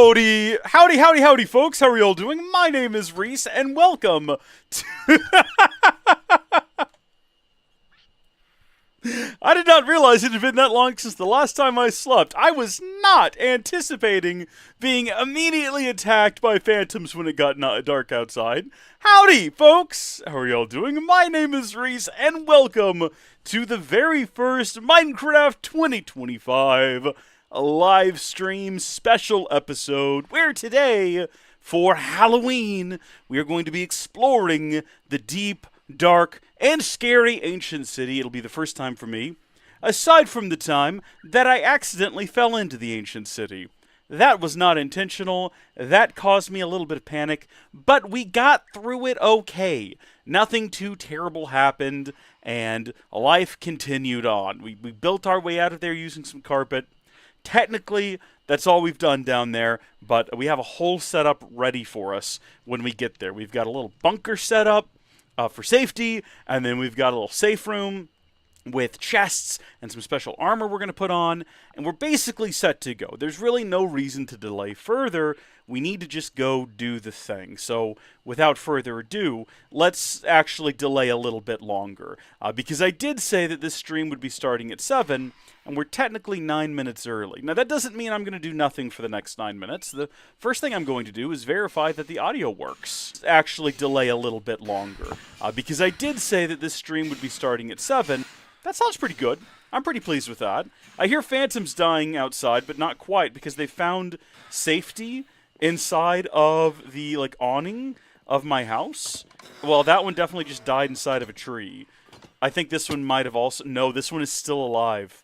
Howdy, folks. How are y'all doing? My name is Reese, and welcome to... I did not realize it had been that long since the last time I slept. I was not anticipating being immediately attacked by phantoms when it got dark outside. Howdy, folks. How are y'all doing? My name is Reese, and welcome to the very first Minecraft 2025 live stream special episode, where today, for Halloween, we are going to be exploring the deep, dark, and scary ancient city. It'll be the first time for me, aside from the time that I accidentally fell into the ancient city. That was not intentional. That caused me a little bit of panic, but we got through it okay. Nothing too terrible happened, and life continued on. We built our way out of there using some carpet. Technically, that's all we've done down there, but we have a whole setup ready for us when we get there. We've got a little bunker set up for safety, and then we've got a little safe room with chests and some special armor we're going to put on, and we're basically set to go. There's really no reason to delay further. We need to just go do the thing. So without further ado, let's actually delay a little bit longer, because I did say that this stream would be starting at 7, and we're technically 9 minutes early. Now, that doesn't mean I'm going to do nothing for the next 9 minutes. The first thing I'm going to do is verify that the audio works. Actually delay a little bit longer, because I did say that this stream would be starting at 7. That sounds pretty good. I'm pretty pleased with that. I hear phantoms dying outside, but not quite, because they found safety inside of the, awning of my house. Well, that one definitely just died inside of a tree. I think this one might have also... No, this one is still alive.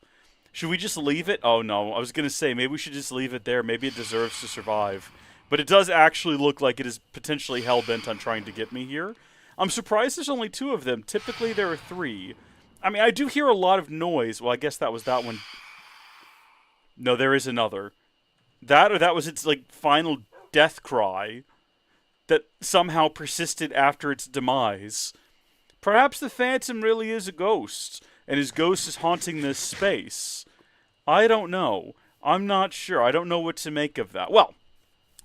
Should we just leave it? Oh, no. I was going to say, maybe we should just leave it there. Maybe it deserves to survive. But it does actually look like it is potentially hell-bent on trying to get me here. I'm surprised there's only 2 of them. Typically, there are 3. I mean, I do hear a lot of noise. Well, I guess that was that one. No, there is another. That or that was its, final death cry that somehow persisted after its demise. Perhaps the phantom really is a ghost, and his ghost is haunting this space. I don't know. I'm not sure. I don't know what to make of that. Well,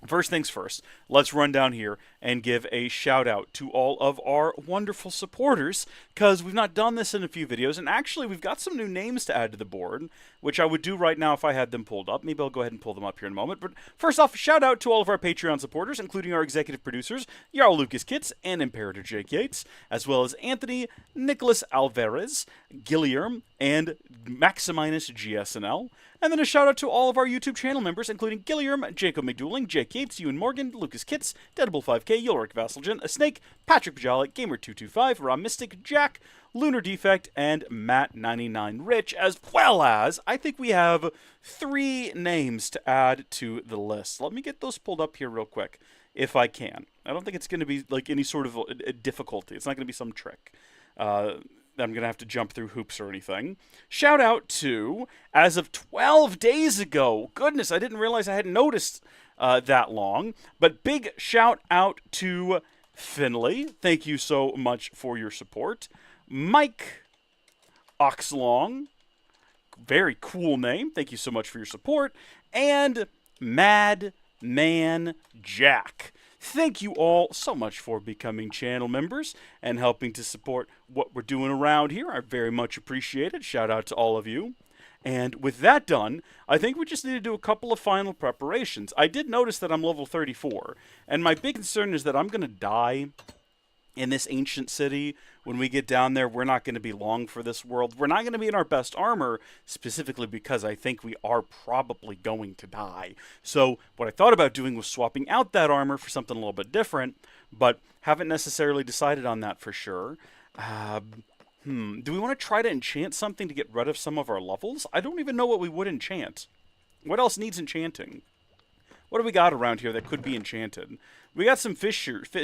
first things first, let's run down here and give a shout out to all of our wonderful supporters, because we've not done this in a few videos, and actually we've got some new names to add to the board, which I would do right now if I had them pulled up. Maybe I'll go ahead and pull them up here in a moment. But first off, shout out to all of our Patreon supporters, including our executive producers, Jarl Lucas Kitts and Imperator Jake Yates, as well as Anthony, Nicholas Alvarez, Gilliam, and Maximinus GSNL. And then a shout out to all of our YouTube channel members, including Gilliam, Jacob McDouling, Jake Yates, Ewan Morgan, Lucas Kitts, Deadable5k, Ulrich Vasselgen, A Snake, Patrick Pajalik, Gamer225, Ram Mystic, Jack, Lunar Defect, and Matt99Rich, as well as, I think we have 3 names to add to the list. Let me get those pulled up here real quick, if I can. I don't think it's going to be, any sort of a difficulty. It's not going to be some trick. I'm going to have to jump through hoops or anything. Shout out to, as of 12 days ago, goodness, I didn't realize I hadn't noticed that long, but big shout out to Finley. Thank you so much for your support. Mike Oxlong, very cool name. Thank you so much for your support. And Madman Jack. Thank you all so much for becoming channel members and helping to support what we're doing around here. I very much appreciate it. Shout out to all of you. And with that done, I think we just need to do a couple of final preparations. I did notice that I'm level 34, and my big concern is that I'm going to die in this ancient city. When we get down there, we're not going to be long for this world. We're not going to be in our best armor, specifically because I think we are probably going to die. So what I thought about doing was swapping out that armor for something a little bit different, but haven't necessarily decided on that for sure. Do we want to try to enchant something to get rid of some of our levels? I don't even know what we would enchant. What else needs enchanting? What do we got around here that could be enchanted? We got some fishers. We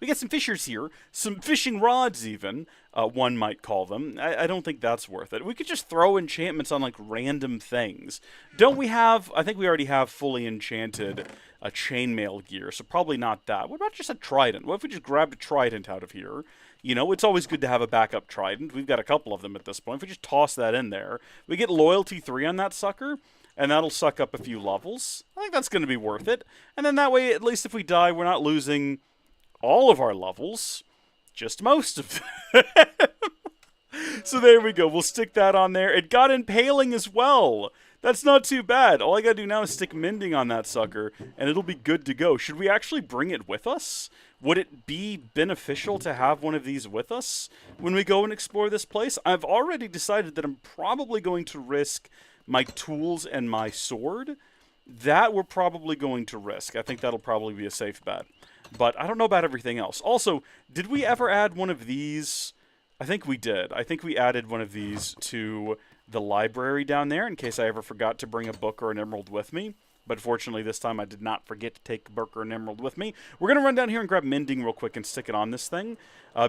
got some fishers here. Some fishing rods, even, one might call them. I don't think that's worth it. We could just throw enchantments on, random things. Don't we have... I think we already have fully enchanted chainmail gear, so probably not that. What about just a trident? What if we just grabbed a trident out of here? You know, it's always good to have a backup trident. We've got a couple of them at this point. If we just toss that in there, we get loyalty 3 on that sucker. and that'll suck up a few levels. I think that's going to be worth it. And then that way, at least if we die, we're not losing all of our levels, just most of them. So there we go. We'll stick that on there. It got impaling as well. That's not too bad. All I gotta do now is stick mending on that sucker, and it'll be good to go. Should we actually bring it with us? Would it be beneficial to have one of these with us when we go and explore this place? I've already decided that I'm probably going to risk my tools and my sword. That we're probably going to risk. I think that'll probably be a safe bet. But I don't know about everything else. Also, did we ever add one of these? I think we did. I think we added one of these to the library down there in case I ever forgot to bring a book or an emerald with me. But fortunately, this time I did not forget to take a book or an emerald with me. We're going to run down here and grab mending real quick and stick it on this thing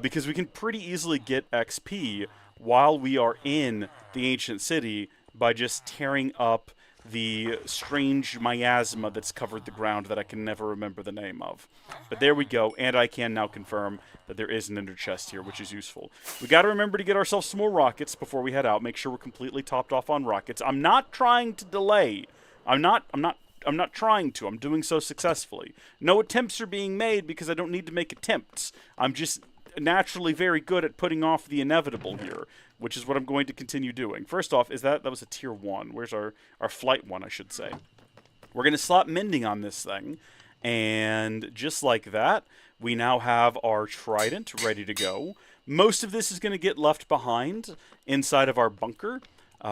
because we can pretty easily get XP while we are in the ancient city by just tearing up the strange miasma that's covered the ground that I can never remember the name of. But there we go, and I can now confirm that there is an ender chest here, which is useful. We got to remember to get ourselves some more rockets before we head out. Make sure we're completely topped off on rockets. I'm not trying to delay. I'm not trying to. I'm doing so successfully. No attempts are being made because I don't need to make attempts. I'm just naturally very good at putting off the inevitable here, which is what I'm going to continue doing. First off, that was a tier 1. Where's our flight 1, I should say. We're going to slap mending on this thing, and just like that, we now have our trident ready to go. Most of this is going to get left behind inside of our bunker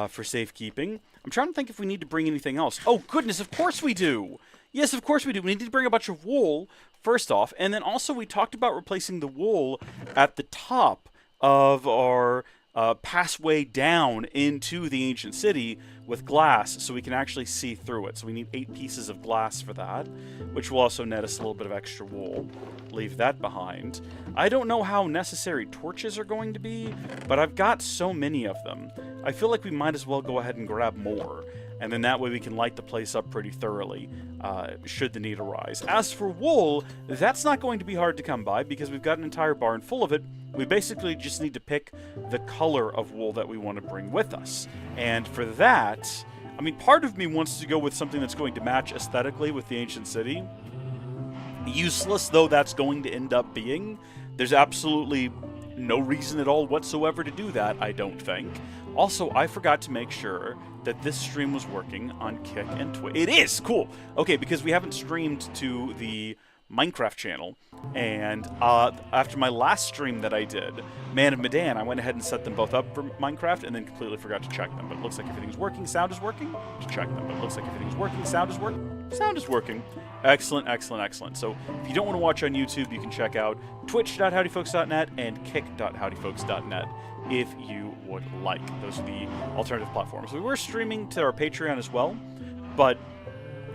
for safekeeping. I'm trying to think if we need to bring anything else. Oh, goodness, of course we do! Yes, of course we do. We need to bring a bunch of wool, first off, and then also we talked about replacing the wool at the top of our passway down into the ancient city with glass so we can actually see through it. So we need 8 pieces of glass for that, which will also net us a little bit of extra wool. Leave that behind. I don't know how necessary torches are going to be, but I've got so many of them. I feel like we might as well go ahead and grab more, and then that way we can light the place up pretty thoroughly, should the need arise. As for wool, that's not going to be hard to come by because we've got an entire barn full of it. We basically just need to pick the color of wool that we want to bring with us. And for that, I mean, part of me wants to go with something that's going to match aesthetically with the ancient city. Useless though that's going to end up being, there's absolutely no reason at all whatsoever to do that, I don't think. Also, I forgot to make sure that this stream was working on Kick and Twitch. It is! Cool! Okay, because we haven't streamed to the Minecraft channel, and after my last stream that I did, Man of Medan, I went ahead and set them both up for Minecraft and then completely forgot to check them. But it looks like everything's working, sound is working. To check them, but it looks like everything's working, sound is working. Sound is working. Excellent, excellent, excellent. So if you don't want to watch on YouTube, you can check out twitch.howdyfolks.net and kick.howdyfolks.net if you would like. Those are the alternative platforms. We were streaming to our Patreon as well, but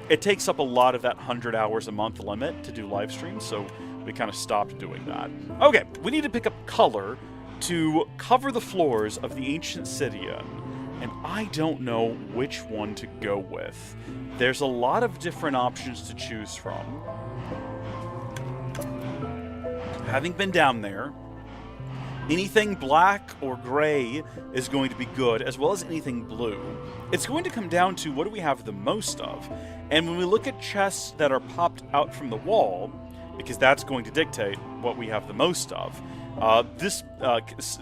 it takes up a lot of that 100 hours a month limit to do live streams, so we kind of stopped doing that. Okay, we need to pick up color to cover the floors of the ancient city in, and I don't know which one to go with. There's a lot of different options to choose from. Having been down there, anything black or gray is going to be good, as well as anything blue. It's going to come down to what do we have the most of. And when we look at chests that are popped out from the wall, because that's going to dictate what we have the most of, this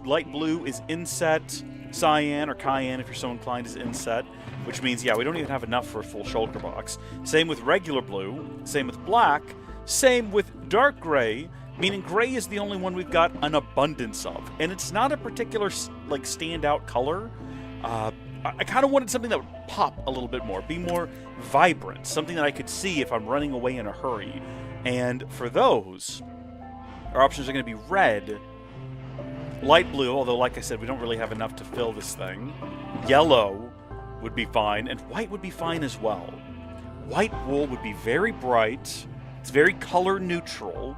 light blue is inset, cyan or cayenne if you're so inclined is inset, which means, yeah, we don't even have enough for a full shulker box. Same with regular blue, same with black, same with dark gray, meaning gray is the only one we've got an abundance of. And it's not a particular, like, standout color. I kind of wanted something that would pop a little bit more, be more vibrant, something that I could see if I'm running away in a hurry. And for those, our options are going to be red, light blue, although like I said, we don't really have enough to fill this thing. Yellow would be fine, and white would be fine as well. White wool would be very bright. It's very color neutral.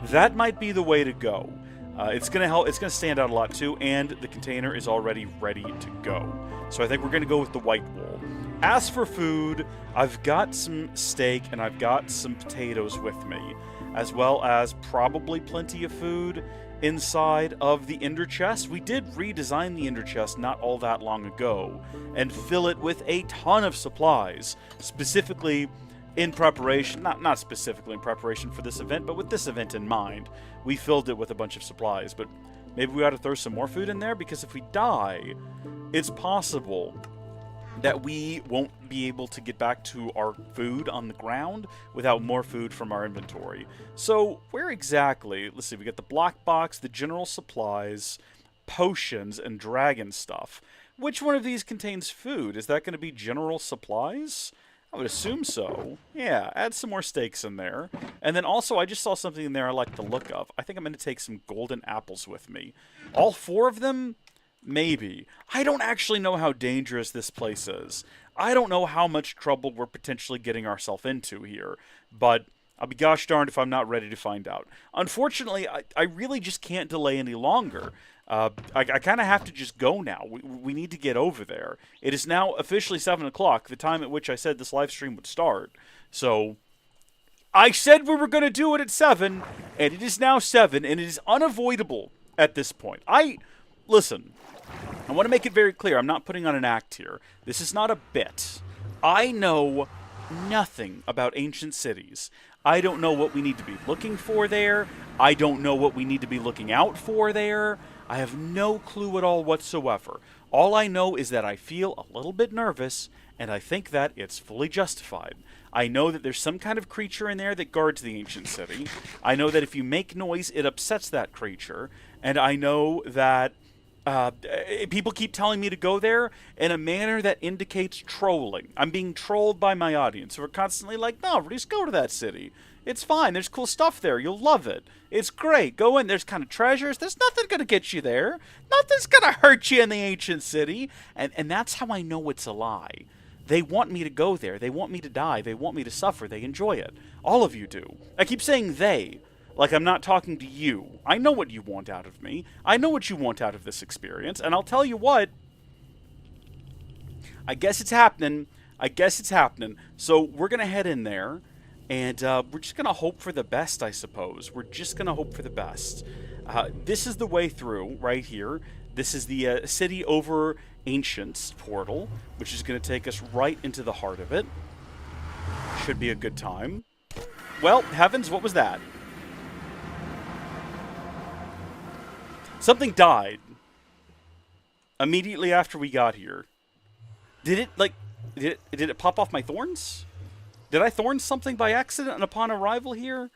That might be the way to go. It's going to help. It's going to stand out a lot too, and the container is already ready to go. So I think we're going to go with the white wool. As for food, I've got some steak and I've got some potatoes with me. as well as probably plenty of food inside of the ender chest. We did redesign the ender chest not all that long ago and fill it with a ton of supplies, specifically in preparation, not specifically in preparation for this event, but with this event in mind. We filled it with a bunch of supplies, but maybe we ought to throw some more food in there, because if we die, it's possible that we won't be able to get back to our food on the ground without more food from our inventory. So where exactly, let's see, we got the block box, the general supplies, potions, and dragon stuff. Which one of these contains food? Is that going to be general supplies? I would assume so. Yeah, add some more steaks in there. And then also, I just saw something in there I like the look of. I think I'm going to take some golden apples with me. All 4 of them? Maybe. I don't actually know how dangerous this place is. I don't know how much trouble we're potentially getting ourselves into here. But I'll be gosh darned if I'm not ready to find out. Unfortunately, I really just can't delay any longer. I kind of have to just go now. We need to get over there. It is now officially 7 o'clock, the time at which I said this live stream would start. So, I said we were going to do it at 7, and it is now 7, and it is unavoidable at this point. Listen, I want to make it very clear, I'm not putting on an act here. This is not a bit. I know nothing about ancient cities. I don't know what we need to be looking for there. I don't know what we need to be looking out for there. I have no clue at all whatsoever. All I know is that I feel a little bit nervous, and I think that it's fully justified. I know that there's some kind of creature in there that guards the ancient city. I know that if you make noise, it upsets that creature. And I know that people keep telling me to go there in a manner that indicates trolling. I'm being trolled by my audience, who are constantly like, no, just go to that city. It's fine. There's cool stuff there. You'll love it. It's great. Go in. There's kind of treasures. There's nothing going to get you there. Nothing's going to hurt you in the ancient city. And that's how I know it's a lie. They want me to go there. They want me to die. They want me to suffer. They enjoy it. All of you do. I keep saying they, like I'm not talking to you. I know what you want out of me. I know what you want out of this experience. And I'll tell you what. I guess it's happening. So we're going to head in there. And we're just going to hope for the best, I suppose. We're just going to hope for the best. This is the way through, right here. This is the City Over Ancients portal, which is going to take us right into the heart of it. Should be a good time. Well, heavens, what was that? Something died immediately after we got here. Did it pop off my thorns? Did I thorn something by accident upon arrival here?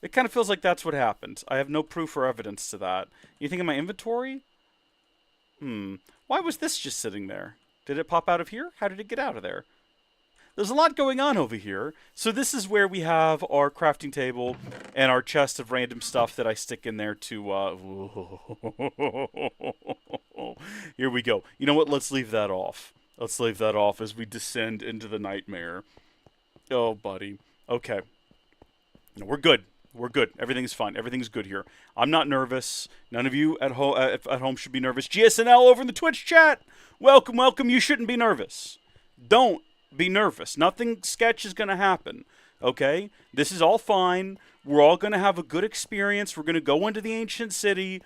It kind of feels like that's what happened. I have no proof or evidence to that. Anything in my inventory? Why was this just sitting there? Did it pop out of here? How did it get out of there? There's a lot going on over here. So this is where we have our crafting table and our chest of random stuff that I stick in there to... Here we go. You know what? Let's leave that off. Let's leave that off as we descend into the nightmare. Oh, buddy. Okay. No, we're good. We're good. Everything's fine. Everything's good here. I'm not nervous. None of you at home should be nervous. GSNL over in the Twitch chat. Welcome, welcome. You shouldn't be nervous. Don't be nervous. Nothing sketch is going to happen. Okay? This is all fine. We're all going to have a good experience. We're going to go into the ancient city.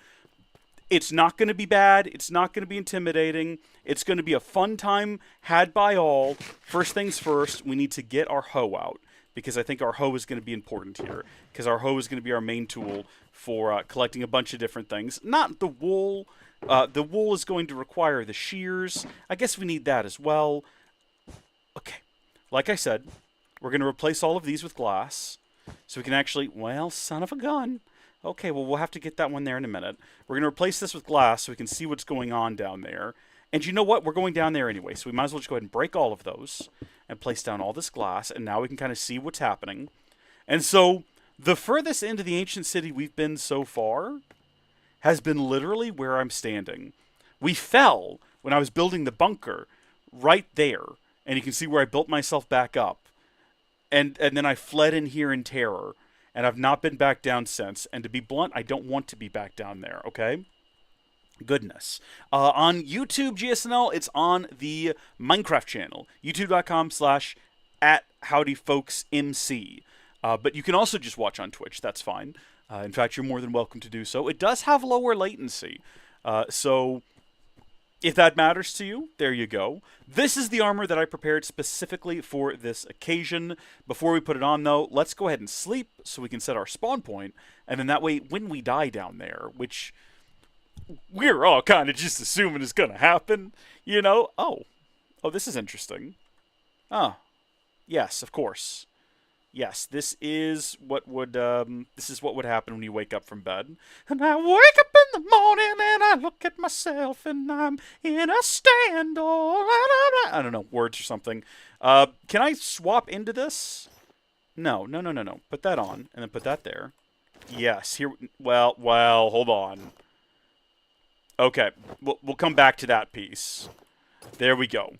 It's not going to be bad. It's not going to be intimidating. It's going to be a fun time had by all. First things first, we need to get our hoe out, because I think our hoe is going to be important here, because our hoe is going to be our main tool for collecting a bunch of different things. Not the wool. The wool is going to require the shears. I guess we need that as well. Okay. Like I said, we're going to replace all of these with glass, so we can actually... Well, son of a gun. Okay, well, we'll have to get that one there in a minute. We're going to replace this with glass so we can see what's going on down there. And you know what? We're going down there anyway, so we might as well just go ahead and break all of those and place down all this glass, and now we can kind of see what's happening. And so, the furthest into the ancient city we've been so far has been literally where I'm standing. We fell when I was building the bunker right there, and you can see where I built myself back up. And then I fled in here in terror. And I've not been back down since. And to be blunt, I don't want to be back down there, okay? Goodness. On YouTube, GSNL, it's on the Minecraft channel. YouTube.com/@HowdyFolksMC. But you can also just watch on Twitch. That's fine. In fact, you're more than welcome to do so. It does have lower latency. So if that matters to you, there you go. This is the armor that I prepared specifically for this occasion. Before we put it on, though, let's go ahead and sleep so we can set our spawn point. And then that way, when we die down there, which we're all kind of just assuming is going to happen, you know? Oh, this is interesting. Yes, of course. Yes, this is what would happen when you wake up from bed. And I wake up in the morning and I look at myself and I'm in a stand. I don't know, words or something. Can I swap into this? No. Put that on and then put that there. Yes, here. Well, hold on. Okay, we'll come back to that piece. There we go.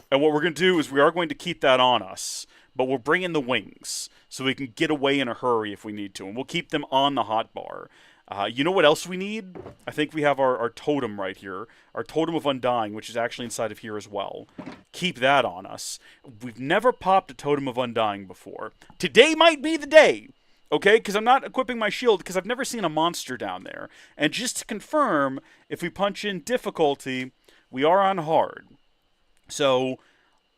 And what we're going to do is we are going to keep that on us. But we'll bring in the wings so we can get away in a hurry if we need to. And we'll keep them on the hotbar. You know what else we need? I think we have our totem right here. Our totem of undying, which is actually inside of here as well. Keep that on us. We've never popped a totem of undying before. Today might be the day. Okay? Because I'm not equipping my shield because I've never seen a monster down there. And just to confirm, if we punch in difficulty, we are on hard. So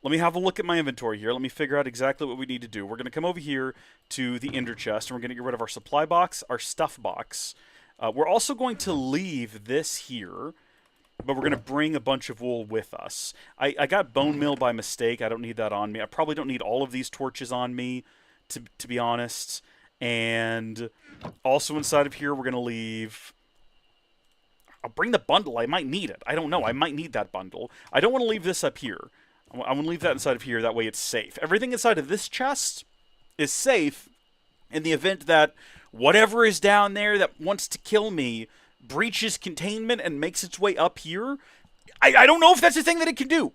let me have a look at my inventory here. Let me figure out exactly what we need to do. We're going to come over here to the ender chest, and we're going to get rid of our supply box, our stuff box. We're also going to leave this here, but we're going to bring a bunch of wool with us. I got bone meal by mistake. I don't need that on me. I probably don't need all of these torches on me, to be honest. And also inside of here, we're going to leave... I'll bring the bundle. I might need it. I don't know. I might need that bundle. I don't want to leave this up here. I'm going to leave that inside of here. That way it's safe. Everything inside of this chest is safe in the event that whatever is down there that wants to kill me breaches containment and makes its way up here. I don't know if that's a thing that it can do.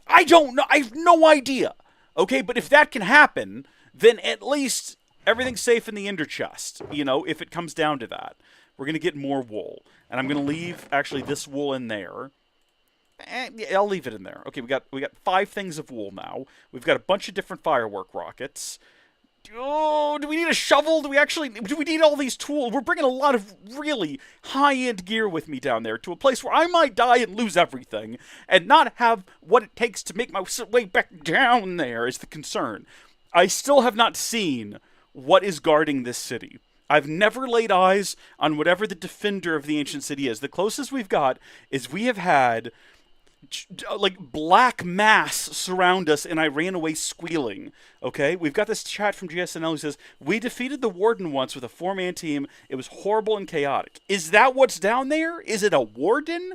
I don't know. I have no idea. Okay, but if that can happen, then at least everything's safe in the ender chest. You know, if it comes down to that. We're going to get more wool. And I'm going to leave, actually, this wool in there. Yeah, I'll leave it in there. Okay, we got 5 things of wool now. We've got a bunch of different firework rockets. Oh, do we need a shovel? Do we need all these tools? We're bringing a lot of really high-end gear with me down there to a place where I might die and lose everything and not have what it takes to make my way back down there is the concern. I still have not seen what is guarding this city. I've never laid eyes on whatever the defender of the ancient city is. The closest we've got is we have had like black mass surround us and I ran away squealing. Okay, we've got this chat from GSNL who says we defeated the Warden once with a 4-man team. It was horrible and chaotic. Is that what's down there? Is it a Warden?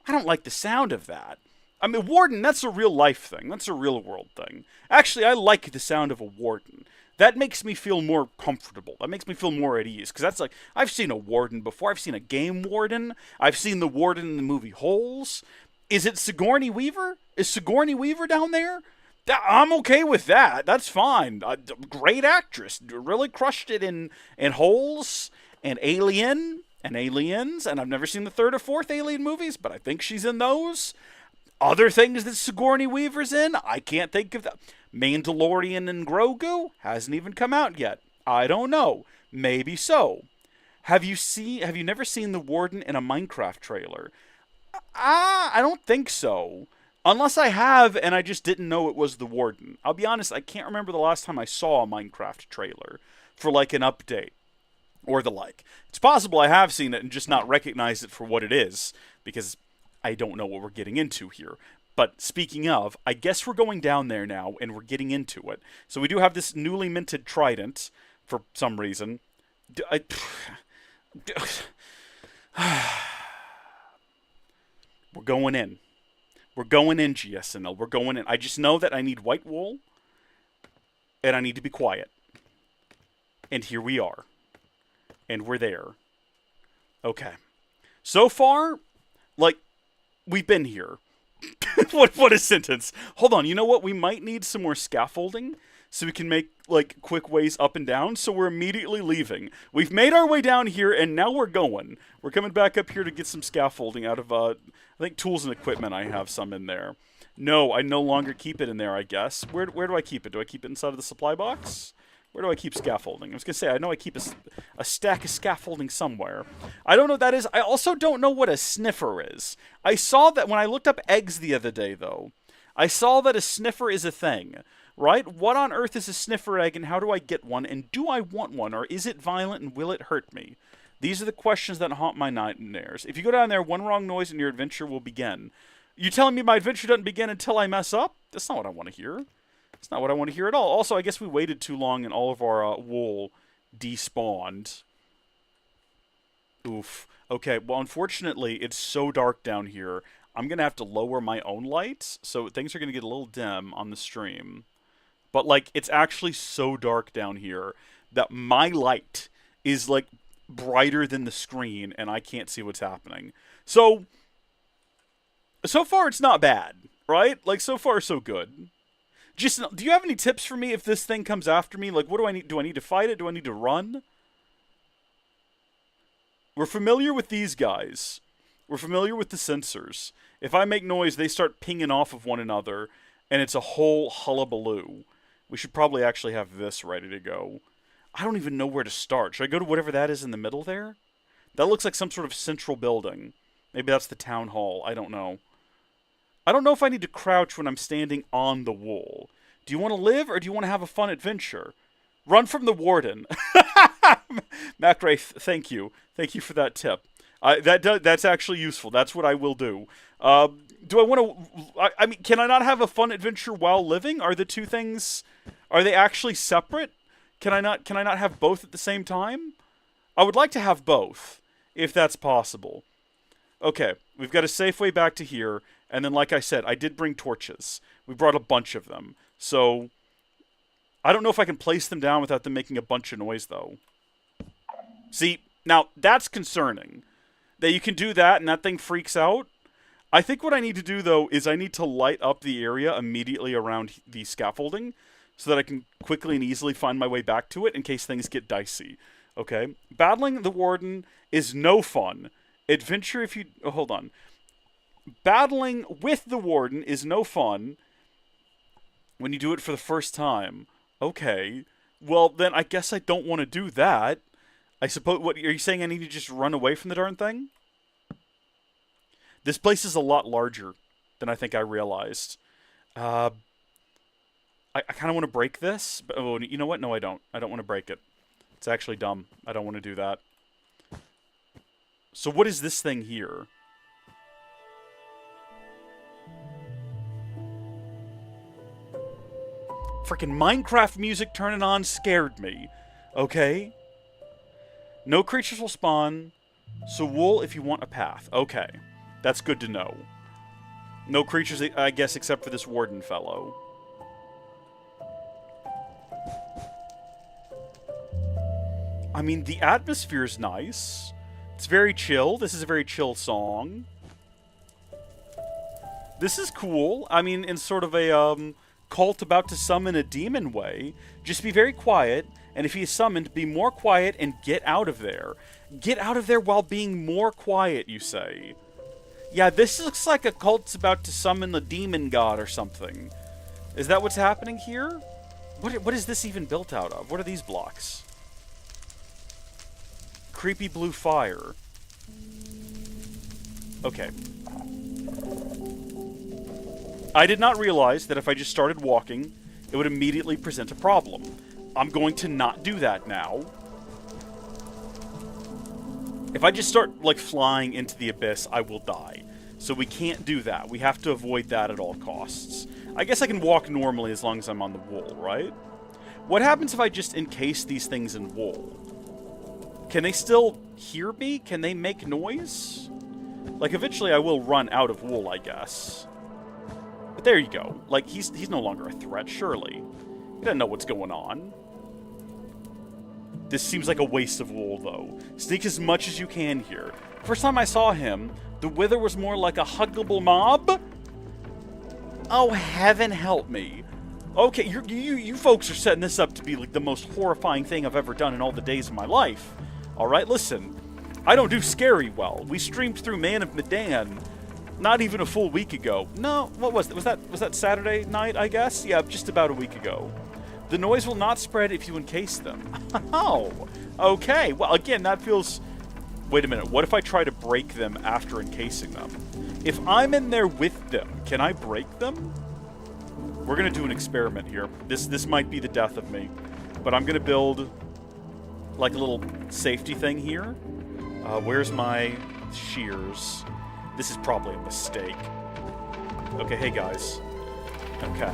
I don't like the sound of that. I mean, Warden, that's a real life thing. That's a real world thing. Actually, I like the sound of a Warden. That makes me feel more comfortable. That makes me feel more at ease. Because that's like, I've seen a Warden before. I've seen a game Warden. I've seen the Warden in the movie Holes. Is it Sigourney Weaver? Is Sigourney Weaver down there? I'm okay with that. That's fine. Great actress. Really crushed it in Holes and Alien and Aliens. And I've never seen the 3rd or 4th Alien movies, but I think she's in those. Other things that Sigourney Weaver's in, I can't think of that. Mandalorian and Grogu hasn't even come out yet. I don't know. Maybe so. Have you never seen the Warden in a Minecraft trailer? I don't think so. Unless I have and I just didn't know it was the Warden. I'll be honest, I can't remember the last time I saw a Minecraft trailer for like an update or the like. It's possible I have seen it and just not recognized it for what it is because I don't know what we're getting into here. But speaking of, I guess we're going down there now, and we're getting into it. So we do have this newly minted trident, for some reason. We're going in. We're going in, GSNL. We're going in. I just know that I need white wool, and I need to be quiet. And here we are. And we're there. Okay. So far, like, we've been here. What a sentence. Hold on, you know what? We might need some more scaffolding so we can make, like, quick ways up and down, so we're immediately leaving. We've made our way down here, and now we're going. We're coming back up here to get some scaffolding out of, I think, tools and equipment. I have some in there. No, I no longer keep it in there, I guess. Where do I keep it? Do I keep it inside of the supply box? Where do I keep scaffolding? I was going to say, I know I keep a stack of scaffolding somewhere. I don't know what that is. I also don't know what a sniffer is. I saw that when I looked up eggs the other day, though. I saw that a sniffer is a thing, right? What on earth is a sniffer egg, and how do I get one? And do I want one, or is it violent, and will it hurt me? These are the questions that haunt my nightmares. If you go down there, one wrong noise and your adventure will begin. You telling me my adventure doesn't begin until I mess up? That's not what I want to hear. That's not what I want to hear at all. Also, I guess we waited too long and all of our wool despawned. Oof. Okay, well, unfortunately, it's so dark down here. I'm going to have to lower my own lights, so things are going to get a little dim on the stream. But, like, it's actually so dark down here that my light is, like, brighter than the screen, and I can't see what's happening. So far, it's not bad, right? Like, so far, so good. Just, do you have any tips for me if this thing comes after me? Like, what do I need? Do I need to fight it? Do I need to run? We're familiar with these guys. We're familiar with the sensors. If I make noise, they start pinging off of one another, and it's a whole hullabaloo. We should probably actually have this ready to go. I don't even know where to start. Should I go to whatever that is in the middle there? That looks like some sort of central building. Maybe that's the town hall. I don't know. I don't know if I need to crouch when I'm standing on the wall. Do you want to live, or do you want to have a fun adventure? Run from the Warden. Macrae, thank you. Thank you for that tip. That's actually useful. That's what I will do. Do I want to... I mean, can I not have a fun adventure while living? Are the two things... Are they actually separate? Can I not have both at the same time? I would like to have both, if that's possible. Okay, we've got a safe way back to here. And then, like I said, I did bring torches. We brought a bunch of them. So, I don't know if I can place them down without them making a bunch of noise, though. See, now, that's concerning. That you can do that and that thing freaks out. I think what I need to do, though, is I need to light up the area immediately around the scaffolding so that I can quickly and easily find my way back to it in case things get dicey. Okay? Battling the Warden is no fun. Adventure if you... Oh, hold on. Battling with the Warden is no fun when you do it for the first time. Okay. Well, then I guess I don't want to do that. I suppose... What, are you saying I need to just run away from the darn thing? This place is a lot larger than I think I realized. I kind of want to break this. But, oh, you know what? No, I don't. I don't want to break it. It's actually dumb. I don't want to do that. So what is this thing here? Freaking Minecraft music turning on scared me. Okay? No creatures will spawn. So wool if you want a path. Okay. That's good to know. No creatures, I guess, except for this Warden fellow. I mean, the atmosphere's nice. It's very chill. This is a very chill song. This is cool. I mean, in sort of a, cult about to summon a demon way. Just be very quiet, and if he is summoned, be more quiet and get out of there. Get out of there while being more quiet, you say. Yeah, this looks like a cult's about to summon the demon god or something. Is that what's happening here? What is this even built out of? What are these blocks? Creepy blue fire. Okay. I did not realize that if I just started walking, it would immediately present a problem. I'm going to not do that now. If I just start, like, flying into the abyss, I will die. So we can't do that. We have to avoid that at all costs. I guess I can walk normally as long as I'm on the wool, right? What happens if I just encase these things in wool? Can they still hear me? Can they make noise? Like, eventually I will run out of wool, I guess. But there you go. Like, he's no longer a threat, surely. He doesn't know what's going on. This seems like a waste of wool, though. Sneak as much as you can here. First time I saw him, the wither was more like a huggable mob. Oh, heaven help me. Okay, you folks are setting this up to be like the most horrifying thing I've ever done in all the days of my life. Alright, listen. I don't do scary well. We streamed through Man of Medan not even a full week ago. No, what was it? Was that Saturday night, I guess? Yeah, just about a week ago. The noise will not spread if you encase them. Oh, okay. Well, again, that feels... Wait a minute. What if I try to break them after encasing them? If I'm in there with them, can I break them? We're going to do an experiment here. This might be the death of me. But I'm going to build like a little safety thing here. Where's my shears? This is probably a mistake. Okay, hey guys. Okay.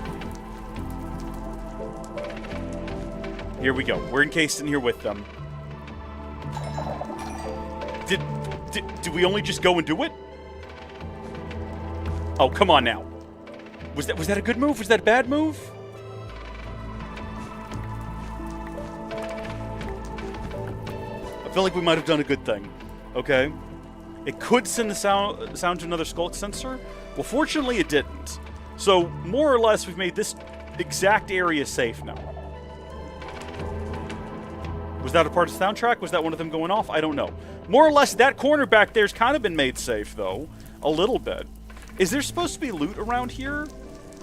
Here we go. We're encased in here with them. Did we only just go and do it? Oh, come on now. Was that a good move? Was that a bad move? I feel like we might have done a good thing. Okay. It could send the sound to another skulk sensor. Well, fortunately it didn't. So, more or less, we've made this exact area safe now. Was that a part of the soundtrack? Was that one of them going off? I don't know. More or less, that corner back there's kind of been made safe, though. A little bit. Is there supposed to be loot around here?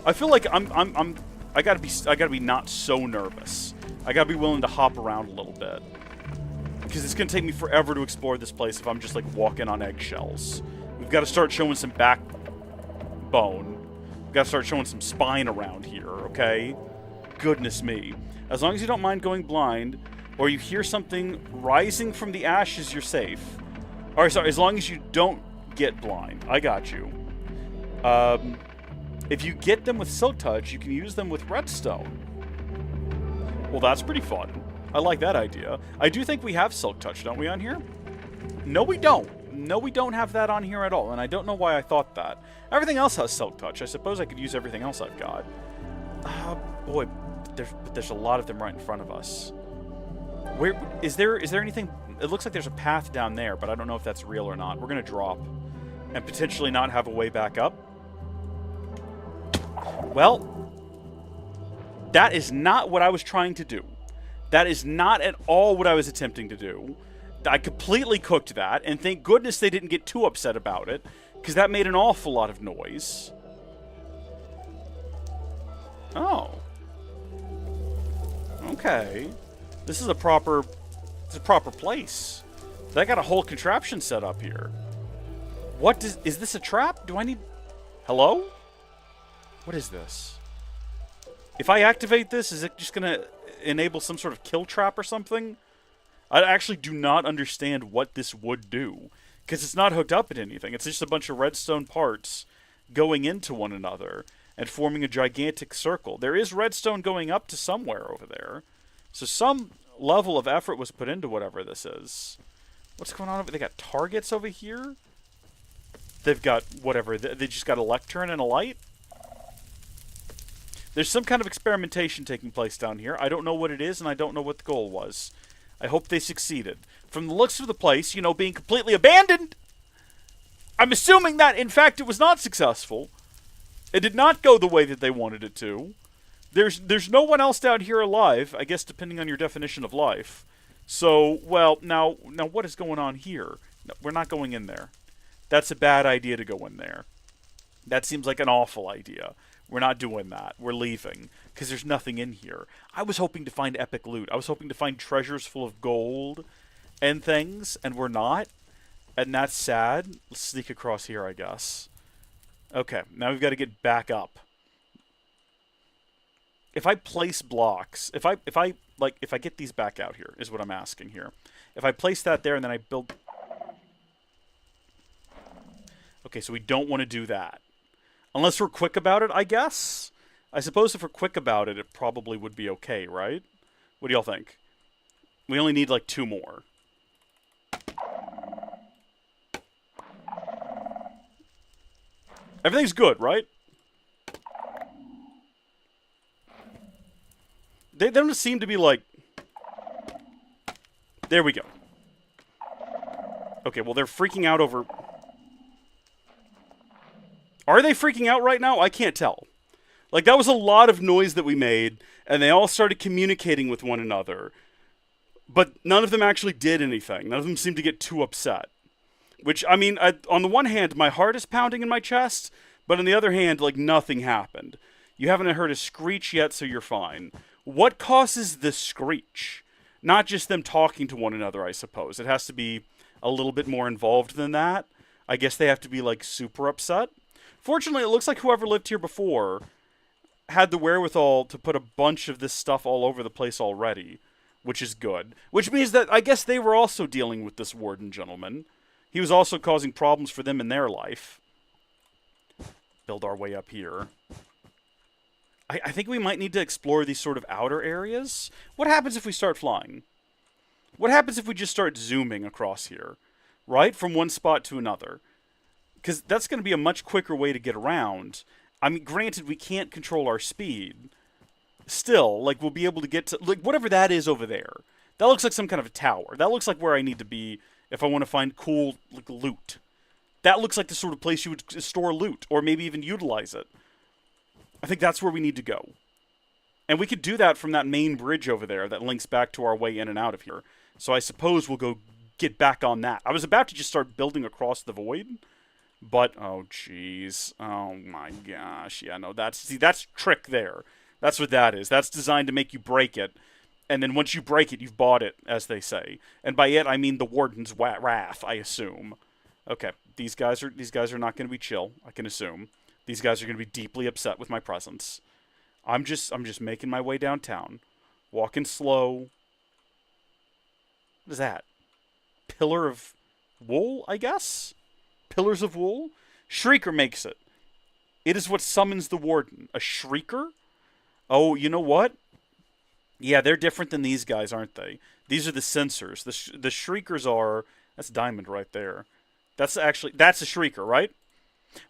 I feel like I gotta be not so nervous. I gotta be willing to hop around a little bit. Because it's gonna take me forever to explore this place if I'm just like walking on eggshells. We've got to start showing some backbone. We've got to start showing some spine around here, okay? Goodness me. As long as you don't mind going blind, or you hear something rising from the ashes, you're safe. Or sorry, as long as you don't get blind. I got you. If you get them with Silk Touch, you can use them with Redstone. Well, that's pretty fun. I like that idea. I do think we have Silk Touch, don't we, on here? No, we don't. No, we don't have that on here at all, and I don't know why I thought that. Everything else has Silk Touch. I suppose I could use everything else I've got. Boy, there's a lot of them right in front of us. Where is there anything? It looks like there's a path down there, but I don't know if that's real or not. We're gonna drop and potentially not have a way back up. Well, that is not what I was trying to do. That is not at all what I was attempting to do. I completely cooked that, and thank goodness they didn't get too upset about it, because that made an awful lot of noise. Oh. Okay. This is a proper place. They got a whole contraption set up here. Is this a trap? Do I need... Hello? What is this? If I activate this, is it just going to enable some sort of kill trap or something? I actually do not understand what this would do, because it's not hooked up at anything. It's just a bunch of redstone parts going into one another and forming a gigantic circle. There is redstone going up to somewhere over there, so some level of effort was put into whatever this is. What's going on over? They got targets over here. They've got whatever. They just got a lectern and a light. There's some kind of experimentation taking place down here. I don't know what it is, and I don't know what the goal was. I hope they succeeded. From the looks of the place, you know, being completely abandoned, I'm assuming that, in fact, it was not successful. It did not go the way that they wanted it to. There's no one else down here alive, I guess, depending on your definition of life. So, well, now what is going on here? No, we're not going in there. That's a bad idea to go in there. That seems like an awful idea. We're not doing that. We're leaving, because there's nothing in here. I was hoping to find epic loot. I was hoping to find treasures full of gold and things, and we're not. And that's sad. Let's sneak across here, I guess. Okay, now we've got to get back up. If I place blocks, if I get these back out here, is what I'm asking here. If I place that there and then I build... Okay, so we don't want to do that. Unless we're quick about it, I guess? I suppose if we're quick about it, it probably would be okay, right? What do y'all think? We only need like 2 more. Everything's good, right? They don't seem to be like... There we go. Okay, well, they're freaking out over... Are they freaking out right now? I can't tell. Like, that was a lot of noise that we made, and they all started communicating with one another. But none of them actually did anything. None of them seemed to get too upset. Which, I mean, on the one hand, my heart is pounding in my chest, but on the other hand, like, nothing happened. You haven't heard a screech yet, so you're fine. What causes the screech? Not just them talking to one another, I suppose. It has to be a little bit more involved than that. I guess they have to be, like, super upset. Fortunately, it looks like whoever lived here before had the wherewithal to put a bunch of this stuff all over the place already, which is good. Which means that I guess they were also dealing with this Warden gentleman. He was also causing problems for them in their life. Build our way up here. I think we might need to explore these sort of outer areas. What happens if we start flying? What happens if we just start zooming across here? Right? From one spot to another. Because that's going to be a much quicker way to get around. I mean, granted, we can't control our speed. Still, like, we'll be able to get to... Like, whatever that is over there. That looks like some kind of a tower. That looks like where I need to be if I want to find cool, like, loot. That looks like the sort of place you would store loot. Or maybe even utilize it. I think that's where we need to go. And we could do that from that main bridge over there that links back to our way in and out of here. So I suppose we'll go get back on that. I was about to just start building across the void. But, oh, jeez. Oh, my gosh. Yeah, no, that's trick there. That's what that is. That's designed to make you break it. And then once you break it, you've bought it, as they say. And by it, I mean the Warden's wrath, I assume. Okay, these guys are not going to be chill, I can assume. These guys are going to be deeply upset with my presence. I'm just making my way downtown. Walking slow. What is that? Pillar of wool, I guess? Pillars of wool? Shrieker makes it. It is what summons the Warden. A Shrieker? Oh, you know what? Yeah, they're different than these guys, aren't they? These are the sensors. The Shriekers are... That's Diamond right there. That's a Shrieker, right?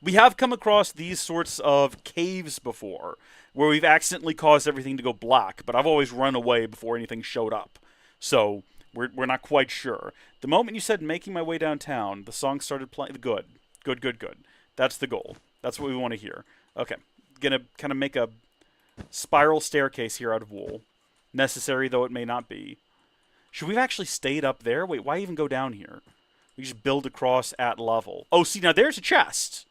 We have come across these sorts of caves before, where we've accidentally caused everything to go black, but I've always run away before anything showed up. So, we're not quite sure. The moment you said making my way downtown, the song started playing. Good. Good. That's the goal. That's what we want to hear. Okay. Gonna kind of make a spiral staircase here out of wool. Necessary though it may not be. Should we have actually stayed up there? Wait, why even go down here? We just build across at level. Oh, see, now there's a chest.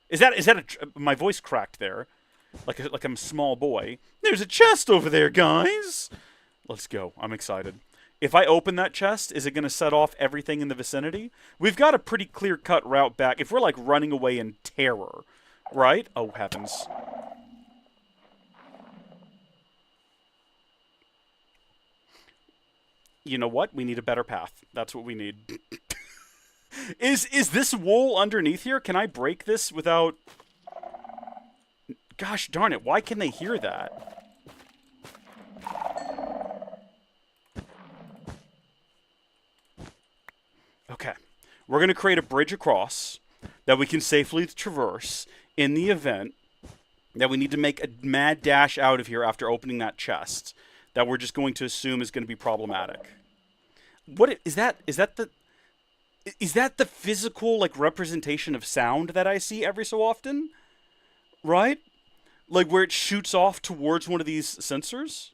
Is that my voice cracked there? Like I'm a small boy. There's a chest over there, guys. Let's go. I'm excited. If I open that chest, is it going to set off everything in the vicinity? We've got a pretty clear-cut route back. If we're, like, running away in terror, right? Oh, heavens. You know what? We need a better path. That's what we need. Is this wool underneath here? Can I break this without... Gosh darn it, why can they hear that? Okay. We're going to create a bridge across that we can safely traverse in the event that we need to make a mad dash out of here after opening that chest that we're just going to assume is going to be problematic. What is that? Is that the physical, like, representation of sound that I see every so often? Right? Like, where it shoots off towards one of these sensors?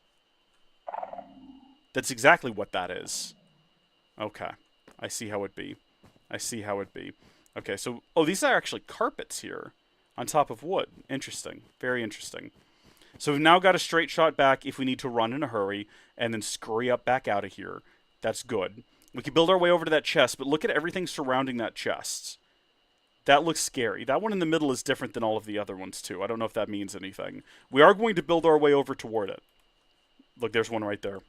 That's exactly what that is. Okay. I see how it be. Okay, so... Oh, these are actually carpets here. On top of wood. Interesting. Very interesting. So we've now got a straight shot back if we need to run in a hurry, and then scurry up back out of here. That's good. We can build our way over to that chest, but look at everything surrounding that chest. That looks scary. That one in the middle is different than all of the other ones, too. I don't know if that means anything. We are going to build our way over toward it. Look, there's one right there.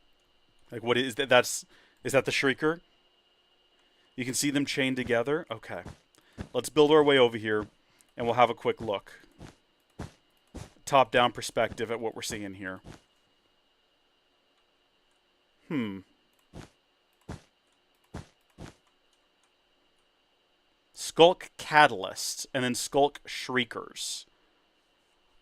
Like, what is that? Is that the Shrieker? You can see them chained together? Okay. Let's build our way over here, and we'll have a quick look. Top-down perspective at what we're seeing here. Skulk Catalyst, and then Skulk Shriekers.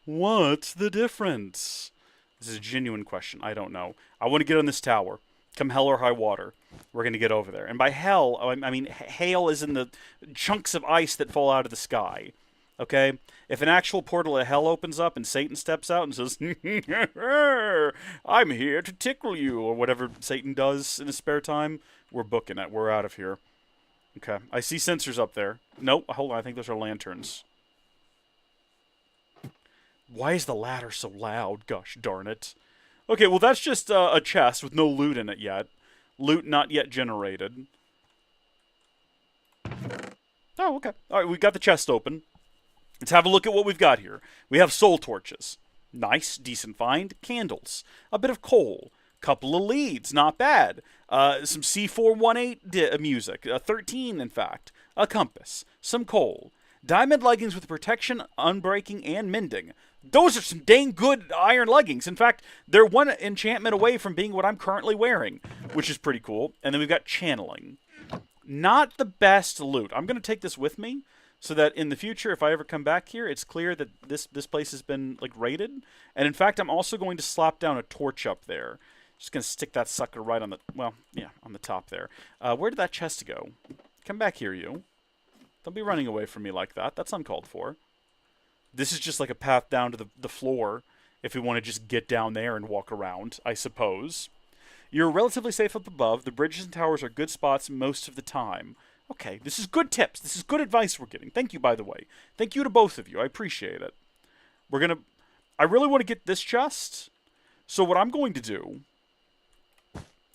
What's the difference? This is a genuine question. I don't know. I want to get on this tower. Come hell or high water. We're going to get over there. And by hell, I mean hail is in the chunks of ice that fall out of the sky. Okay? If an actual portal of hell opens up and Satan steps out and says, I'm here to tickle you, or whatever Satan does in his spare time, we're booking it. We're out of here. Okay. I see sensors up there. Nope. Hold on. I think those are lanterns. Why is the ladder so loud? Gosh darn it. Okay, well, that's just a chest with no loot in it yet. Loot not yet generated. Oh, okay. All right, we've got the chest open. Let's have a look at what we've got here. We have soul torches. Nice, decent find. Candles. A bit of coal. Couple of leads, not bad. Some C418 music. 13, in fact. A compass. Some coal. Diamond leggings with protection, unbreaking, and mending. Those are some dang good iron leggings. In fact, they're one enchantment away from being what I'm currently wearing, which is pretty cool. And then we've got channeling. Not the best loot. I'm going to take this with me so that in the future, if I ever come back here, it's clear that this place has been, like, raided. And in fact, I'm also going to slap down a torch up there. Just going to stick that sucker right on the, well, yeah, on the top there. Where did that chest go? Come back here, you. Don't be running away from me like that. That's uncalled for. This is just like a path down to the floor if we want to just get down there and walk around, I suppose. You're relatively safe up above. The bridges and towers are good spots most of the time. Okay, this is good tips. This is good advice we're getting. Thank you, by the way. Thank you to both of you. I appreciate it. I really want to get this chest. So what I'm going to do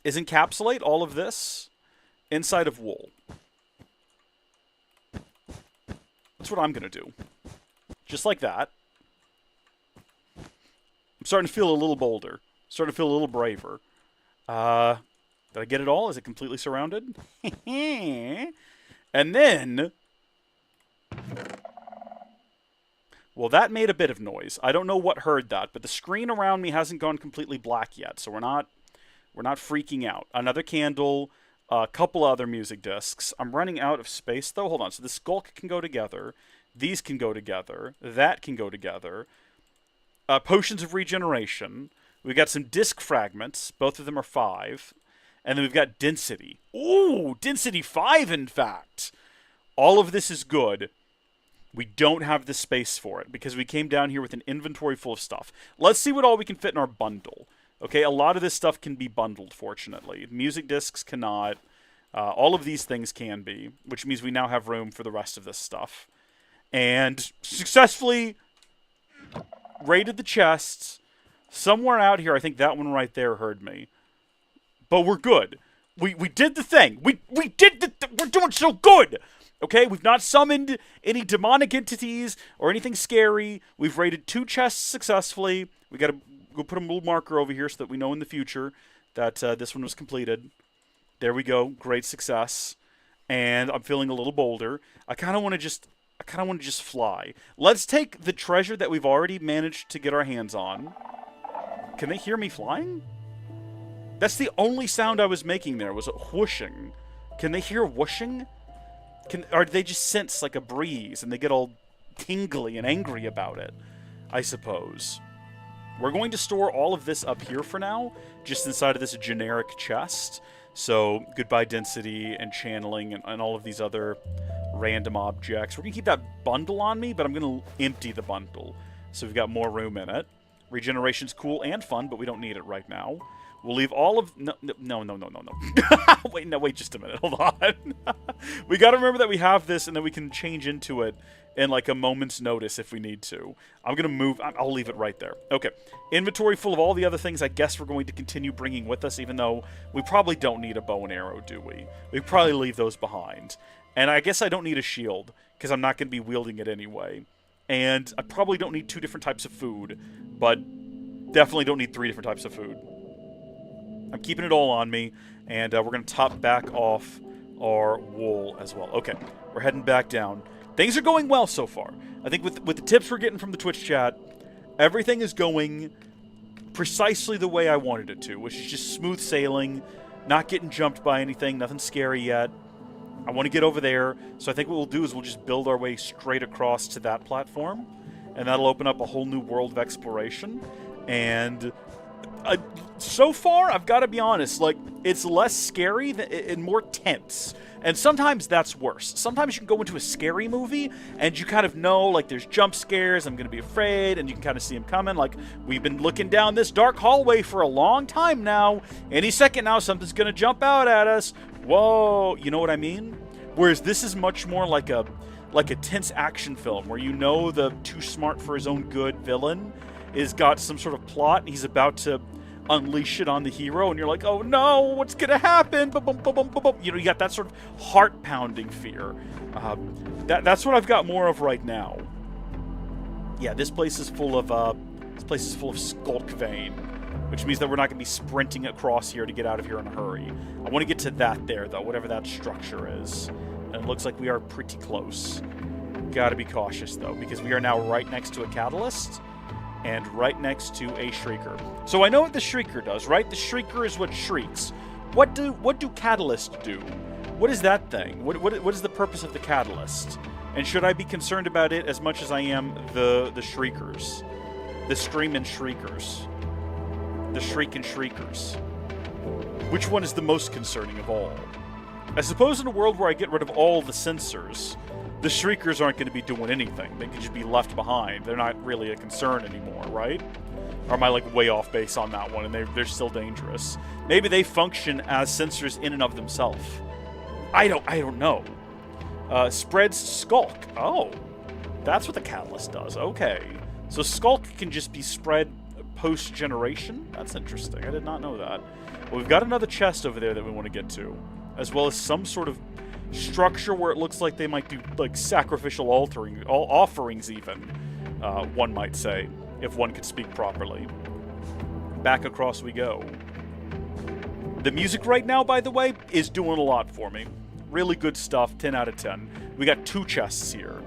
is encapsulate all of this inside of wool. That's what I'm going to do. Just like that. I'm starting to feel a little bolder. Starting to feel a little braver. Did I get it all? Is it completely surrounded? And then... Well, that made a bit of noise. I don't know what heard that, but the screen around me hasn't gone completely black yet, so we're not freaking out. Another candle, a couple other music discs. I'm running out of space, though. Hold on. So the skulk can go together. These can go together. That can go together. Potions of regeneration. We've got some disc fragments. Both of them are 5. And then we've got density. Ooh, density 5, in fact. All of this is good. We don't have the space for it because we came down here with an inventory full of stuff. Let's see what all we can fit in our bundle. Okay, a lot of this stuff can be bundled, fortunately. Music discs cannot. All of these things can be, which means we now have room for the rest of this stuff. And successfully raided the chests. Somewhere out here, I think that one right there heard me. But we're good. We did the thing. We're doing so good. Okay, we've not summoned any demonic entities or anything scary. We've raided 2 chests successfully. We got to go put a little marker over here so that we know in the future that this one was completed. There we go. Great success. And I'm feeling a little bolder. I kind of want to just fly. Let's take the treasure that we've already managed to get our hands on. Can they hear me flying? That's the only sound I was making there, was a whooshing. Can they hear whooshing? Or do they just sense like a breeze and they get all tingly and angry about it? I suppose. We're going to store all of this up here for now, just inside of this generic chest. So, goodbye density and channeling and all of these other random objects. We're going to keep that bundle on me, but I'm going to empty the bundle. So we've got more room in it. Regeneration's cool and fun, but we don't need it right now. We'll leave all of... No. Wait just a minute. Hold on. We got to remember that we have this, and then we can change into it in like a moment's notice if we need to. I'm going to move... I'll leave it right there. Okay. Inventory full of all the other things I guess we're going to continue bringing with us, even though we probably don't need a bow and arrow, do we? We probably leave those behind. And I guess I don't need a shield, because I'm not going to be wielding it anyway. And I probably don't need 2 different types of food, but definitely don't need 3 different types of food. I'm keeping it all on me, and we're going to top back off our wool as well. Okay, we're heading back down. Things are going well so far. I think with the tips we're getting from the Twitch chat, everything is going precisely the way I wanted it to, which is just smooth sailing, not getting jumped by anything, nothing scary yet. I want to get over there, so I think what we'll do is we'll just build our way straight across to that platform, and that'll open up a whole new world of exploration. And so far, I've got to be honest, like, it's less scary and more tense. And sometimes that's worse. Sometimes you can go into a scary movie, and you kind of know, like, there's jump scares, I'm going to be afraid, and you can kind of see them coming. Like, we've been looking down this dark hallway for a long time now. Any second now, something's going to jump out at us. Whoa, you know what I mean? Whereas this is much more like a tense action film, where you know the too smart for his own good villain is got some sort of plot, and he's about to unleash it on the hero, and you're like, oh no, what's gonna happen? Boom, boom, boom, boom, boom, boom. You know, you got that sort of heart-pounding fear. That's what I've got more of right now. Yeah, this place is full of skulk vein, which means that we're not gonna be sprinting across here to get out of here in a hurry. I want to get to that there, though, whatever that structure is. And it looks like we are pretty close. Gotta be cautious, though, because we are now right next to a catalyst and right next to a shrieker. So I know what the shrieker does, right? The shrieker is what shrieks. What do catalysts do? What is that thing? What is the purpose of the catalyst? And should I be concerned about it as much as I am the shriekers? The screamin' shriekers. The shriekin' shriekers. Which one is the most concerning of all? I suppose in a world where I get rid of all the sensors, the shriekers aren't going to be doing anything. They could just be left behind. They're not really a concern anymore, right? Or am I like way off base on that one and they're still dangerous? Maybe they function as sensors in and of themselves. I don't know. Spreads skulk. Oh, that's what the catalyst does. Okay. So skulk can just be spread post-generation? That's interesting. I did not know that. Well, we've got another chest over there that we want to get to, as well as some sort of structure where it looks like they might do like sacrificial offerings even, one might say, if one could speak properly. Back across we go. The music right now, by the way, is doing a lot for me. Really good stuff, 10 out of 10. We got 2 chests here,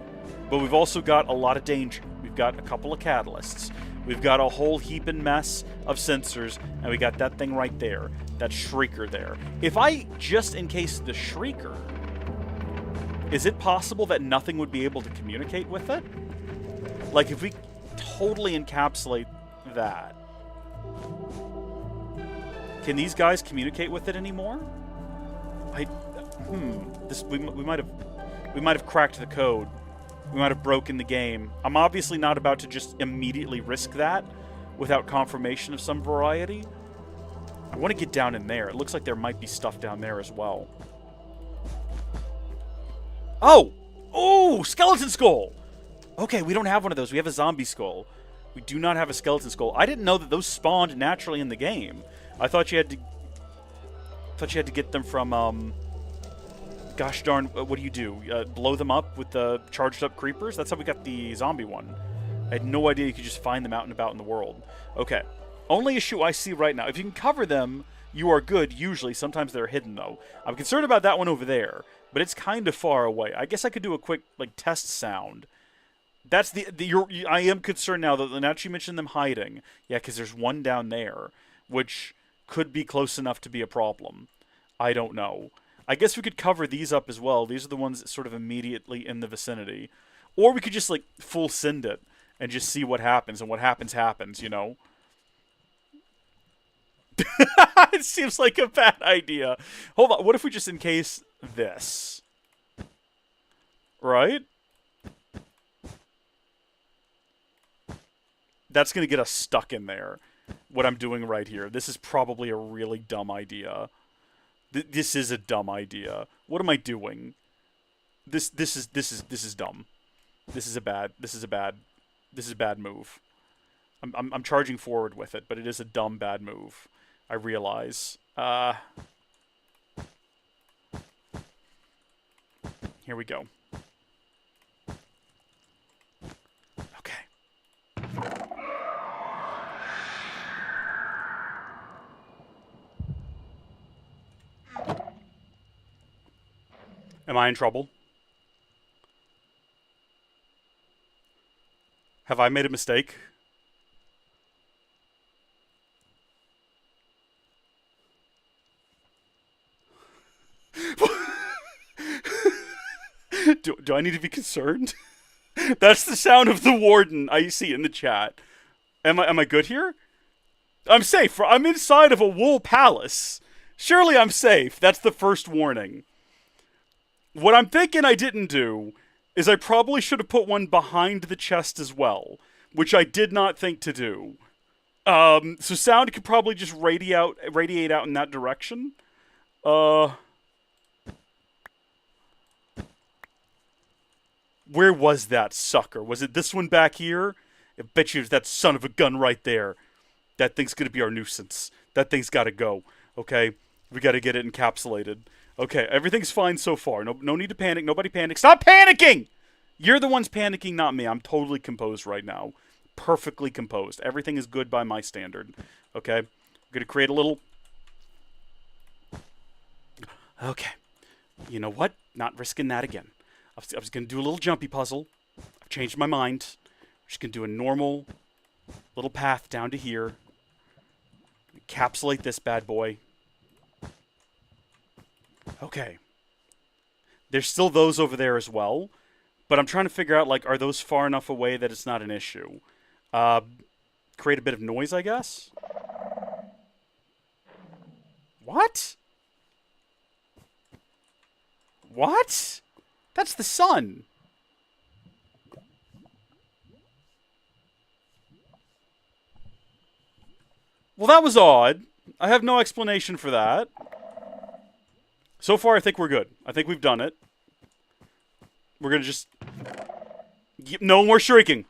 but we've also got a lot of danger. We've got a couple of catalysts. We've got a whole heaping mess of sensors, and we got that thing right there, that shrieker there. If I just encase the shrieker, is it possible that nothing would be able to communicate with it? Like, if we totally encapsulate that, can these guys communicate with it anymore? We might have cracked the code. We might have broken the game. I'm obviously not about to just immediately risk that without confirmation of some variety. I want to get down in there. It looks like there might be stuff down there as well. Oh! Oh! Skeleton skull! Okay, we don't have one of those. We have a zombie skull. We do not have a skeleton skull. I didn't know that those spawned naturally in the game. I thought you had to get them from, gosh darn, what do? Blow them up with the charged up creepers? That's how we got the zombie one. I had no idea you could just find them out and about in the world. Okay. Only issue I see right now. If you can cover them, you are good, usually. Sometimes they're hidden, though. I'm concerned about that one over there, but it's kind of far away. I guess I could do a quick, like, test sound. That's I am concerned now that now that you mentioned them hiding. Yeah, because there's one down there, which could be close enough to be a problem. I don't know. I guess we could cover these up as well. These are the ones that sort of immediately in the vicinity. Or we could just, like, full send it and just see what happens, and what happens, happens, you know? It seems like a bad idea. Hold on, what if we just encase this? Right? That's going to get us stuck in there. What I'm doing right here. This is probably a really dumb idea. This is a dumb idea. What am I doing? This is dumb. This is a bad move. I'm charging forward with it, but it is a dumb bad move. I realize. Here we go. Okay. Am I in trouble? Have I made a mistake? Do I need to be concerned? That's the sound of the Warden I see in the chat. Am I good here? I'm safe. I'm inside of a wool palace. Surely I'm safe. That's the first warning. What I'm thinking I didn't do is I probably should have put one behind the chest as well, which I did not think to do. So sound could probably just radiate out in that direction. Where was that sucker? Was it this one back here? I bet you it was that son of a gun right there. That thing's going to be our nuisance. That thing's got to go. Okay? We got to get it encapsulated. Okay, everything's fine so far. No need to panic. Nobody panic. Stop panicking! You're the ones panicking, not me. I'm totally composed right now. Perfectly composed. Everything is good by my standard. Okay? We're going to create a little... Okay. You know what? Not risking that again. I was going to do a little jumpy puzzle. I've changed my mind. We're just going to do a normal little path down to here. Encapsulate this bad boy. Okay. There's still those over there as well. But I'm trying to figure out, like, are those far enough away that it's not an issue? Create a bit of noise, I guess? What? What? That's the sun. Well, that was odd. I have no explanation for that. So far, I think we're good. I think we've done it. We're going to just... No more shrieking.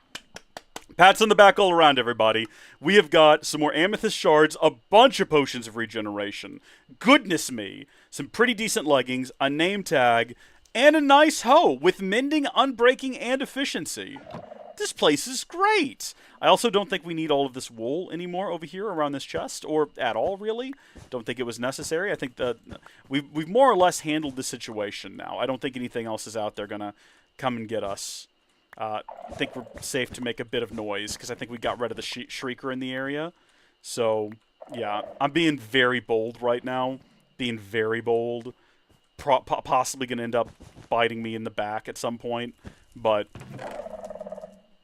Pats on the back all around, everybody. We have got some more amethyst shards, a bunch of potions of regeneration. Goodness me. Some pretty decent leggings, a name tag, and a nice hoe with mending, unbreaking, and efficiency. This place is great. I also don't think we need all of this wool anymore over here around this chest, or at all, really. Don't think it was necessary. I think that we've more or less handled the situation now. I don't think anything else is out there going to come and get us. I think we're safe to make a bit of noise, because I think we got rid of the shrieker in the area. So, yeah, I'm being very bold right now. Being very bold. Possibly going to end up biting me in the back at some point, but...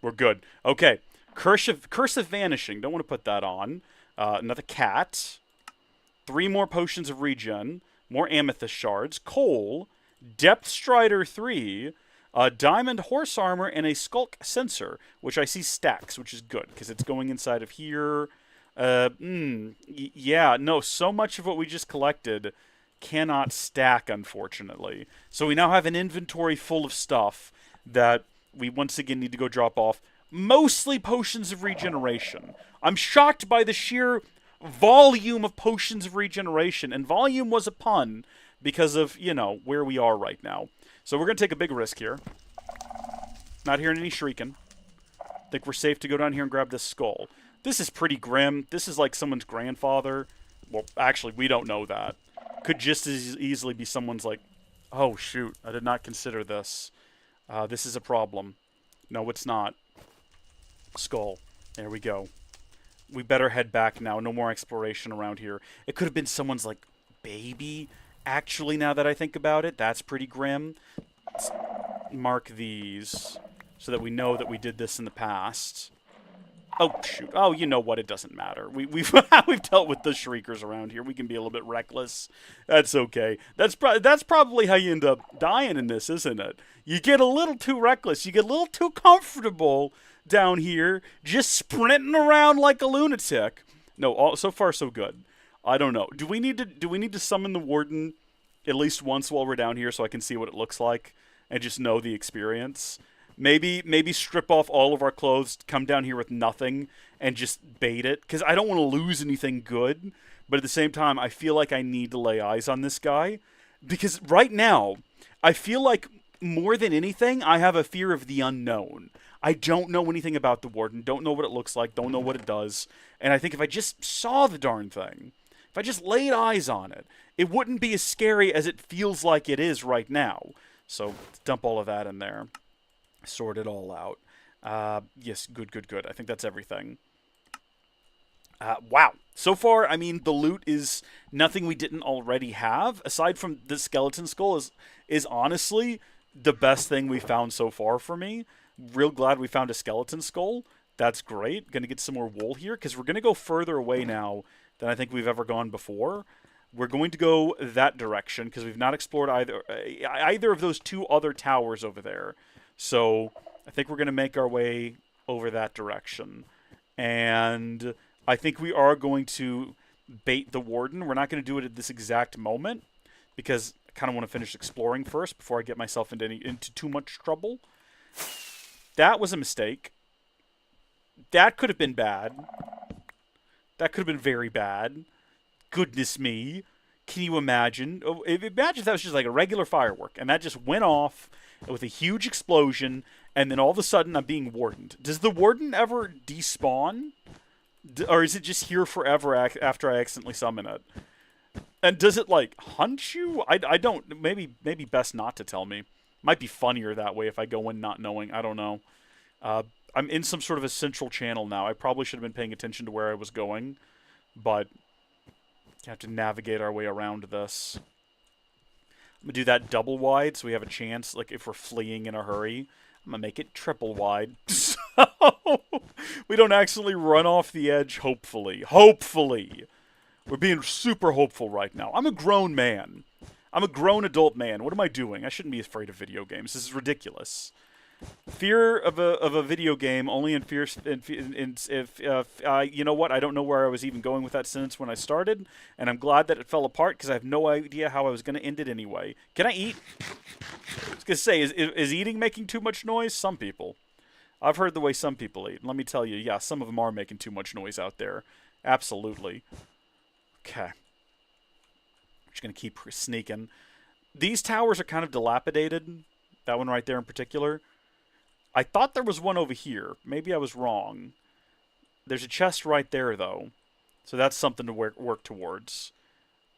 We're good. Okay. Curse of Vanishing. Don't want to put that on. Another cat. 3 more potions of regen. More amethyst shards. Coal. Depth Strider 3. Diamond horse armor and a skulk sensor, which I see stacks, which is good, because it's going inside of here. Yeah, no, so much of what we just collected cannot stack, unfortunately. So we now have an inventory full of stuff that... we once again need to go drop off. Mostly potions of regeneration. I'm shocked by the sheer volume of potions of regeneration. And volume was a pun because of, you know, where we are right now. So we're going to take a big risk here. Not hearing any shrieking. Think we're safe to go down here and grab this skull. This is pretty grim. This is like someone's grandfather. Well, actually, we don't know that. Could just as easily be someone's like, oh, shoot, I did not consider this. This is a problem. No, it's not. Skull. There we go. We better head back now. No more exploration around here. It could have been someone's, like, baby. Actually, now that I think about it, that's pretty grim. Let's mark these so that we know that we did this in the past. Oh, shoot. Oh, you know what? It doesn't matter. We've dealt with the shriekers around here. We can be a little bit reckless. That's okay. That's probably how you end up dying in this, isn't it? You get a little too reckless. You get a little too comfortable down here, just sprinting around like a lunatic. No, so far so good. I don't know. Do we need to summon the Warden at least once while we're down here so I can see what it looks like and just know the experience? Maybe strip off all of our clothes, come down here with nothing, and just bait it. Because I don't want to lose anything good. But at the same time, I feel like I need to lay eyes on this guy. Because right now, I feel like more than anything, I have a fear of the unknown. I don't know anything about the Warden. Don't know what it looks like. Don't know what it does. And I think if I just saw the darn thing, if I just laid eyes on it, it wouldn't be as scary as it feels like it is right now. So let's dump all of that in there. Sort it all out. Yes, good. I think that's everything. Wow. So far, I mean, the loot is nothing we didn't already have. Aside from the skeleton skull is honestly the best thing we found so far for me. Real glad we found a skeleton skull. That's great. Going to get some more wool here because we're going to go further away now than I think we've ever gone before. We're going to go that direction because we've not explored either of those 2 other towers over there. So I think we're going to make our way over that direction. And I think we are going to bait the Warden. We're not going to do it at this exact moment because I kind of want to finish exploring first before I get myself into too much trouble. That was a mistake. That could have been bad. That could have been very bad. Goodness me. Can you imagine? Imagine if that was just like a regular firework, and that just went off with a huge explosion, and then all of a sudden I'm being wardened. Does the warden ever despawn? Or is it just here forever after I accidentally summon it? And does it, like, hunt you? I don't... Maybe best not to tell me. Might be funnier that way if I go in not knowing. I don't know. I'm in some sort of a central channel now. I probably should have been paying attention to where I was going. But you have to navigate our way around this. I'm going to do that double wide so we have a chance, like, if we're fleeing in a hurry. I'm going to make it triple wide. So we don't accidentally run off the edge, hopefully. Hopefully! We're being super hopeful right now. I'm a grown man. I'm a grown adult man. What am I doing? I shouldn't be afraid of video games. This is ridiculous. Fear of a video game only in fear. You know what? I don't know where I was even going with that sentence when I started, and I'm glad that it fell apart because I have no idea how I was going to end it anyway. Can I eat? I was going to say, is eating making too much noise? Some people. I've heard the way some people eat. Let me tell you, yeah, some of them are making too much noise out there. Absolutely. Okay. I'm just going to keep sneaking. These towers are kind of dilapidated. That one right there in particular. I thought there was one over here. Maybe I was wrong. There's a chest right there, though. So that's something to work towards.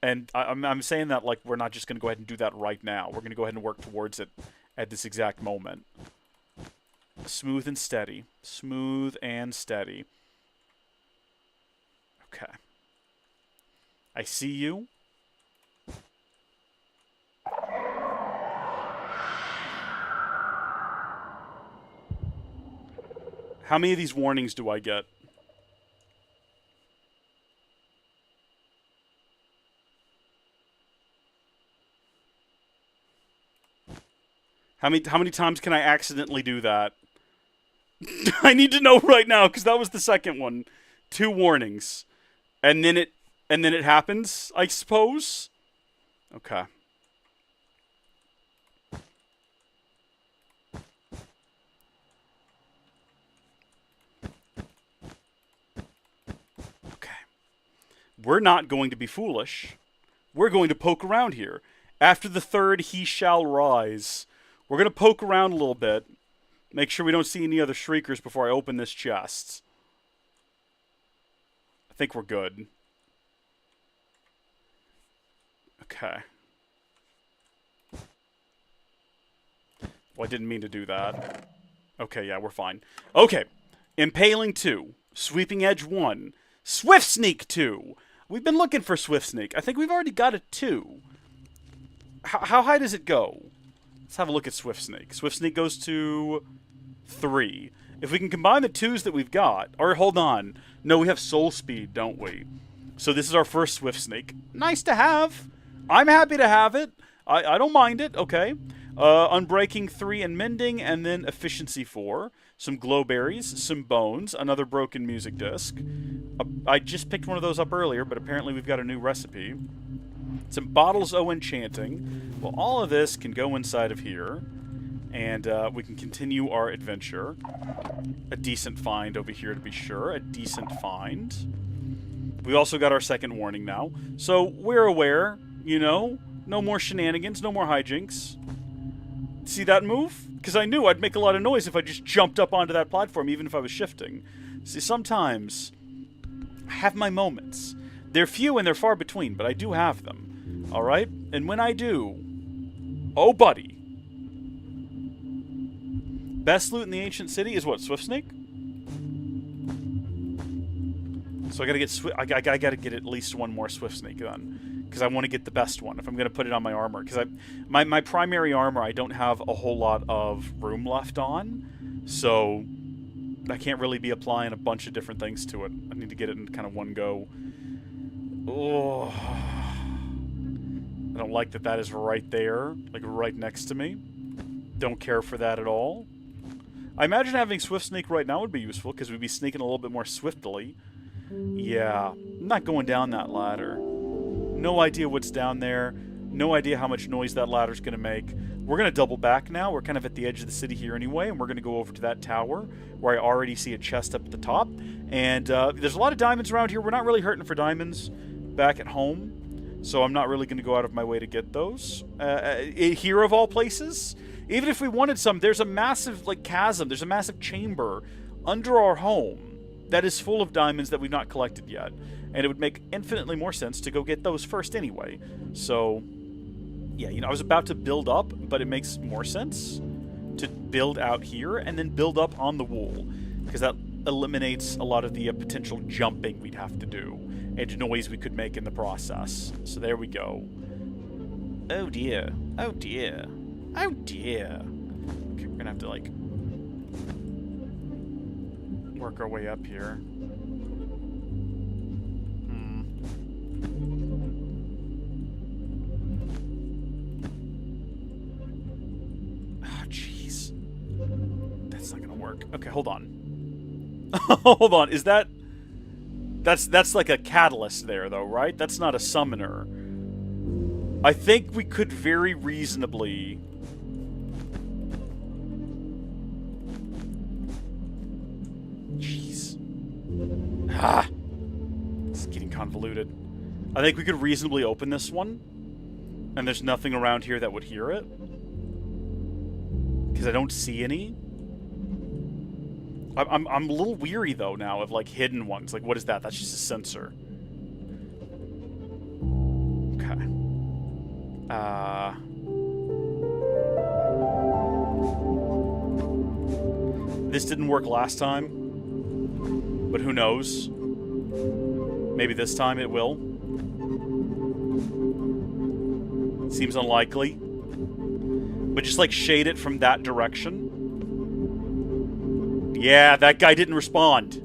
And I'm saying that like we're not just going to go ahead and do that right now. We're going to go ahead and work towards it at this exact moment. Smooth and steady. Smooth and steady. Okay. I see you. How many of these warnings do I get? How many times can I accidentally do that? I need to know right now because that was the second one. 2 warnings. And then it happens, I suppose. Okay. We're not going to be foolish. We're going to poke around here. After the 3rd, he shall rise. We're going to poke around a little bit. Make sure we don't see any other shriekers before I open this chest. I think we're good. Okay. Well, I didn't mean to do that. Okay, yeah, we're fine. Okay. Impaling 2. Sweeping Edge 1. Swift Sneak 2. We've been looking for Swift Sneak. I think we've already got a 2. How high does it go? Let's have a look at Swift Sneak. Swift Sneak goes to 3. If we can combine the 2s that we've got... Or, hold on. No, we have Soul Speed, don't we? So this is our first Swift Sneak. Nice to have. I'm happy to have it. I don't mind it. Okay. Unbreaking 3 and Mending, and then Efficiency 4. Some glowberries, some bones, another broken music disc. I just picked one of those up earlier, but apparently we've got a new recipe. Some bottles o' enchanting. Well, all of this can go inside of here, and we can continue our adventure. A decent find over here, to be sure. A decent find. We also got our second warning now, so we're aware, you know. No more shenanigans, no more hijinks. See that move? Because I knew I'd make a lot of noise if I just jumped up onto that platform, even if I was shifting. See, sometimes I have my moments. They're few and they're far between, but I do have them. Alright? And when I do... Oh, buddy. Best loot in the ancient city is what? Swift Snake? So I gotta get I gotta get at least one more Swift Snake then. Because I want to get the best one if I'm going to put it on my armor. Because my primary armor, I don't have a whole lot of room left on. So I can't really be applying a bunch of different things to it. I need to get it in kind of one go. Oh, I don't like that is right there. Like right next to me. Don't care for that at all. I imagine having Swift Sneak right now would be useful. Because we'd be sneaking a little bit more swiftly. Yeah, I'm not going down that ladder. No idea what's down there. No idea how much noise that ladder's going to make. We're going to double back now. We're kind of at the edge of the city here anyway, and we're going to go over to that tower where I already see a chest up at the top. And there's a lot of diamonds around here. We're not really hurting for diamonds back at home, so I'm not really going to go out of my way to get those. Here of all places, even if we wanted some, there's a massive chasm. There's a massive chamber under our home that is full of diamonds that we've not collected yet. And it would make infinitely more sense to go get those first anyway. So, yeah, I was about to build up, but it makes more sense to build out here and then build up on the wool, because that eliminates a lot of the potential jumping we'd have to do and noise we could make in the process. So there we go. Oh dear. Oh dear. Oh dear. Okay, we're gonna have to, work our way up here. Oh, jeez. That's not gonna work. Okay, hold on. Hold on. Is that... That's like a catalyst there, though, right? That's not a summoner. I think we could very reasonably... Jeez. Ah! It's getting convoluted. I think we could reasonably open this one, and there's nothing around here that would hear it. Because I don't see any. I'm a little weary, though, now, of, hidden ones. What is that? That's just a sensor. Okay. This didn't work last time. But who knows? Maybe this time it will. Seems unlikely. But just, shade it from that direction. Yeah, that guy didn't respond.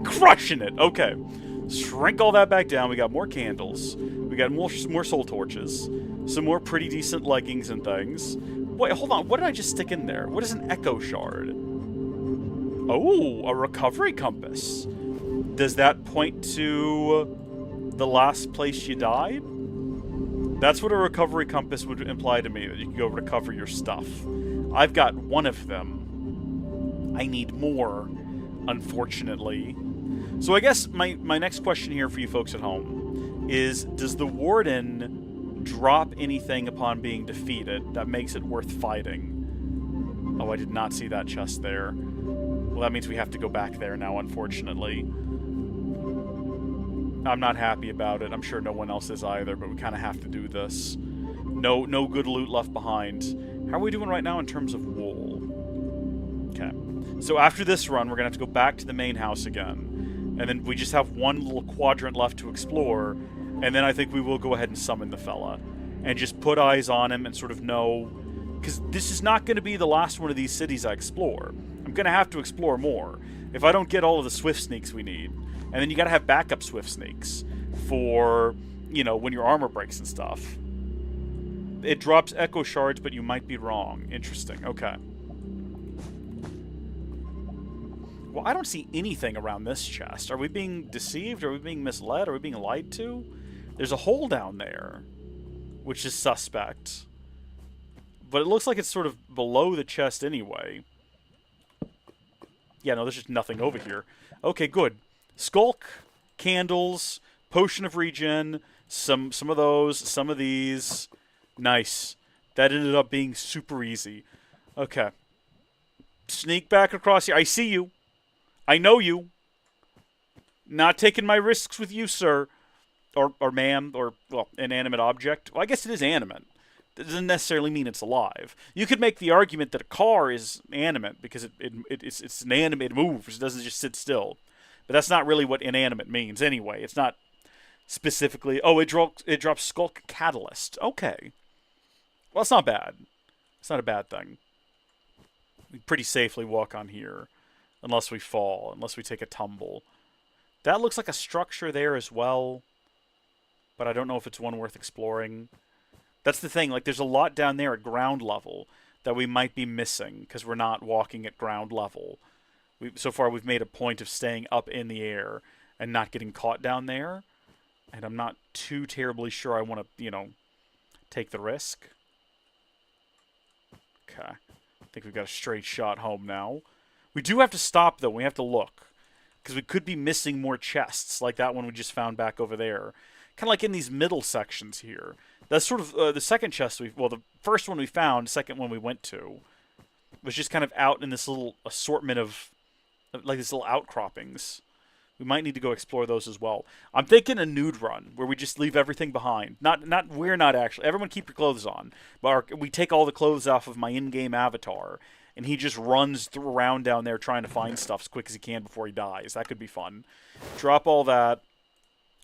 Crushing it. Okay. Shrink all that back down. We got more candles. We got more soul torches. Some more pretty decent leggings and things. Wait, hold on. What did I just stick in there? What is an echo shard? Oh, a recovery compass. Does that point to the last place you died? That's what a recovery compass would imply to me, that you can go recover your stuff. I've got one of them. I need more, unfortunately. So I guess my next question here for you folks at home is, does the Warden drop anything upon being defeated that makes it worth fighting? Oh, I did not see that chest there. Well, that means we have to go back there now, unfortunately. I'm not happy about it. I'm sure no one else is either, but we kind of have to do this. No good loot left behind. How are we doing right now in terms of wool? Okay. So after this run, we're going to have to go back to the main house again. And then we just have one little quadrant left to explore. And then I think we will go ahead and summon the fella. And just put eyes on him and sort of know... Because this is not going to be the last one of these cities I explore. I'm going to have to explore more. If I don't get all of the swift sneaks we need. And then you got to have backup swift sneaks for, when your armor breaks and stuff. It drops echo shards, but you might be wrong. Interesting. Okay. Well, I don't see anything around this chest. Are we being deceived? Are we being misled? Are we being lied to? There's a hole down there, which is suspect. But it looks like it's sort of below the chest anyway. Yeah, no, there's just nothing over here. Okay, good. Skulk, candles, potion of regen, some of those, some of these. Nice. That ended up being super easy. Okay. Sneak back across here. I see you. I know you. Not taking my risks with you, sir. Or ma'am, or, well, inanimate object. Well, I guess it is animate. That doesn't necessarily mean it's alive. You could make the argument that a car is animate because it's an animate, it moves. It doesn't just sit still. But that's not really what inanimate means anyway. It's not specifically... Oh, it drops Skulk Catalyst. Okay. Well, it's not bad. It's not a bad thing. We pretty safely walk on here. Unless we fall. Unless we take a tumble. That looks like a structure there as well. But I don't know if it's one worth exploring. That's the thing. There's a lot down there at ground level that we might be missing because we're not walking at ground level. So far, we've made a point of staying up in the air and not getting caught down there. And I'm not too terribly sure I want to, Take the risk. Okay. I think we've got a straight shot home now. We do have to stop, though. We have to look. Because we could be missing more chests, like that one we just found back over there. Kind of like in these middle sections here. That's sort of the second chest well, the first one we found, second one we went to, was just kind of out in this little assortment of, like these little outcroppings. We might need to go explore those as well. I'm thinking a nude run, where we just leave everything behind. We're not actually. Everyone keep your clothes on. But we take all the clothes off of my in-game avatar, and he just runs around down there trying to find stuff as quick as he can before he dies. That could be fun. Drop all that.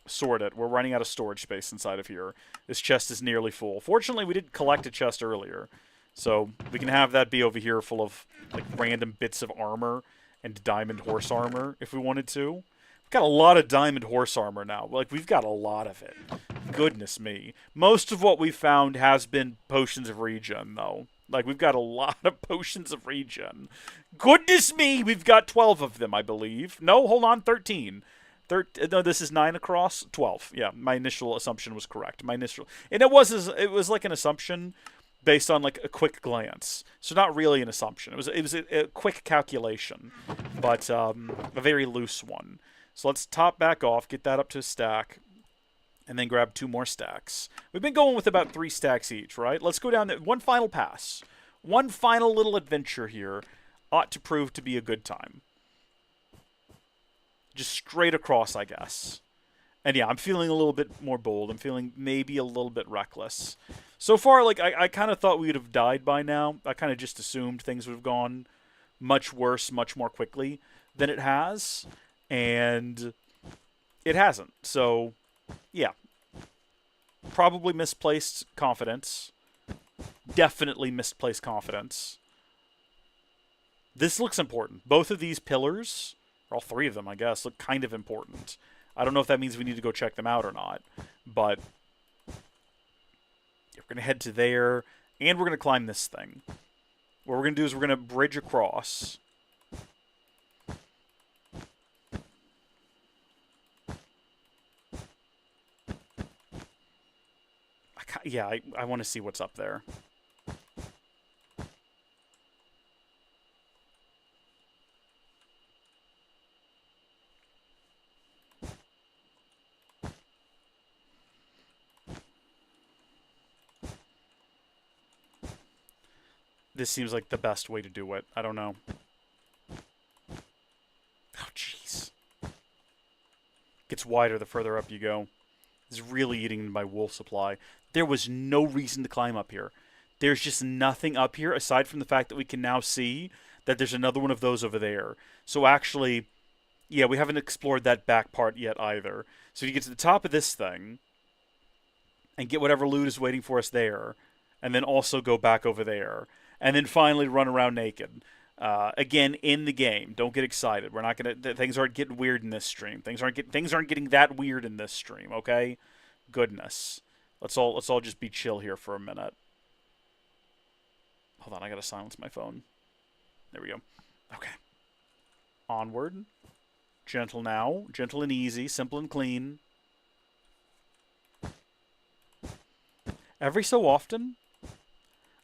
Sort it. We're running out of storage space inside of here. This chest is nearly full. Fortunately, we did collect a chest earlier. So we can have that be over here full of like random bits of armor and diamond horse armor if we wanted to. We've got a lot of diamond horse armor now. Like, we've got a lot of it. Goodness me. Most of what we've found has been potions of regen, though. Like, we've got a lot of potions of regen. Goodness me! We've got 12 of them, I believe. No, hold on, 13. No, this is 9 across? 12. Yeah, my initial assumption was correct. And it was like an assumption based on like a quick glance. So not really an assumption. It was a quick calculation, but a very loose one. So let's top back off, get that up to a stack, and then grab 2 more stacks. We've been going with about 3 stacks each, right? Let's go down there. One final pass. One final little adventure here ought to prove to be a good time. Just straight across, I guess. And yeah, I'm feeling a little bit more bold. I'm feeling maybe a little bit reckless. So far, like, I kind of thought we would have died by now. I kind of just assumed things would have gone much worse, much more quickly than it has. And it hasn't. So, yeah. Probably misplaced confidence. Definitely misplaced confidence. This looks important. Both of these pillars, or all 3 of them, I guess, look kind of important. I don't know if that means we need to go check them out or not. But we're going to head to there, and we're going to climb this thing. What we're going to do is we're going to bridge across. Yeah, I want to see what's up there. This seems like the best way to do it. I don't know. Oh, jeez. Gets wider the further up you go. It's really eating my wool supply. There was no reason to climb up here. There's just nothing up here aside from the fact that we can now see that there's another one of those over there. So actually, yeah, we haven't explored that back part yet either. So you get to the top of this thing and get whatever loot is waiting for us there, and then also go back over there, and then finally run around naked. Again, in the game. Don't get excited. We're not gonna. Things aren't getting weird in this stream. Things aren't getting that weird in this stream. Okay, goodness. Let's all just be chill here for a minute. Hold on, I gotta silence my phone. There we go. Okay. Onward. Gentle now. Gentle and easy. Simple and clean. Every so often,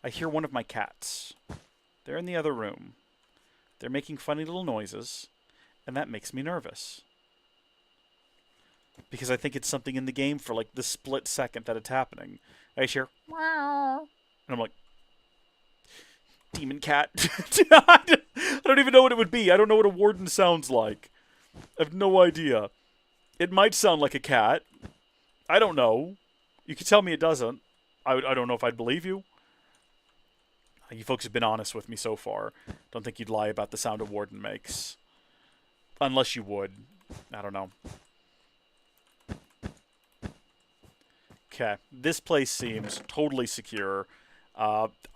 I hear one of my cats. They're in the other room. They're making funny little noises, and that makes me nervous. Because I think it's something in the game for, like, the split second that it's happening. I just hear, meow, and I'm like, demon cat. I don't even know what it would be. I don't know what a warden sounds like. I have no idea. It might sound like a cat. I don't know. You could tell me it doesn't. I don't know if I'd believe you. You folks have been honest with me so far. Don't think you'd lie about the sound a warden makes. Unless you would. I don't know. Okay. This place seems totally secure.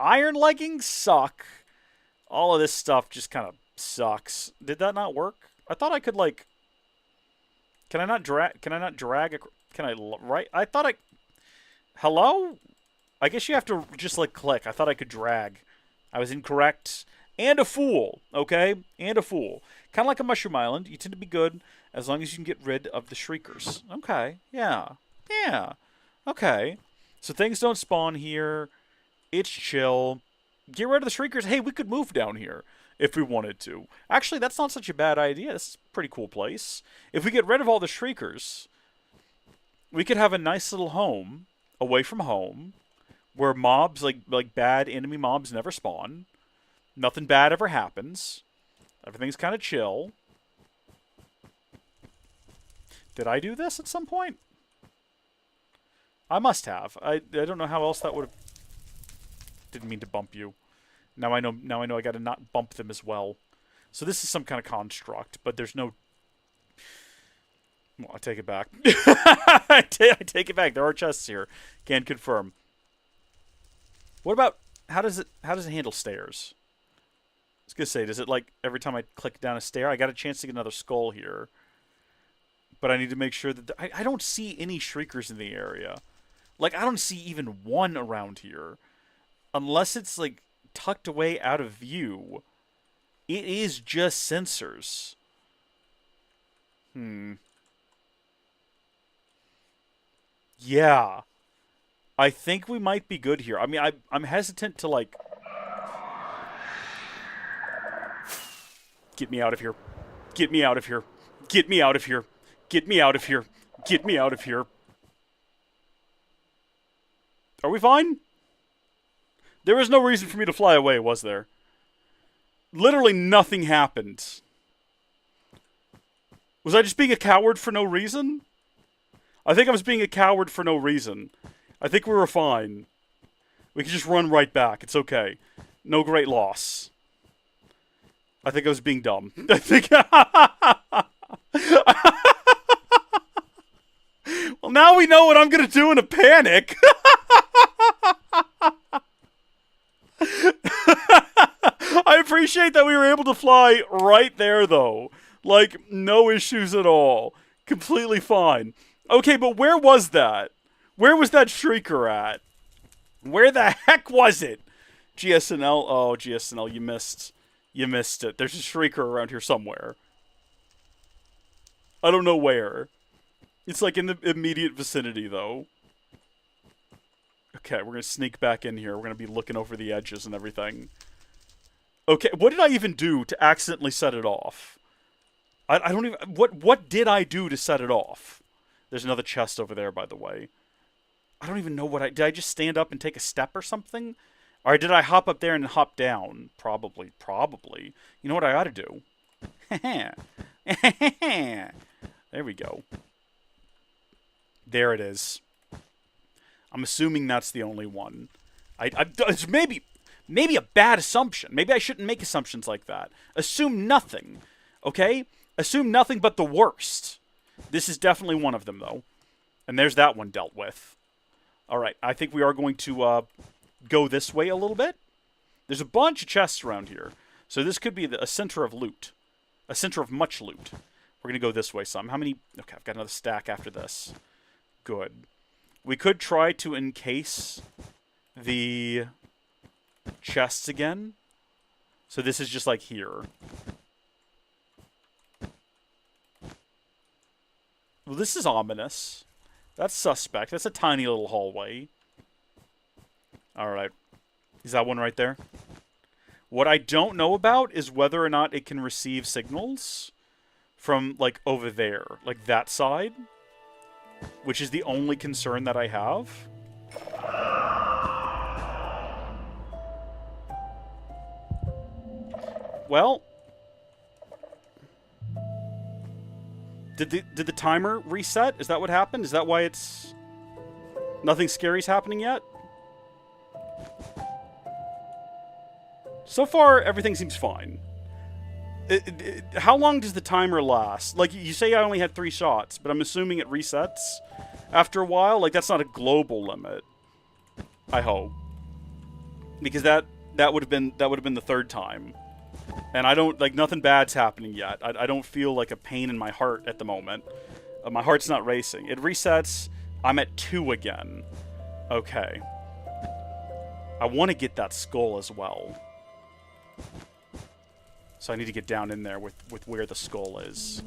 Iron leggings suck. All of this stuff just kind of sucks. Did that not work? I thought I could, like... Can I not drag... Can I... Right? I thought I... Hello? I guess you have to just, like, click. I thought I could drag. I was incorrect. And a fool, okay? And a fool. Kind of like a Mushroom Island. You tend to be good as long as you can get rid of the Shriekers. Okay, yeah. Yeah. Okay. So things don't spawn here. It's chill. Get rid of the Shriekers. Hey, we could move down here if we wanted to. Actually, that's not such a bad idea. This is a pretty cool place. If we get rid of all the Shriekers, we could have a nice little home away from home where mobs, like bad enemy mobs, never spawn. Nothing bad ever happens. Everything's kind of chill. Did I do this at some point? I must have. I don't know how else that would have... Didn't mean to bump you. Now I know I gotta not bump them as well. So this is some kind of construct, but there's no... Well, I take it back. I take it back. There are chests here. Can confirm. What about... How does it handle stairs? I was gonna say, does it, like, every time I click down a stair, I got a chance to get another skull here. But I need to make sure that... I don't see any Shriekers in the area. Like, I don't see even one around here. Unless it's, like, tucked away out of view. It is just sensors. Yeah. I think we might be good here. I mean, I'm hesitant to, like... Get me out of here. Get me out of here. Get me out of here. Get me out of here. Get me out of here. Are we fine? There was no reason for me to fly away, was there? Literally nothing happened. Was I just being a coward for no reason? I think I was being a coward for no reason. I think we were fine. We can just run right back. It's okay. No great loss. I think I was being dumb. I think... Well, now we know what I'm going to do in a panic. I appreciate that we were able to fly right there, though. Like, no issues at all. Completely fine. Okay, but where was that? Where was that Shrieker at? Where the heck was it? GSNL? Oh, GSNL, you missed. You missed it. There's a Shrieker around here somewhere. I don't know where. It's like in the immediate vicinity, though. Okay, we're going to sneak back in here. We're going to be looking over the edges and everything. Okay, what did I even do to accidentally set it off? I don't even... What did I do to set it off? There's another chest over there, by the way. I don't even know what I... Did I just stand up and take a step or something? Or did I hop up there and hop down? Probably. You know what I ought to do? There we go. There it is. I'm assuming that's the only one. It's maybe a bad assumption. Maybe I shouldn't make assumptions like that. Assume nothing. Okay? Assume nothing but the worst. This is definitely one of them, though. And there's that one dealt with. Alright, I think we are going to go this way a little bit. There's a bunch of chests around here. So this could be a center of loot. A center of much loot. We're going to go this way some. How many... Okay, I've got another stack after this. Good. We could try to encase the chests again. So this is just like here. Well, this is ominous. That's suspect. That's a tiny little hallway. Alright. Is that one right there? What I don't know about is whether or not it can receive signals from, like, over there. Like, that side. Which is the only concern that I have. Well... Did the timer reset? Is that what happened? Is that why it's... Nothing scary's happening yet? So far, everything seems fine. How long does the timer last? Like, you say I only had 3 shots, but I'm assuming it resets after a while? Like, that's not a global limit. I hope. Because that would have been the 3rd time. And I don't, like, nothing bad's happening yet. I don't feel like a pain in my heart at the moment. My heart's not racing. It resets. I'm at 2 again. Okay. I want to get that skull as well. So I need to get down in there with where the skull is.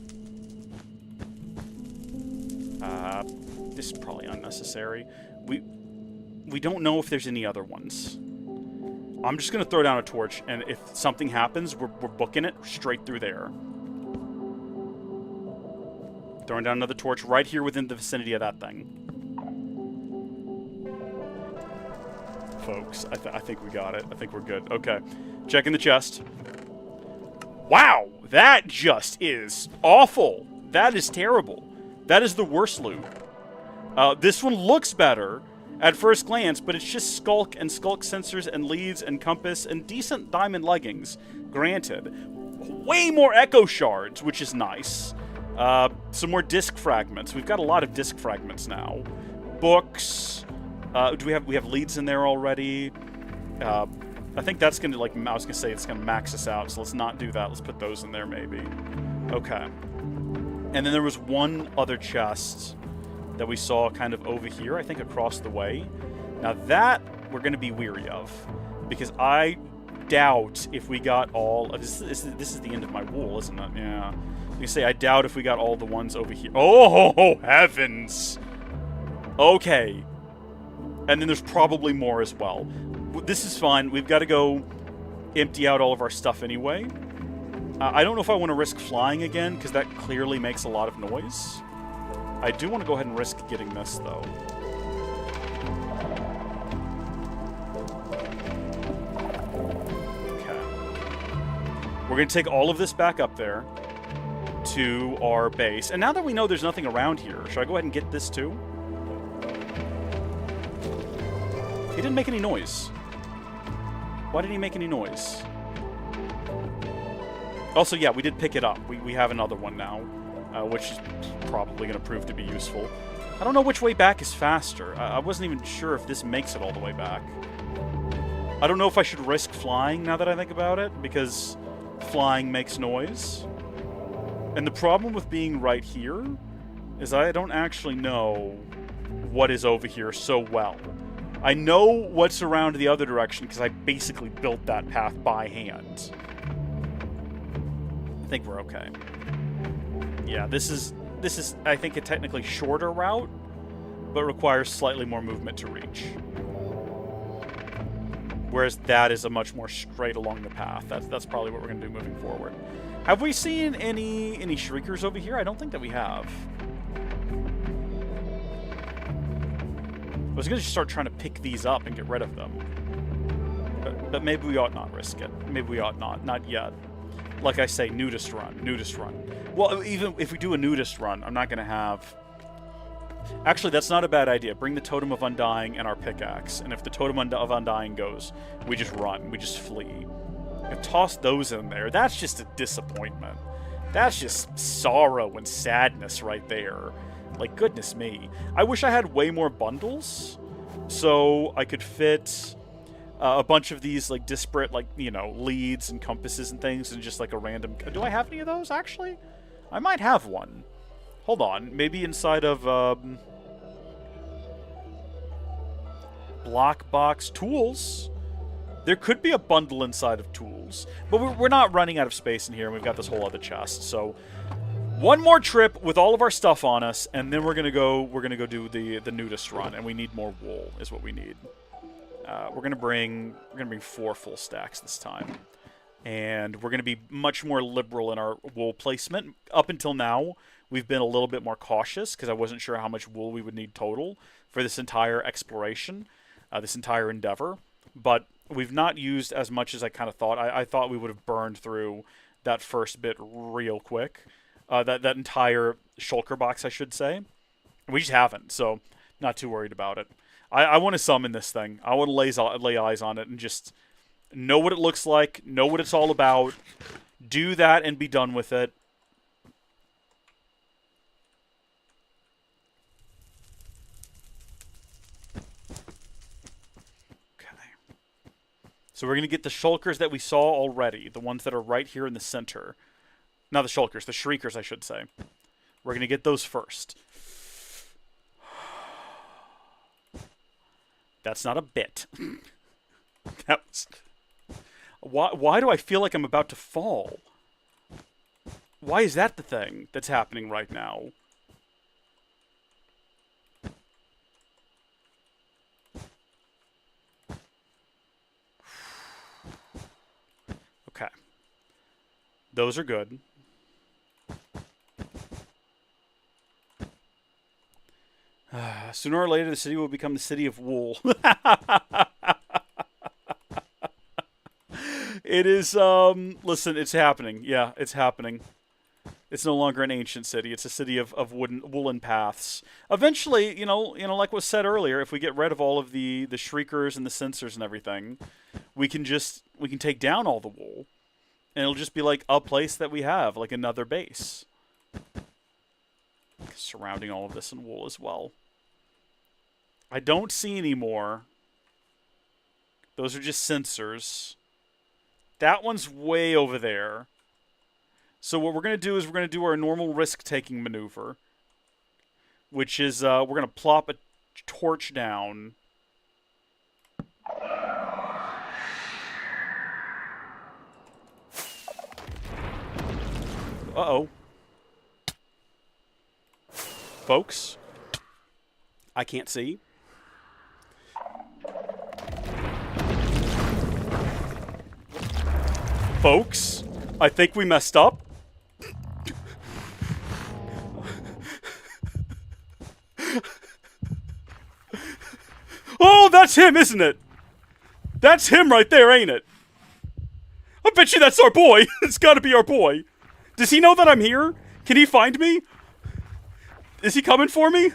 This is probably unnecessary. we don't know if there's any other ones. I'm just going to throw down a torch, and if something happens, we're booking it straight through there. Throwing down another torch right here within the vicinity of that thing. Folks, I think we got it. I think we're good. Okay. Checking the chest. Wow! That just is awful. That is terrible. That is the worst loot. This one looks better at first glance, but it's just skulk and skulk sensors and leads and compass and decent diamond leggings. Granted. Way more echo shards, which is nice. Some more disc fragments. We've got a lot of disc fragments now. Books. We have leads in there already? I think that's going to, like, I was going to say it's going to max us out, so let's not do that. Let's put those in there, maybe. Okay. And then there was one other chest that we saw kind of over here, I think across the way. Now that we're going to be weary of, because I doubt if we got all of this is the end of my wool, isn't it? Yeah. You say I doubt if we got all the ones over here. Oh, heavens. Okay. And then there's probably more as well. This is fine. We've got to go empty out all of our stuff anyway. I don't know if I want to risk flying again, because that clearly makes a lot of noise. I do want to go ahead and risk getting this, though. Okay. We're going to take all of this back up there to our base. And now that we know there's nothing around here, should I go ahead and get this too? He didn't make any noise. Why didn't he make any noise? Also, yeah, we did pick it up. We have another one now, which is probably going to prove to be useful. I don't know which way back is faster. I wasn't even sure if this makes it all the way back. I don't know if I should risk flying now that I think about it, because flying makes noise. And the problem with being right here is I don't actually know what is over here so well. I know what's around the other direction because I basically built that path by hand. I think we're okay. Yeah, this is I think a technically shorter route, but requires slightly more movement to reach. Whereas that is a much more straight along the path. That's probably what we're going to do moving forward. Have we seen any shriekers over here? I don't think that we have. I was going to start trying to pick these up and get rid of them. But maybe we ought not risk it. Maybe we ought not. Not yet. Like I say, nudist run. Nudist run. Well, even if we do a nudist run, I'm not going to have... Actually, that's not a bad idea. Bring the Totem of Undying and our pickaxe. And if the Totem of Undying goes, we just run. We just flee. And toss those in there. That's just a disappointment. That's just sorrow and sadness right there. Like, goodness me. I wish I had way more bundles, so I could fit a bunch of these, like, disparate, like, you know, leads and compasses and things, and just, like, a random... Do I have any of those, actually? I might have one. Hold on. Maybe inside of, Block box tools. There could be a bundle inside of tools. But we're not running out of space in here, and we've got this whole other chest, so... One more trip with all of our stuff on us, and then we're gonna go do the nudist run, and we need more wool, is what we need. We're gonna bring 4 full stacks this time. And we're gonna be much more liberal in our wool placement. Up until now, we've been a little bit more cautious, because I wasn't sure how much wool we would need total for this entire exploration, this entire endeavor. But we've not used as much as I kind of thought. I thought we would have burned through that first bit real quick. That entire shulker box, I should say. We just haven't, so not too worried about it. I want to summon this thing. I want to lay eyes on it and just know what it looks like, know what it's all about, do that and be done with it. Okay. So we're going to get the shulkers that we saw already, the ones that are right here in the center. Not the shulkers, the shriekers, I should say. We're going to get those first. That's not a bit. That was... Why do I feel like I'm about to fall? Why is that the thing that's happening right now? Those are good. Sooner or later, the city will become the city of wool. It is, listen, it's happening. Yeah, it's happening. It's no longer an ancient city. It's a city of woolen paths. Eventually, you know, like was said earlier, if we get rid of all of the shriekers and the censors and everything, we can take down all the wool, and it'll just be like a place that we have, like another base, surrounding all of this in wool as well. I don't see any more. Those are just censors. That one's way over there. So what we're going to do is we're going to do our normal risk-taking maneuver, which is we're going to plop a torch down. Uh-oh. Folks, I can't see. Folks, I think we messed up. Oh, that's him, isn't it? That's him right there, ain't it? I bet you that's our boy. It's gotta be our boy. Does he know that I'm here? Can he find me? Is he coming for me?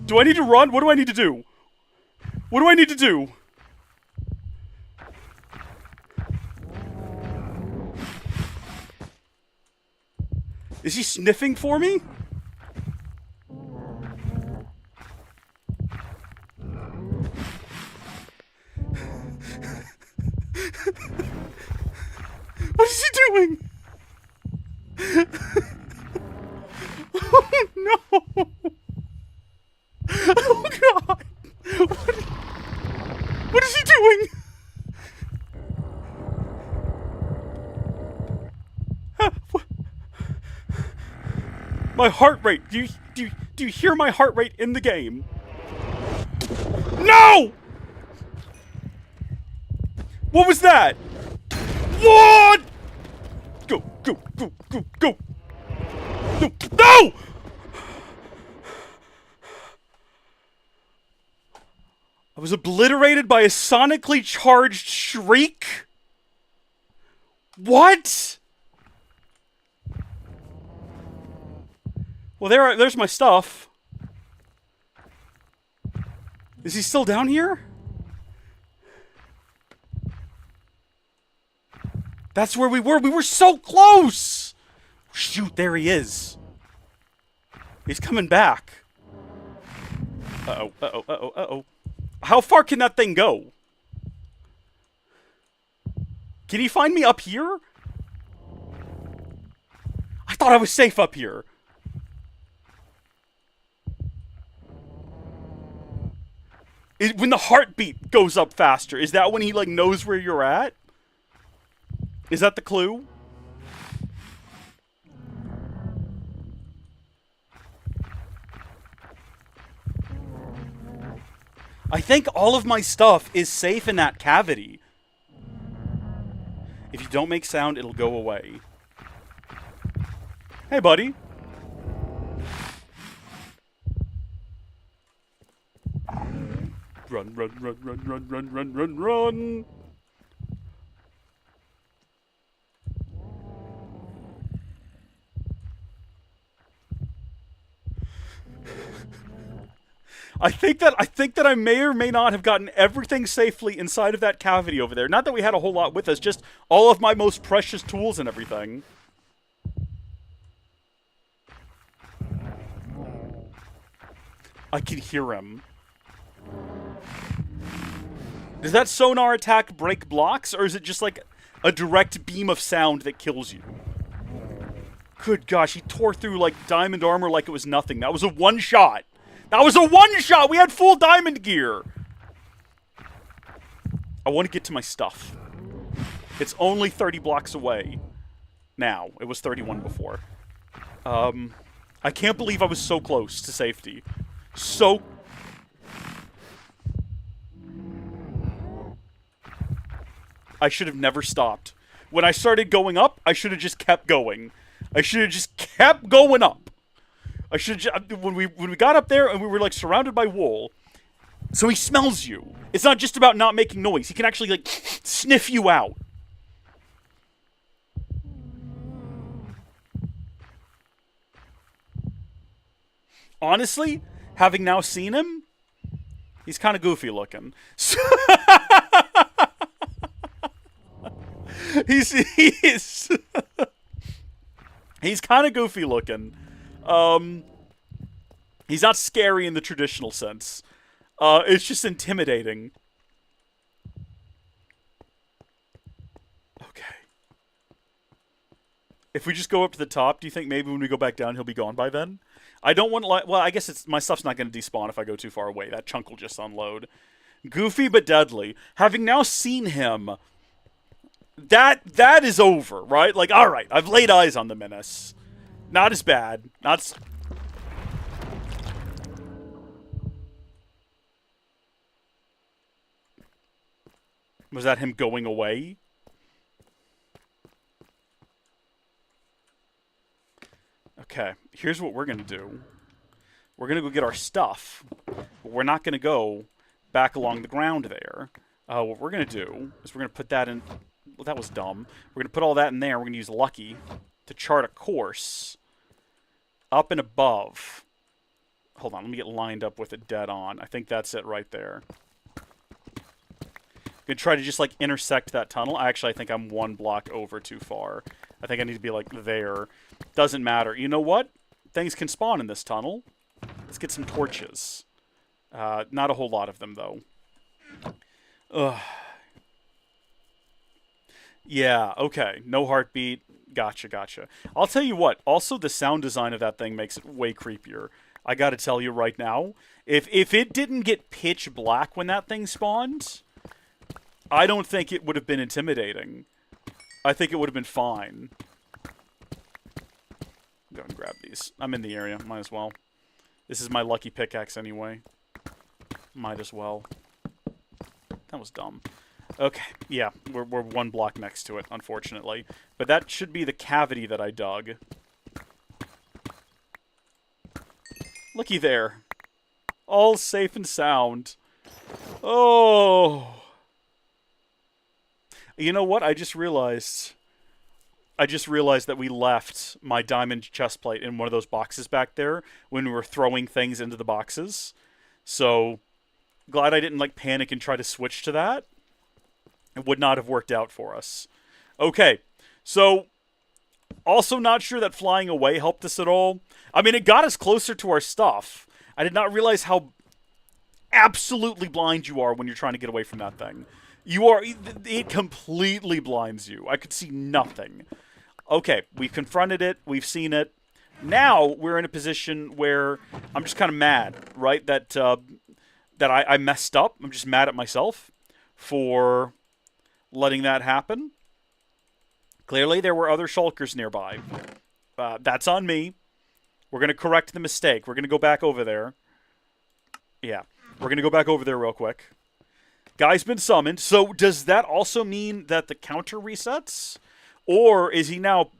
Do I need to run? What do I need to do? What do I need to do? Is he sniffing for me? What is he doing? Oh no! Oh god! What is he doing? My heart rate. Do you hear my heart rate in the game? No! What was that? What? Go, go, go, go, go. No! No! I was obliterated by a sonically charged shriek? What? Well, there's my stuff. Is he still down here? That's where we were. We were so close! Shoot, there he is. He's coming back. Uh-oh, uh-oh, uh-oh, uh-oh. How far can that thing go? Can he find me up here? I thought I was safe up here. When the heartbeat goes up faster, is that when he, like, knows where you're at? Is that the clue? I think all of my stuff is safe in that cavity. If you don't make sound, it'll go away. Hey, buddy. Run, run, run, run, run, run, run, run, run. I think that I may or may not have gotten everything safely inside of that cavity over there. Not that we had a whole lot with us, just all of my most precious tools and everything. I can hear him. Does that sonar attack break blocks, or is it just like a direct beam of sound that kills you? Good gosh, he tore through like diamond armor like it was nothing. That was a one-shot. That was a one-shot! We had full diamond gear! I want to get to my stuff. It's only 30 blocks away. Now. It was 31 before. I can't believe I was so close to safety. So... I should have never stopped. When I started going up, I should have just kept going. I should have just kept going up. I should when we got up there and we were like surrounded by wool. So he smells you. It's not just about not making noise. He can actually like sniff you out. Honestly, having now seen him, he's kind of goofy looking. He's kind of goofy looking. He's not scary in the traditional sense. It's just intimidating. Okay. If we just go up to the top, do you think maybe when we go back down, he'll be gone by then? I don't want to, well, I guess my stuff's not going to despawn if I go too far away. That chunk will just unload. Goofy but deadly. Having now seen him, that is over, right? Like, all right, I've laid eyes on the menace. Not as bad. Was that him going away? Okay, here's what we're going to do. We're going to go get our stuff. But we're not going to go back along the ground there. What we're going to do is we're going to put that in... Well, that was dumb. We're going to put all that in there. We're going to use Lucky to chart a course up and above. Hold on, let me get lined up with it dead on. I think that's it right there. I'm going to try to just, like, intersect that tunnel. I think I'm one block over too far. I think I need to be, like, there. Doesn't matter. You know what? Things can spawn in this tunnel. Let's get some torches. Not a whole lot of them, though. Ugh. Yeah, okay. No heartbeat. Gotcha. I'll tell you what. Also, the sound design of that thing makes it way creepier. I gotta tell you right now. If it didn't get pitch black when that thing spawned, I don't think it would have been intimidating. I think it would have been fine. Go and grab these. I'm in the area. Might as well. This is my lucky pickaxe anyway. Might as well. That was dumb. Okay, yeah, we're one block next to it, unfortunately. But that should be the cavity that I dug. Looky there. All safe and sound. Oh. You know what? I just realized that we left my diamond chestplate in one of those boxes back there when we were throwing things into the boxes. So, glad I didn't, like, panic and try to switch to that. It would not have worked out for us. Okay, so, also not sure that flying away helped us at all. I mean, it got us closer to our stuff. I did not realize how absolutely blind you are when you're trying to get away from that thing. It completely blinds you. I could see nothing. Okay, we've confronted it, we've seen it. Now, we're in a position where I'm just kind of mad, right? That I messed up. I'm just mad at myself for letting that happen. Clearly, there were other shulkers nearby. That's on me. We're going to correct the mistake. We're going to go back over there. Yeah, we're going to go back over there real quick. Guy's been summoned. So does that also mean that the counter resets? Or is he now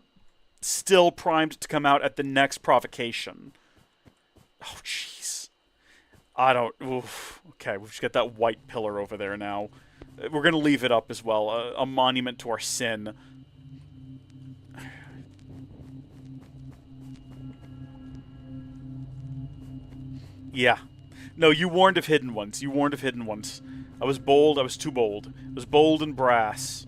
still primed to come out at the next provocation? Oh, jeez. I don't... Oof. Okay, we've just got that white pillar over there now. We're going to leave it up as well. A monument to our sin. Yeah. No, you warned of hidden ones. You warned of hidden ones. I was bold. I was too bold. I was bold and brass.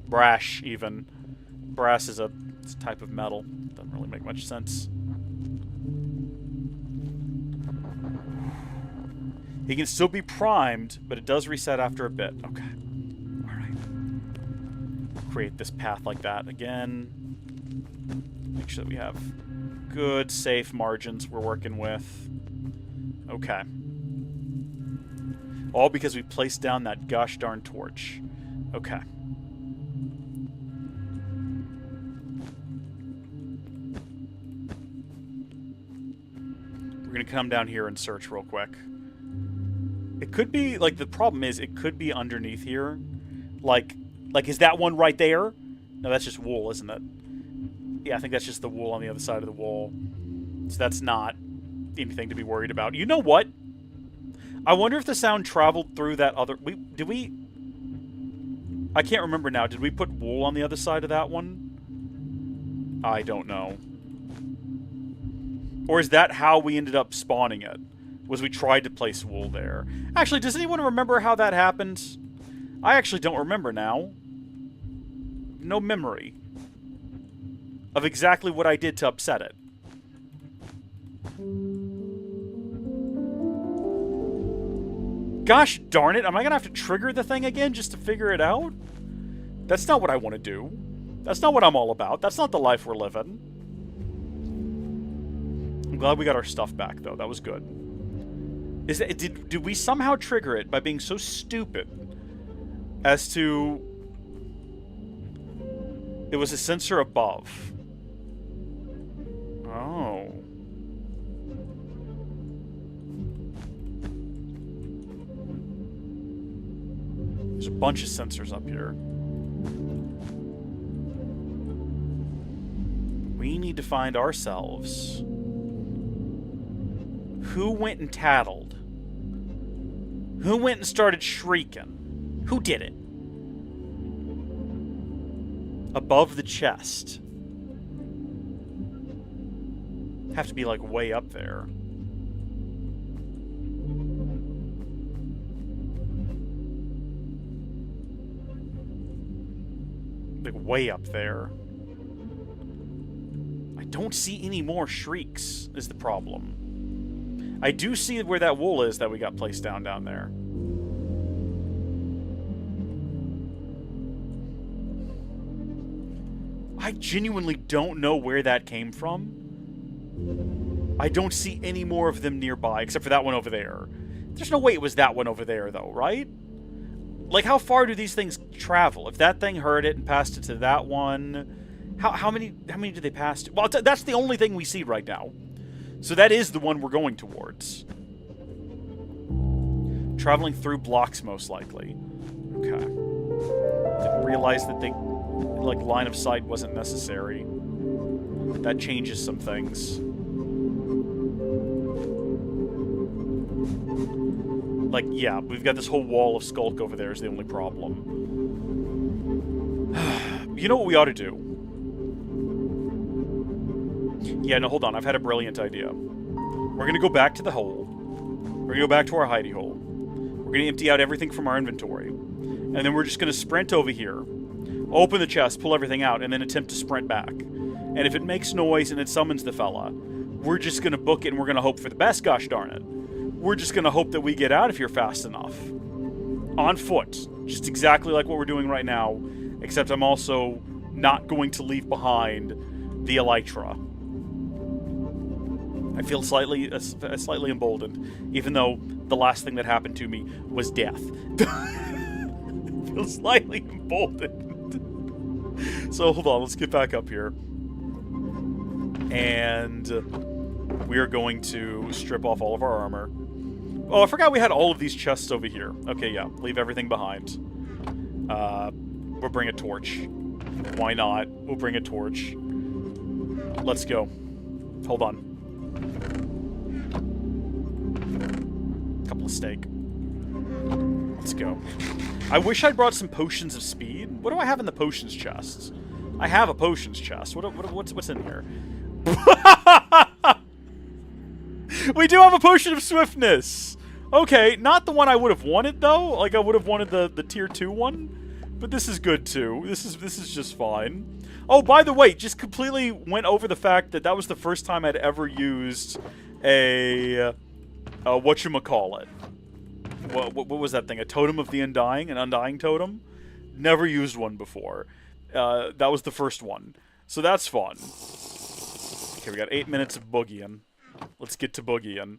Brash, even. Brass is it's a type of metal. Doesn't really make much sense. He can still be primed, but it does reset after a bit. Okay. Alright. Create this path like that again. Make sure that we have good, safe margins we're working with. Okay. All because we placed down that gosh darn torch. Okay. We're gonna come down here and search real quick. It could be, like, the problem is, it could be underneath here. Like, is that one right there? No, that's just wool, isn't it? Yeah, I think that's just the wool on the other side of the wall. So that's not anything to be worried about. You know what? I wonder if the sound traveled through that other... Did we... I can't remember now. Did we put wool on the other side of that one? I don't know. Or is that how we ended up spawning it? Was we tried to place wool there? Actually, does anyone remember how that happened? I actually don't remember now. No memory of exactly what I did to upset it. Gosh darn it, am I going to have to trigger the thing again just to figure it out? That's not what I want to do. That's not what I'm all about. That's not the life we're living. I'm glad we got our stuff back, though. That was good. Did we somehow trigger it by being so stupid as to... It was a sensor above. Oh. There's a bunch of sensors up here. We need to find ourselves. Who went and tattled? Who went and started shrieking? Who did it? Above the chest. Have to be like way up there. Like way up there. I don't see any more shrieks is the problem. I do see where that wool is that we got placed down there. I genuinely don't know where that came from. I don't see any more of them nearby, except for that one over there. There's no way it was that one over there, though, right? Like, how far do these things travel? If that thing heard it and passed it to that one, how many do they pass to? Well, that's the only thing we see right now. So that is the one we're going towards. Traveling through blocks, most likely. Okay. Didn't realize that like, line of sight wasn't necessary. That changes some things. Like, yeah, we've got this whole wall of skulk over there is the only problem. You know what we ought to do? Yeah, no, hold on. I've had a brilliant idea. We're going to go back to the hole. We're going to go back to our hidey hole. We're going to empty out everything from our inventory. And then we're just going to sprint over here. Open the chest, pull everything out, and then attempt to sprint back. And if it makes noise and it summons the fella, we're just going to book it and we're going to hope for the best, gosh darn it. We're just going to hope that we get out of here fast enough. On foot. Just exactly like what we're doing right now. Except I'm also not going to leave behind the elytra. I feel slightly emboldened, even though the last thing that happened to me was death. I feel slightly emboldened. So hold on, let's get back up here. And we are going to strip off all of our armor. Oh, I forgot we had all of these chests over here. Okay, yeah, leave everything behind. We'll bring a torch. Why not? We'll bring a torch. Let's go. Hold on. Couple of steak. Let's go. I wish I'd brought some potions of speed. What do I have in the potions chests? I have a potions chest. What's in here? We do have a potion of swiftness. Okay, not the one I would have wanted though. Like I would have wanted the tier 2 one. But this is good too. This is just fine. Oh, by the way, just completely went over the fact that that was the first time I'd ever used a whatchamacallit. What was that thing? A totem of the undying? An undying totem? Never used one before. That was the first one. So that's fun. Okay, we got 8 minutes of boogieing. Let's get to boogieing.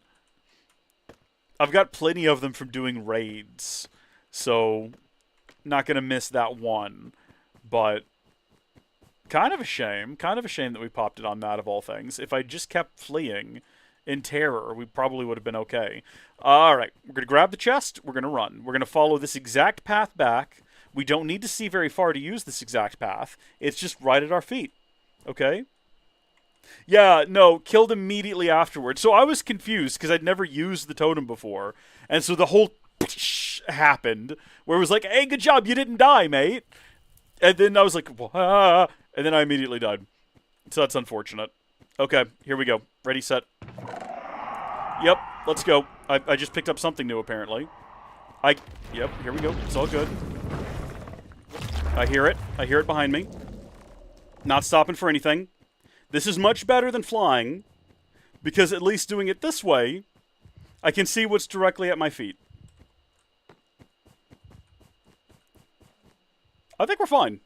I've got plenty of them from doing raids. So, not going to miss that one. But, kind of a shame. Kind of a shame that we popped it on that of all things. If I just kept fleeing in terror, we probably would have been okay. Alright, we're going to grab the chest. We're going to run. We're going to follow this exact path back. We don't need to see very far to use this exact path. It's just right at our feet. Okay? Yeah, no, killed immediately afterwards. So I was confused because I'd never used the totem before. And so the whole happened where it was like, hey, good job, you didn't die, mate. And then I was like, ah, and then I immediately died. So that's unfortunate. Okay, here we go. Ready, set. Yep, let's go. I just picked up something new, apparently. Yep, here we go. It's all good. I hear it. I hear it behind me. Not stopping for anything. This is much better than flying, because at least doing it this way, I can see what's directly at my feet. I think we're fine.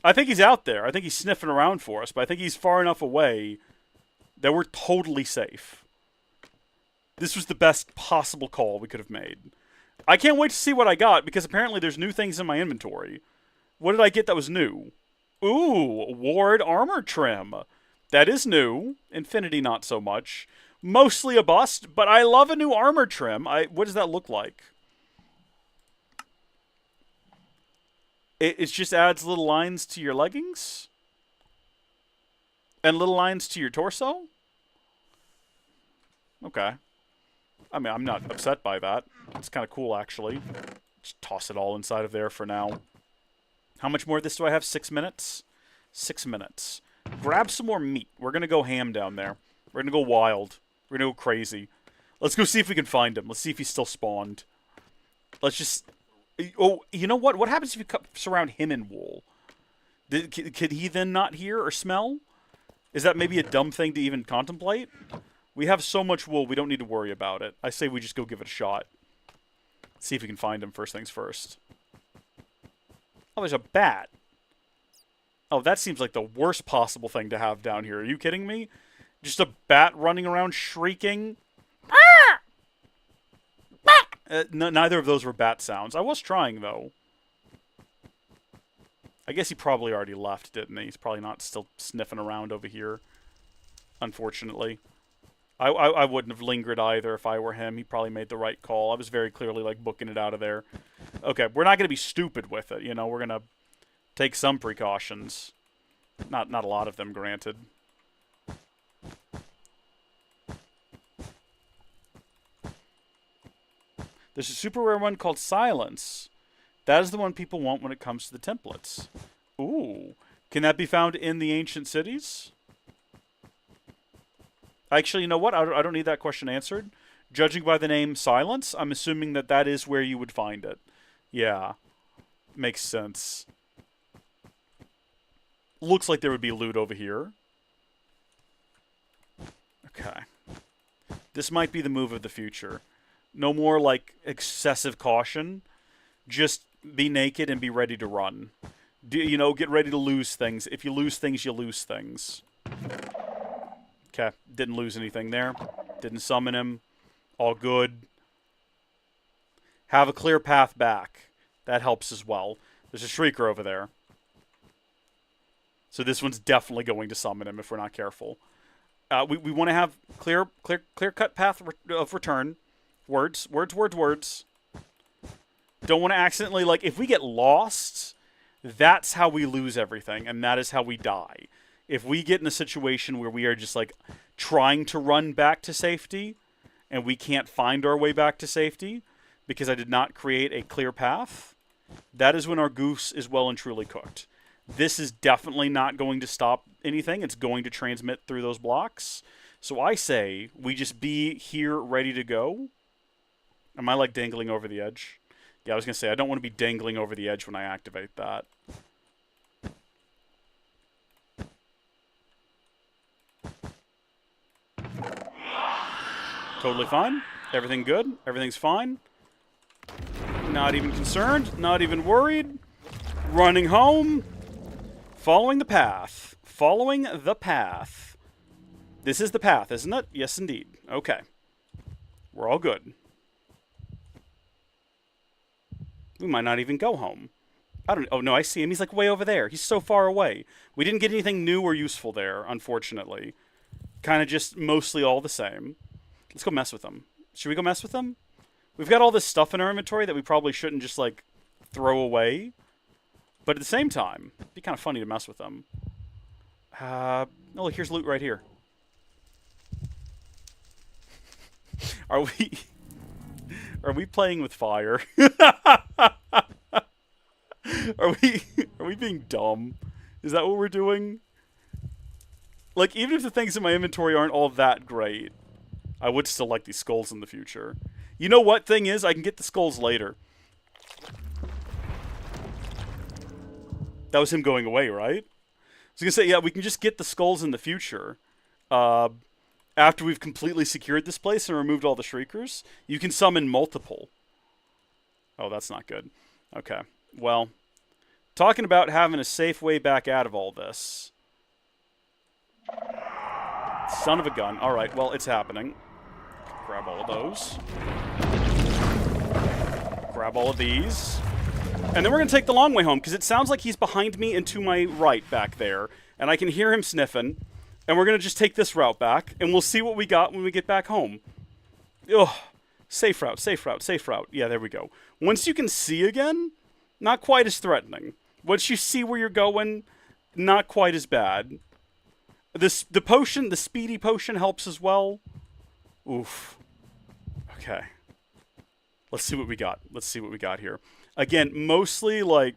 I think he's out there. I think he's sniffing around for us, but I think he's far enough away that we're totally safe. This was the best possible call we could have made. I can't wait to see what I got, because apparently there's new things in my inventory. What did I get that was new? Ooh, Ward armor trim. That is new. Infinity, not so much. Mostly a bust, but I love a new armor trim. What does that look like? It just adds little lines to your leggings? And little lines to your torso? Okay. I mean, I'm not upset by that. It's kind of cool, actually. Just toss it all inside of there for now. How much more of this do I have? 6 minutes? 6 minutes. Grab some more meat. We're going to go ham down there. We're going to go wild. We're going to go crazy. Let's go see if we can find him. Let's see if he's still spawned. Let's just... Oh, you know what? What happens if you surround him in wool? Could he then not hear or smell? Is that maybe a dumb thing to even contemplate? We have so much wool, we don't need to worry about it. I say we just go give it a shot. See if we can find him first things first. Oh, there's a bat. Oh, that seems like the worst possible thing to have down here. Are you kidding me? Just a bat running around shrieking? Neither of those were bat sounds. I was trying, though. I guess he probably already left, didn't he? He's probably not still sniffing around over here. Unfortunately. I wouldn't have lingered either if I were him. He probably made the right call. I was very clearly, like, booking it out of there. Okay, we're not going to be stupid with it, you know? We're going to take some precautions. Not a lot of them, granted. There's a super rare one called Silence. That is the one people want when it comes to the templates. Ooh. Can that be found in the ancient cities? Actually, you know what? I don't need that question answered. Judging by the name Silence, I'm assuming that that is where you would find it. Yeah. Makes sense. Looks like there would be loot over here. Okay. This might be the move of the future. No more, like, excessive caution. Just be naked and be ready to run. You know, get ready to lose things. If you lose things, you lose things. Okay, didn't lose anything there. Didn't summon him. All good. Have a clear path back. That helps as well. There's a Shrieker over there. So this one's definitely going to summon him if we're not careful. We want to have clear-cut path of return. Words. Don't want to accidentally, like, if we get lost, that's how we lose everything, and that is how we die. If we get in a situation where we are just, like, trying to run back to safety, and we can't find our way back to safety, because I did not create a clear path, that is when our goose is well and truly cooked. This is definitely not going to stop anything. It's going to transmit through those blocks. So I say we just be here ready to go. Am I, like, dangling over the edge? Yeah, I was going to say, I don't want to be dangling over the edge when I activate that. Totally fine. Everything good. Everything's fine. Not even concerned. Not even worried. Running home. Following the path. Following the path. This is the path, isn't it? Yes, indeed. Okay. We're all good. We might not even go home. I don't... Oh, no, I see him. He's, like, way over there. He's so far away. We didn't get anything new or useful there, unfortunately. Kind of just mostly all the same. Let's go mess with him. Should we go mess with him? We've got all this stuff in our inventory that we probably shouldn't just, like, throw away. But at the same time, it'd be kind of funny to mess with them. Oh, look, here's loot right here. Are we playing with fire? Are we being dumb? Is that what we're doing? Like, even if the things in my inventory aren't all that great, I would still like these skulls in the future. You know what thing is? I can get the skulls later. That was him going away, right? I was going to say, yeah, we can just get the skulls in the future. After we've completely secured this place and removed all the shriekers, you can summon multiple. Oh, that's not good. Okay, well, talking about having a safe way back out of all this. Son of a gun. All right, well, it's happening. Grab all of those. Grab all of these. And then we're going to take the long way home, because it sounds like he's behind me and to my right back there. And I can hear him sniffing. And we're going to just take this route back, and we'll see what we got when we get back home. Ugh. Safe route, safe route, safe route. Yeah, there we go. Once you can see again, not quite as threatening. Once you see where you're going, not quite as bad. The potion, the speedy potion helps as well. Oof. Okay. Let's see what we got. Let's see what we got here. Again, mostly, like,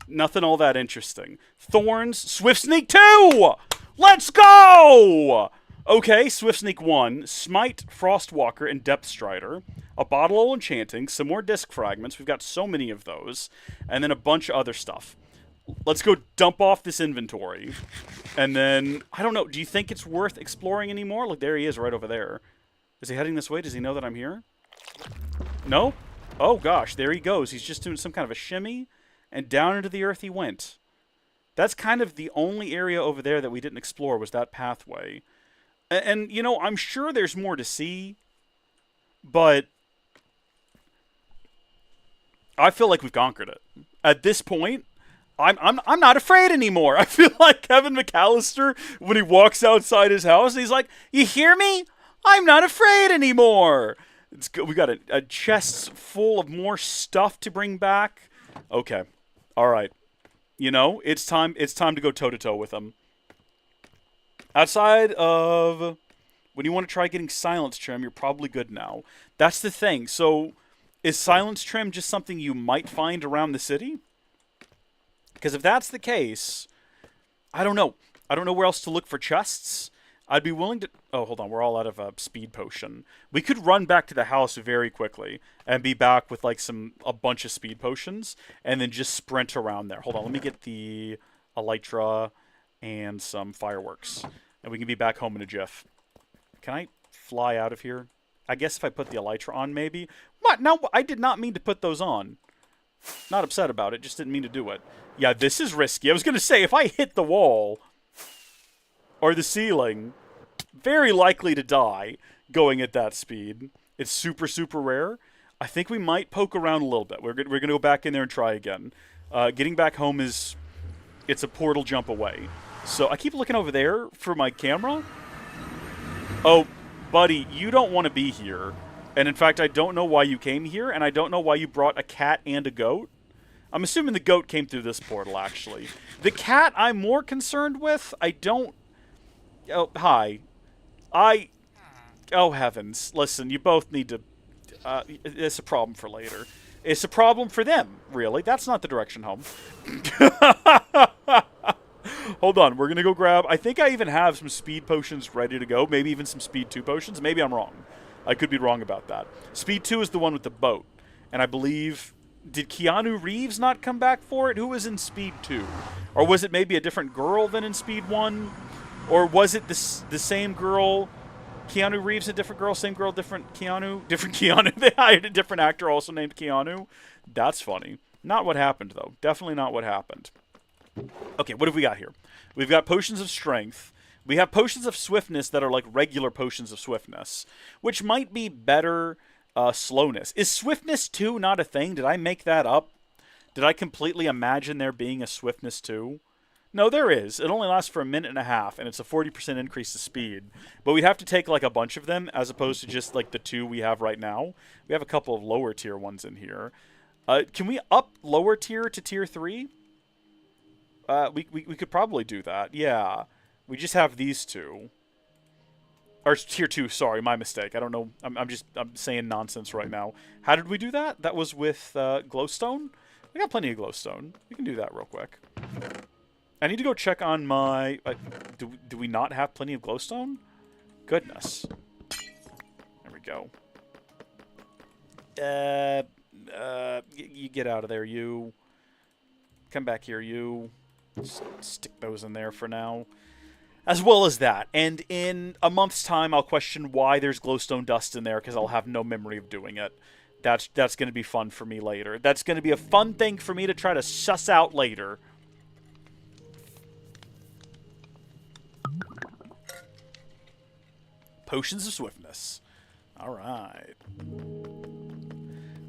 nothing all that interesting. Thorns, Swift Sneak 2! Let's go! Okay, Swift Sneak 1, Smite, Frostwalker, and Depth Strider. A Bottle of Enchanting, some more Disc Fragments. We've got so many of those. And then a bunch of other stuff. Let's go dump off this inventory. And then, I don't know, do you think it's worth exploring anymore? Look, there he is right over there. Is he heading this way? Does he know that I'm here? No? Oh gosh, there he goes. He's just doing some kind of a shimmy, and down into the earth he went. That's kind of the only area over there that we didn't explore, was that pathway. And you know, I'm sure there's more to see, but I feel like we've conquered it. At this point, I'm not afraid anymore. I feel like Kevin McAllister when he walks outside his house and he's like, "You hear me? I'm not afraid anymore." It's good. We got a chest full of more stuff to bring back. Okay, all right. You know, it's time to go toe to toe with them. Outside of when you want to try getting silence trim, you're probably good now. That's the thing. So, is silence trim just something you might find around the city? Because if that's the case, I don't know. I don't know where else to look for chests. I'd be willing to... Oh, hold on. We're all out of a speed potion. We could run back to the house very quickly and be back with like a bunch of speed potions and then just sprint around there. Hold on. Let me get the elytra and some fireworks. And we can be back home in a jiff. Can I fly out of here? I guess if I put the elytra on, maybe. What? No, I did not mean to put those on. Not upset about it. Just didn't mean to do it. Yeah, this is risky. I was going to say, if I hit the wall... or the ceiling, very likely to die going at that speed. It's super, super rare. I think we might poke around a little bit. We're going to go back in there and try again. Getting back home it's a portal jump away. So I keep looking over there for my camera. Oh, buddy, you don't want to be here. And in fact, I don't know why you came here, and I don't know why you brought a cat and a goat. I'm assuming the goat came through this portal, actually. The cat I'm more concerned with. I don't... Oh, hi. Oh, heavens. Listen, you both need to... it's a problem for later. It's a problem for them, really. That's not the direction home. Hold on. We're going to go grab... I think I even have some speed potions ready to go. Maybe even some speed 2 potions. Maybe I'm wrong. I could be wrong about that. Speed 2 is the one with the boat. And I believe... Did Keanu Reeves not come back for it? Who was in Speed 2? Or was it maybe a different girl than in Speed 1? Or was it the same girl, Keanu Reeves, a different girl, same girl, different Keanu? Different Keanu. They hired a different actor also named Keanu. That's funny. Not what happened, though. Definitely not what happened. Okay, what have we got here? We've got potions of strength. We have potions of swiftness that are like regular potions of swiftness, which might be better slowness. Is swiftness 2 not a thing? Did I make that up? Did I completely imagine there being a swiftness 2? No, there is. It only lasts for 1.5 minutes, and it's a 40% increase to speed. But we'd have to take like a bunch of them, as opposed to just like the 2 we have right now. We have a couple of lower tier ones in here. Can we up lower tier to tier 3? We could probably do that. Yeah. We just have these two. Or tier 2, sorry, my mistake. I don't know. I'm saying nonsense right now. How did we do that? That was with glowstone? We got plenty of glowstone. We can do that real quick. I need to go check on my... do we not have plenty of glowstone? Goodness. There we go. You get out of there, you. Come back here, you. Just stick those in there for now. As well as that. And in a month's time, I'll question why there's glowstone dust in there, because I'll have no memory of doing it. That's going to be fun for me later. That's going to be a fun thing for me to try to suss out later. Potions of Swiftness. Alright.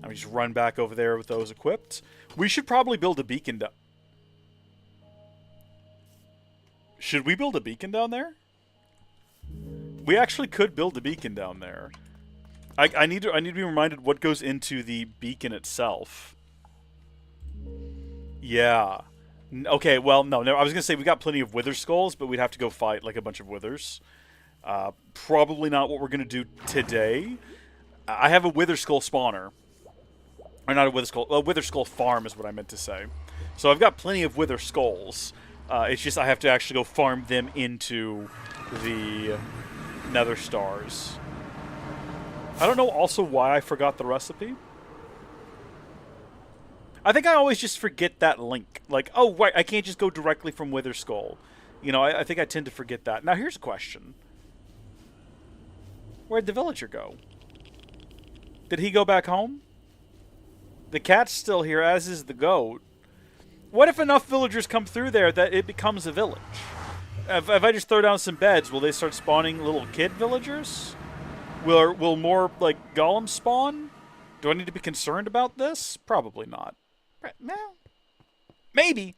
Let me just run back over there with those equipped. We should probably build a beacon down... Should we build a beacon down there? We actually could build a beacon down there. I need to be reminded what goes into the beacon itself. Yeah. Okay, well, no, I was going to say we got plenty of wither skulls, but we'd have to go fight like a bunch of withers. Probably not what we're going to do today. I have a wither skull spawner. Or not a wither skull. A wither skull farm is what I meant to say. So I've got plenty of wither skulls. It's just I have to actually go farm them into the nether stars. I don't know also why I forgot the recipe. I think I always just forget that link. Like, oh, right, I can't just go directly from wither skull. You know, I think I tend to forget that. Now, here's a question. Where'd the villager go? Did he go back home? The cat's still here, as is the goat. What if enough villagers come through there that it becomes a village? If I just throw down some beds, will they start spawning little kid villagers? Will more, like, golems spawn? Do I need to be concerned about this? Probably not. No. Maybe.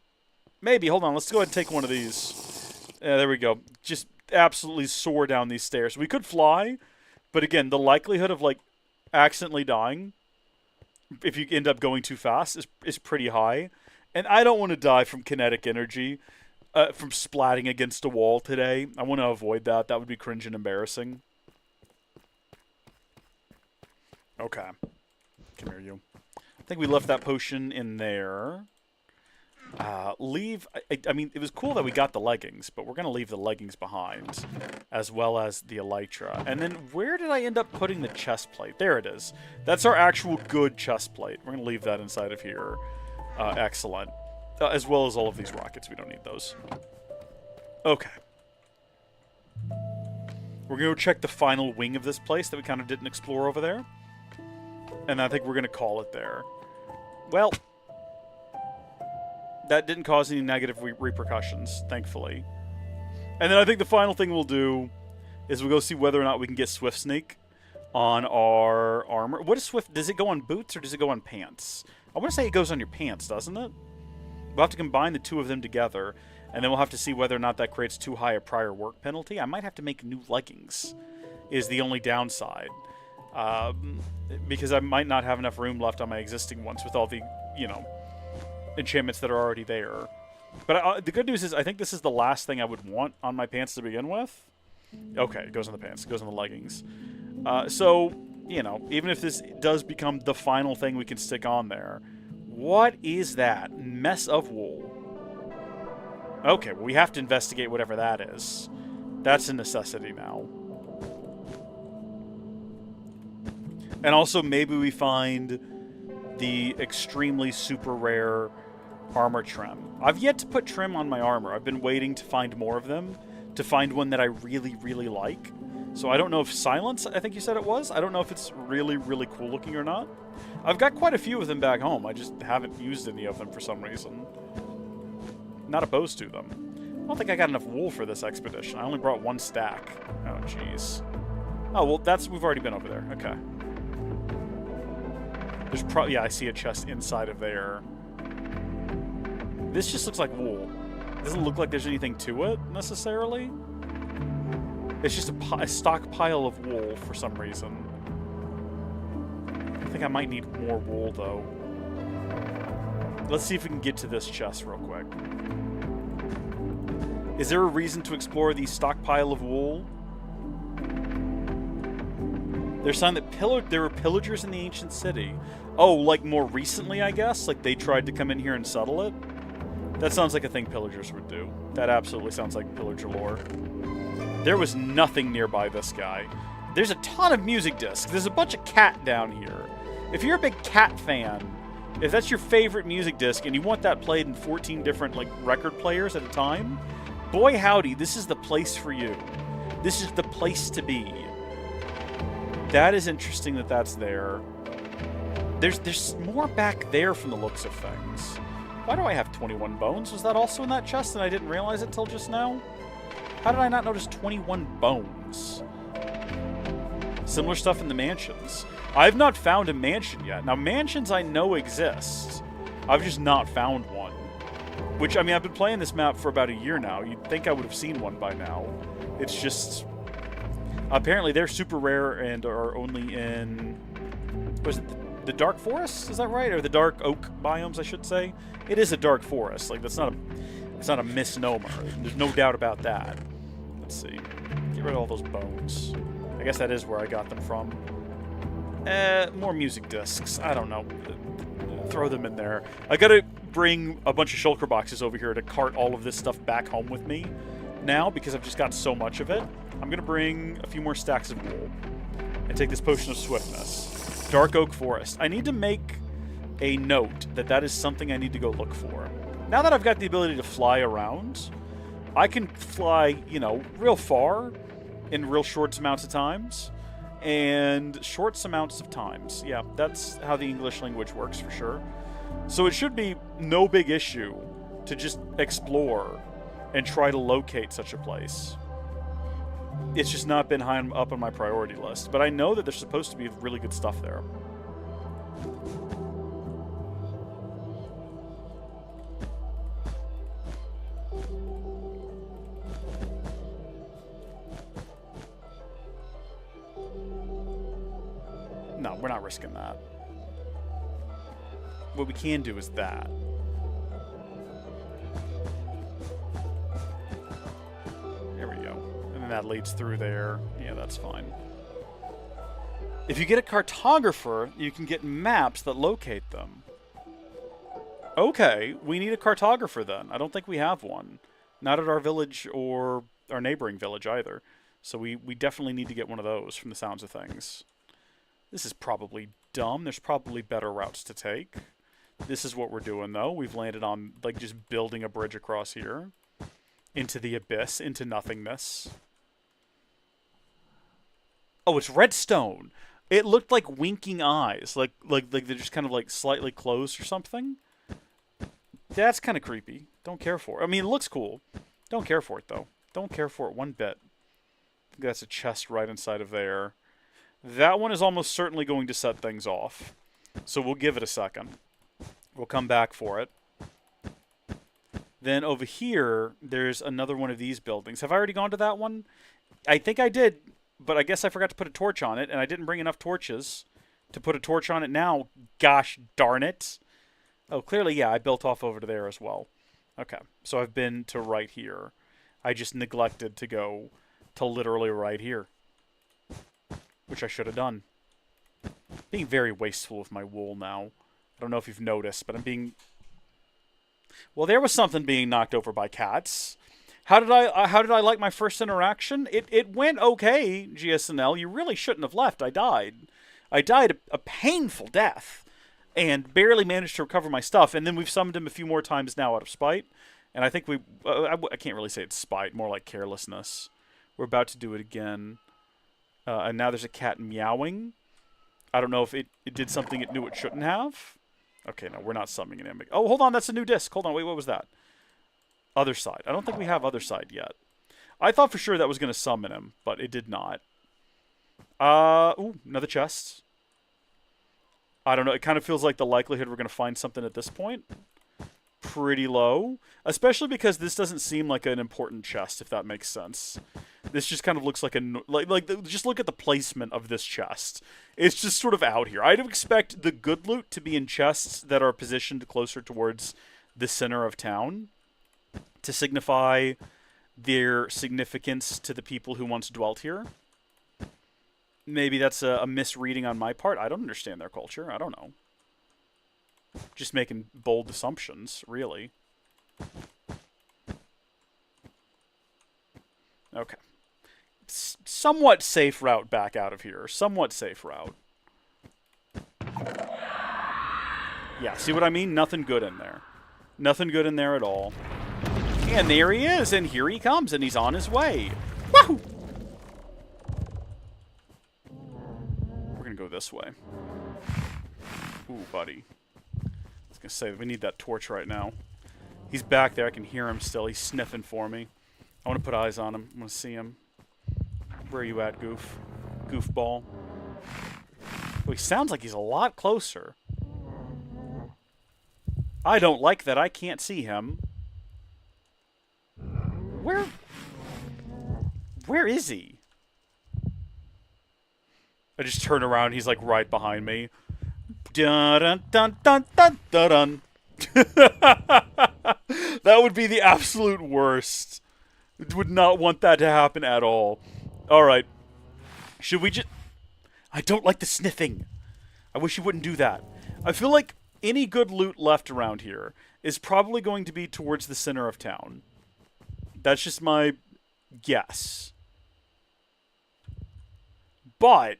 Maybe. Hold on. Let's go ahead and take one of these. There we go. Just absolutely soar down these stairs. We could fly, but again, the likelihood of, like, accidentally dying, if you end up going too fast, is pretty high. And I don't want to die from kinetic energy, from splatting against a wall today. I want to avoid that. That would be cringe and embarrassing. Okay. Come here, you. I think we left that potion in there. I mean, it was cool that we got the leggings, but we're going to leave the leggings behind, as well as the elytra. And then where did I end up putting the chest plate? There it is. That's our actual good chest plate. We're going to leave that inside of here. Excellent. As well as all of these rockets. We don't need those. Okay. We're going to go check the final wing of this place that we kind of didn't explore over there. And I think we're going to call it there. Well, that didn't cause any negative repercussions, thankfully. And then I think the final thing we'll do is we'll go see whether or not we can get Swift Sneak on our armor. What is Swift? Does it go on boots or does it go on pants? I want to say it goes on your pants, doesn't it? We'll have to combine the two of them together, and then we'll have to see whether or not that creates too high a prior work penalty. I might have to make new leggings, is the only downside. Because I might not have enough room left on my existing ones with all the, you know, enchantments that are already there. But the good news is I think this is the last thing I would want on my pants to begin with. Okay, it goes on the pants. It goes on the leggings. So, you know, even if this does become the final thing we can stick on there, what is that? Mess of wool. Okay, well, we have to investigate whatever that is. That's a necessity now. And also, maybe we find the extremely super rare armor trim. I've yet to put trim on my armor. I've been waiting to find more of them, to find one that I really, really like. So I don't know if Silence, I think you said it was. I don't know if it's really, really cool looking or not. I've got quite a few of them back home. I just haven't used any of them for some reason. Not opposed to them. I don't think I got enough wool for this expedition. I only brought one stack. Oh, jeez. Oh, well, we've already been over there. Okay. There's probably, yeah, I see a chest inside of there. This just looks like wool. It doesn't look like there's anything to it, necessarily. It's just a stockpile of wool for some reason. I think I might need more wool, though. Let's see if we can get to this chest real quick. Is there a reason to explore the stockpile of wool? There's a sign that there were pillagers in the ancient city. Oh, like more recently, I guess? Like they tried to come in here and settle it? That sounds like a thing pillagers would do. That absolutely sounds like pillager lore. There was nothing nearby this guy. There's a ton of music discs. There's a bunch of cat down here. If you're a big cat fan, if that's your favorite music disc and you want that played in 14 different like record players at a time, boy howdy, this is the place for you. This is the place to be. That is interesting that that's there. There's more back there from the looks of things. Why do I have 21 bones? Was that also in that chest and I didn't realize it till just now? How did I not notice 21 bones? Similar stuff in the mansions. I've not found a mansion yet. Now, mansions I know exist. I've just not found one. Which, I mean, I've been playing this map for about a year now. You'd think I would have seen one by now. It's just... Apparently, they're super rare and are only in... Was it the dark forest? Is that right? Or the dark oak biomes, I should say? It is a dark forest. Like, that's not a... It's not a misnomer. There's no doubt about that. Let's see. Get rid of all those bones. I guess that is where I got them from. More music discs. I don't know. Throw them in there. I gotta bring a bunch of shulker boxes over here to cart all of this stuff back home with me now because I've just got so much of it. I'm gonna bring a few more stacks of wool and take this potion of swiftness. Dark oak forest. I need to make a note that that is something I need to go look for. Now that I've got the ability to fly around, I can fly, you know, real far in real short amounts of times. And short amounts of times. Yeah, that's how the English language works for sure. So it should be no big issue to just explore and try to locate such a place. It's just not been high up on my priority list. But I know that there's supposed to be really good stuff there. No, we're not risking that. What we can do is that. There we go. And then that leads through there. Yeah, that's fine. If you get a cartographer, you can get maps that locate them. Okay, we need a cartographer then. I don't think we have one. Not at our village or our neighboring village either. So we definitely need to get one of those from the sounds of things. This is probably dumb. There's probably better routes to take. This is what we're doing, though. We've landed on, like, just building a bridge across here. Into the abyss. Into nothingness. Oh, it's redstone. It looked like winking eyes. Like they're just kind of, like, slightly closed or something. That's kind of creepy. Don't care for it. I mean, it looks cool. Don't care for it, though. Don't care for it one bit. I think that's a chest right inside of there. That one is almost certainly going to set things off. So we'll give it a second. We'll come back for it. Then over here, there's another one of these buildings. Have I already gone to that one? I think I did, but I guess I forgot to put a torch on it, and I didn't bring enough torches to put a torch on it now. Gosh darn it. Oh, clearly, yeah, I built off over to there as well. Okay, so I've been to right here. I just neglected to go to literally right here. Which I should have done. Being very wasteful with my wool now. I don't know if you've noticed, but I'm being... Well, there was something being knocked over by cats. How did I like my first interaction? It went okay, GSNL. You really shouldn't have left. I died. I died a painful death. And barely managed to recover my stuff. And then we've summoned him a few more times now out of spite. And I think we... I can't really say it's spite. More like carelessness. We're about to do it again. And now there's a cat meowing. I don't know if it did something it knew it shouldn't have. Okay, no, we're not summoning an image. Oh, hold on, that's a new disc. Hold on, wait, what was that? Other side. I don't think we have other side yet. I thought for sure that was going to summon him, but it did not. Ooh, another chest. I don't know, it kind of feels like the likelihood we're going to find something at this point. pretty low, especially because this doesn't seem like an important chest, if that makes sense. This just kind of looks like just look at the placement of this chest. It's just sort of out here. I'd expect the good loot to be in chests that are positioned closer towards the center of town to signify their significance to the people who once dwelt here. Maybe that's a misreading on my part. I don't understand their culture. I don't know. Just making bold assumptions, really. Okay. Somewhat safe route back out of here. Somewhat safe route. Yeah, see what I mean? Nothing good in there. Nothing good in there at all. And there he is, and here he comes, and he's on his way. Woohoo! We're gonna go this way. Ooh, buddy. I was gonna say, we need that torch right now. He's back there, I can hear him still. He's sniffing for me. I want to put eyes on him. I want to see him. Where are you at, goof? Goofball. Oh, he sounds like he's a lot closer. I don't like that I can't see him. Where is he? I just turn around, he's like right behind me. Dun dun dun dun dun dun dun. That would be the absolute worst. Would not want that to happen at all. Alright. Should we just... I don't like the sniffing. I wish you wouldn't do that. I feel like any good loot left around here is probably going to be towards the center of town. That's just my guess. But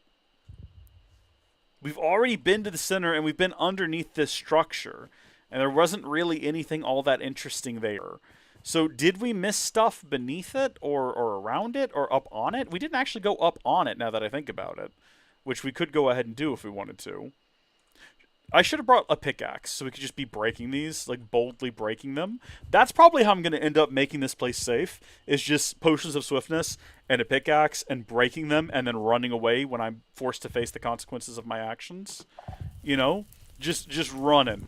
we've already been to the center and we've been underneath this structure. And there wasn't really anything all that interesting there. So did we miss stuff beneath it or around it or up on it? We didn't actually go up on it now that I think about it. Which we could go ahead and do if we wanted to. I should have brought a pickaxe so we could just be breaking these, like boldly breaking them. That's probably how I'm going to end up making this place safe, is just potions of swiftness and a pickaxe and breaking them and then running away when I'm forced to face the consequences of my actions. You know? Just running.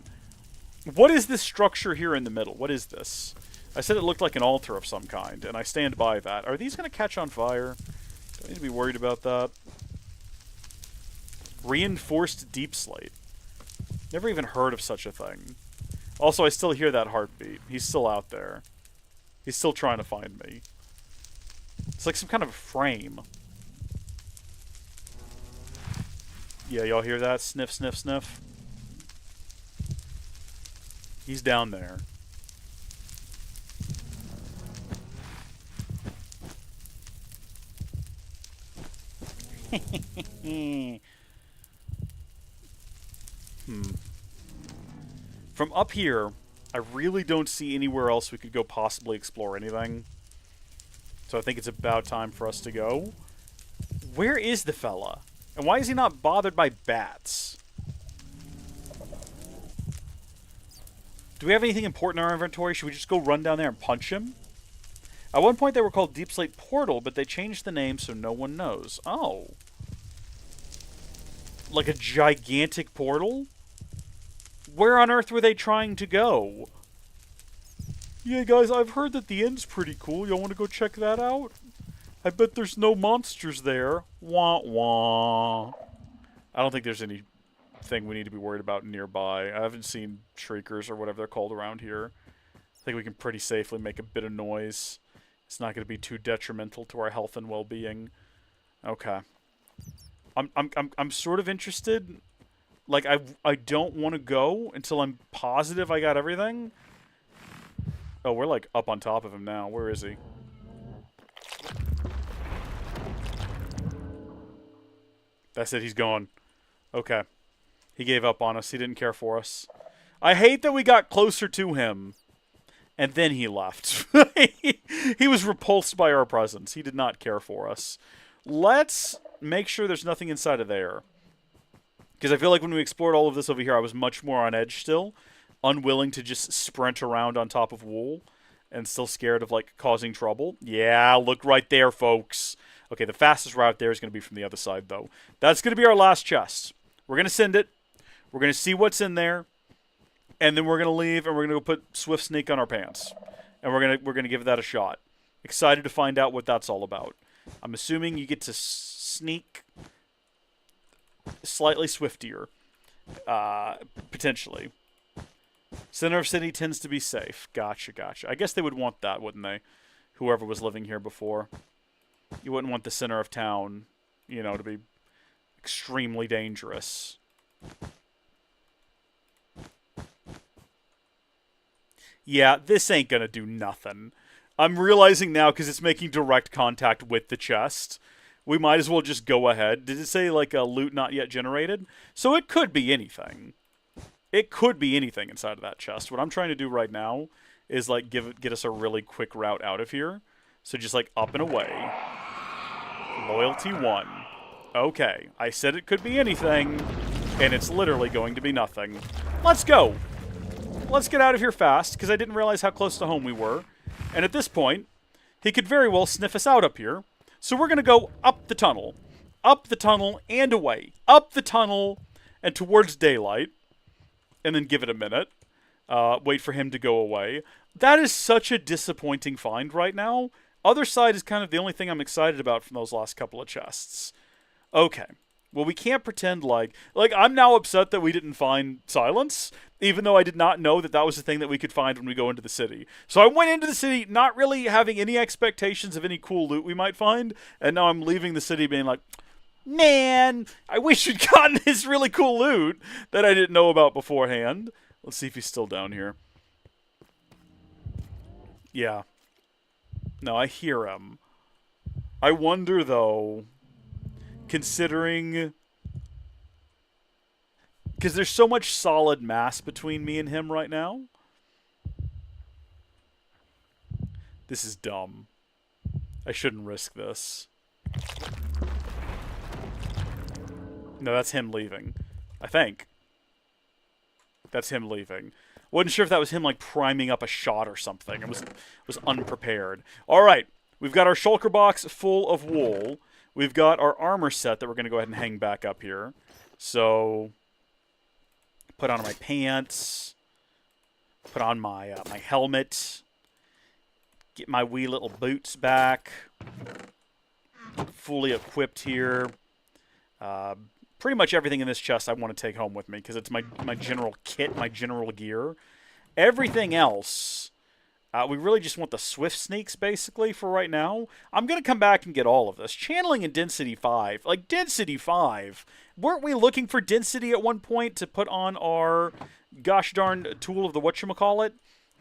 What is this structure here in the middle? What is this? I said it looked like an altar of some kind, and I stand by that. Are these going to catch on fire? Do I need to be worried about that? Reinforced deep slate. Never even heard of such a thing. Also, I still hear that heartbeat. He's still out there. He's still trying to find me. It's like some kind of a frame. Yeah, y'all hear that? Sniff, sniff, sniff. He's down there. From up here, I really don't see anywhere else we could go possibly explore anything. So I think it's about time for us to go. Where is the fella? And why is he not bothered by bats? Do we have anything important in our inventory? Should we just go run down there and punch him? At one point they were called Deep Slate Portal, but they changed the name so no one knows. Oh. Like a gigantic portal? Where on earth were they trying to go? Yeah, guys, I've heard that the end's pretty cool. Y'all want to go check that out? I bet there's no monsters there. Wah, wah. I don't think there's anything we need to be worried about nearby. I haven't seen shriekers or whatever they're called around here. I think we can pretty safely make a bit of noise. It's not going to be too detrimental to our health and well-being. Okay. I'm sort of interested. Like, I don't want to go until I'm positive I got everything. Oh, we're, like, up on top of him now. Where is he? That's it. He's gone. Okay. He gave up on us. He didn't care for us. I hate that we got closer to him, and then he left. He was repulsed by our presence. He did not care for us. Let's make sure there's nothing inside of there. Because I feel like when we explored all of this over here, I was much more on edge still. Unwilling to just sprint around on top of wool. And still scared of, like, causing trouble. Yeah, look right there, folks. Okay, the fastest route there is going to be from the other side, though. That's going to be our last chest. We're going to send it. We're going to see what's in there. And then we're going to leave, and we're going to go put Swift Sneak on our pants. And we're gonna give that a shot. Excited to find out what that's all about. I'm assuming you get to sneak slightly swiftier. Potentially. Center of city tends to be safe. Gotcha, gotcha. I guess they would want that, wouldn't they? Whoever was living here before. You wouldn't want the center of town, you know, to be extremely dangerous. Yeah, this ain't gonna do nothing. I'm realizing now, because it's making direct contact with the chest, we might as well just go ahead. Did it say, like, a loot not yet generated? So it could be anything. It could be anything inside of that chest. What I'm trying to do right now is, like, get us a really quick route out of here. So just, like, up and away. Loyalty 1. Okay, I said it could be anything, and it's literally going to be nothing. Let's go! Let's get out of here fast, because I didn't realize how close to home we were. And at this point, he could very well sniff us out up here. So we're going to go up the tunnel and away. Up the tunnel and towards daylight. And then give it a minute. Wait for him to go away. That is such a disappointing find right now. Other side is kind of the only thing I'm excited about from those last couple of chests. Okay. Well, we can't pretend like I'm now upset that we didn't find silence, even though I did not know that that was the thing that we could find when we go into the city. So I went into the city not really having any expectations of any cool loot we might find, and now I'm leaving the city being like, man, I wish we'd gotten this really cool loot that I didn't know about beforehand. Let's see if he's still down here. Yeah. No, I hear him. I wonder, though, considering... because there's so much solid mass between me and him right now. This is dumb. I shouldn't risk this. No, that's him leaving. I think. That's him leaving. Wasn't sure if that was him, like, priming up a shot or something. It was unprepared. All right. We've got our shulker box full of wool. We've got our armor set that we're going to go ahead and hang back up here. So, put on my pants. Put on my my helmet. Get my wee little boots back. Fully equipped here. Pretty much everything in this chest I want to take home with me because it's my general kit, my general gear. Everything else, we really just want the Swift Sneaks, basically, for right now. I'm going to come back and get all of this. Channeling in Density 5. Like, Density 5. Weren't we looking for Density at one point to put on our gosh darn tool of the whatchamacallit?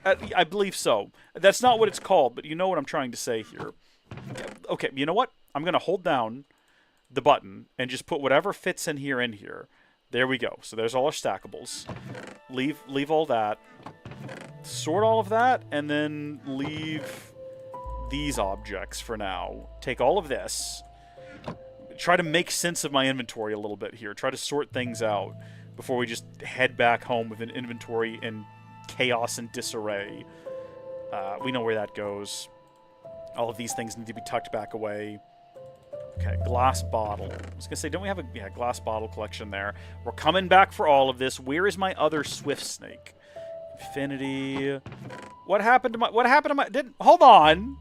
I believe so. That's not what it's called, but you know what I'm trying to say here. Okay, you know what? I'm going to hold down the button and just put whatever fits in here in here. There we go. So there's all our stackables. Leave all that. Sort all of that, and then leave these objects for now. Take all of this. Try to make sense of my inventory a little bit here. Try to sort things out before we just head back home with an inventory in chaos and disarray. We know where that goes. All of these things need to be tucked back away. Okay, glass bottle. I was going to say, don't we have a glass bottle collection there? We're coming back for all of this. Where is my other Swift Snake? Infinity. What happened to my... hold on.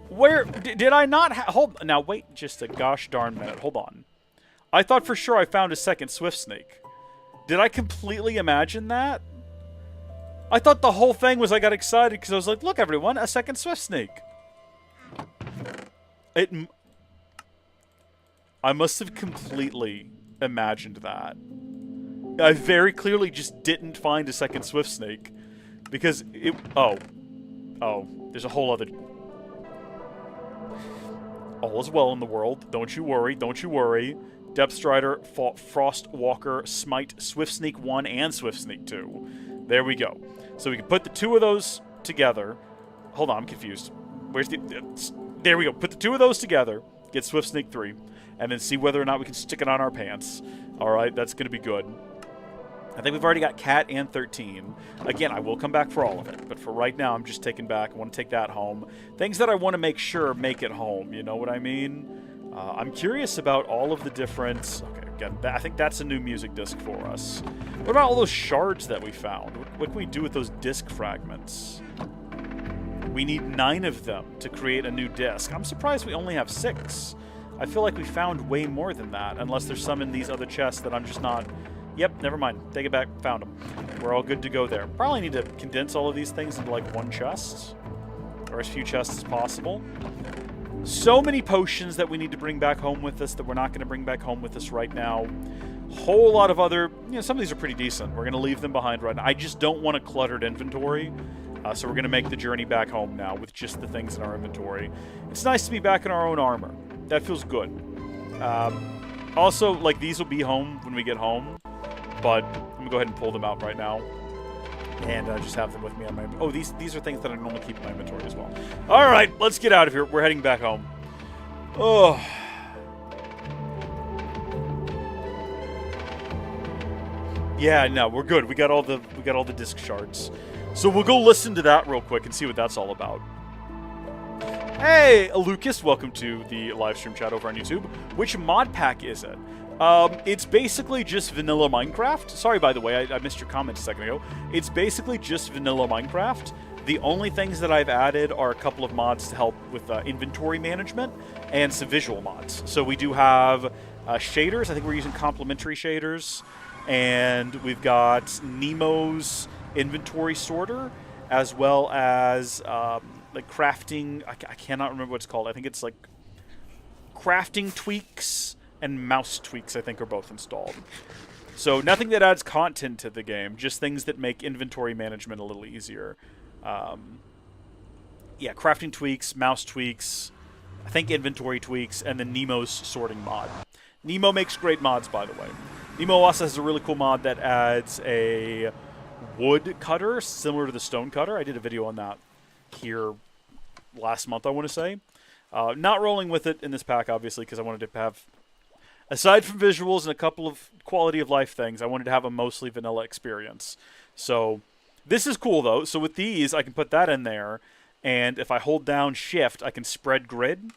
Where... Did I not... hold... Now, wait just a gosh darn minute. Hold on. I thought for sure I found a second Swift Snake. Did I completely imagine that? I thought the whole thing was I got excited because I was like, look, everyone, a second Swift Snake. I must have completely imagined that. I very clearly just didn't find a second Swift Snake. Because it... Oh, there's a whole other... All is well in the world. Don't you worry. Don't you worry. Depth Strider, Frost Walker, Smite, Swift Sneak 1, and Swift Sneak 2. There we go. So we can put the two of those together. Hold on, I'm confused. Where's the... There we go. Put the two of those together. Get Swift Sneak 3. And then see whether or not we can stick it on our pants. Alright, that's going to be good. I think we've already got Cat and 13. Again, I will come back for all of it. But for right now, I'm just taking back. I want to take that home. Things that I want to make sure make it home. You know what I mean? I'm curious about all of the different... Okay, again. I think that's a new music disc for us. What about all those shards that we found? What can we do with those disc fragments? We need 9 of them to create a new disc. I'm surprised we only have 6. I feel like we found way more than that, unless there's some in these other chests that I'm just not... Yep, never mind. Take it back. Found them. We're all good to go there. Probably need to condense all of these things into, like, one chest. Or as few chests as possible. So many potions that we need to bring back home with us that we're not going to bring back home with us right now. Whole lot of other... You know, some of these are pretty decent. We're going to leave them behind right now. I just don't want a cluttered inventory. So we're going to make the journey back home now with just the things in our inventory. It's nice to be back in our own armor. That feels good. Also, like, these will be home when we get home. But I'm going to go ahead and pull them out right now. And just have them with me on my... Oh, these are things that I normally keep in my inventory as well. Alright, let's get out of here. We're heading back home. Oh. Yeah, no, we're good. We got all the disc shards. So we'll go listen to that real quick and see what that's all about. Hey, Lucas, welcome to the live stream chat over on YouTube. Which mod pack is it? It's basically just vanilla Minecraft. Sorry, by the way, I missed your comment a second ago. It's basically just vanilla Minecraft. The only things that I've added are a couple of mods to help with inventory management and some visual mods. So we do have shaders. I think we're using complementary shaders. And we've got Nemo's inventory sorter, as well as like crafting. I cannot remember what it's called. I think it's like crafting tweaks and mouse tweaks, I think, are both installed. So nothing that adds content to the game, just things that make inventory management a little easier. Yeah, crafting tweaks, mouse tweaks, I think inventory tweaks, and then Nemo's sorting mod. Nemo makes great mods, by the way. Nemo also has a really cool mod that adds a wood cutter, similar to the stone cutter. I did a video on that here last month, I want to say. Not rolling with it in this pack, obviously, because I wanted to have... Aside from visuals and a couple of quality of life things, I wanted to have a mostly vanilla experience. So this is cool, though. So with these, I can put that in there, and if I hold down Shift, I can spread grid.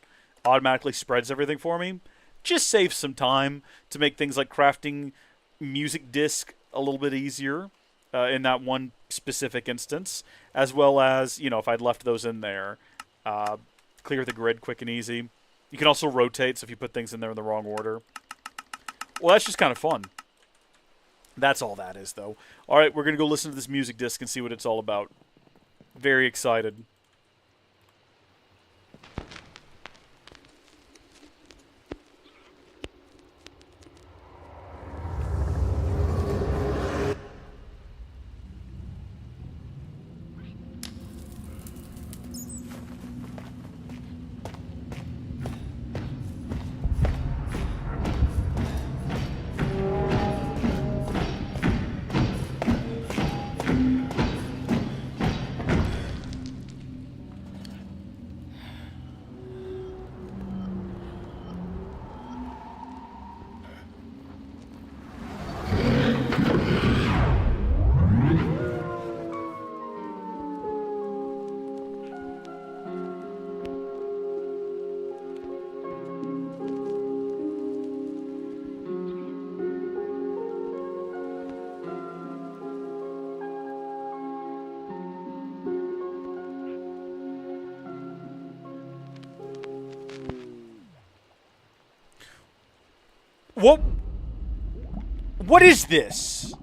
Automatically spreads everything for me. Just saves some time to make things like crafting music disc a little bit easier in that one specific instance, as well as, you know, if I'd left those in there, clear the grid quick and easy. You can also rotate, so if you put things in there in the wrong order. Well, that's just kind of fun. That's all that is, though. All right, we're going to go listen to this music disc and see what it's all about. Very excited. What is this?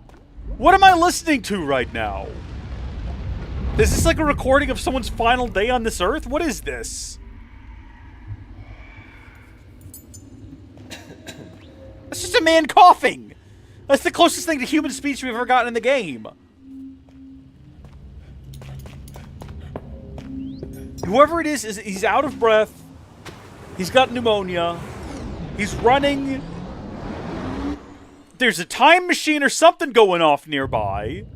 What am I listening to right now? Is this like a recording of someone's final day on this earth? What is this? That's just a man coughing. That's the closest thing to human speech we've ever gotten in the game. Whoever it is, he's out of breath. He's got pneumonia. He's running. There's a time machine or something going off nearby.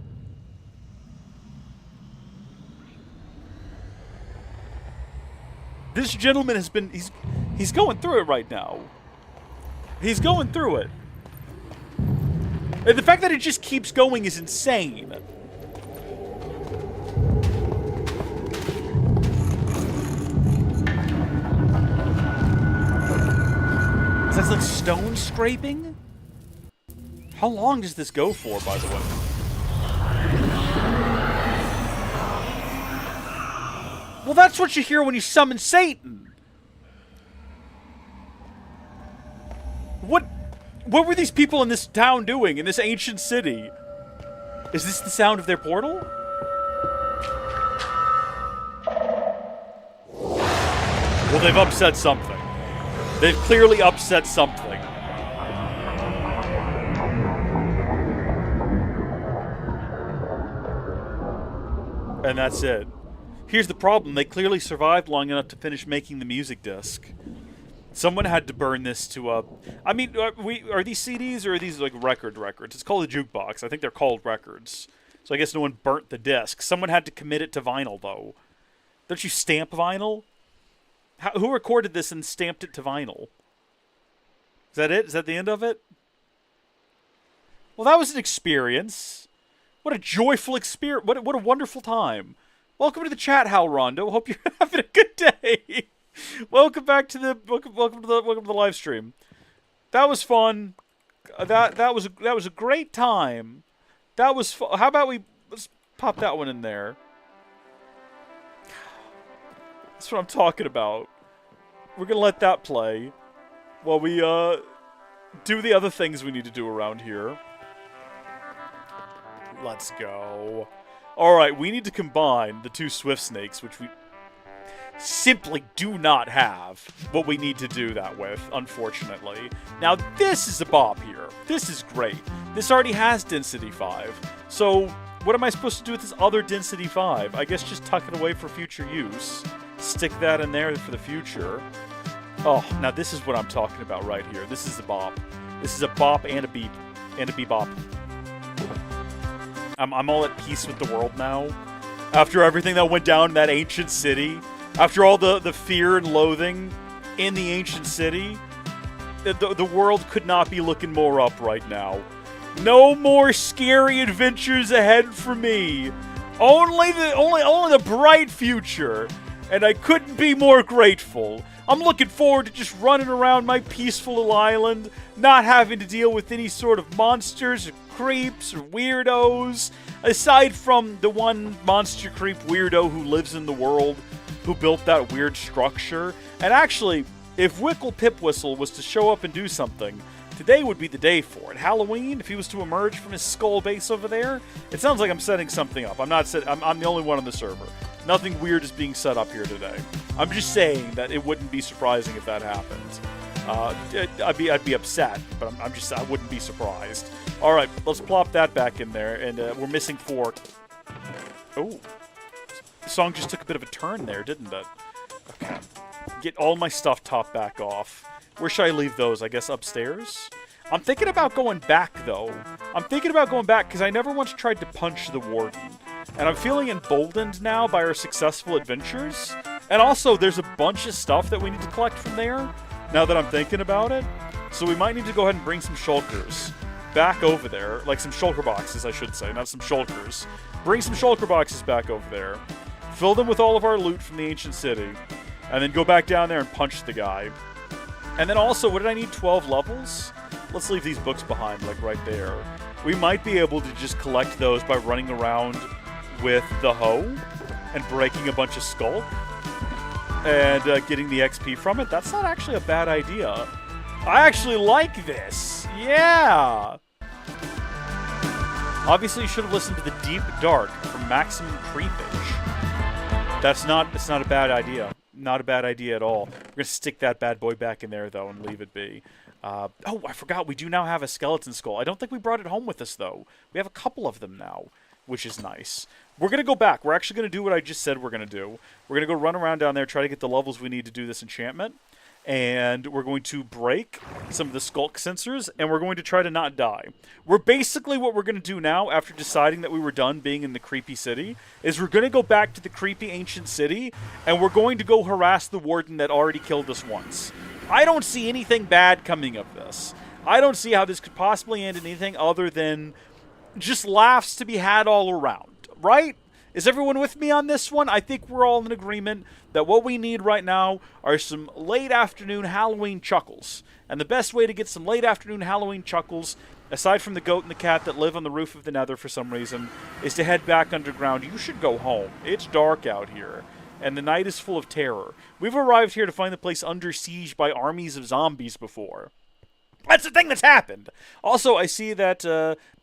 This gentleman has been... He's going through it right now. He's going through it. And the fact that it just keeps going is insane. Is that like stone scraping? How long does this go for, by the way? Well, that's what you hear when you summon Satan. What were these people in this town doing, in this ancient city? Is this the sound of their portal? Well, they've upset something. They've clearly upset something. And that's it. Here's the problem. They clearly survived long enough to finish making the music disc. Someone had to burn this to I mean, are these CDs or are these like records? It's called a jukebox. I think they're called records. So I guess no one burnt the disc. Someone had to commit it to vinyl, though. Don't you stamp vinyl? Who recorded this and stamped it to vinyl? Is that it? Is that the end of it? Well, that was an experience. What a joyful experience. What a wonderful time. Welcome to the chat, Hal Rondo. Hope you're having a good day. Welcome back to the welcome to the live stream. That was fun. That was a great time. That was fun. How about let's pop that one in there. That's what I'm talking about. We're gonna let that play while we do the other things we need to do around here. Let's go. Alright, we need to combine the two Swift Snakes, which we simply do not have what we need to do that with, unfortunately. Now, this is a bop here. This is great. This already has Density 5. So, what am I supposed to do with this other Density 5? I guess just tuck it away for future use. Stick that in there for the future. Oh, now this is what I'm talking about right here. This is a bop. This is a bop and a beep. And a bebop. I'm all at peace with the world now. After everything that went down in that ancient city, after all the fear and loathing in the ancient city, the world could not be looking more up right now. No more scary adventures ahead for me. Only the bright future. And I couldn't be more grateful. I'm looking forward to just running around my peaceful little island, not having to deal with any sort of monsters or creeps or weirdos, aside from the one monster creep weirdo who lives in the world, who built that weird structure. And actually, if Wickle Pipwhistle was to show up and do something, today would be the day for it. Halloween, if he was to emerge from his skull base over there, it sounds like I'm setting something up. I'm the only one on the server. Nothing weird is being set up here today. I'm just saying that it wouldn't be surprising if that happened. I'd be upset, but I wouldn't be surprised. All right, let's plop that back in there, and we're missing 4. Oh, the song just took a bit of a turn there, didn't it? Okay, get all my stuff topped back off. Where should I leave those? I guess upstairs? I'm thinking about going back, though. I'm thinking about going back because I never once tried to punch the Warden. And I'm feeling emboldened now by our successful adventures. And also, there's a bunch of stuff that we need to collect from there, now that I'm thinking about it. So we might need to go ahead and bring some shulkers back over there. Like some shulker boxes, I should say, not some shulkers. Bring some shulker boxes back over there. Fill them with all of our loot from the ancient city. And then go back down there and punch the guy. And then also, what did I need? 12 levels? Let's leave these books behind, like right there. We might be able to just collect those by running around with the hoe and breaking a bunch of skull and getting the XP from it. That's not actually a bad idea. I actually like this. Yeah. Obviously, you should have listened to The Deep Dark from Maximum Creepage. It's not a bad idea. Not a bad idea at all. We're going to stick that bad boy back in there, though, and leave it be. Oh, I forgot. We do now have a skeleton skull. I don't think we brought it home with us, though. We have a couple of them now, which is nice. We're going to go back. We're actually going to do what I just said we're going to do. We're going to go run around down there, try to get the levels we need to do this enchantment. And we're going to break some of the skulk sensors, and we're going to try to not die. We're basically what we're going to do now, after deciding that we were done being in the creepy city, is we're going to go back to the creepy ancient city, and we're going to go harass the Warden that already killed us once. I don't see anything bad coming of this. I don't see how this could possibly end in anything other than just laughs to be had all around, right? Is everyone with me on this one? I think we're all in agreement that what we need right now are some late afternoon Halloween chuckles. And the best way to get some late afternoon Halloween chuckles aside from the goat and the cat that live on the roof of the nether for some reason, is to head back underground. You should go home. It's dark out here, and the night is full of terror. We've arrived here to find the place under siege by armies of zombies before. That's the thing that's happened. Also, I see that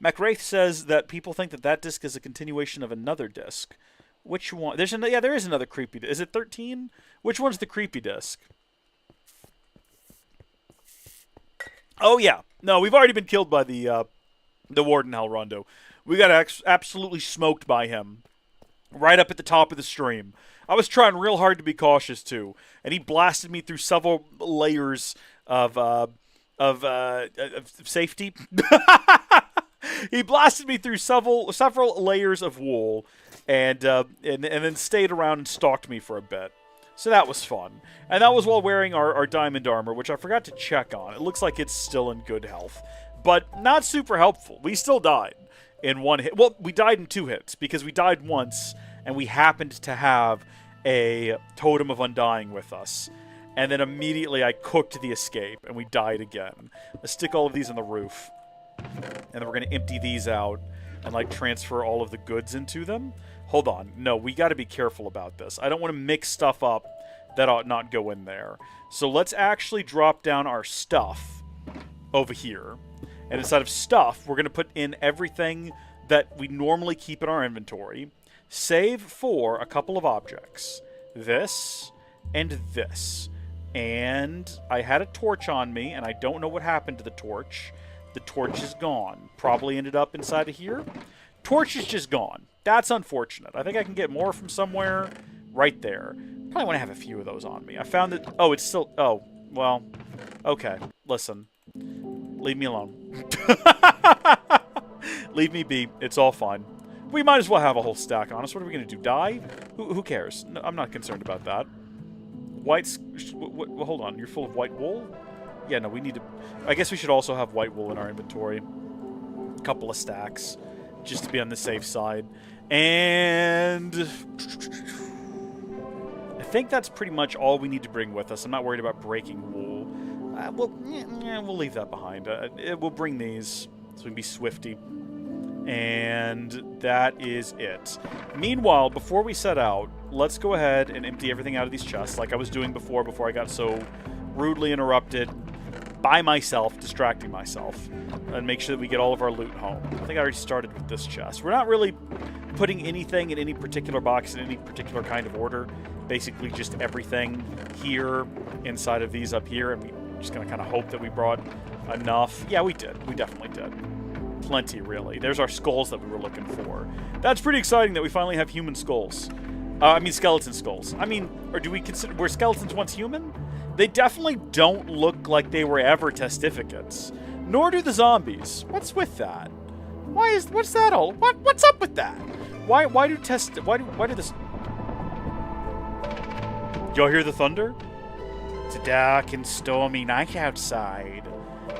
MacWraith says that people think that that disc is a continuation of another disc. Which one? Yeah, there is another creepy disc. Is it 13? Which one's the creepy disc? Oh, yeah. No, we've already been killed by the Warden Rondo. We got absolutely smoked by him right up at the top of the stream. I was trying real hard to be cautious, too, and he blasted me through several layers of safety. He blasted me through several layers of wool, and then stayed around and stalked me for a bit. So that was fun. And that was while wearing our diamond armor, which I forgot to check on. It looks like it's still in good health, but not super helpful. We still died in one hit. Well, we died in 2 hits, because we died once, and we happened to have a Totem of Undying with us. And then immediately I cooked the escape, and we died again. Let's stick all of these on the roof. And then we're going to empty these out and, like, transfer all of the goods into them. Hold on. No, we got to be careful about this. I don't want to mix stuff up that ought not go in there. So let's actually drop down our stuff over here. And instead of stuff, we're going to put in everything that we normally keep in our inventory. Save for a couple of objects. This and this. And I had a torch on me, and I don't know what happened to the torch. The torch is gone. Probably ended up inside of here. Torch is just gone. That's unfortunate. I think I can get more from somewhere right there. Probably want to have a few of those on me. I found that... Oh, it's still... Oh, well... Okay, listen. Leave me alone. Leave me be. It's all fine. We might as well have a whole stack on us. What are we going to do? Die? Who cares? No, I'm not concerned about that. White... Well, hold on. You're full of white wool? Yeah, no, we need to... I guess we should also have white wool in our inventory. A couple of stacks. Just to be on the safe side. And... I think that's pretty much all we need to bring with us. I'm not worried about breaking wool. We'll leave that behind. We'll bring these so we can be swifty. And that is it. Meanwhile, before we set out, let's go ahead and empty everything out of these chests like I was doing before I got so rudely interrupted by myself, distracting myself, and make sure that we get all of our loot home. I think I already started with this chest. We're not really putting anything in any particular box in any particular kind of order. Basically just everything here inside of these up here, and we're just going to kind of hope that we brought enough. Yeah, we did. We definitely did. Plenty, really. There's our skulls that we were looking for. That's pretty exciting that we finally have human skulls. I mean, skeleton skulls. I mean, or do we consider... Were skeletons once human? They definitely don't look like they were ever testificates. Nor do the zombies. What's with that? What's that all? What's up with that? Why do this... Y'all hear the thunder? It's a dark and stormy night outside.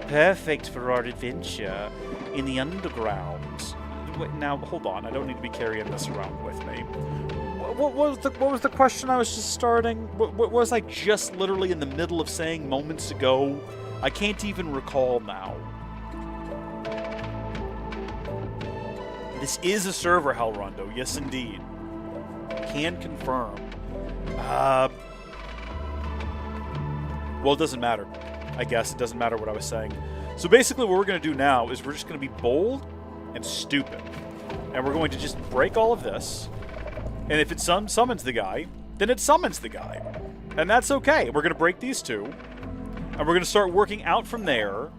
Perfect for our adventure in the underground. Wait, now, hold on. I don't need to be carrying this around with me. What was the question I was just starting? What was I just literally in the middle of saying moments ago? I can't even recall now. This is a server, Rondo. Yes, indeed. Can confirm. Well, it doesn't matter. I guess it doesn't matter what I was saying. So basically what we're going to do now is we're just going to be bold and stupid. And we're going to just break all of this. And if it summons the guy, then it summons the guy. And that's okay. We're going to break these two. And we're going to start working out from there.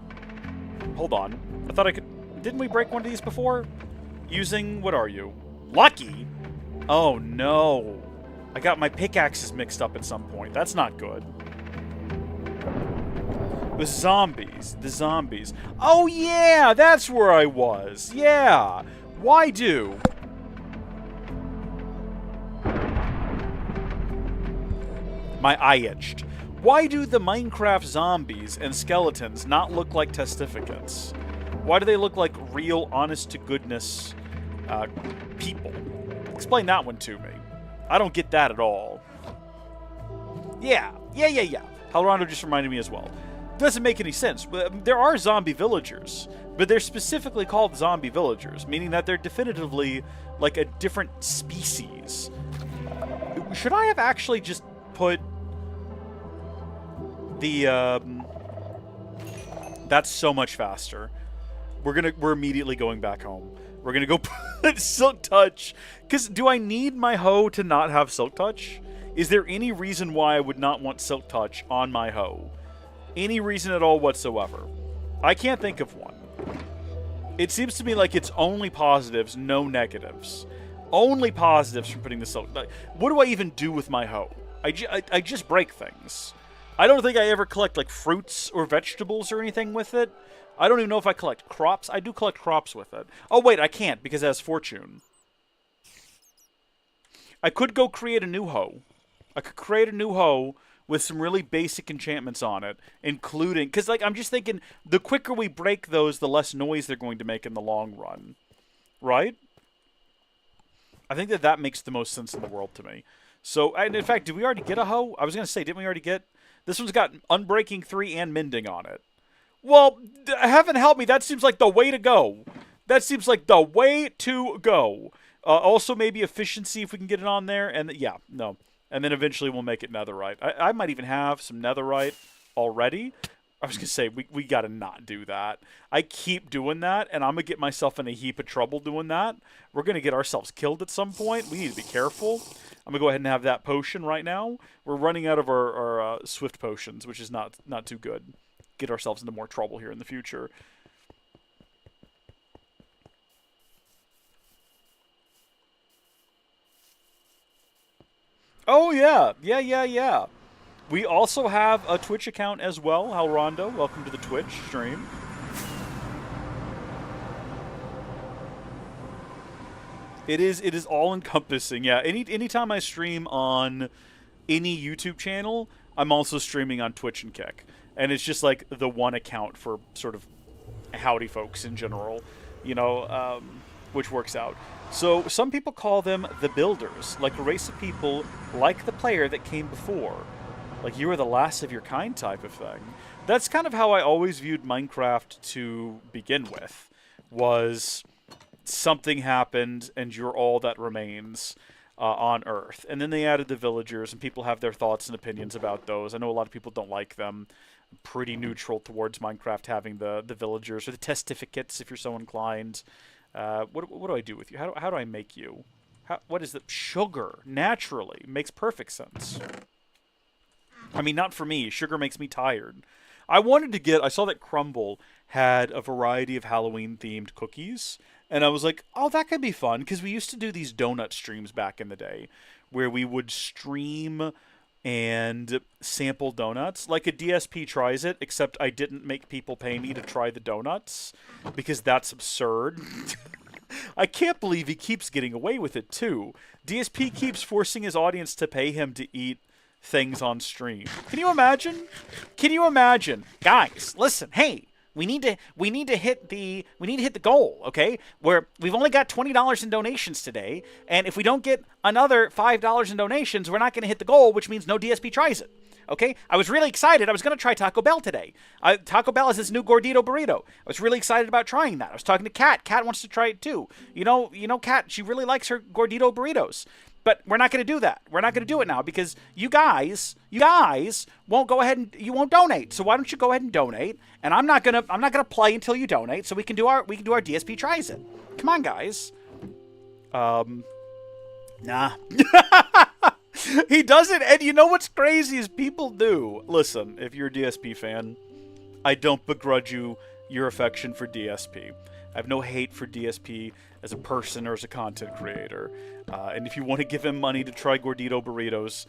Hold on. I thought I could... Didn't we break one of these before? Using... What are you? Lucky? Oh, no. I got my pickaxes mixed up at some point. That's not good. The zombies. The zombies. Oh, yeah! That's where I was. Yeah. Why do... My eye itched. Why do the Minecraft zombies and skeletons not look like testificates? Why do they look like real, honest-to-goodness people? Explain that one to me. I don't get that at all. Yeah. Rondo just reminded me as well. doesn't make any sense. There are zombie villagers, but they're specifically called zombie villagers, meaning that they're definitively like a different species. Should I have actually just put the that's so much faster. We're immediately going back home. We're gonna go put Silk Touch, because do I need my hoe to not have Silk Touch? Is there any reason why I would not want Silk Touch on my hoe? Any reason at all whatsoever? I can't think of one. It seems to me like it's only positives, no negatives. Only positives from putting the Silk. What do I even do with my hoe? I just break things. I don't think I ever collect like fruits or vegetables or anything with it. I don't even know if I collect crops. I do collect crops with it. Oh wait, I can't because it has fortune. I could go create a new hoe. I could create a new hoe with some really basic enchantments on it, including... Because, like, I'm just thinking, the quicker we break those, the less noise they're going to make in the long run. Right? I think that makes the most sense in the world to me. So, and in fact, did we already get a hoe? I was going to say, didn't we already get... This one's got Unbreaking 3 and Mending on it. Well, heaven help me, that seems like the way to go. That seems like the way to go. Also, maybe Efficiency if we can get it on there. And, yeah, no. And then eventually we'll make it netherite. I might even have some netherite already. I was going to say, we got to not do that. I keep doing that, and I'm going to get myself in a heap of trouble doing that. We're going to get ourselves killed at some point. We need to be careful. I'm going to go ahead and have that potion right now. We're running out of our swift potions, which is not too good. Get ourselves into more trouble here in the future. Oh, yeah. Yeah. We also have a Twitch account as well. Halrondo, welcome to the Twitch stream. It is all-encompassing, yeah. Anytime I stream on any YouTube channel, I'm also streaming on Twitch and Kick. And it's just like the one account for sort of Howdy Folks in general, you know, which works out. So some people call them the Builders, like a race of people like the player that came before. Like you were the last of your kind type of thing. That's kind of how I always viewed Minecraft to begin with, was something happened and you're all that remains on Earth. And then they added the villagers, and people have their thoughts and opinions about those. I know a lot of people don't like them. I'm pretty neutral towards Minecraft having the villagers, or the testificates if you're so inclined. What do I do with you? How do I make you? What is the sugar? Naturally. Makes perfect sense. I mean, not for me. Sugar makes me tired. I saw that Crumble had a variety of Halloween-themed cookies, and I was like, oh, that could be fun, because we used to do these donut streams back in the day, where we would stream and sample donuts, like a DSP Tries It, except I didn't make people pay me to try the donuts, because that's absurd. I can't believe he keeps getting away with it, too. DSP keeps forcing his audience to pay him to eat things on stream. Can you imagine? Can you imagine? Guys, listen, hey, we need to hit the goal, okay? Where we've only got $20 in donations today, and if we don't get another $5 in donations, we're not going to hit the goal, which means no DSP Tries It. Okay? I was really excited. I was going to try Taco Bell today. Taco Bell has this new Gordito burrito. I was really excited about trying that. I was talking to Kat. Kat wants to try it too. You know, Kat, she really likes her Gordito burritos. But we're not going to do that. We're not going to do it now because you guys won't go ahead and you won't donate. So why don't you go ahead and donate? And I'm not gonna play until you donate, so we can do our DSP Tries It. Come on, guys. Nah. He doesn't, and you know what's crazy is people do. Listen, if you're a DSP fan, I don't begrudge you your affection for DSP. I have no hate for DSP as a person or as a content creator. And if you want to give him money to try Gordito burritos,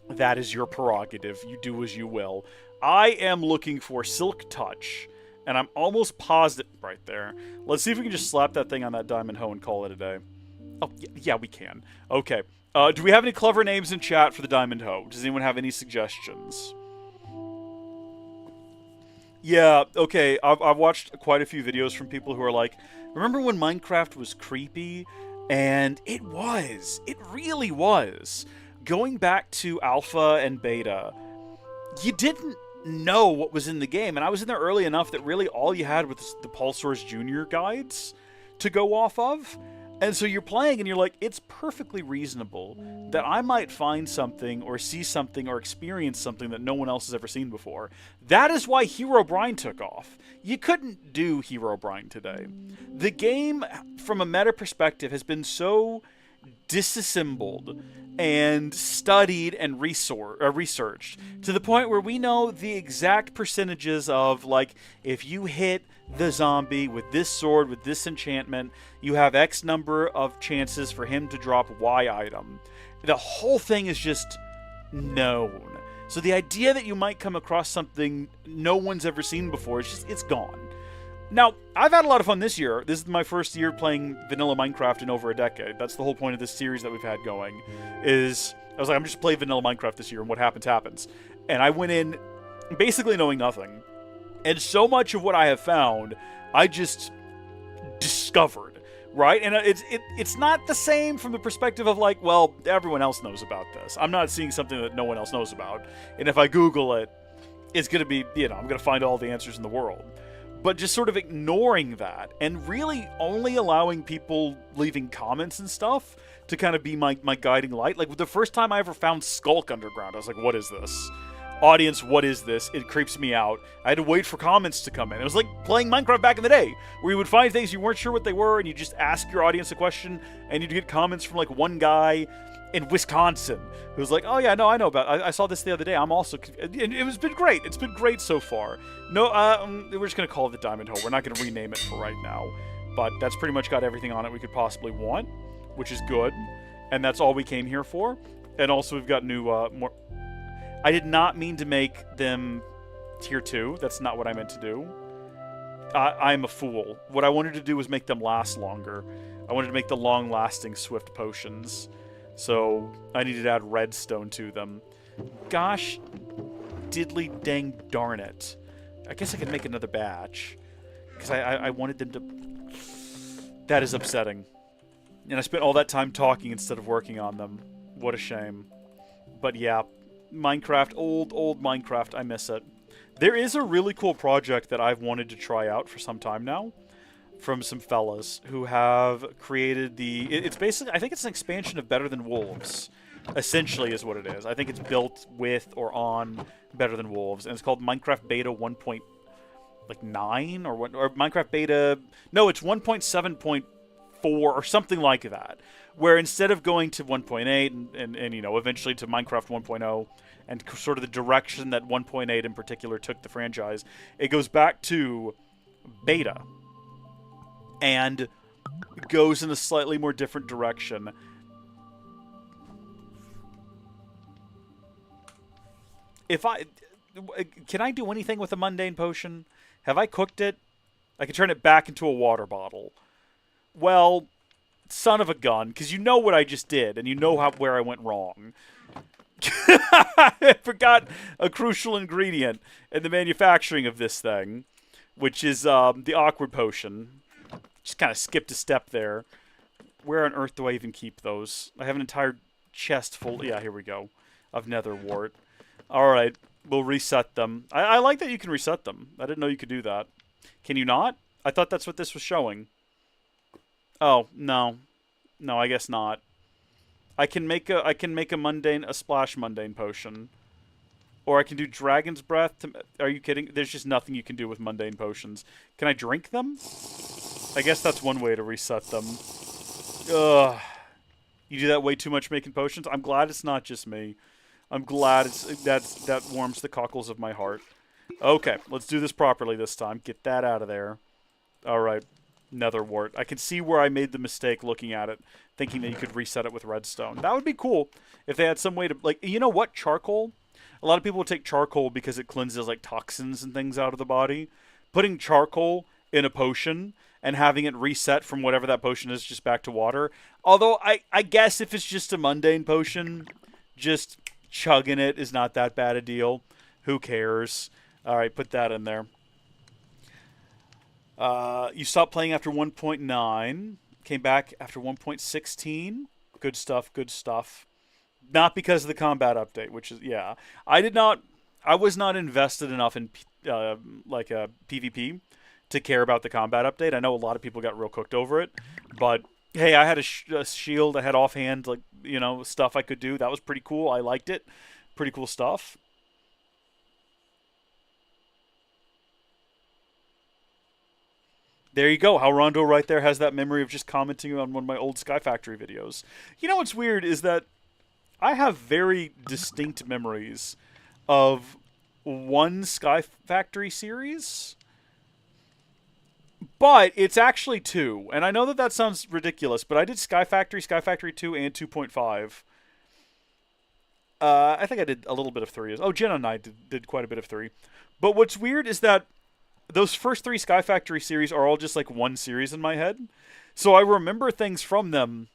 that is your prerogative. You do as you will. I am looking for Silk Touch, and I'm almost positive right there. Let's see if we can just slap that thing on that diamond hoe and call it a day. Oh, yeah, we can. Okay. Do we have any clever names in chat for the diamond hoe? Does anyone have any suggestions? Yeah, okay, I've watched quite a few videos from people who are like, remember when Minecraft was creepy? And it was. It really was. Going back to alpha and beta, you didn't know what was in the game. And I was in there early enough that really all you had was the Pulsar's Junior guides to go off of. And so you're playing and you're like, it's perfectly reasonable that I might find something or see something or experience something that no one else has ever seen before. That is why Herobrine took off. You couldn't do Herobrine today. The game, from a meta perspective, has been so disassembled and studied and researched to the point where we know the exact percentages of, like, if you hit the zombie with this sword, with this enchantment, you have X number of chances for him to drop Y item. The whole thing is just known. So the idea that you might come across something no one's ever seen before, it's gone. Now, I've had a lot of fun this year. This is my first year playing vanilla Minecraft in over a decade. That's the whole point of this series that we've had going, is I was like, I'm just playing vanilla Minecraft this year, and what happens, happens. And I went in basically knowing nothing. And so much of what I have found, I just discovered, right? And it's not the same from the perspective of, like, well, everyone else knows about this. I'm not seeing something that no one else knows about. And if I Google it, it's going to be, I'm going to find all the answers in the world. But just sort of ignoring that and really only allowing people leaving comments and stuff to kind of be my guiding light. Like, the first time I ever found Skulk Underground, I was like, what is this? Audience, what is this? It creeps me out. I had to wait for comments to come in. It was like playing Minecraft back in the day, where you would find things you weren't sure what they were, and you just ask your audience a question, and you'd get comments from, like, one guy in Wisconsin who was like, oh yeah, no, I know about I saw this the other day. I'm also... And it's been great. It's been great so far. No, we're just going to call it the Diamond Hole. We're not going to rename it for right now. But that's pretty much got everything on it we could possibly want, which is good. And that's all we came here for. And also we've got new, more... I did not mean to make them tier 2. That's not what I meant to do. I'm a fool. What I wanted to do was make them last longer. I wanted to make the long-lasting Swift potions. So I needed to add redstone to them. Gosh, diddly dang darn it. I guess I could make another batch. Because I wanted them to... That is upsetting. And I spent all that time talking instead of working on them. What a shame. But yeah, Minecraft, old Minecraft, I miss it. There is a really cool project that I've wanted to try out for some time now, from some fellas who have created the... It's basically... I think it's an expansion of Better Than Wolves, essentially is what it is. I think it's built with or on Better Than Wolves, and it's called Minecraft Beta 1.9 or Minecraft Beta... No, it's 1.7.4 or something like that, where instead of going to 1.8 and eventually to Minecraft 1.0 and sort of the direction that 1.8 in particular took the franchise, it goes back to beta and goes in a slightly more different direction. Can I do anything with a mundane potion? Have I cooked it? I can turn it back into a water bottle. Well, son of a gun, because you know what I just did, and you know where I went wrong. I forgot a crucial ingredient in the manufacturing of this thing, which is the awkward potion. Just kind of skipped a step there. Where on earth do I even keep those? I have an entire chest full... Yeah, here we go. Of nether wart. Alright, we'll reset them. I like that you can reset them. I didn't know you could do that. Can you not? I thought that's what this was showing. Oh, no. No, I guess not. I can make a splash mundane potion. Or I can do Dragon's Breath. Are you kidding? There's just nothing you can do with mundane potions. Can I drink them? I guess that's one way to reset them. Ugh. You do that way too much making potions? I'm glad it's not just me. I'm glad that warms the cockles of my heart. Okay, let's do this properly this time. Get that out of there. Alright. Nether wart. I can see where I made the mistake looking at it, thinking that you could reset it with redstone. That would be cool if they had some way to... Like, you know what? Charcoal? A lot of people would take charcoal because it cleanses, like, toxins and things out of the body. Putting charcoal in a potion and having it reset from whatever that potion is just back to water. Although, I guess if it's just a mundane potion, just chugging it is not that bad a deal. Who cares? Alright, put that in there. You stopped playing after 1.9. Came back after 1.16. Good stuff, good stuff. Not because of the combat update, which is, yeah. I did not I was not invested enough in like a PvP to care about the combat update. I know a lot of people got real cooked over it, but hey, I had a shield. I had offhand, like, stuff I could do. That was pretty cool. I liked it. Pretty cool stuff. There you go. How Rondo right there has that memory of just commenting on one of my old Sky Factory videos. You know what's weird is that I have very distinct memories of one Sky Factory series, but it's actually two. And I know that sounds ridiculous, but I did Sky Factory 2, and 2.5. I think I did a little bit of 3. Oh, Jenna and I did quite a bit of 3. But what's weird is that those first 3 Sky Factory series are all just like one series in my head. So I remember things from them,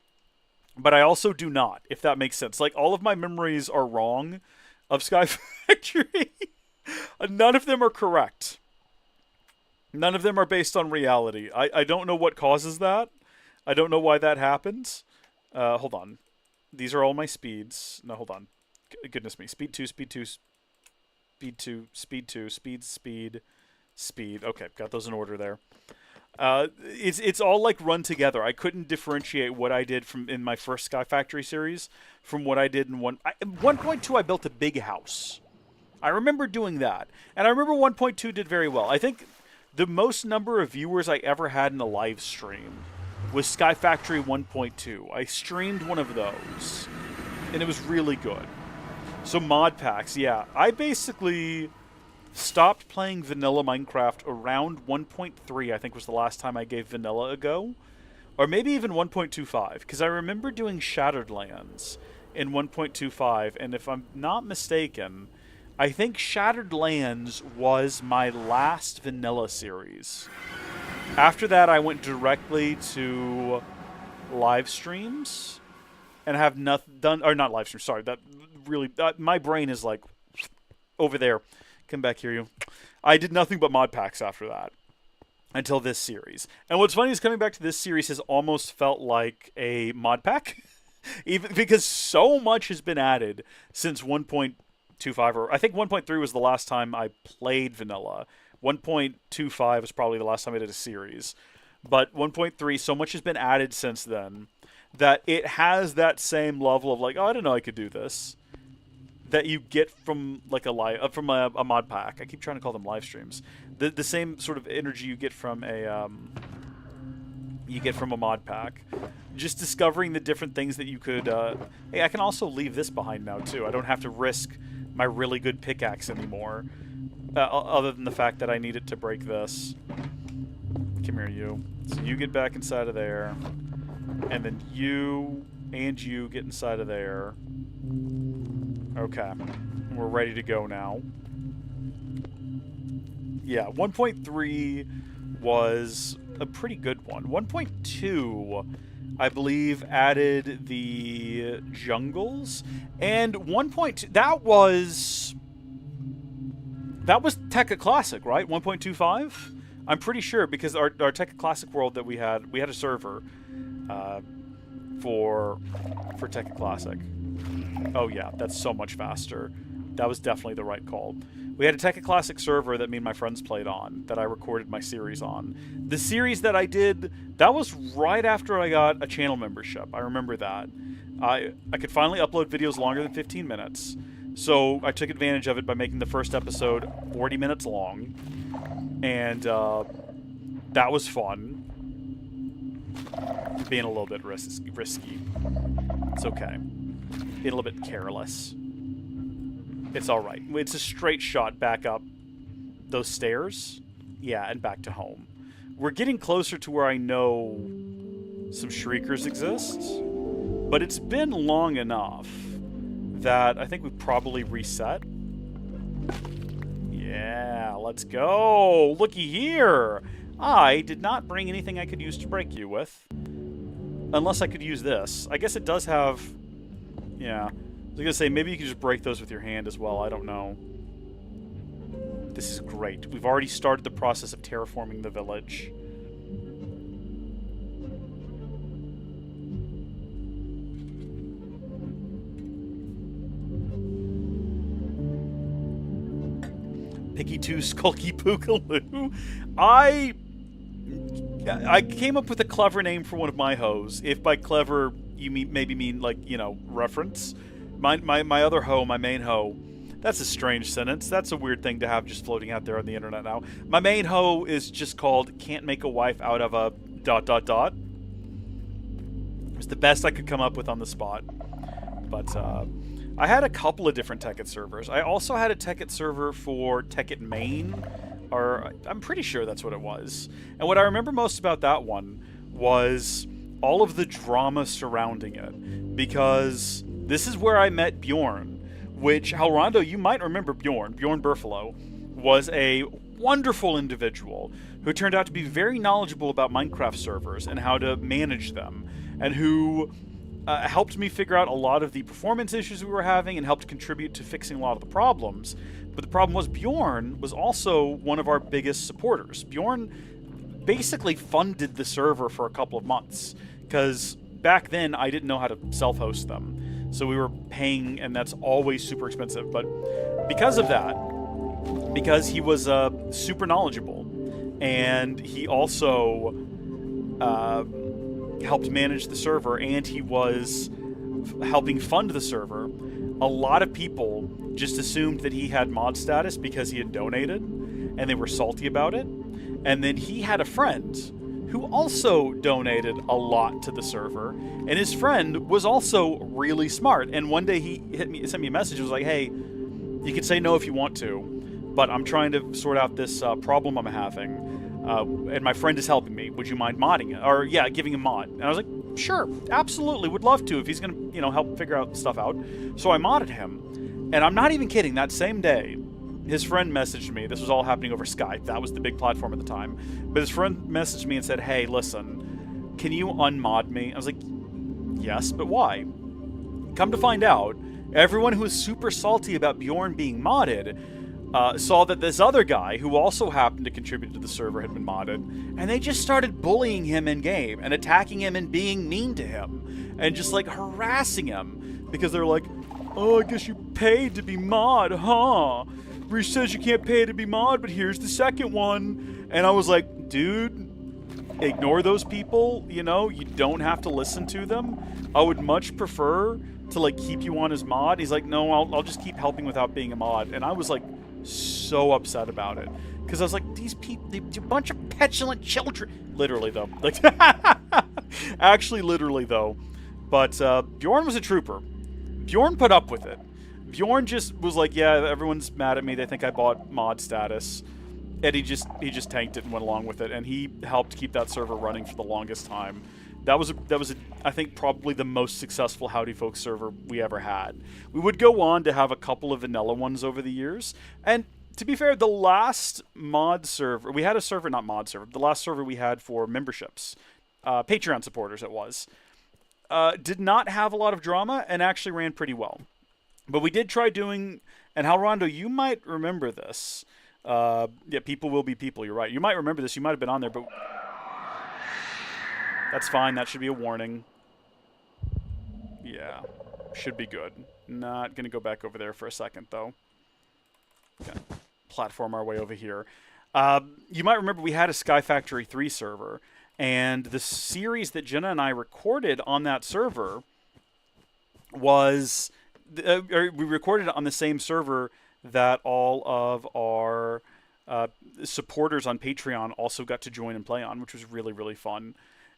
but I also do not, if that makes sense. Like, all of my memories are wrong of Sky Factory. None of them are correct. None of them are based on reality. I don't know what causes that. I don't know why that happens. Hold on. These are all my speeds. No, hold on. Goodness me. Speed 2, speed 2, speed 2, speed 2, speed. Okay, got those in order there. It's all like run together. I couldn't differentiate what I did in my first Sky Factory series from what I did in 1.2. I built a big house. I remember doing that, and I remember 1.2 did very well. I think the most number of viewers I ever had in a live stream was Sky Factory 1.2. I streamed one of those, and it was really good. So mod packs, yeah. I basically stopped playing vanilla Minecraft around 1.3, I think was the last time I gave vanilla a go. Or maybe even 1.25, because I remember doing Shattered Lands in 1.25, and if I'm not mistaken, I think Shattered Lands was my last vanilla series. After that, I went directly to live streams and have nothing done, or not live streams, sorry, that really, my brain is like over there. Come back here, you. I did nothing but mod packs after that until this series. And what's funny is coming back to this series has almost felt like a mod pack, even because so much has been added since 1.25, or I think 1.3 was the last time I played vanilla. 1.25 was probably the last time I did a series. But 1.3, so much has been added since then that it has that same level of like, oh, I didn't know I could do this, that you get from like a mod pack. I keep trying to call them live streams. The same sort of energy you get from a mod pack. Just discovering the different things that you could. Hey, I can also leave this behind now too. I don't have to risk my really good pickaxe anymore. Other than the fact that I need it to break this. Come here, you. So you get back inside of there, and then you and you get inside of there. Okay, we're ready to go now. Yeah, 1.3 was a pretty good one. 1.2, I believe, added the jungles, and 1.2 that was Tekka Classic, right? 1.25. I'm pretty sure, because our Tekka Classic world that we had a server for Tekka Classic. Oh yeah, that's so much faster. That was definitely the right call. We had a Tekka Classic server that me and my friends played on, that I recorded my series on. The series that I did, that was right after I got a channel membership. I remember that. I could finally upload videos longer than 15 minutes. So I took advantage of it by making the first episode 40 minutes long. And that was fun. Being a little bit risky. It's okay. Being a little bit careless. It's alright. It's a straight shot back up those stairs. Yeah, and back to home. We're getting closer to where I know some Shriekers exist. But it's been long enough that I think we probably reset. Yeah, let's go. Looky here. I did not bring anything I could use to break you with. Unless I could use this. I guess it does have... Yeah. I was going to say, maybe you can just break those with your hand as well. I don't know. This is great. We've already started the process of terraforming the village. Picky 2 Skulky Pookaloo. I came up with a clever name for one of my hoes. If by clever you maybe mean like, reference. My other hoe, my main hoe. That's a strange sentence. That's a weird thing to have just floating out there on the internet now. My main hoe is just called Can't Make a Wife Out of a ... It was the best I could come up with on the spot. But I had a couple of different Tekkit servers. I also had a Tekkit server for Tekkit Main, or I'm pretty sure that's what it was. And what I remember most about that one was all of the drama surrounding it. Because this is where I met Bjorn, which, Halrondo, you might remember Bjorn. Bjorn Burfalo was a wonderful individual who turned out to be very knowledgeable about Minecraft servers and how to manage them, and who helped me figure out a lot of the performance issues we were having and helped contribute to fixing a lot of the problems. But the problem was Bjorn was also one of our biggest supporters. Bjorn basically funded the server for a couple of months, because back then I didn't know how to self-host them. So we were paying, and that's always super expensive. But because of that, because he was super knowledgeable, and he also helped manage the server, and he was helping fund the server, a lot of people just assumed that he had mod status because he had donated, and they were salty about it. And then he had a friend who also donated a lot to the server, and his friend was also really smart. And one day he sent me a message. It was like, hey, you can say no if you want to, but I'm trying to sort out this problem I'm having. And my friend is helping me. Would you mind modding it? Or, yeah, giving him mod. And I was like, sure, absolutely, would love to if he's going to, help figure out stuff out. So I modded him. And I'm not even kidding. That same day, his friend messaged me. This was all happening over Skype. That was the big platform at the time. But his friend messaged me and said, hey, listen, can you unmod me? I was like, yes, but why? Come to find out, everyone who was super salty about Bjorn being modded saw that this other guy, who also happened to contribute to the server, had been modded, and they just started bullying him in-game, and attacking him and being mean to him, and just, like, harassing him, because they're like, oh, I guess you paid to be mod, huh? Reach says you can't pay to be mod, but here's the second one. And I was like, dude, ignore those people, you don't have to listen to them. I would much prefer to, like, keep you on as mod. He's like, no, I'll just keep helping without being a mod. And I was, like, so upset about it, because I was like, these people, they're a bunch of petulant children. Literally, though. Like, actually, literally, though. But Bjorn was a trooper. Bjorn put up with it. Bjorn just was like, yeah, everyone's mad at me. They think I bought mod status. And he just tanked it and went along with it. And he helped keep that server running for the longest time. That was I think, probably the most successful Howdy Folks server we ever had. We would go on to have a couple of vanilla ones over the years. And to be fair, the last mod server, we had a server, not mod server, the last server we had for memberships, Patreon supporters it was, did not have a lot of drama and actually ran pretty well. But we did try doing, and Halrondo, you might remember this. Yeah, people will be people, you're right. You might remember this, you might have been on there, but that's fine, that should be a warning. Yeah, should be good. Not going to go back over there for a second, though. Okay, platform our way over here. You might remember we had a Sky Factory 3 server, and the series that Jenna and I recorded on that server was... we recorded it on the same server that all of our supporters on Patreon also got to join and play on, which was really, really fun.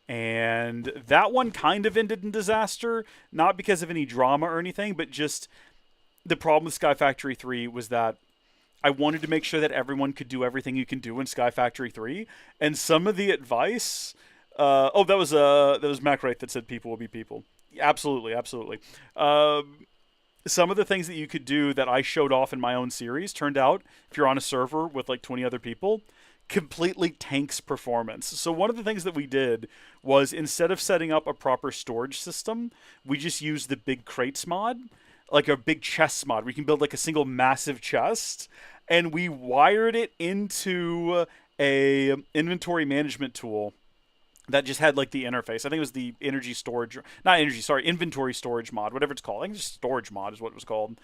And that one kind of ended in disaster, not because of any drama or anything, but just the problem with Sky Factory 3 was that I wanted to make sure that everyone could do everything you can do in Sky Factory 3, and some of the advice... that was MacWright that said people will be people. Absolutely, absolutely. Some of the things that you could do that I showed off in my own series turned out, if you're on a server with like 20 other people, completely tanks performance. So one of the things that we did was, instead of setting up a proper storage system, we just used the big crates mod, like a big chest mod. We can build like a single massive chest, and we wired it into a inventory management tool that just had like the interface. I think it was the energy storage, not energy, sorry, inventory storage mod, whatever it's called. I think just storage mod is what it was called.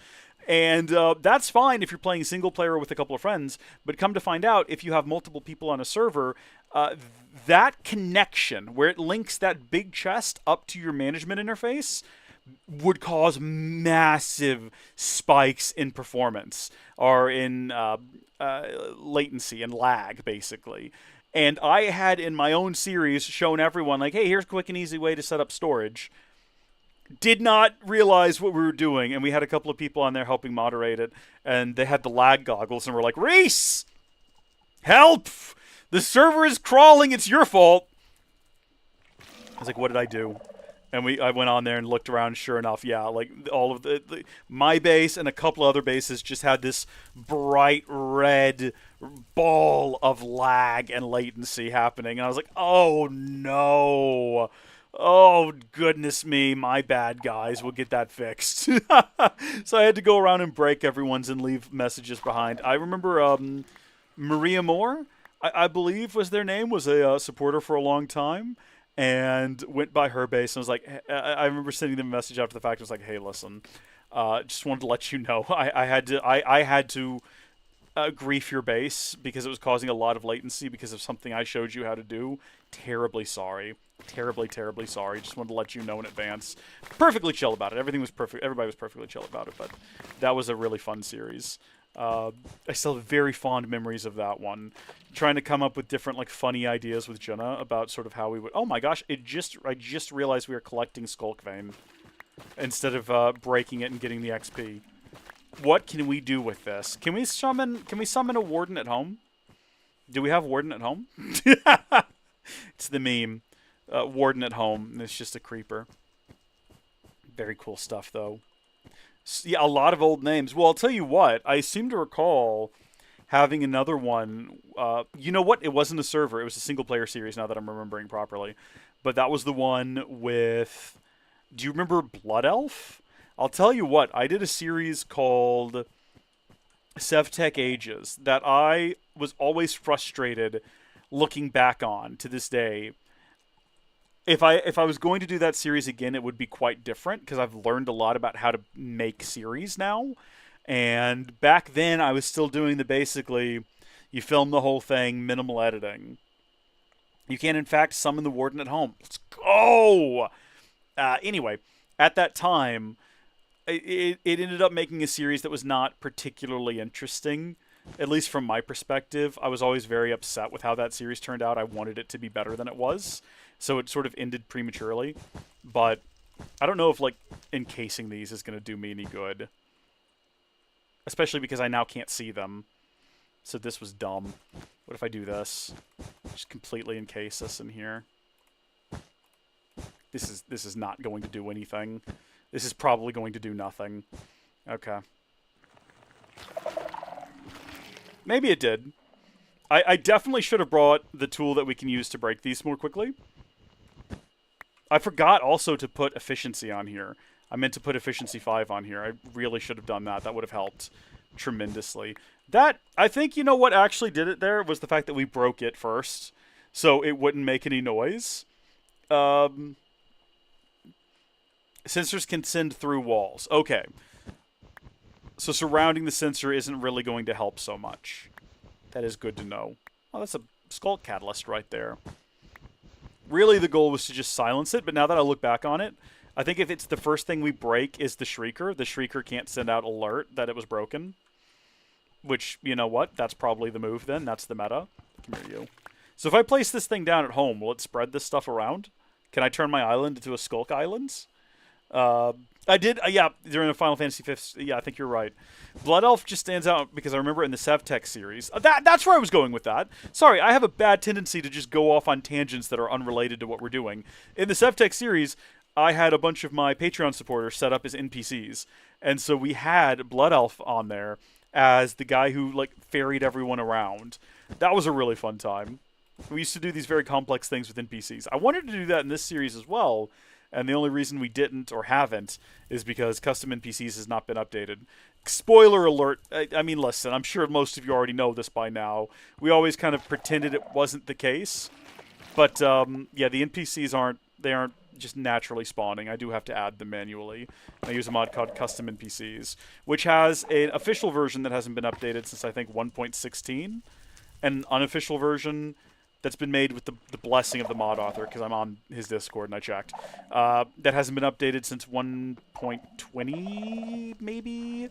And that's fine if you're playing single player with a couple of friends, but come to find out, if you have multiple people on a server, that connection where it links that big chest up to your management interface would cause massive spikes in performance or in latency and lag, basically. And I had in my own series shown everyone, like, hey, here's a quick and easy way to set up storage. Did not realize what we were doing, and we had a couple of people on there helping moderate it, and they had the lag goggles, and were like, Reese! Help! The server is crawling, it's your fault! I was like, what did I do? And I went on there and looked around, sure enough, yeah, like, all of my base and a couple other bases just had this bright red ball of lag and latency happening, and I was like, oh no! Oh, goodness me, my bad, guys. We'll get that fixed. So I had to go around and break everyone's and leave messages behind. I remember Maria Moore, I believe was their name, was a supporter for a long time, and went by her base and was like, I remember sending them a message after the fact. I was like, hey, listen, just wanted to let you know I had to grief your base because it was causing a lot of latency because of something I showed you how to do. Terribly sorry. Terribly, terribly sorry. Just wanted to let you know in advance. Perfectly chill about it. Everything was perfect. Everybody was perfectly chill about it, but that was a really fun series. I still have very fond memories of that one. Trying to come up with different, like, funny ideas with Jenna about sort of how we would... Oh my gosh, I just realized we were collecting Skulk Vein instead of breaking it and getting the XP. What can we do with this? Can we summon a Warden at home? Do we have Warden at home? It's the meme. Warden at home, and it's just a creeper. Very cool stuff, though. Yeah, a lot of old names. Well, I'll tell you what. I seem to recall having another one. You know what? It wasn't a server. It was a single-player series, now that I'm remembering properly. But that was the one with... Do you remember Blood Elf? I'll tell you what. I did a series called SevTech Ages that I was always frustrated looking back on to this day. If I was going to do that series again, it would be quite different because I've learned a lot about how to make series now. And back then, I was still doing the basically, you film the whole thing, minimal editing. You can, in fact, summon the Warden at home. Let's go! Anyway, at that time, it ended up making a series that was not particularly interesting. At least from my perspective, I was always very upset with how that series turned out. I wanted it to be better than it was. So it sort of ended prematurely. But I don't know if, like, encasing these is going to do me any good. Especially because I now can't see them. So this was dumb. What if I do this? Just completely encase this in here. This is not going to do anything. This is probably going to do nothing. Okay. Maybe it did. I definitely should have brought the tool that we can use to break these more quickly. I forgot also to put efficiency on here. I meant to put efficiency 5 on here. I really should have done that. That would have helped tremendously. That, I think, you know what actually did it there was the fact that we broke it first, so it wouldn't make any noise. Sensors can send through walls. Okay. So surrounding the sensor isn't really going to help so much. That is good to know. Oh, that's a Skulk Catalyst right there. Really, the goal was to just silence it, but now that I look back on it, I think if it's the first thing we break is the Shrieker can't send out alert that it was broken. Which, you know what? That's probably the move then. That's the meta. Come here, you. So if I place this thing down at home, will it spread this stuff around? Can I turn my island into a Skulk Islands? I did, yeah, during the Final Fantasy V, yeah, I think you're right. Blood Elf just stands out because I remember in the SevTech series. That's where I was going with that. Sorry, I have a bad tendency to just go off on tangents that are unrelated to what we're doing. In the SevTech series, I had a bunch of my Patreon supporters set up as NPCs, and so we had Blood Elf on there as the guy who, like, ferried everyone around. That was a really fun time. We used to do these very complex things with NPCs. I wanted to do that in this series as well, and the only reason we didn't or haven't is because custom NPCs has not been updated. Spoiler alert, I mean, listen, I'm sure most of you already know this by now. We always kind of pretended it wasn't the case. But yeah, the NPCs aren't just naturally spawning. I do have to add them manually. I use a mod called Custom NPCs, which has an official version that hasn't been updated since I think 1.16, and an unofficial version that's been made with the blessing of the mod author, because I'm on his Discord and I checked. That hasn't been updated since 1.20, maybe?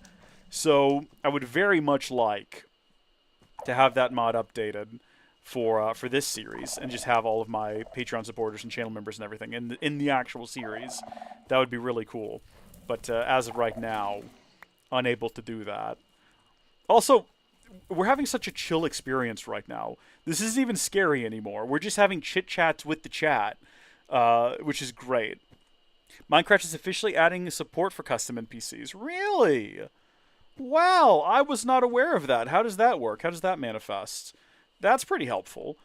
So I would very much like to have that mod updated for this series, and just have all of my Patreon supporters and channel members and everything in the actual series. That would be really cool. But as of right now, unable to do that. Also, we're having such a chill experience right now. This isn't even scary anymore. We're just having chit-chats with the chat, which is great. Minecraft is officially adding support for custom NPCs. Really? Wow, I was not aware of that. How does that work? How does that manifest? That's pretty helpful.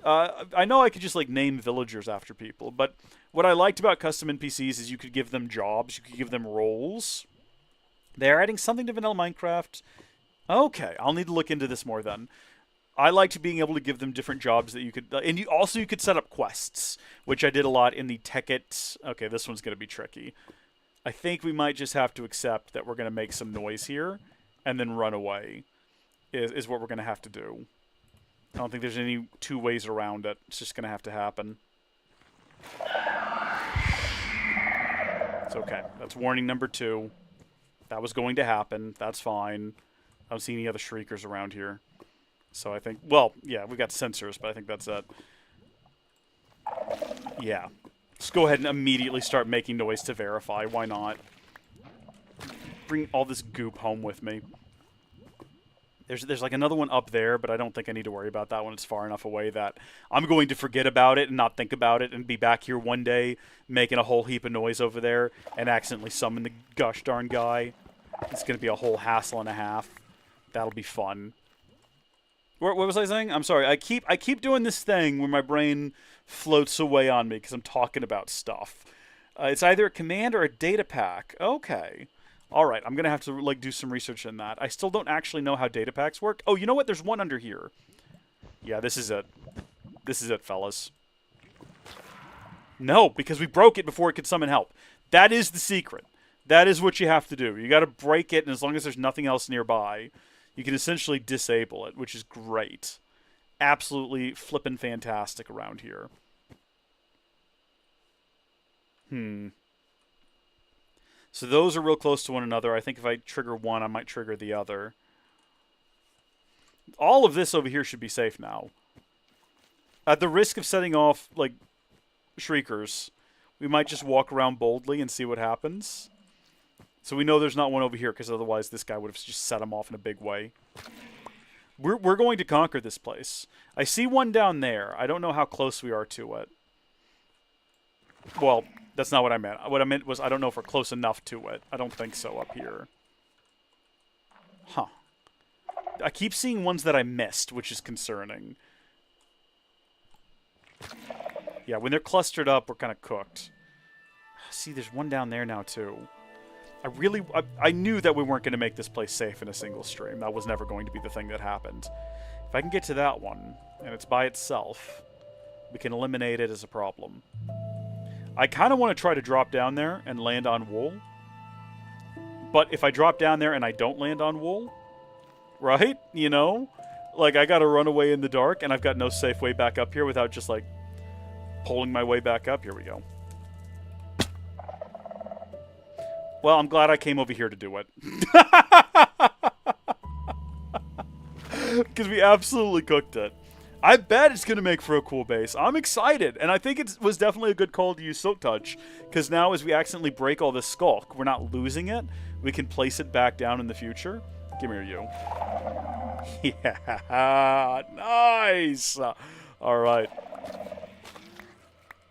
I know I could just like name villagers after people, but what I liked about custom NPCs is you could give them jobs, you could give them roles. They're adding something to vanilla Minecraft. Okay, I'll need to look into this more then. I liked being able to give them different jobs that you could, and you could set up quests, which I did a lot in the Tekkit. Okay, this one's going to be tricky. I think we might just have to accept that we're going to make some noise here, and then run away, is what we're going to have to do. I don't think there's any two ways around it. It's just going to have to happen. It's okay. That's warning number 2. That was going to happen. That's fine. I don't see any other shriekers around here. So I think, well, yeah, we've got sensors, but I think that's it. Yeah. Just go ahead and immediately start making noise to verify. Why not? Bring all this goop home with me. There's like another one up there, but I don't think I need to worry about that one. It's far enough away that I'm going to forget about it and not think about it and be back here one day making a whole heap of noise over there and accidentally summon the gosh darn guy. It's going to be a whole hassle and a half. That'll be fun. What was I saying? I'm sorry. I keep doing this thing where my brain floats away on me because I'm talking about stuff. It's either a command or a data pack. Okay. All right, I'm going to have to like do some research in that. I still don't actually know how data packs work. Oh, you know what? There's one under here. Yeah, this is it. This is it, fellas. No, because we broke it before it could summon help. That is the secret. That is what you have to do. You got to break it, and as long as there's nothing else nearby, you can essentially disable it, which is great. Absolutely flippin' fantastic around here. So those are real close to one another. I think if I trigger one, I might trigger the other. All of this over here should be safe now. At the risk of setting off, like, shriekers, we might just walk around boldly and see what happens. So we know there's not one over here, because otherwise this guy would have just set him off in a big way. We're going to conquer this place. I see one down there. I don't know how close we are to it. Well, that's not what I meant. What I meant was I don't know if we're close enough to it. I don't think so up here. Huh. I keep seeing ones that I missed, which is concerning. Yeah, when they're clustered up, we're kind of cooked. See, there's one down there now, too. I knew that we weren't going to make this place safe in a single stream. That was never going to be the thing that happened. If I can get to that one, and it's by itself, we can eliminate it as a problem. I kind of want to try to drop down there and land on wool. But if I drop down there and I don't land on wool, right? You know? Like, I got to run away in the dark, and I've got no safe way back up here without just, like, pulling my way back up. Here we go. Well, I'm glad I came over here to do it. Because we absolutely cooked it. I bet it's going to make for a cool base. I'm excited. And I think it was definitely a good call to use Silk Touch. Because now as we accidentally break all this skulk, we're not losing it. We can place it back down in the future. Give me you. Yeah. Nice. All right.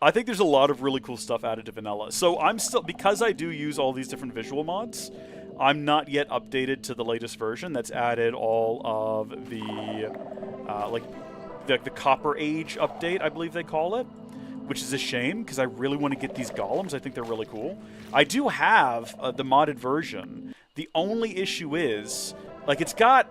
I think there's a lot of really cool stuff added to vanilla. So I'm still, because I do use all these different visual mods, I'm not yet updated to the latest version that's added all of the, the Copper Age update, I believe they call it, which is a shame because I really want to get these golems. I think they're really cool. I do have the modded version. The only issue is, like, it's got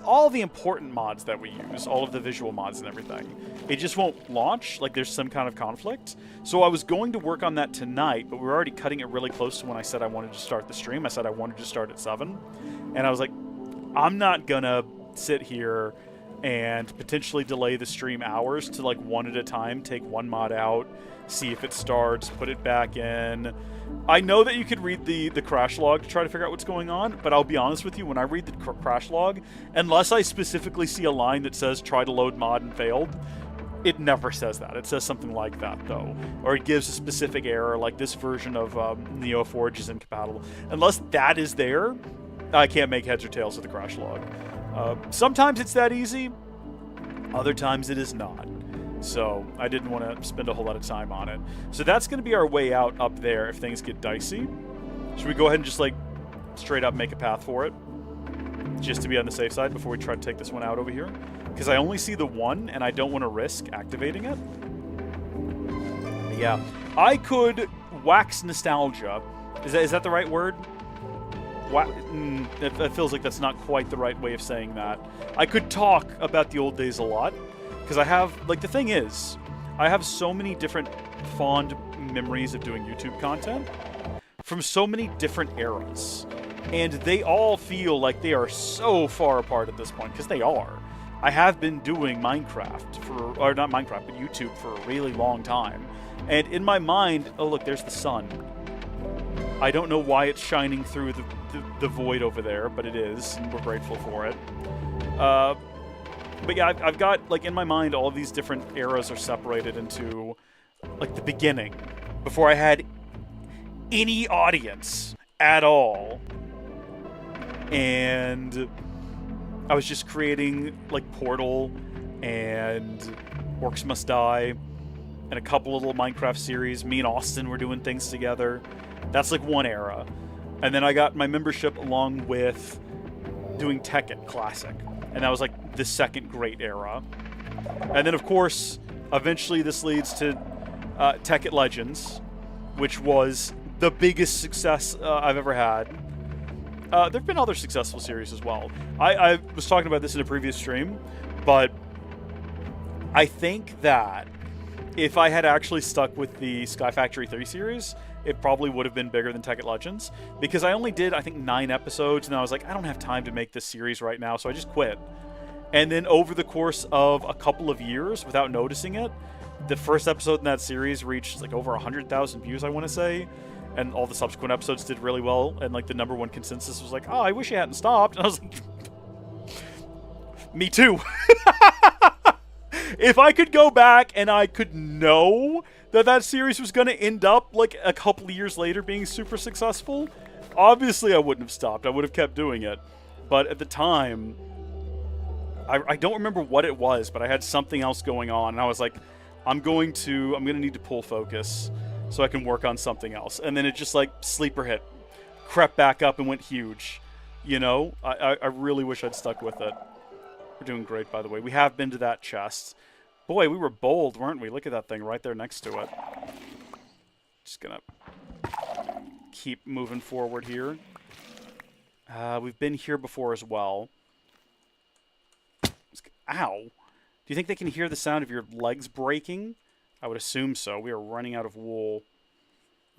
all the important mods that we use, all of the visual mods and everything, it just won't launch. Like, there's some kind of conflict. So I was going to work on that tonight, but we were already cutting it really close to when I said I wanted to start the stream. I said I wanted to start at 7. And I was like, I'm not gonna sit here and potentially delay the stream hours to, like, one at a time, take one mod out, see if it starts, put it back in. I know that you could read the crash log to try to figure out what's going on, but I'll be honest with you, when I read the crash log, unless I specifically see a line that says try to load mod and failed, it never says that. It says something like that, though. Or it gives a specific error, like this version of NeoForge is incompatible. Unless that is there, I can't make heads or tails of the crash log. Sometimes it's that easy, other times it is not. So I didn't want to spend a whole lot of time on it. So that's going to be our way out up there if things get dicey. Should we go ahead and just, like, straight up make a path for it? Just to be on the safe side before we try to take this one out over here? Because I only see the one, and I don't want to risk activating it. But yeah. I could wax nostalgia. Is that the right word? It feels like that's not quite the right way of saying that. I could talk about the old days a lot. Because I have, like, the thing is, I have so many different fond memories of doing YouTube content from so many different eras. And they all feel like they are so far apart at this point, because they are. I have been doing Minecraft or not Minecraft, but YouTube for a really long time. And in my mind, oh look, there's the sun. I don't know why it's shining through the void over there, but it is, and we're grateful for it. But yeah, I've got, like, in my mind, all of these different eras are separated into, like, the beginning, before I had any audience at all. And I was just creating, like, Portal and Orcs Must Die and a couple of little Minecraft series. Me and Austin were doing things together. That's, like, one era. And then I got my membership along with doing Tekken Classic. And that was, like, the second great era. And then, of course, eventually this leads to Tekken Legends, which was the biggest success I've ever had. There have been other successful series as well. I was talking about this in a previous stream, but I think that if I had actually stuck with the Sky Factory 3 series, it probably would have been bigger than Tekken Legends. Because I only did, I think, 9 episodes, and I was like, I don't have time to make this series right now, so I just quit. And then over the course of a couple of years, without noticing it, the first episode in that series reached, like, over 100,000 views, I want to say. And all the subsequent episodes did really well, and, like, the #1 consensus was like, oh, I wish you hadn't stopped. And I was like, me too. If I could go back and I could know that that series was going to end up, like, a couple of years later being super successful, obviously I wouldn't have stopped. I would have kept doing it. But at the time, I don't remember what it was, but I had something else going on, and I was like, I'm going to need to pull focus so I can work on something else. And then it just, like, sleeper hit, crept back up and went huge. You know? I really wish I'd stuck with it. We're doing great, by the way. We have been to that chest. Boy, we were bold, weren't we? Look at that thing right there next to it. Just gonna keep moving forward here. We've been here before as well. Ow! Do you think they can hear the sound of your legs breaking? I would assume so. We are running out of wool.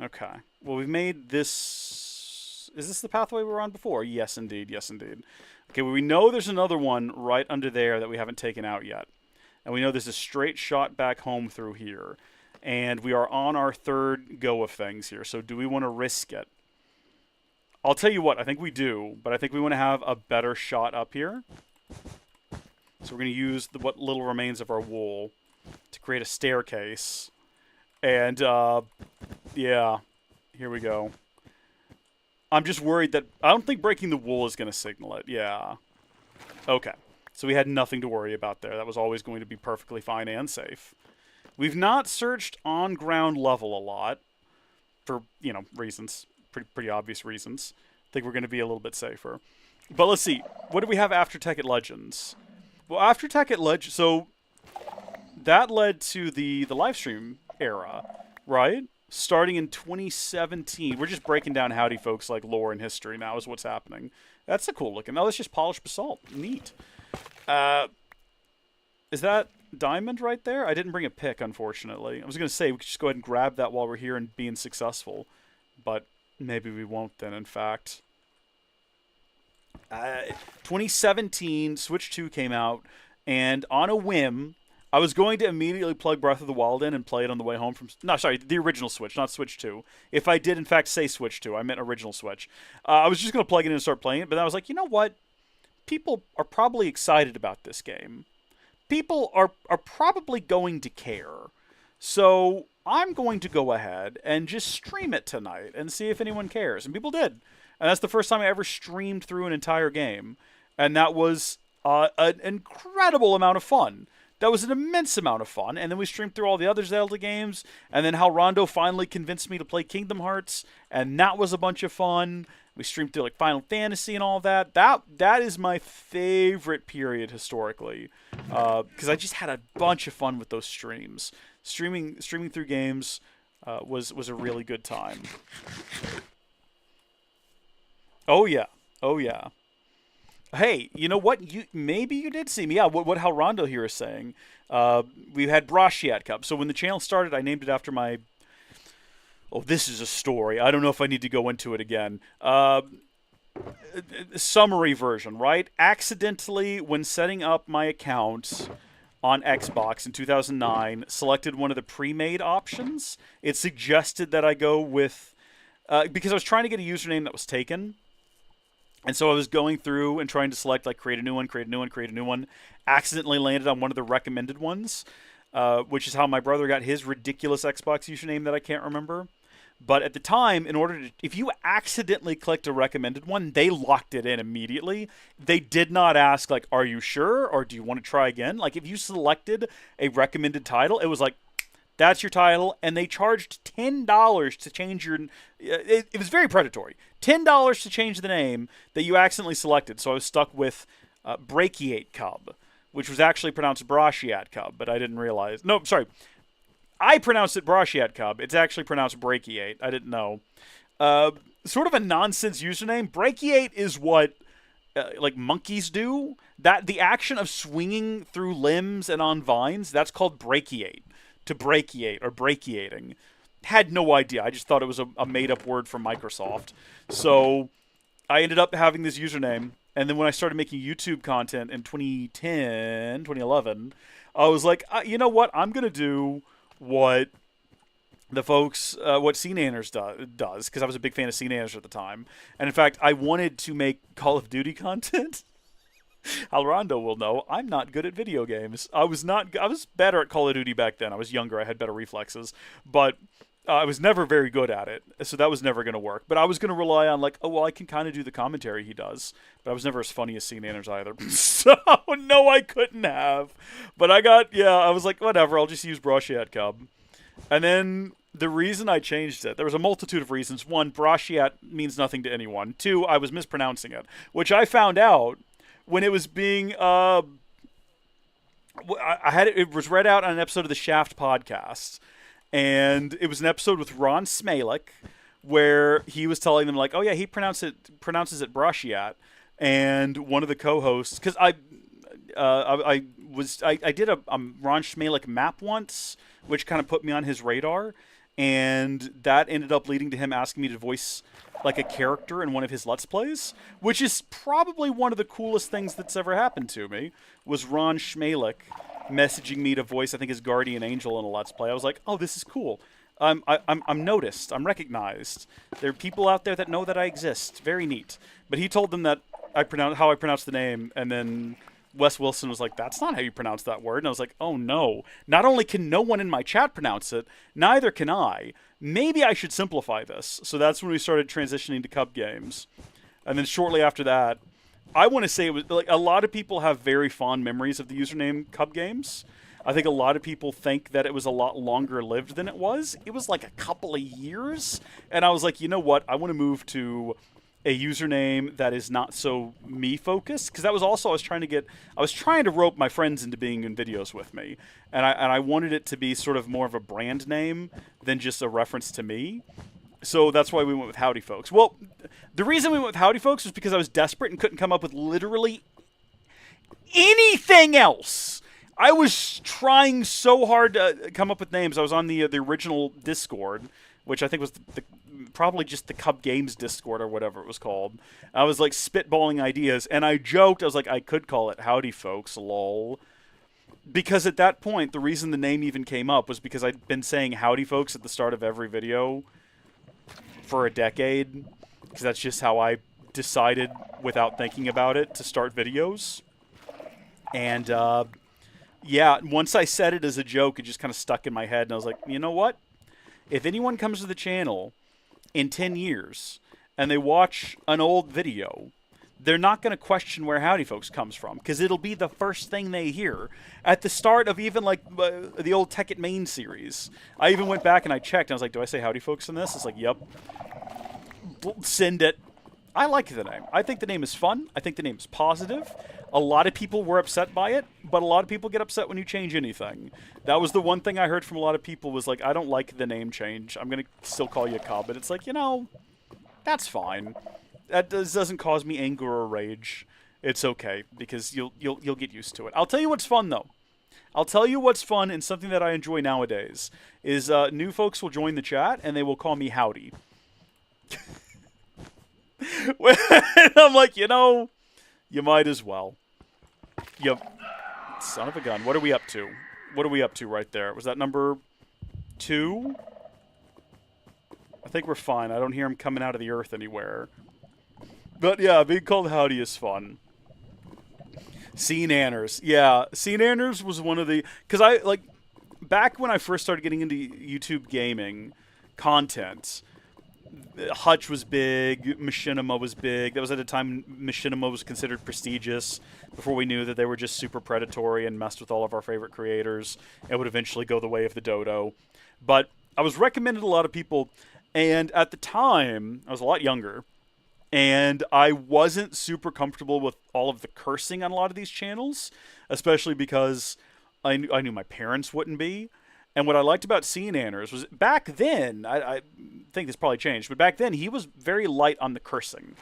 Okay. Well, we've made this... Is this the pathway we were on before? Yes, indeed. Yes, indeed. Okay, well, we know there's another one right under there that we haven't taken out yet. And we know there's a straight shot back home through here. And we are on our third go of things here. So do we want to risk it? I'll tell you what, I think we do. But I think we want to have a better shot up here. So we're going to use what little remains of our wool to create a staircase. And, yeah, here we go. I'm just worried that... I don't think breaking the wool is going to signal it. Yeah. Okay. So we had nothing to worry about there. That was always going to be perfectly fine and safe. We've not searched on ground level a lot. For, you know, reasons. Pretty obvious reasons. I think we're going to be a little bit safer. But let's see. What do we have after Tekken Legends? Well, after Tekken Legends... So... That led to the livestream era, right? starting in 2017. We're just breaking down Howdy Folks like lore and history now is what's happening. That's a cool looking. Oh, that's just polished basalt. Neat. Is that diamond right there? I didn't bring a pick, unfortunately. I was going to say we could just go ahead and grab that while we're here and being successful. But maybe we won't then, in fact. 2017, Switch 2 came out, and on a whim, I was going to immediately plug Breath of the Wild in and play it on the way home from... No, sorry, the original Switch, not Switch 2. If I did, in fact, say Switch 2, I meant original Switch. I was just going to plug it in and start playing it, but then I was like, you know what? People are probably excited about this game. People are probably going to care. So I'm going to go ahead and just stream it tonight and see if anyone cares. And people did. And that's the first time I ever streamed through an entire game. And that was an incredible amount of fun. That was an immense amount of fun. And then we streamed through all the other Zelda games. And then how Rondo finally convinced me to play Kingdom Hearts. And that was a bunch of fun. We streamed through like Final Fantasy and all that. That is my favorite period historically. Because I just had a bunch of fun with those streams. Streaming through games was a really good time. Oh yeah. Oh yeah. Hey, you know what? Maybe you did see me. Yeah, what Hal Rondo here is saying. We had Brashiat Cup. So when the channel started, I named it after my... Oh, this is a story. I don't know if I need to go into it again. Summary version, right? Accidentally, when setting up my account on Xbox in 2009, selected one of the pre-made options. It suggested that I go with... because I was trying to get a username that was taken. And so I was going through and trying to select, like, create a new one, create a new one, create a new one. Accidentally landed on one of the recommended ones, which is how my brother got his ridiculous Xbox username that I can't remember. But at the time, if you accidentally clicked a recommended one, they locked it in immediately. They did not ask, like, are you sure? Or do you want to try again? Like, if you selected a recommended title, it was like, that's your title, and they charged $10 to change your... It was very predatory. $10 to change the name that you accidentally selected. So I was stuck with Brachiate Cub, which was actually pronounced Brashiat Cub, but I didn't realize... No, sorry. I pronounced it Brashiat Cub. It's actually pronounced Brachiate. I didn't know. Sort of a nonsense username. Brachiate is what... like monkeys do. The action of swinging through limbs and on vines, that's called brachiate. To brachiate or brachiating. Had no idea. I just thought it was a made-up word from Microsoft. So I ended up having this username. And then when I started making YouTube content in 2010, 2011, I was like, you know what? I'm going to do what the folks, what CNanners does, because I was a big fan of CNanners at the time. And in fact, I wanted to make Call of Duty content. Alrondo will know I'm not good at video games. I was better at Call of Duty back then. I was younger. I had better reflexes, but I was never very good at it. So that was never going to work. But I was going to rely on like, oh well, I can kind of do the commentary he does. But I was never as funny as CNanners either. So no, I couldn't have. But I was like, whatever. I'll just use Brashiat Cub. And then the reason I changed it, there was a multitude of reasons. One, Brashiat means nothing to anyone. Two, I was mispronouncing it, which I found out when it was being, it was read out on an episode of the Shaft podcast, and it was an episode with Ron Smalek, where he was telling them like, oh yeah, he pronounces it Brashiat, and one of the co-hosts, because I did a Ron Smalek map once, which kind of put me on his radar, and that ended up leading to him asking me to voice like a character in one of his Let's Plays, which is probably one of the coolest things that's ever happened to me, was Ron Smalek messaging me to voice, I think, his guardian angel in a Let's Play. I was like, oh, this is cool. I'm noticed. I'm recognized. There are people out there that know that I exist. Very neat. But he told them that how I pronounce the name, and then Wes Wilson was like, that's not how you pronounce that word. And I was like, oh no. Not only can no one in my chat pronounce it, neither can I. Maybe I should simplify this. So that's when we started transitioning to Cub games. And then shortly after that, I want to say it was like a lot of people have very fond memories of the username Cub Games. I think a lot of people think that it was a lot longer lived than it was. It was like a couple of years. And I was like, you know what? I want to move to a username that is not so me focused, because that was also I was trying to rope my friends into being in videos with me, and I wanted it to be sort of more of a brand name than just a reference to me. So that's why we went with Howdy Folks. Well, the reason we went with Howdy Folks was because I was desperate and couldn't come up with literally anything else. I was trying so hard to come up with names. I was on the original Discord, which I think was probably just the Cub Games Discord or whatever it was called. I was like spitballing ideas, and I joked. I was like, I could call it Howdy Folks, lol. Because at that point, the reason the name even came up was because I'd been saying Howdy Folks at the start of every video for a decade. Because that's just how I decided, without thinking about it, to start videos. And, yeah, once I said it as a joke, it just kind of stuck in my head, and I was like, you know what? If anyone comes to the channel in 10 years and they watch an old video, they're not going to question where Howdy Folks comes from, because it'll be the first thing they hear. At the start of even, like, the old Tech It Main series, I even went back and I checked, and I was like, do I say Howdy Folks in this? It's like, yep. Send it. I like the name. I think the name is fun. I think the name is positive. A lot of people were upset by it, but a lot of people get upset when you change anything. That was the one thing I heard from a lot of people was like, I don't like the name change. I'm going to still call you Cub. But it's like, you know, that's fine. That doesn't cause me anger or rage. It's okay, because you'll get used to it. I'll tell you what's fun, though. I'll tell you what's fun, and something that I enjoy nowadays is new folks will join the chat, and they will call me Howdy. I'm like, you know, you might as well. Yep. Son of a gun. What are we up to? What are we up to right there? Was that number 2? I think we're fine. I don't hear him coming out of the earth anywhere. But yeah, being called Howdy is fun. Scene Anners. Yeah, Scene Anners was one of the... Because I, like, back when I first started getting into YouTube gaming content... Hutch was big, Machinima was big. That was at a time Machinima was considered prestigious, before we knew that they were just super predatory and messed with all of our favorite creators and would eventually go the way of the dodo. But I was recommended to a lot of people, and at the time, I was a lot younger, and I wasn't super comfortable with all of the cursing on a lot of these channels, especially because I knew my parents wouldn't be. And what I liked about Scene Anners was, back then, I think this probably changed, but back then he was very light on the cursing.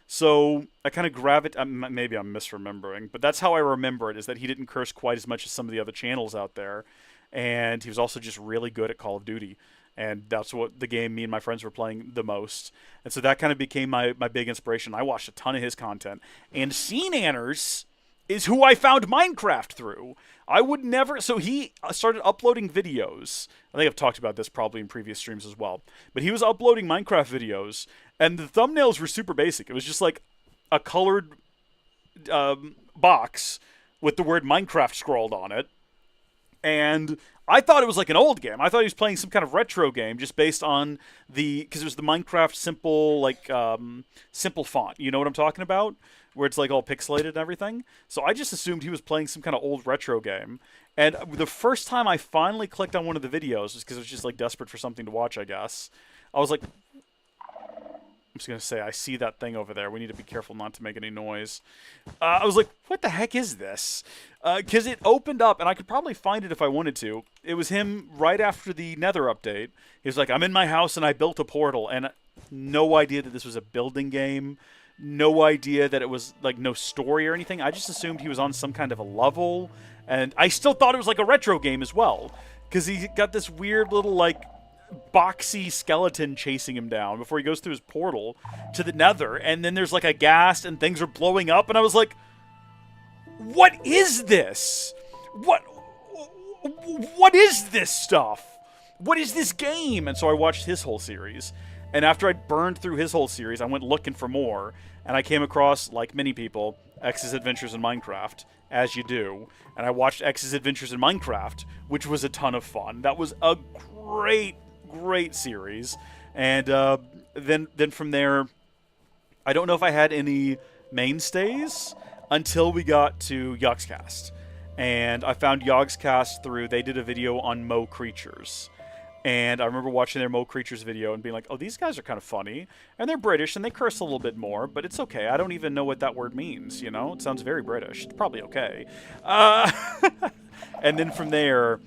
So I kind of gravitate, maybe I'm misremembering, but that's how I remember it, is that he didn't curse quite as much as some of the other channels out there. And he was also just really good at Call of Duty. And that's what the game me and my friends were playing the most. And so that kind of became my big inspiration. I watched a ton of his content. And Scene Anners is who I found Minecraft through. I would never... So he started uploading videos. I think I've talked about this probably in previous streams as well. But he was uploading Minecraft videos, and the thumbnails were super basic. It was just like a colored box with the word Minecraft scrawled on it. And I thought it was like an old game. I thought he was playing some kind of retro game just based on the... Because it was the Minecraft simple, like, simple font. You know what I'm talking about? Where it's like all pixelated and everything. So I just assumed he was playing some kind of old retro game. And the first time I finally clicked on one of the videos, just because I was just like desperate for something to watch, I guess, I was like, I'm just going to say, I see that thing over there. We need to be careful not to make any noise. I was like, what the heck is this? Because it opened up, and I could probably find it if I wanted to. It was him right after the Nether update. He was like, I'm in my house and I built a portal. And no idea that this was a building game. No idea that it was, like, no story or anything. I just assumed he was on some kind of a level. And I still thought it was, like, a retro game as well. Because he got this weird little, like, boxy skeleton chasing him down before he goes through his portal to the Nether. And then there's, like, a ghast and things are blowing up. And I was like, what is this? What is this stuff? What is this game? And so I watched his whole series. And after I burned through his whole series, I went looking for more, and I came across, like many people, X's Adventures in Minecraft, as you do. And I watched X's Adventures in Minecraft, which was a ton of fun. That was a great, great series. And then from there, I don't know if I had any mainstays until we got to Yogscast. And I found Yogscast through, they did a video on Mo Creatures. And I remember watching their Mo Creatures video and being like, oh, these guys are kind of funny. And they're British, and they curse a little bit more, but it's okay. I don't even know what that word means, you know? It sounds very British. It's probably okay. And then from there,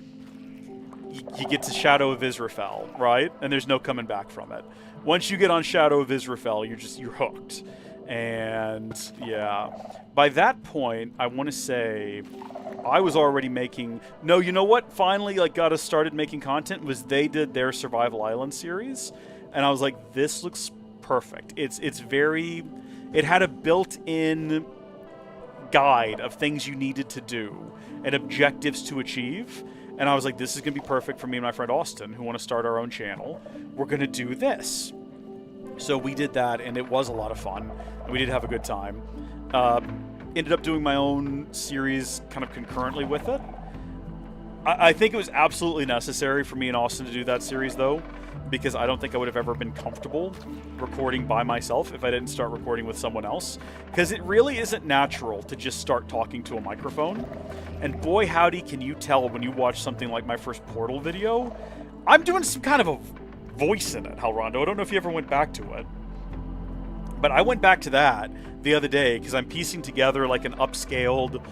you get to Shadow of Israfel, right? And there's no coming back from it. Once you get on Shadow of Israfel, you're hooked. And, yeah. By that point, I want to say I was already making... No, you know what finally got us started making content was they did their Survival Island series. And I was like, this looks perfect. It's very... It had a built-in guide of things you needed to do and objectives to achieve. And I was like, this is going to be perfect for me and my friend Austin, who want to start our own channel. We're going to do this. So we did that, and it was a lot of fun. And we did have a good time. Ended up doing my own series kind of concurrently with it. I think it was absolutely necessary for me and Austin to do that series, though, because I don't think I would have ever been comfortable recording by myself if I didn't start recording with someone else. Because it really isn't natural to just start talking to a microphone. And boy, howdy, can you tell when you watch something like my first Portal video, I'm doing some kind of a voice in it, Halrondo. I don't know if you ever went back to it. But I went back to that the other day because I'm piecing together an upscaled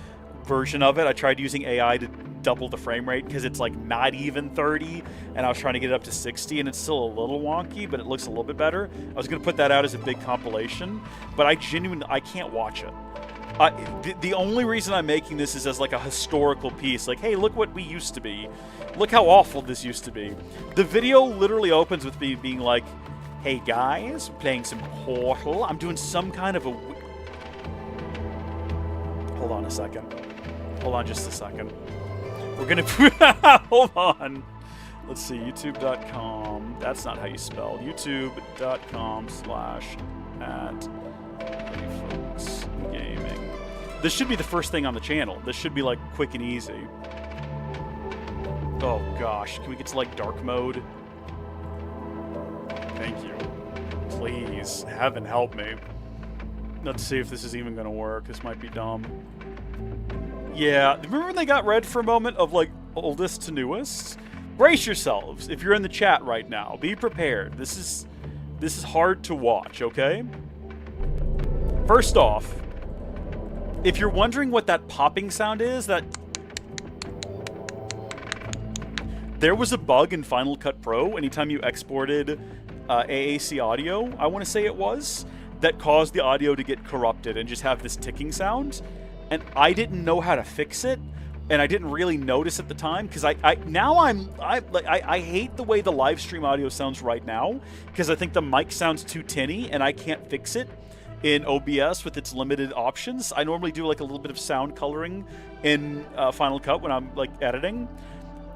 version of it. I tried using AI to double the frame rate because it's not even 30, and I was trying to get it up to 60, and it's still a little wonky, but it looks a little bit better. I was going to put that out as a big compilation, but I can't watch it. The only reason I'm making this is as a historical piece. Hey, look what we used to be. Look how awful this used to be. The video literally opens with me being like, hey guys, playing some Portal. I'm doing some kind of a... Hold on a second. Hold on just a second. We're gonna... Hold on. Let's see, youtube.com. That's not how you spell. youtube.com/@HowdyFolksGaming. This should be the first thing on the channel. This should be quick and easy. Oh gosh, can we get to dark mode? Thank you. Please, heaven help me. Let's see if this is even gonna work. This might be dumb. Yeah, remember when they got red for a moment of oldest to newest? Brace yourselves if you're in the chat right now. Be prepared. This is hard to watch, okay? First off, if you're wondering what that popping sound is, there was a bug in Final Cut Pro anytime you exported AAC audio, I want to say it was, that caused the audio to get corrupted and just have this ticking sound. And I didn't know how to fix it, and I didn't really notice at the time because I hate the way the live stream audio sounds right now because I think the mic sounds too tinny and I can't fix it in OBS with its limited options. I normally do a little bit of sound coloring in Final Cut when I'm editing.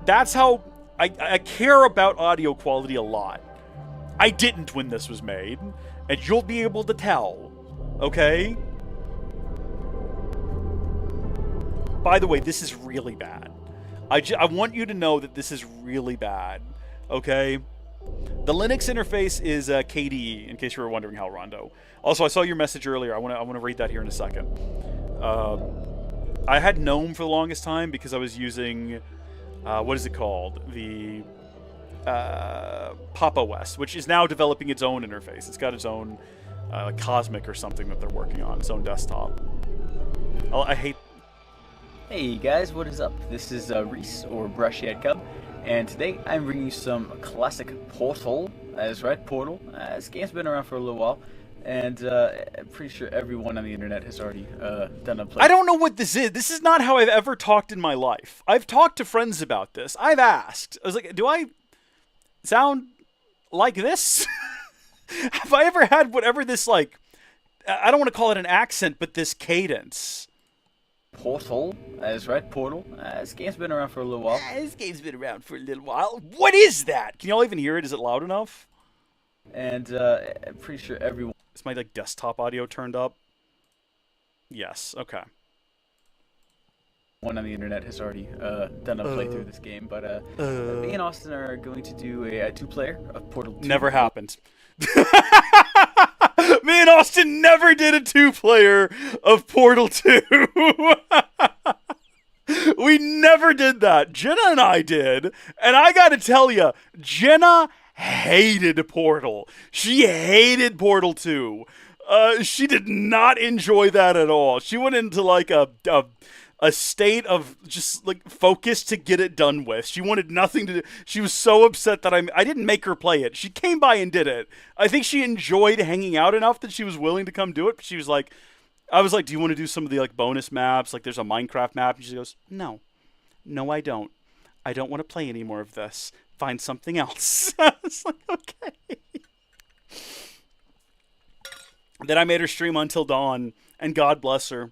That's how I care about audio quality a lot. I didn't when this was made, and you'll be able to tell, okay? By the way, this is really bad. I want you to know that this is really bad, okay? The Linux interface is KDE, in case you were wondering how, Rondo. Also, I saw your message earlier. I want to read that here in a second. I had GNOME for the longest time because I was using, what is it called? The Pop! OS, which is now developing its own interface. It's got its own Cosmic or something that they're working on, its own desktop. I hate... Hey guys, what is up? This is Reese, or Brushhead Cub, and today I'm bringing you some classic Portal. That's right, Portal. This game's been around for a little while, and I'm pretty sure everyone on the internet has already done a play. I don't know what this is. This is not how I've ever talked in my life. I've talked to friends about this. I've asked. I was like, do I sound like this? Have I ever had whatever this, I don't want to call it an accent, but this cadence? Portal. That's right, Portal. This game's been around for a little while. This game's been around for a little while. What is that? Can y'all even hear it? Is it loud enough? And I'm pretty sure everyone... Is my desktop audio turned up? Yes. Okay. One on the internet has already done a playthrough of this game, but me and Austin are going to do a two-player of Portal 2. Never happened. Me and Austin never did a two-player of Portal 2. We never did that. Jenna and I did. And I got to tell you, Jenna hated Portal. She hated Portal 2. She did not enjoy that at all. She went into like a state of just like focus to get it done with. She wanted nothing to do. She was so upset that I didn't make her play it. She came by and did it. I think she enjoyed hanging out enough that she was willing to come do it. But she was like, I was like, do you want to do some of the like bonus maps? Like there's a Minecraft map. And she goes, no, I don't. I don't want to play any more of this. Find something else. I was like, okay. Then I made her stream Until Dawn, and God bless her.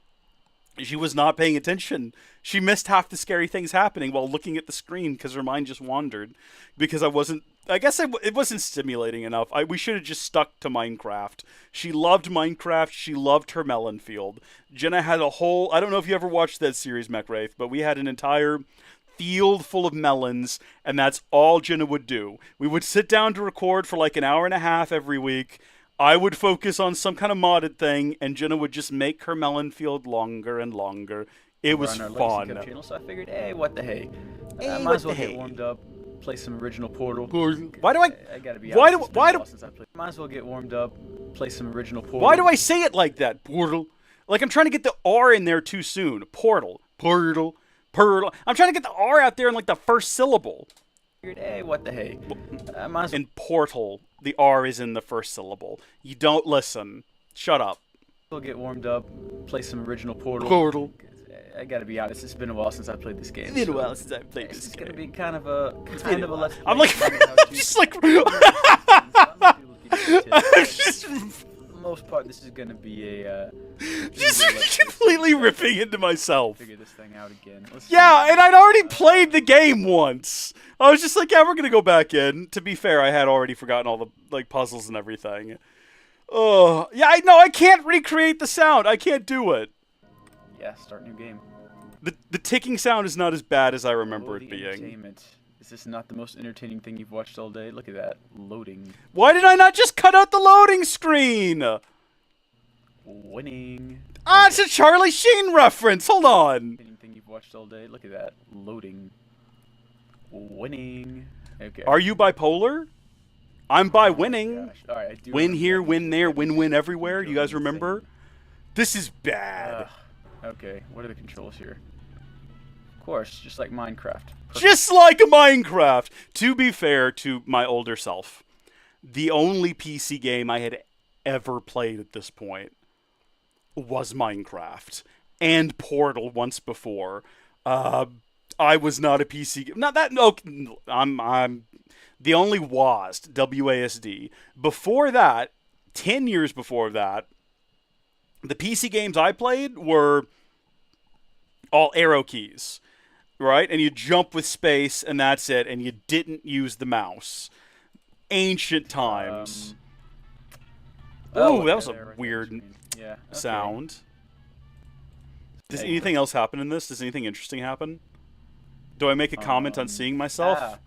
She was not paying attention. She missed half the scary things happening while looking at the screen because her mind just wandered. Because it wasn't stimulating enough. We should have just stuck to Minecraft. She loved Minecraft. She loved her melon field. Jenna had a whole, I don't know if you ever watched that series, MechWraith, but we had an entire field full of melons, and that's all Jenna would do. We would sit down to record for like an hour and a half every week. I would focus on some kind of modded thing, and Jenna would just make her melon field longer and longer. It was fun. Channel, so I figured, hey, what the hey? I might as well get warmed up, play some original Portal. Why do I gotta be might as well get warmed up, play some original Portal. Why do I say it like that? Portal. Like I'm trying to get the R in there too soon. Portal. I'm trying to get the R out there in like the first syllable. Hey, what the hey? In Portal, the R is in the first syllable. You don't listen. Shut up. We'll get warmed up, play some original Portal. I gotta be honest, it's been a while sined I played this game. It's been a while since I played this game. It's gonna be kind of a let's play. I'm like, just like. For the most part, this is gonna be a. Just completely ripping into myself. Figure this thing out again. Yeah, and I'd already played the game once. I was just like, yeah, we're gonna go back in. To be fair, I had already forgotten all the like puzzles and everything. Oh, yeah, I can't recreate the sound. I can't do it. Yeah, start new game. The ticking sound is not as bad as I remember it being. Entertainment. Is this not the most entertaining thing you've watched all day? Look at that. Loading. Why did I not just cut out the loading screen? Winning. Ah, it's a Charlie Sheen reference. Hold on. Thing you've watched all day. Look at that. Loading. Winning. Okay. Are you bipolar? I'm by winning. All right, I do win here, win there, win everywhere. You guys remember? This is bad. Okay, what are the controls here? Of course, just like Minecraft. Perfect. Just like Minecraft. To be fair to my older self, the only PC game I had ever played at this point was Minecraft and Portal once before. I was not a PC. Not that. No, I'm the only WASD. WASD. Before that, 10 years before that, the PC games I played were all arrow keys, right? And you jump with space, and that's it. And you didn't use the mouse. Ancient times. Oh, that was a weird sound. Does anything else happen in this? Does anything interesting happen? Do I make a comment on seeing myself?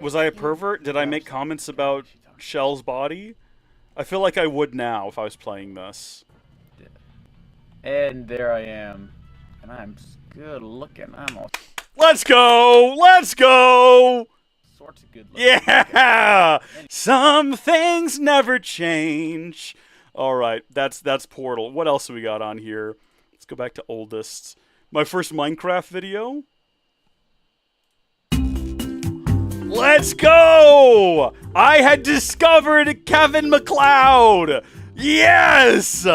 Was I a pervert? Did I make comments about Shell's body? I feel like I would now if I was playing this. And there I am. And I'm good looking. I'm all... Let's go! Let's go! Sorts of good looking. Yeah! Some things never change. Alright, that's Portal. What else have we got on here? Let's go back to oldest. My first Minecraft video. Let's go! I had discovered Kevin MacLeod! Yes!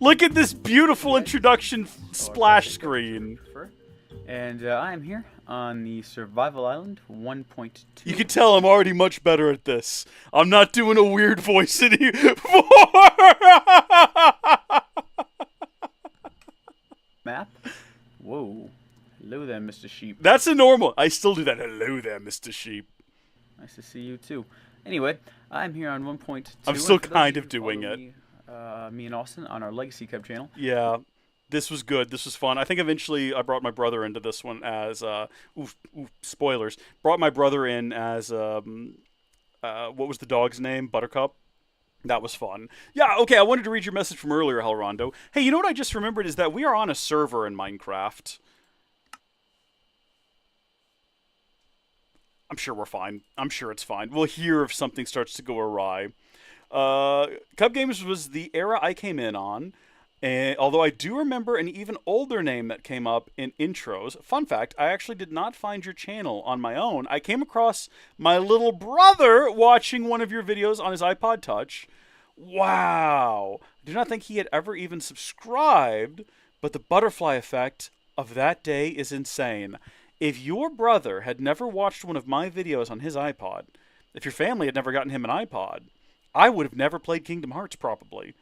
Look at this beautiful introduction splash screen. And I'm here on the Survival Island 1.2. You can tell I'm already much better at this. I'm not doing a weird voice anymore. Map? Whoa. Hello there, Mr. Sheep. That's a normal. I still do that. Hello there, Mr. Sheep. Nice to see you too. Anyway, I'm here on 1.2. I'm still kind of doing it. Me and Austin on our Legacy Cup channel. Yeah, this was good. This was fun. I think eventually I brought my brother into this one as spoilers. Brought my brother in as what was the dog's name? Buttercup. That was fun. Yeah, okay, I wanted to read your message from earlier, Hellrondo. Hey, you know what I just remembered is that we are on a server in Minecraft. I'm sure we're fine. I'm sure it's fine. We'll hear if something starts to go awry. Cub Gamers was the era I came in on, and although I do remember an even older name that came up in intros. Fun fact, I actually did not find your channel on my own. I came across my little brother watching one of your videos on his iPod Touch. Wow. I do not think he had ever even subscribed, but the butterfly effect of that day is insane. If your brother had never watched one of my videos on his iPod, if your family had never gotten him an iPod, I would have never played Kingdom Hearts, probably.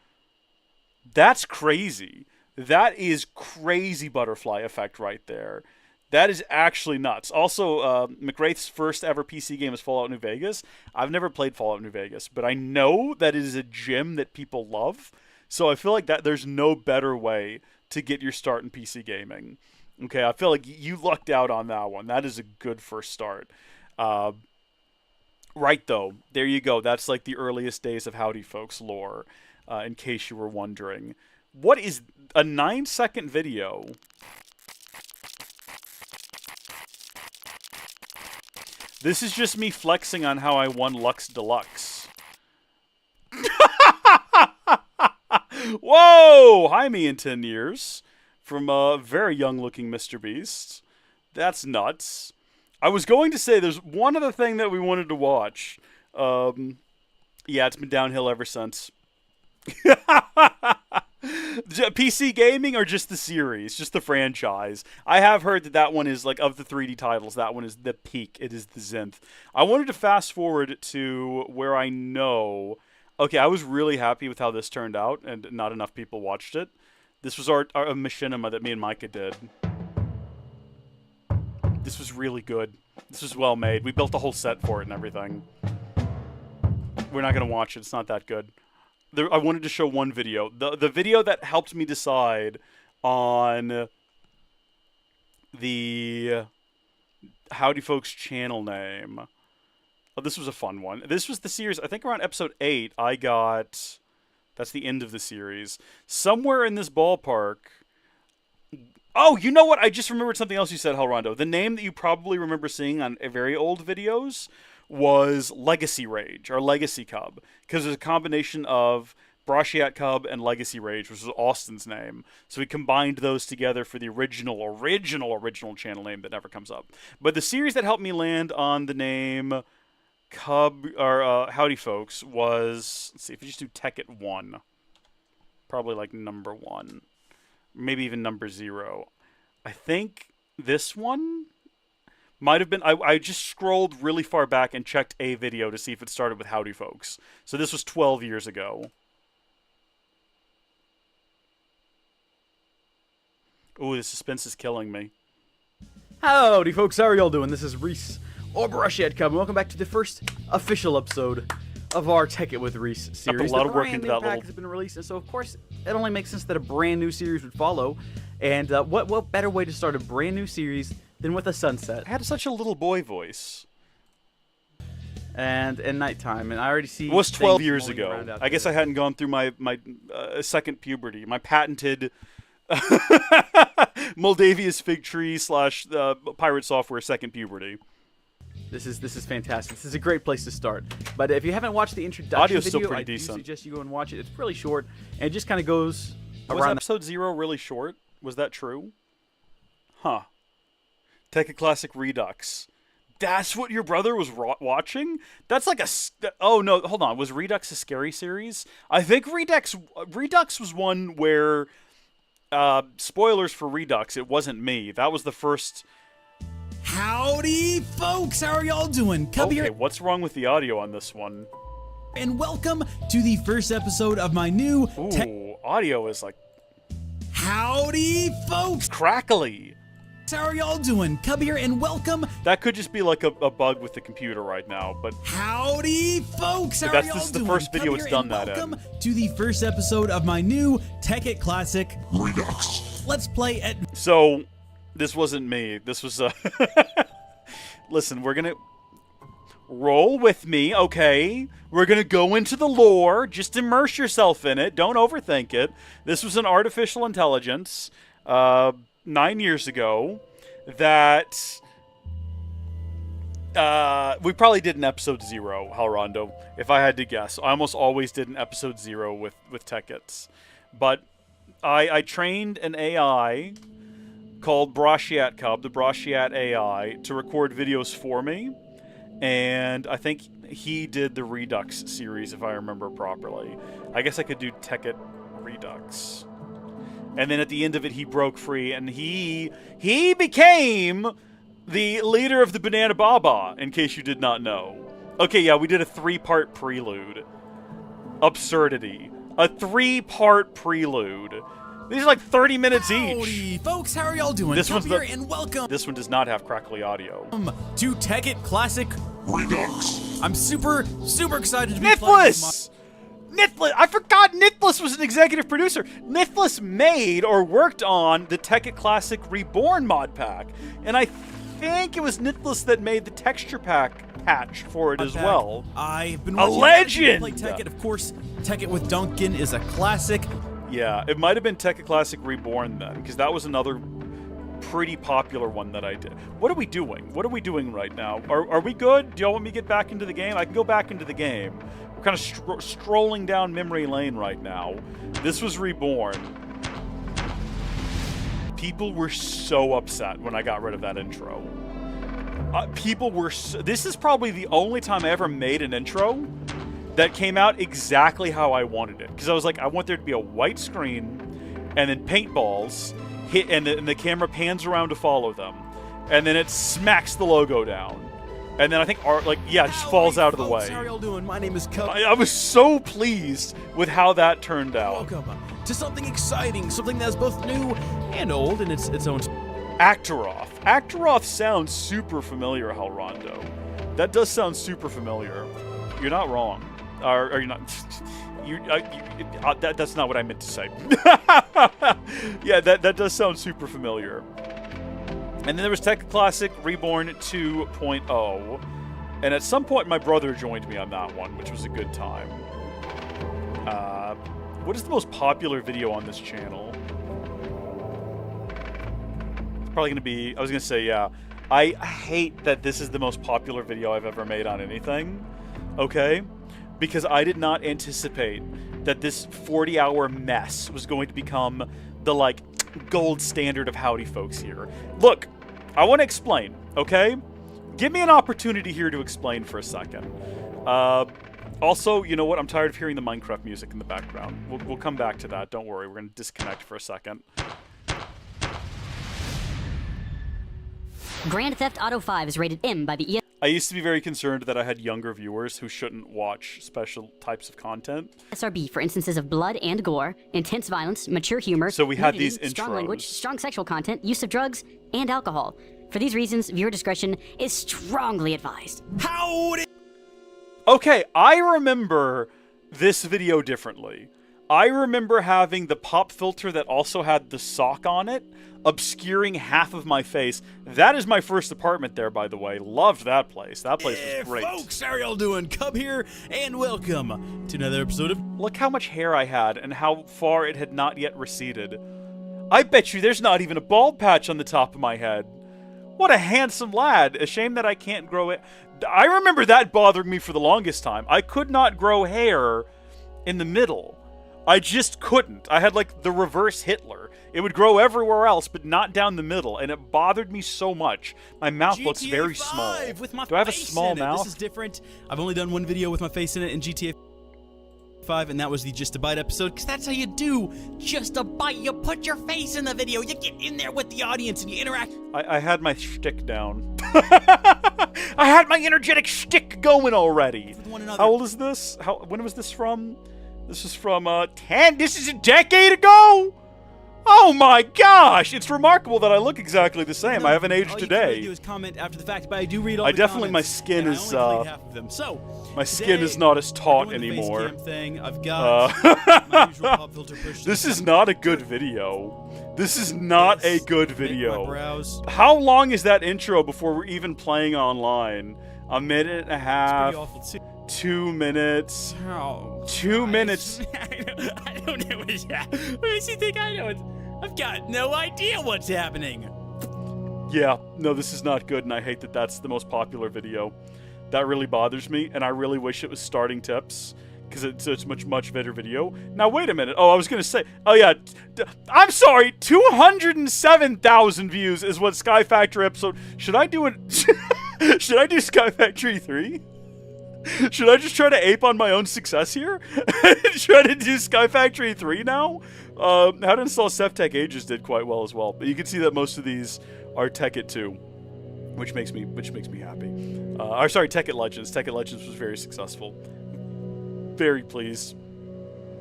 That's crazy. That is crazy butterfly effect right there. That is actually nuts. Also, McWraith's first ever PC game is Fallout New Vegas. I've never played Fallout New Vegas, but I know that it is a gem that people love. So I feel like that there's no better way to get your start in PC gaming. Okay, I feel like you lucked out on that one. That is a good first start. Right, though. There you go. That's like the earliest days of Howdy Folks lore, in case you were wondering. What is a 9-second video? This is just me flexing on how I won Lux Deluxe. Whoa! Hi, me in 10 years. From a very young-looking Mr. Beast. That's nuts. I was going to say there's one other thing that we wanted to watch. Yeah, it's been downhill ever since. PC gaming or just the series, just the franchise? I have heard that that one is, like, of the 3D titles, that one is the peak. It is the zenith. I wanted to fast forward to where I know... Okay, I was really happy with how this turned out, and not enough people watched it. This was our machinima that me and Micah did. This was really good. This was well made. We built a whole set for it and everything. We're not going to watch it. It's not that good. I wanted to show one video. The video that helped me decide on the Howdy Folks channel name. Oh, this was a fun one. This was the series, I think around episode 8, I got... That's the end of the series. Somewhere in this ballpark... Oh, you know what? I just remembered something else you said, Helrondo. The name that you probably remember seeing on very old videos was Legacy Rage, or Legacy Cub. Because there's a combination of Brashiat Cub and Legacy Rage, which was Austin's name. So we combined those together for the original channel name that never comes up. But the series that helped me land on the name... Cub or Howdy Folks was, let's see, if you just do Tekkit 1, probably like number 1, maybe even number 0. I think this one might have been, I just scrolled really far back and checked a video to see if it started with Howdy Folks. So this was 12 years ago. Ooh, the suspense is killing me. Howdy folks, how are y'all doing? This is Reese, or Brushead Cub, and welcome back to the first official episode of our Tech It with Reese series. I put a lot of work into that pack has been released, and so of course it only makes sense that a brand new series would follow. And what better way to start a brand new series than with a sunset? I had such a little boy voice. And nighttime, and I already see. It was 12 years ago. I guess I hadn't gone through my second puberty, my patented Moldavia's fig tree / pirate software second puberty. This is fantastic. This is a great place to start. But if you haven't watched the introduction Audio's video, still pretty I do decent. suggest you go and watch it. It's really short, and it just kind of goes Was around. episode 0 really short? Was that true? Huh. Tekka Classic Redux. That's what your brother was watching? That's like a... Oh, no, hold on. Was Redux a scary series? I think Redux was one where... spoilers for Redux, it wasn't me. That was the first... Howdy, folks! How are y'all doing? Cub Okay, here, what's wrong with the audio on this one? and welcome to the first episode of my new Ooh, audio is like Howdy, folks! crackly. How are y'all doing? Cub here, and welcome. That could just be like a bug with the computer right now, but... Howdy, folks! How This are y'all is the doing? first video Cub it's here, done and that in. welcome to the first episode of my new Tech It Classic Redux. Let's play at... So, this wasn't me. This was, Listen, we're gonna... Roll with me, okay? We're gonna go into the lore. Just immerse yourself in it. Don't overthink it. This was an artificial intelligence, 9 years ago, that We probably did an episode 0, Halrondo, if I had to guess. I almost always did an episode 0 with Tekkits. But I trained an AI called Brashiat Cub, the Brashiat AI, to record videos for me. And I think he did the Redux series, if I remember properly. I guess I could do Tekkit Redux. And then at the end of it, he broke free, and he became the leader of the Banana Baba, in case you did not know. Okay, yeah, we did a 3-part prelude. Absurdity. A 3-part prelude. These are like 30 minutes each. Howdy, folks, how are y'all doing? This one's here and welcome This one does not have crackly audio. to Tekkit Classic Redux. I'm super excited to be playing Nithless! Nithless! I forgot Nithless was an executive producer. Nithless made or worked on the Tekkit Classic Reborn mod pack. And I think it was Nithless that made the texture pack patch for it as well. I've been A watching legend! play Tekkit. Of course, Tekkit with Duncan is a classic. Yeah, it might have been Tekkit Classic Reborn then, because that was another pretty popular one that I did. What are we doing? What are we doing right now? Are we good? Do y'all want me to get back into the game? I can go back into the game. We're kind of strolling down memory lane right now. This was Reborn. People were so upset when I got rid of that intro. People were this is probably the only time I ever made an intro that came out exactly how I wanted it. Because I was like, I want there to be a white screen, and then paintballs hit, and the camera pans around to follow them, and then it smacks the logo down, and then I think art, like, yeah, it just falls out of the way. How are y'all doing? My name is Cub. I was so pleased with how that turned out. Welcome to something exciting, something that's both new and old in its own. Actoroth. Actoroth sounds super familiar, Halrondo. That does sound super familiar. You're not wrong. Are you not? That's not what I meant to say. Yeah, that does sound super familiar. And then there was Tekkit Classic Reborn 2.0. And at some point, my brother joined me on that one, which was a good time. What is the most popular video on this channel? It's probably going to be... I was going to say, yeah. I hate that this is the most popular video I've ever made on anything. Okay? Because I did not anticipate that this 40-hour mess was going to become the, like, gold standard of Howdy Folks here. Look, I want to explain, okay? Give me an opportunity here to explain for a second. Also, you know what? I'm tired of hearing the Minecraft music in the background. We'll come back to that. Don't worry. We're going to disconnect for a second. Grand Theft Auto 5 is rated M by the I used to be very concerned that I had younger viewers who shouldn't watch special types of content. ESRB for instances of blood and gore, intense violence, mature humor, So we had nudity, these strong intros. language, strong sexual content, use of drugs, and alcohol. For these reasons, viewer discretion is strongly advised. Howdy! Okay, I remember this video differently. I remember having the pop filter that also had the sock on it, obscuring half of my face. That is my first apartment there, by the way. Loved that place. That place was great. Folks, how are y'all doing? Cub here, and welcome to another episode of... Look how much hair I had and how far it had not yet receded. I bet you there's not even a bald patch on the top of my head. What a handsome lad. A shame that I can't grow it. I remember that bothering me for the longest time. I could not grow hair in the middle. I just couldn't. I had like the reverse Hitler. It would grow everywhere else, but not down the middle, and it bothered me so much. My mouth looks very small. With my Do I have a face small in it. mouth? This is different. I've only done one video with my face in it in GTA 5, and that was the Just a Bite episode, because that's how you do Just a Bite. You put your face in the video. You get in there with the audience, and you interact. I had my shtick down. I had my energetic shtick going already. With one another. How old is this? When was this from? This is from, this is a decade ago? Oh my gosh! It's remarkable that I look exactly the same. I haven't aged all today. You can do is comment after the fact, but I do read all I the definitely, my comments, skin and is, I only delete half of them. So, my skin today, is not as taut we're doing the anymore. face cam thing. I've got my usual pop filter push. This is not a good video. This is not a good Make video. my brows. How long is that intro before we're even playing online? A minute and a half. Pretty awful too. 2 minutes. Oh, 2 minutes. I don't know what's happening. What makes you think I know it? I've got no idea what's happening. Yeah, no, this is not good, and I hate that that's the most popular video. That really bothers me, and I really wish it was starting tips, because it's a much better video. Now, wait a minute. Oh, I was going to say, oh yeah, I'm sorry, 207,000 views is what Sky Factory episode, should I do it, should I do Sky Factory 3? Should I just try to ape on my own success here? Try to do Sky Factory 3 now? How to Install Ceftech Ages did quite well as well, but you can see that most of these are Tekkit 2, which makes me happy. Or sorry, Tekkit Legends. Tekkit Legends was very successful. Very pleased.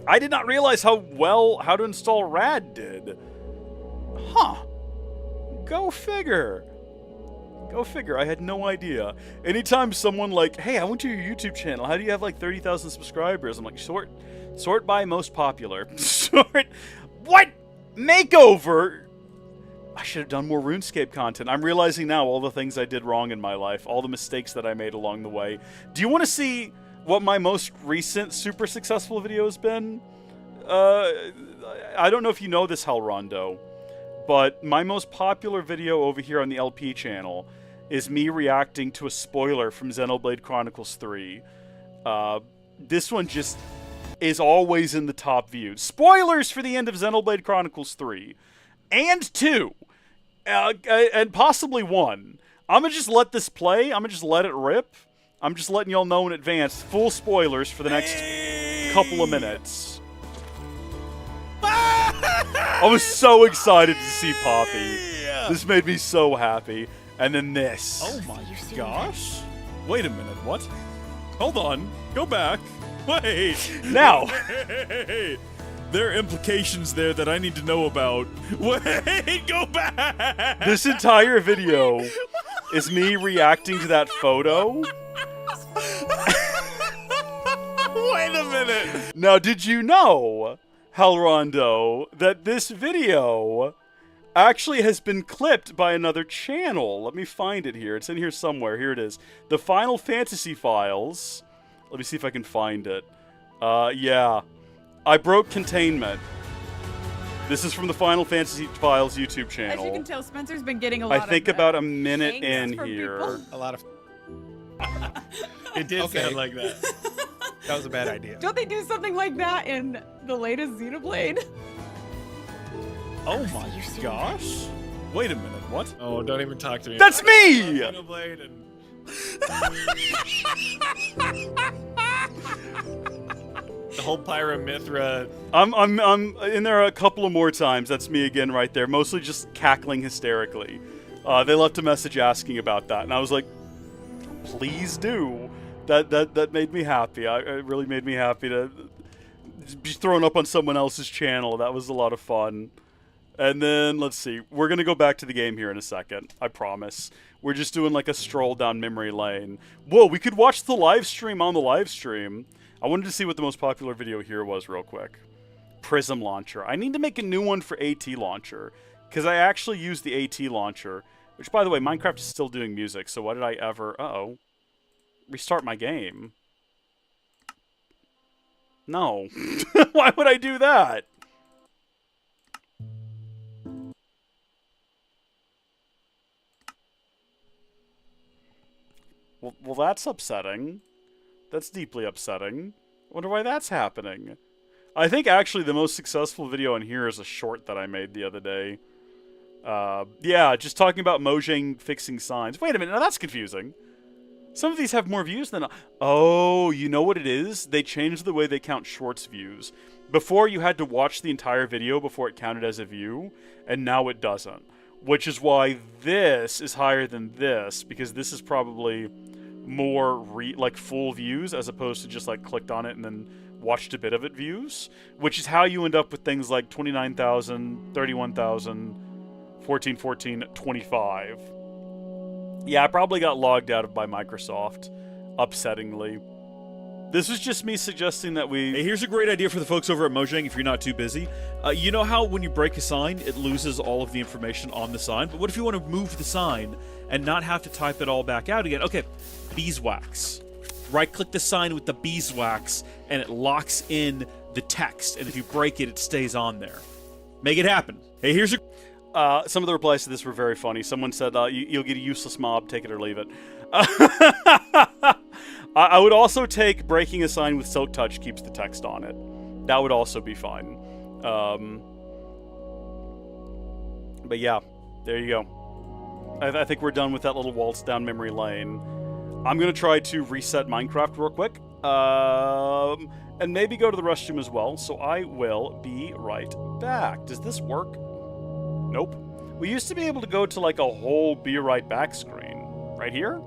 I did not realize how well How to Install Rad did. Huh. Go figure. Go figure. I had no idea. Anytime someone like, hey, I went to your YouTube channel. How do you have like 30,000 subscribers? I'm like, sort by most popular. Sort. What? Makeover? I should have done more RuneScape content. I'm realizing now all the things I did wrong in my life. All the mistakes that I made along the way. Do you want to see what my most recent super successful video has been? I don't know if you know this, Rondo, but my most popular video over here on the LP channel is me reacting to a spoiler from Xenoblade Chronicles 3. This one just is always in the top views. Spoilers for the end of Xenoblade Chronicles 3. And 2. And possibly 1. I'm gonna just let this play. I'm gonna just let it rip. I'm just letting y'all know in advance. Full spoilers for the next couple of minutes. I was so excited to see Poppy. This made me so happy. And then this. Oh my gosh. Wait a minute, what? Hold on. Go back. Wait. Now. Wait. There are implications there that I need to know about. Wait, go back. This entire video is me reacting to that photo. Wait a minute. Now, did you know, Rondo, that this video actually has been clipped by another channel? Let me find it here. It's in here somewhere. Here it is. The Final Fantasy Files. Let me see if I can find it. Yeah. I broke containment. This is from the Final Fantasy Files YouTube channel. As you can tell, Spencer's been getting a lot of I think about a minute in here. People. A lot of... It did sound like that. That was a bad idea. Don't they do something like that in the latest Xenoblade? Oh my gosh. Wait a minute, what? Oh, don't even talk to me. That's me! Xenoblade and... The whole Pyramithra. I'm in there a couple of more times. That's me again right there. Mostly just cackling hysterically. They left a message asking about that, and I was like, please do. That made me happy. It really made me happy to be thrown up on someone else's channel. That was a lot of fun. And then, let's see. We're going to go back to the game here in a second. I promise. We're just doing like a stroll down memory lane. Whoa, we could watch the live stream on the live stream. I wanted to see what the most popular video here was real quick. Prism Launcher. I need to make a new one for AT Launcher, because I actually use the AT Launcher, which, by the way, Minecraft is still doing music, so why did I ever... Uh-oh. Restart my game. No. Why would I do that? Well, that's upsetting. That's deeply upsetting. I wonder why that's happening. I think actually the most successful video in here is a short that I made the other day. Yeah, just talking about Mojang fixing signs. Wait a minute, now that's confusing. Some of these have more views than... Oh, you know what it is? They changed the way they count shorts views. Before, you had to watch the entire video before it counted as a view, and now it doesn't. Which is why this is higher than this, because this is probably more like full views as opposed to just like clicked on it and then watched a bit of it views, which is how you end up with things like 29,000, 31,000, 14, 25. Yeah, I probably got logged out of by Microsoft, upsettingly. This was just me suggesting that we... Hey, here's a great idea for the folks over at Mojang if you're not too busy. You know how when you break a sign, it loses all of the information on the sign? But what if you want to move the sign and not have to type it all back out again? Okay, beeswax. Right-click the sign with the beeswax, and it locks in the text. And if you break it, it stays on there. Make it happen. Hey, here's a... Some of the replies to this were very funny. Someone said, you'll get a useless mob, take it or leave it. I would also take breaking a sign with Silk Touch keeps the text on it. That would also be fine. But yeah, there you go. I think we're done with that little waltz down memory lane. I'm going to try to reset Minecraft real quick. And maybe go to the restroom as well. So I will be right back. Does this work? Nope. We used to be able to go to like a whole be right back screen. Right here?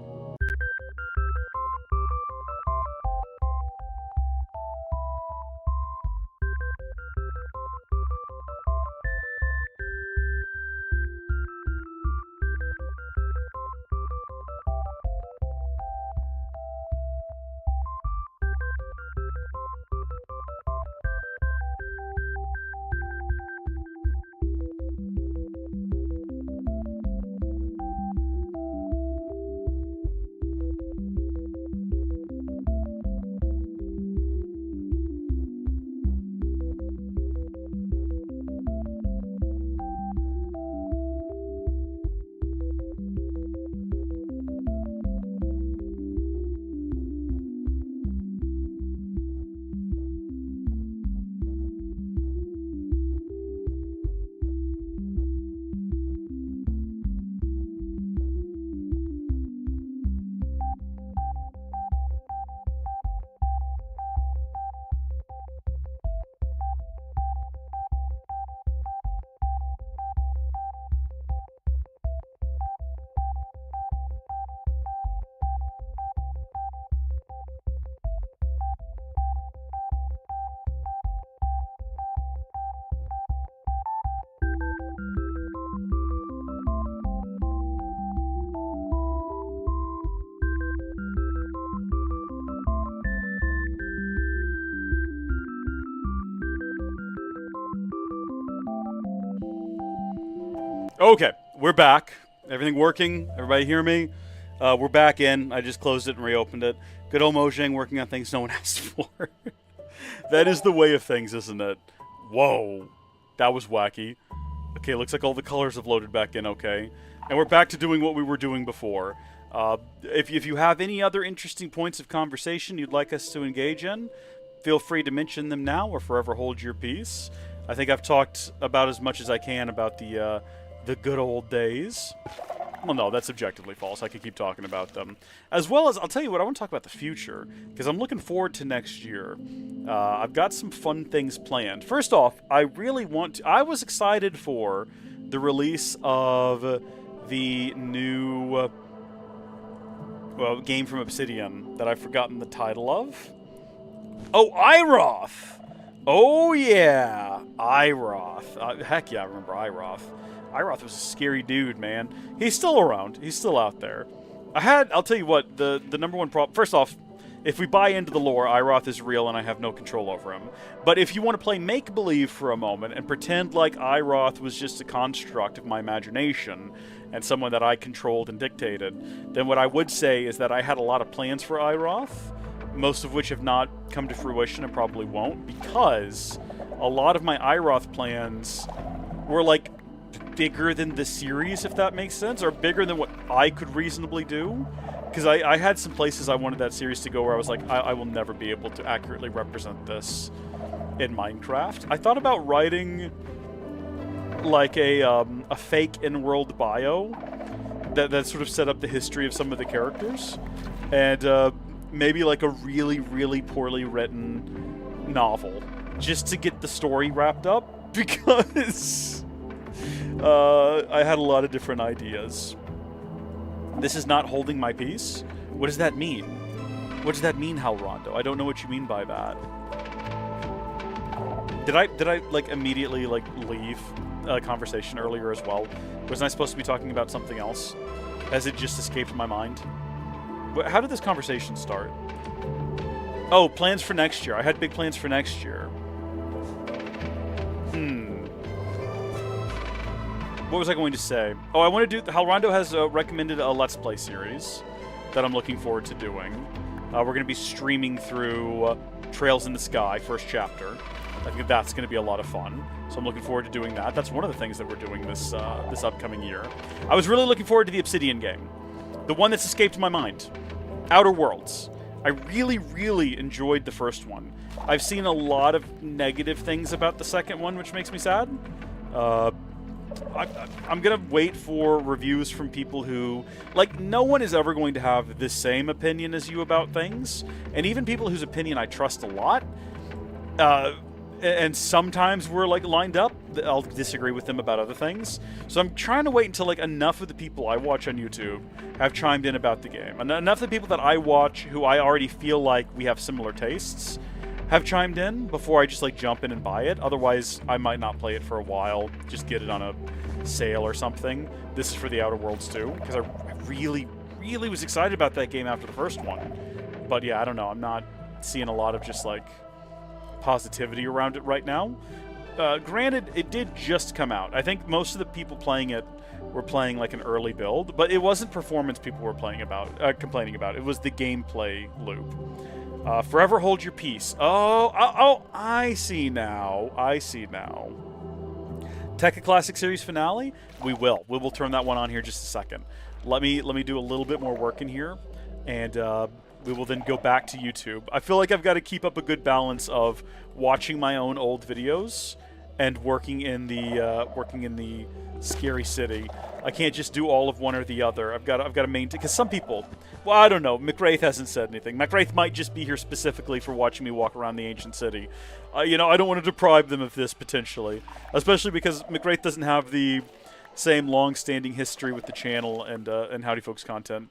Okay, we're back. Everything working? Everybody hear me? We're back in. I just closed it and reopened it. Good old Mojang working on things no one asked for. That is the way of things, isn't it? Whoa. That was wacky. Okay, looks like all the colors have loaded back in okay. And we're back to doing what we were doing before. If you have any other interesting points of conversation you'd like us to engage in, feel free to mention them now or forever hold your peace. I think I've talked about as much as I can about the good old days. Well, no, that's objectively false. I could keep talking about them. As well as, I'll tell you what, I want to talk about the future, because I'm looking forward to next year. I've got some fun things planned. First off, I really want to... I was excited for the release of the new game from Obsidian that I've forgotten the title of. Oh, Iroth! Oh, yeah! Iroth. Heck yeah, I remember Iroth. Iroth was a scary dude, man. He's still around. He's still out there. I'll tell you what, the number one problem... First off, if we buy into the lore, Iroth is real and I have no control over him. But if you want to play make-believe for a moment and pretend like Iroth was just a construct of my imagination and someone that I controlled and dictated, then what I would say is that I had a lot of plans for Iroth, most of which have not come to fruition and probably won't, because a lot of my Iroth plans were like bigger than the series, if that makes sense, or bigger than what I could reasonably do. Because I had some places I wanted that series to go where I was like, I will never be able to accurately represent this in Minecraft. I thought about writing like a fake in-world bio that sort of set up the history of some of the characters, and maybe like a really, really poorly written novel, just to get the story wrapped up, because I had a lot of different ideas. This is not holding my peace? What does that mean? What does that mean, Hal Rondo? I don't know what you mean by that. Did I like immediately like leave a conversation earlier as well? Wasn't I supposed to be talking about something else? Has it just escaped my mind? How did this conversation start? Oh, plans for next year. I had big plans for next year. What was I going to say? Oh, I want to do... Hal Rondo has recommended a Let's Play series that I'm looking forward to doing. We're going to be streaming through Trails in the Sky, first chapter. I think that's going to be a lot of fun. So I'm looking forward to doing that. That's one of the things that we're doing this this upcoming year. I was really looking forward to the Obsidian game. The one that's escaped my mind. Outer Worlds. I really, really enjoyed the first one. I've seen a lot of negative things about the second one, which makes me sad. I'm going to wait for reviews from people who... Like, no one is ever going to have the same opinion as you about things. And even people whose opinion I trust a lot... and sometimes we're like lined up. I'll disagree with them about other things. So I'm trying to wait until like enough of the people I watch on YouTube have chimed in about the game. And enough of the people that I watch who I already feel like we have similar tastes have chimed in before I just like jump in and buy it. Otherwise, I might not play it for a while. Just get it on a sale or something. This is for the Outer Worlds too, because I really, really was excited about that game after the first one. But yeah, I don't know. I'm not seeing a lot of just like positivity around it right now. Granted, it did just come out. I think most of the people playing it were playing like an early build, but it wasn't performance people were complaining about. It was the gameplay loop. Forever hold your peace. Oh, I see now. Tekka Classic Series finale? We will turn that one on here just a second. Let me do a little bit more work in here, and we will then go back to YouTube. I feel like I've got to keep up a good balance of watching my own old videos and working in the scary city. I can't just do all of one or the other. I've got to maintain, because some people, well, I don't know. McWraith hasn't said anything. McWraith might just be here specifically for watching me walk around the ancient city. You know, I don't want to deprive them of this potentially, especially because McWraith doesn't have the same long-standing history with the channel and Howdy Folks content.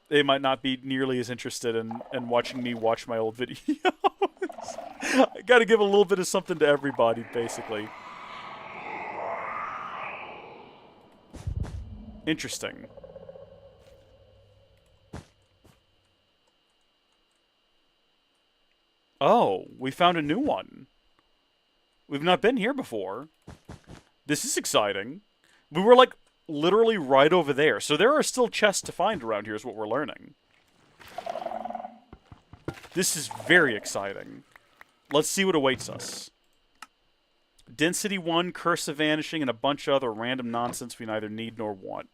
They might not be nearly as interested in watching me watch my old videos. I got to give a little bit of something to everybody, basically. Interesting. Oh, we found a new one. We've not been here before. This is exciting. We were like literally right over there. So there are still chests to find around here is what we're learning. This is very exciting. Let's see what awaits us. Density 1, Curse of Vanishing, and a bunch of other random nonsense we neither need nor want.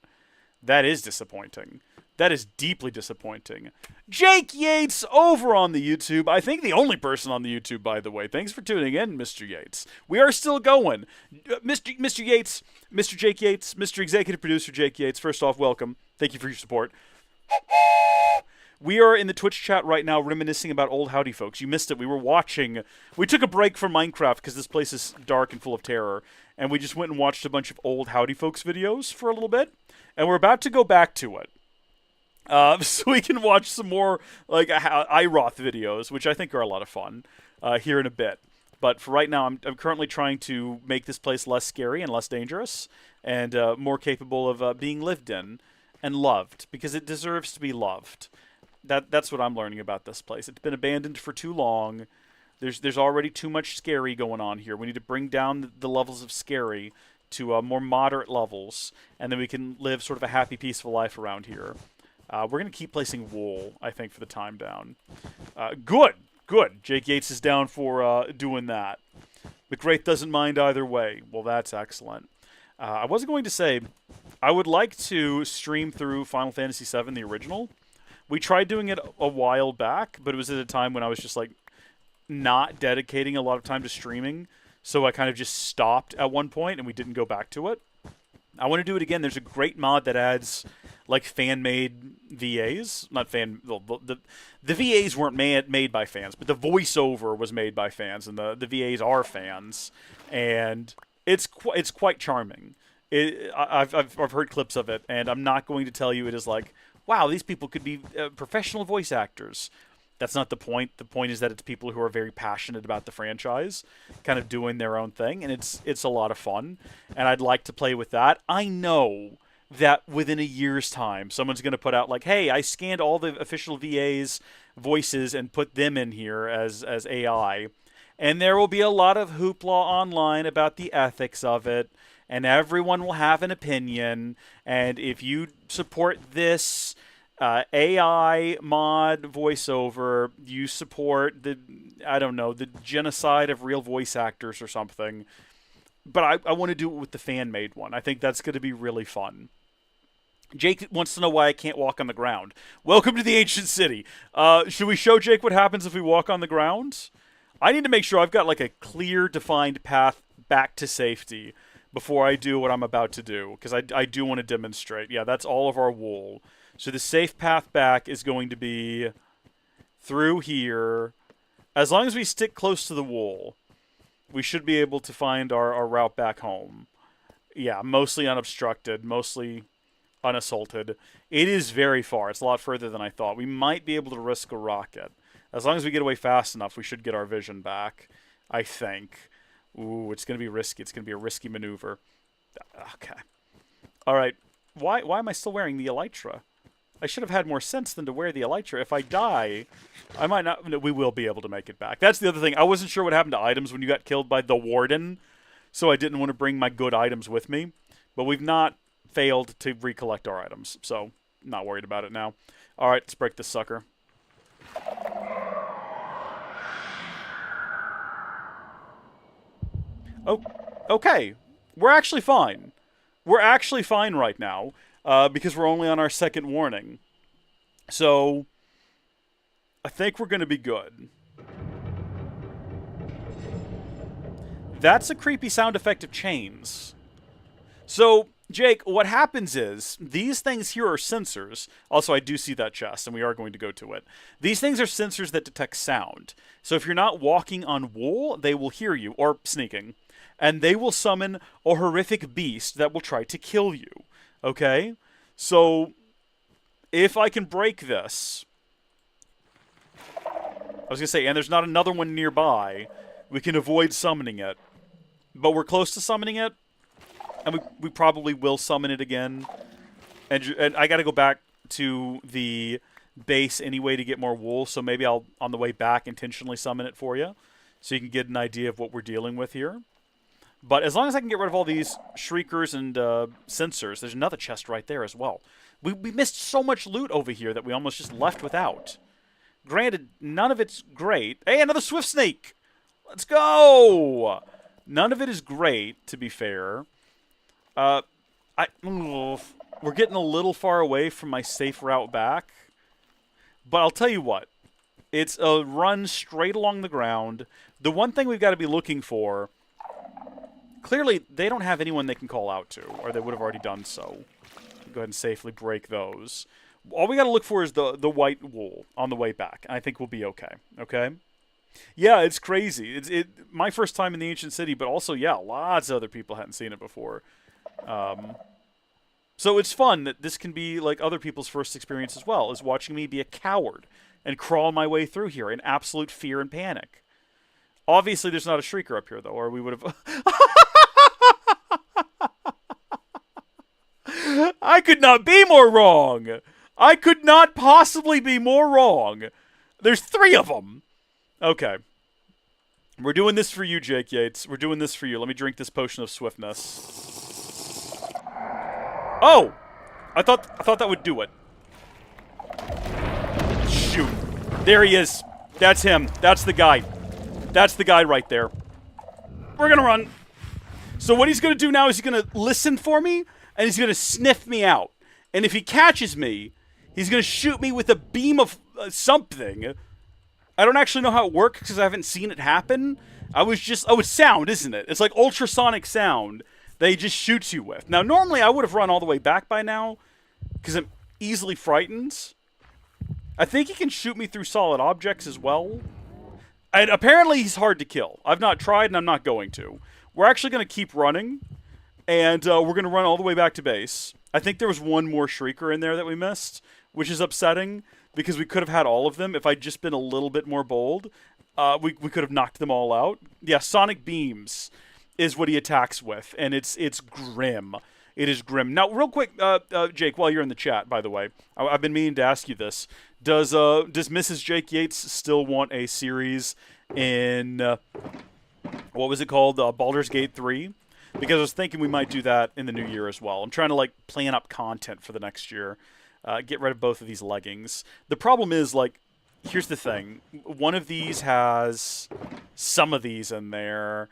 That is disappointing. That is deeply disappointing. Jake Yates over on the YouTube. I think the only person on the YouTube, by the way. Thanks for tuning in, Mr. Yates. We are still going. Mr. Yates, Mr. Jake Yates, Mr. Executive Producer Jake Yates, first off, welcome. Thank you for your support. We are in the Twitch chat right now reminiscing about old Howdy Folks. You missed it. We were watching. We took a break from Minecraft because this place is dark and full of terror. And we just went and watched a bunch of old Howdy Folks videos for a little bit. And we're about to go back to it. So we can watch some more like iRoth videos, which I think are a lot of fun, here in a bit. But for right now, I'm currently trying to make this place less scary and less dangerous and more capable of being lived in and loved, because it deserves to be loved. That's what I'm learning about this place. It's been abandoned for too long. There's already too much scary going on here. We need to bring down the levels of scary to more moderate levels, and then we can live sort of a happy, peaceful life around here. We're going to keep placing wool, I think, for the time down. Good. Jake Yates is down for doing that. McWraith doesn't mind either way. Well, that's excellent. I wasn't going to say, I would like to stream through Final Fantasy VII, the original. We tried doing it a while back, but it was at a time when I was just like not dedicating a lot of time to streaming, so I kind of just stopped at one point and we didn't go back to it. I want to do it again. There's a great mod that adds like fan-made VAs, not fan. The VAs weren't made by fans, but the voiceover was made by fans, and the VAs are fans, and it's quite charming. I've heard clips of it, and I'm not going to tell you it is like, wow, these people could be professional voice actors. That's not the point. The point is that it's people who are very passionate about the franchise, kind of doing their own thing, and it's a lot of fun. And I'd like to play with that. I know that within a year's time, someone's going to put out like, hey, I scanned all the official VA's voices and put them in here as AI. And there will be a lot of hoopla online about the ethics of it, and everyone will have an opinion. And if you support this AI mod voiceover. You support the, I don't know, the genocide of real voice actors or something. But I want to do it with the fan-made one. I think that's going to be really fun. Jake wants to know why I can't walk on the ground. Welcome to the ancient city. Should we show Jake what happens if we walk on the ground? I need to make sure I've got like a clear, defined path back to safety before I do what I'm about to do, because I do want to demonstrate. Yeah, that's all of our wool. So the safe path back is going to be through here. As long as we stick close to the wool, we should be able to find our route back home. Yeah, mostly unobstructed, mostly unassaulted. It is very far. It's a lot further than I thought. We might be able to risk a rocket. As long as we get away fast enough, we should get our vision back, I think. Ooh, it's going to be risky. It's going to be a risky maneuver. Okay. All right. Why am I still wearing the elytra? I should have had more sense than to wear the elytra. If I die, I might not... No, we will be able to make it back. That's the other thing. I wasn't sure what happened to items when you got killed by the Warden, so I didn't want to bring my good items with me. But we've not failed to recollect our items, so not worried about it now. All right, let's break this sucker. Oh, okay. We're actually fine. We're actually fine right now, because we're only on our second warning. So, I think we're going to be good. That's a creepy sound effect of chains. So, Jake, what happens is, these things here are sensors. Also, I do see that chest, and we are going to go to it. These things are sensors that detect sound. So if you're not walking on wool, they will hear you, or sneaking. And they will summon a horrific beast that will try to kill you. Okay? So, if I can break this... I was going to say, and there's not another one nearby, we can avoid summoning it. But we're close to summoning it. And we probably will summon it again. And I got to go back to the base anyway to get more wool. So maybe I'll, on the way back, intentionally summon it for you. So you can get an idea of what we're dealing with here. But as long as I can get rid of all these shriekers and sensors, there's another chest right there as well. We missed so much loot over here that we almost just left without. Granted, none of it's great. Hey, another swift snake! Let's go! None of it is great, to be fair. We're getting a little far away from my safe route back. But I'll tell you what. It's a run straight along the ground. The one thing we've got to be looking for... Clearly, they don't have anyone they can call out to, or they would have already done so. Go ahead and safely break those. All we got to look for is the white wool on the way back, and I think we'll be okay. Okay? Yeah, it's crazy. It's my first time in the ancient city, but also, yeah, lots of other people hadn't seen it before. So it's fun that this can be like other people's first experience as well, is watching me be a coward and crawl my way through here in absolute fear and panic. Obviously, there's not a shrieker up here, though, or we would have... I could not be more wrong! I could not possibly be more wrong! There's 3 of them! Okay. We're doing this for you, Jake Yates. We're doing this for you. Let me drink this potion of swiftness. Oh! I thought that would do it. Shoot. There he is. That's him. That's the guy. That's the guy right there. We're gonna run. So what he's gonna do now is he's gonna listen for me, and he's gonna sniff me out. And if he catches me, he's gonna shoot me with a beam of something. I don't actually know how it works because I haven't seen it happen. Oh, it's sound, isn't it? It's like ultrasonic sound that he just shoots you with. Now, normally I would have run all the way back by now because I'm easily frightened. I think he can shoot me through solid objects as well. And apparently he's hard to kill. I've not tried and I'm not going to. We're actually going to keep running. And we're going to run all the way back to base. I think there was one more shrieker in there that we missed, which is upsetting because we could have had all of them if I'd just been a little bit more bold. We could have knocked them all out. Yeah, sonic beams is what he attacks with, and it's grim. It is grim. Now, real quick, Jake, while you're in the chat, by the way, I've been meaning to ask you this. Does Mrs. Jake Yates still want a series in, what was it called, Baldur's Gate 3? Because I was thinking we might do that in the new year as well. I'm trying to, like, plan up content for the next year. Get rid of both of these leggings. The problem is, like, here's the thing. One of these has some of these in there.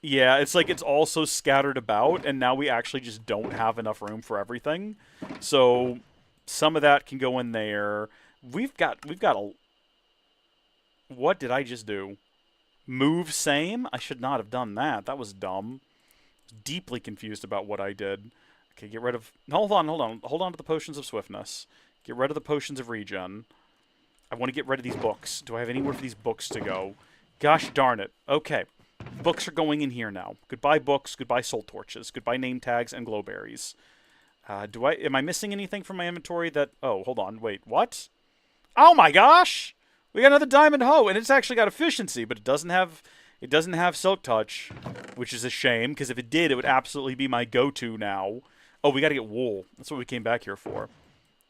Yeah, it's like it's also scattered about, and now we actually just don't have enough room for everything. So some of that can go in there. We've got a... What did I just do? Move same? I should not have done that. That was dumb. Deeply confused about what I did. Okay, get rid of... Hold on. Hold on to the potions of swiftness. Get rid of the potions of regen. I want to get rid of these books. Do I have anywhere for these books to go? Gosh darn it. Okay. Books are going in here now. Goodbye books, goodbye soul torches, goodbye name tags and glowberries. Am I missing anything from my inventory that... Oh, hold on. Wait, what? Oh my gosh! We got another diamond hoe, and it's actually got efficiency, but it doesn't have silk touch, which is a shame, because if it did, it would absolutely be my go-to now. Oh, we got to get wool. That's what we came back here for.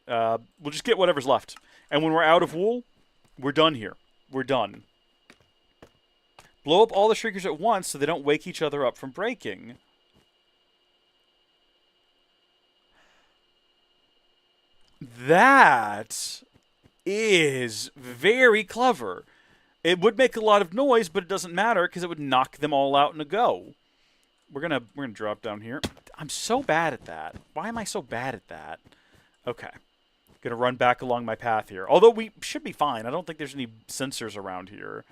We'll just get whatever's left. And when we're out of wool, we're done here. We're done. Blow up all the shriekers at once so they don't wake each other up from breaking. That is very clever. It would make a lot of noise, but it doesn't matter because it would knock them all out in a go. We're gonna drop down here. I'm so bad at that. Why am I so bad at that? Okay. Gonna run back along my path here. Although we should be fine. I don't think there's any sensors around here.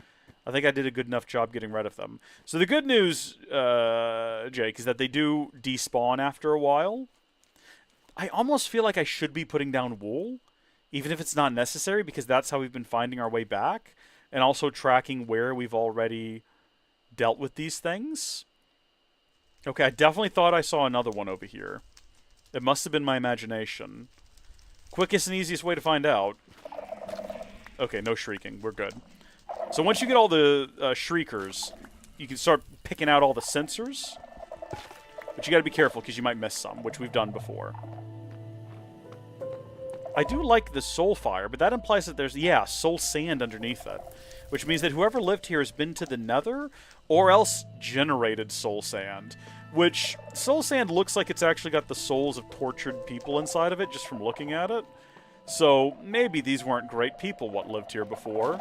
I think I did a good enough job getting rid of them. So the good news, Jake, is that they do despawn after a while. I almost feel like I should be putting down wool, even if it's not necessary, because that's how we've been finding our way back, and also tracking where we've already dealt with these things. Okay, I definitely thought I saw another one over here. It must have been my imagination. Quickest and easiest way to find out. Okay, no shrieking. We're good. So once you get all the shriekers, you can start picking out all the sensors. But you gotta be careful, because you might miss some, which we've done before. I do like the soul fire, but that implies that there's, yeah, soul sand underneath it. Which means that whoever lived here has been to the nether, or else generated soul sand. Which, soul sand looks like it's actually got the souls of tortured people inside of it, just from looking at it. So, maybe these weren't great people what lived here before.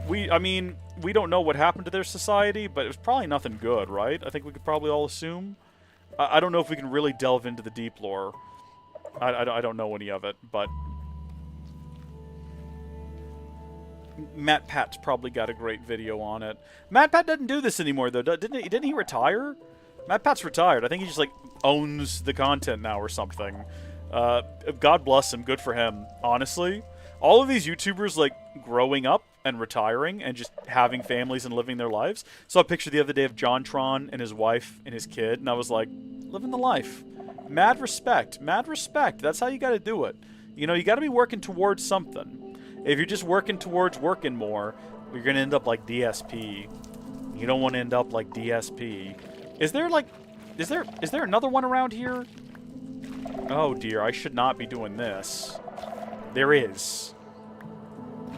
I mean, we don't know what happened to their society, but it was probably nothing good, right? I think we could probably all assume. I don't know if we can really delve into the deep lore. I don't know any of it, but... Matt Pat's probably got a great video on it. Matt Pat doesn't do this anymore, though. Didn't he retire? Matt Pat's retired. I think he just, like, owns the content now or something. God bless him. Good for him. Honestly. All of these YouTubers, like, growing up and retiring and just having families and living their lives. Saw a picture the other day of JonTron and his wife and his kid, and I was like, living the life. Mad respect. Mad respect. That's how you gotta do it. You know, you gotta be working towards something. If you're just working towards working more, you're gonna end up like DSP. You don't want to end up like DSP. Is there, like... Is there another one around here? Oh, dear. I should not be doing this. There is.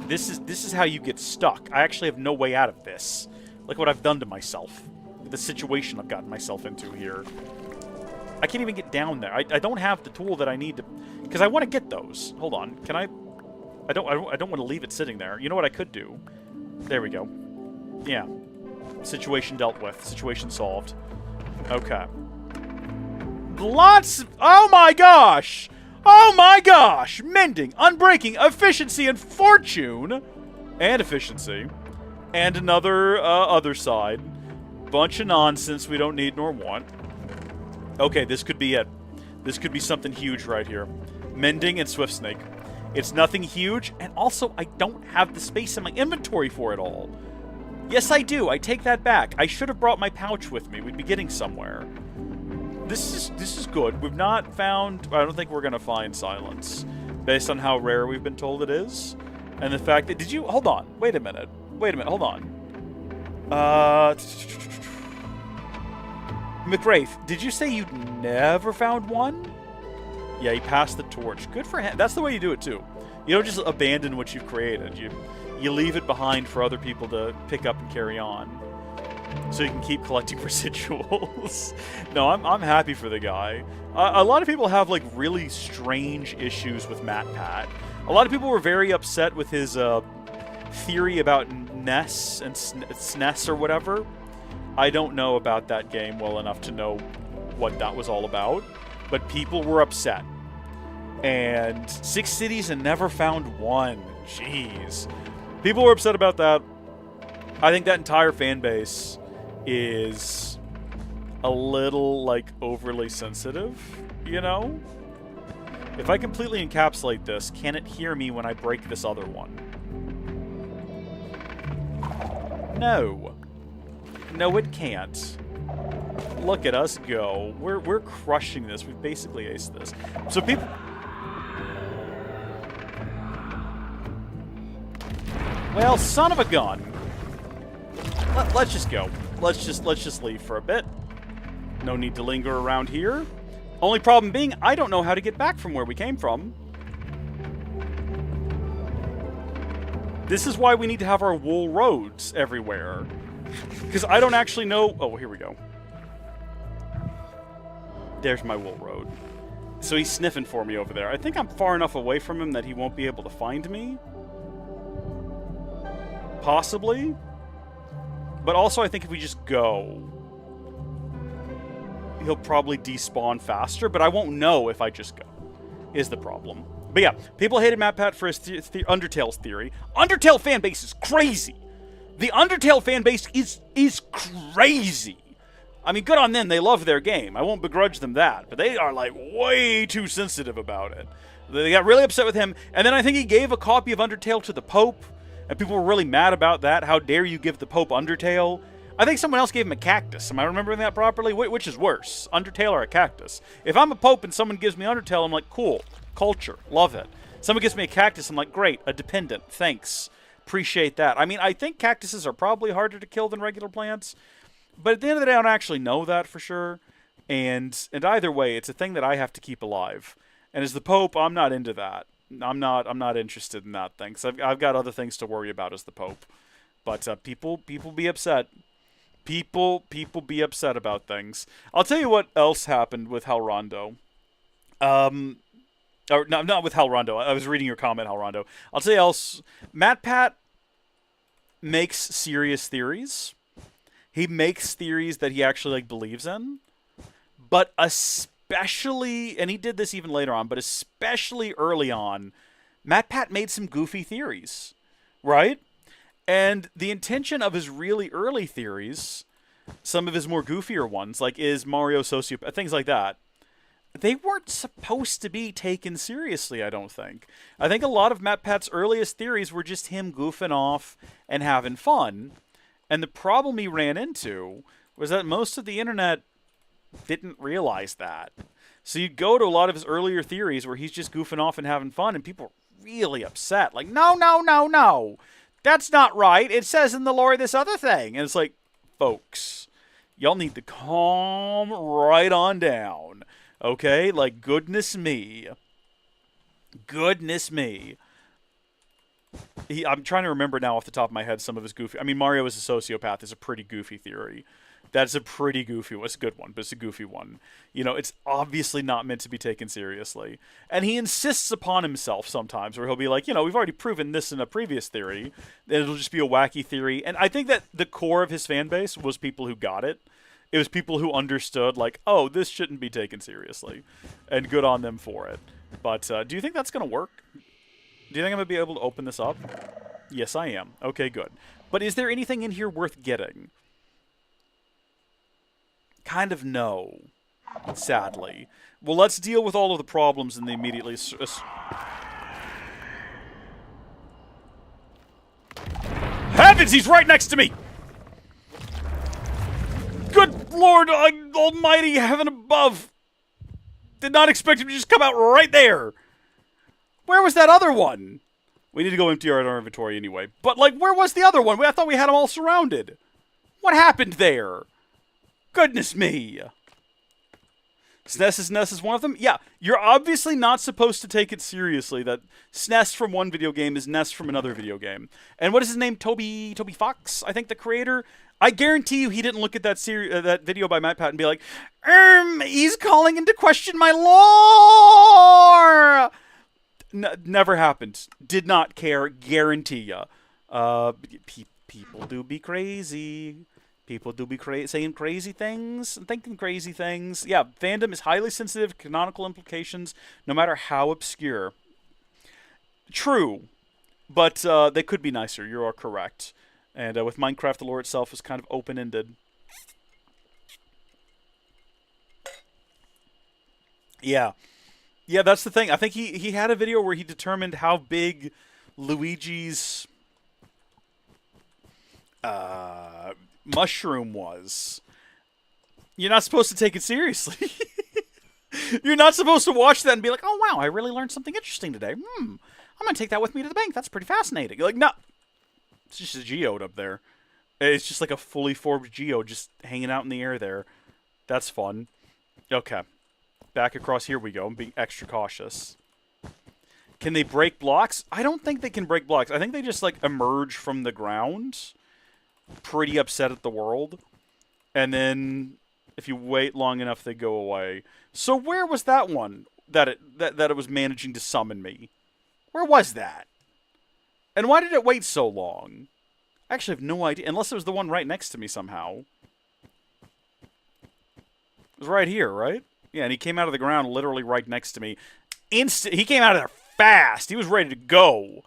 This is how you get stuck. I actually have no way out of this. Look what I've done to myself. The situation I've gotten myself into here. I can't even get down there. I don't have the tool that I need to... Because I want to get those. Hold on. Can I... I don't want to leave it sitting there. You know what I could do? There we go. Yeah. Situation dealt with. Situation solved. Okay. Lots... Oh my gosh! Oh my gosh! Mending, unbreaking, efficiency, and fortune! And efficiency. And another, other side. Bunch of nonsense we don't need nor want. Okay, this could be it. This could be something huge right here. Mending and Swift Snake. It's nothing huge, and also I don't have the space in my inventory for it all. Yes, I do. I take that back. I should have brought my pouch with me. We'd be getting somewhere. This is good. We've not found... I don't think we're going to find silence. Based on how rare we've been told it is. And the fact that... Did you... Hold on. Wait a minute. Wait a minute. Hold on. McWraith, did you say you'd never found one? Yeah, he passed the torch. Good for him. That's the way you do it, too. You don't just abandon what you've created. You leave it behind for other people to pick up and carry on. so you can keep collecting residuals. No, I'm happy for the guy. A lot of people have like really strange issues with MatPat. A lot of people were very upset with his theory about Ness and SNES or whatever. I don't know about that game well enough to know what that was all about, but people were upset. And 6 cities and never found one. Jeez. People were upset about that. I think that entire fan base is a little, like, overly sensitive, you know? If I completely encapsulate this, can it hear me when I break this other one? No. No, it can't. Look at us go. We're crushing this. We've basically aced this. So people... Well, son of a gun. Let's just go. Let's just leave for a bit. No need to linger around here. Only problem being, I don't know how to get back from where we came from. This is why we need to have our wool roads everywhere. Because I don't actually know... Oh, here we go. There's my wool road. So he's sniffing for me over there. I think I'm far enough away from him that he won't be able to find me. Possibly. But also I think if we just go, he'll probably despawn faster, but I won't know if I just go, is the problem. But yeah, people hated MatPat for his Undertale's theory. Undertale fanbase is crazy. The Undertale fanbase is crazy. I mean, good on them. They love their game. I won't begrudge them that. But they are, like, way too sensitive about it. They got really upset with him. And then I think he gave a copy of Undertale to the Pope. And people were really mad about that. How dare you give the Pope Undertale? I think someone else gave him a cactus. Am I remembering that properly? Which is worse, Undertale or a cactus? If I'm a Pope and someone gives me Undertale, I'm like, cool. Culture. Love it. Someone gives me a cactus, I'm like, great. A dependent. Thanks. Appreciate that. I mean, I think cactuses are probably harder to kill than regular plants. But at the end of the day, I don't actually know that for sure. And either way, it's a thing that I have to keep alive. And as the Pope, I'm not into that. I'm not interested in that thing. So I've got other things to worry about as the Pope. But people be upset. People be upset about things. I'll tell you what else happened with Halrondo. Or no, not with Halrondo. I was reading your comment, Halrondo. I'll tell you else. MatPat makes serious theories. He makes theories that he actually like believes in. But especially, and he did this even later on, but especially early on, MatPat made some goofy theories, right? And the intention of his really early theories, some of his more goofier ones, like is Mario sociopath, things like that, they weren't supposed to be taken seriously, I don't think. I think a lot of MatPat's earliest theories were just him goofing off and having fun. And the problem he ran into was that most of the internet didn't realize that. So you'd go to a lot of his earlier theories where he's just goofing off and having fun, and people were really upset. Like, no. That's not right. It says in the lore this other thing. And it's like, folks, y'all need to calm right on down. Okay? Like, goodness me. Goodness me. I'm trying to remember now off the top of my head some of his goofy... I mean, Mario is a sociopath is a pretty goofy theory. That's a pretty goofy one. It's a good one, but it's a goofy one. You know, it's obviously not meant to be taken seriously. And he insists upon himself sometimes, where he'll be like, you know, we've already proven this in a previous theory. Then it'll just be a wacky theory. And I think that the core of his fan base was people who got it. It was people who understood, like, oh, this shouldn't be taken seriously. And good on them for it. But do you think that's going to work? Do you think I'm going to be able to open this up? Yes, I am. Okay, good. But is there anything in here worth getting? Kind of no. Sadly. Well, let's deal with all of the problems in the immediately... Heavens, he's right next to me! Good Lord Almighty, heaven above! Did not expect him to just come out right there! Where was that other one? We need to go empty our inventory anyway. But, like, where was the other one? I thought we had them all surrounded. What happened there? Goodness me. SNES is one of them? Yeah, you're obviously not supposed to take it seriously that SNES from one video game is NES from another video game. And what is his name? Toby Fox, I think, the creator. I guarantee you he didn't look at that video by MatPat and be like, he's calling into question my lore! Never happened. Did not care, guarantee ya. People do be crazy. People do be saying crazy things and thinking crazy things. Yeah, fandom is highly sensitive to canonical implications, no matter how obscure. True, but they could be nicer. You are correct. And with Minecraft, the lore itself is kind of open-ended. Yeah. Yeah, that's the thing. I think he had a video where he determined how big Luigi's mushroom was. You're not supposed to take it seriously. You're not supposed to watch that and be like, oh, wow, I really learned something interesting today. I'm going to take that with me to the bank. That's pretty fascinating. You're like, no. It's just a geode up there. It's just like a fully formed geode just hanging out in the air there. That's fun. Okay. Back across here we go. I'm being extra cautious. Can they break blocks? I don't think they can break blocks. I think they just, like, emerge from the ground. Pretty upset at the world. And then, if you wait long enough, they go away. So where was that one that it was managing to summon me? Where was that? And why did it wait so long? I actually have no idea. Unless it was the one right next to me somehow. It was right here, right? Yeah, and he came out of the ground literally right next to me. He came out of there fast. He was ready to go.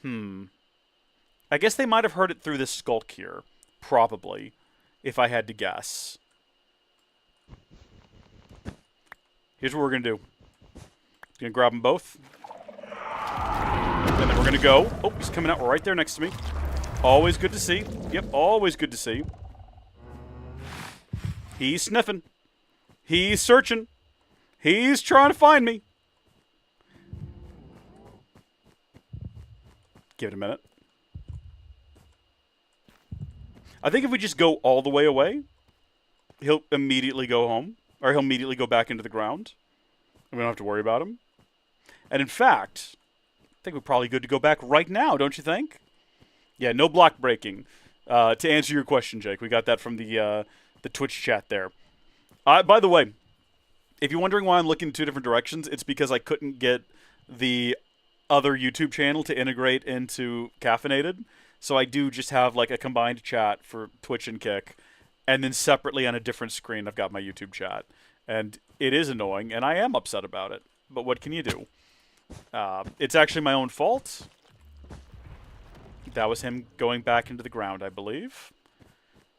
I guess they might have heard it through this skulk here. Probably. If I had to guess. Here's what we're going to do. Going to grab them both. And then we're going to go. Oh, he's coming out right there next to me. Always good to see. Yep, always good to see. He's sniffing. He's searching. He's trying to find me. Give it a minute. I think if we just go all the way away, he'll immediately go home. Or he'll immediately go back into the ground. And we don't have to worry about him. And in fact, I think we're probably good to go back right now, don't you think? Yeah, no block breaking. To answer your question, Jake, we got that from the Twitch chat there. By the way, if you're wondering why I'm looking in two different directions, it's because I couldn't get the other YouTube channel to integrate into Caffeinated. So I do just have like a combined chat for Twitch and Kick. And then separately on a different screen, I've got my YouTube chat. And it is annoying, and I am upset about it. But what can you do? It's actually my own fault. That was him going back into the ground, I believe.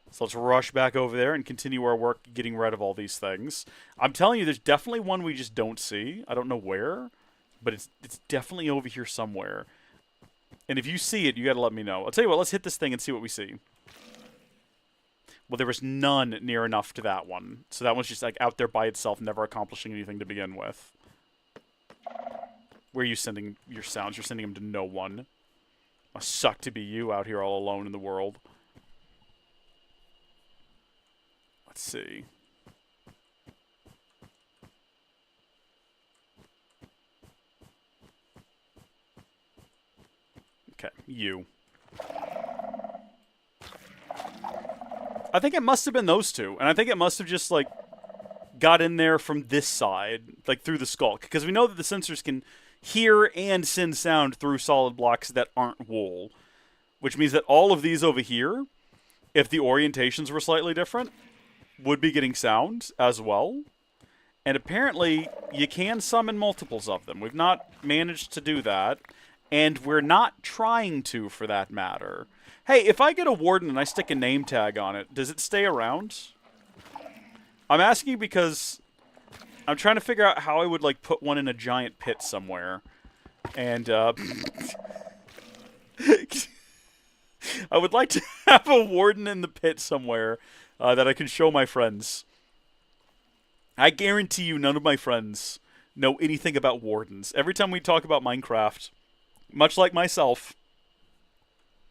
So let's rush back over there and continue our work getting rid of all these things. I'm telling you, there's definitely one we just don't see. I don't know where, but it's definitely over here somewhere. And if you see it, you gotta let me know. I'll tell you what, let's hit this thing and see what we see. Well, there was none near enough to that one. So that one's just like out there by itself, never accomplishing anything to begin with. Where are you sending your sounds? You're sending them to no one. Must suck to be you out here all alone in the world. Let's see. Okay, you. I think it must have been those two. And I think it must have just, like, got in there from this side, like, through the skulk. Because we know that the sensors can hear and send sound through solid blocks that aren't wool. Which means that all of these over here, if the orientations were slightly different, would be getting sound as well. And apparently, you can summon multiples of them. We've not managed to do that. And we're not trying to, for that matter. Hey, if I get a Warden and I stick a name tag on it, does it stay around? I'm asking because I'm trying to figure out how I would, like, put one in a giant pit somewhere. And, I would like to have a Warden in the pit somewhere that I can show my friends. I guarantee you none of my friends know anything about Wardens. Every time we talk about Minecraft, much like myself,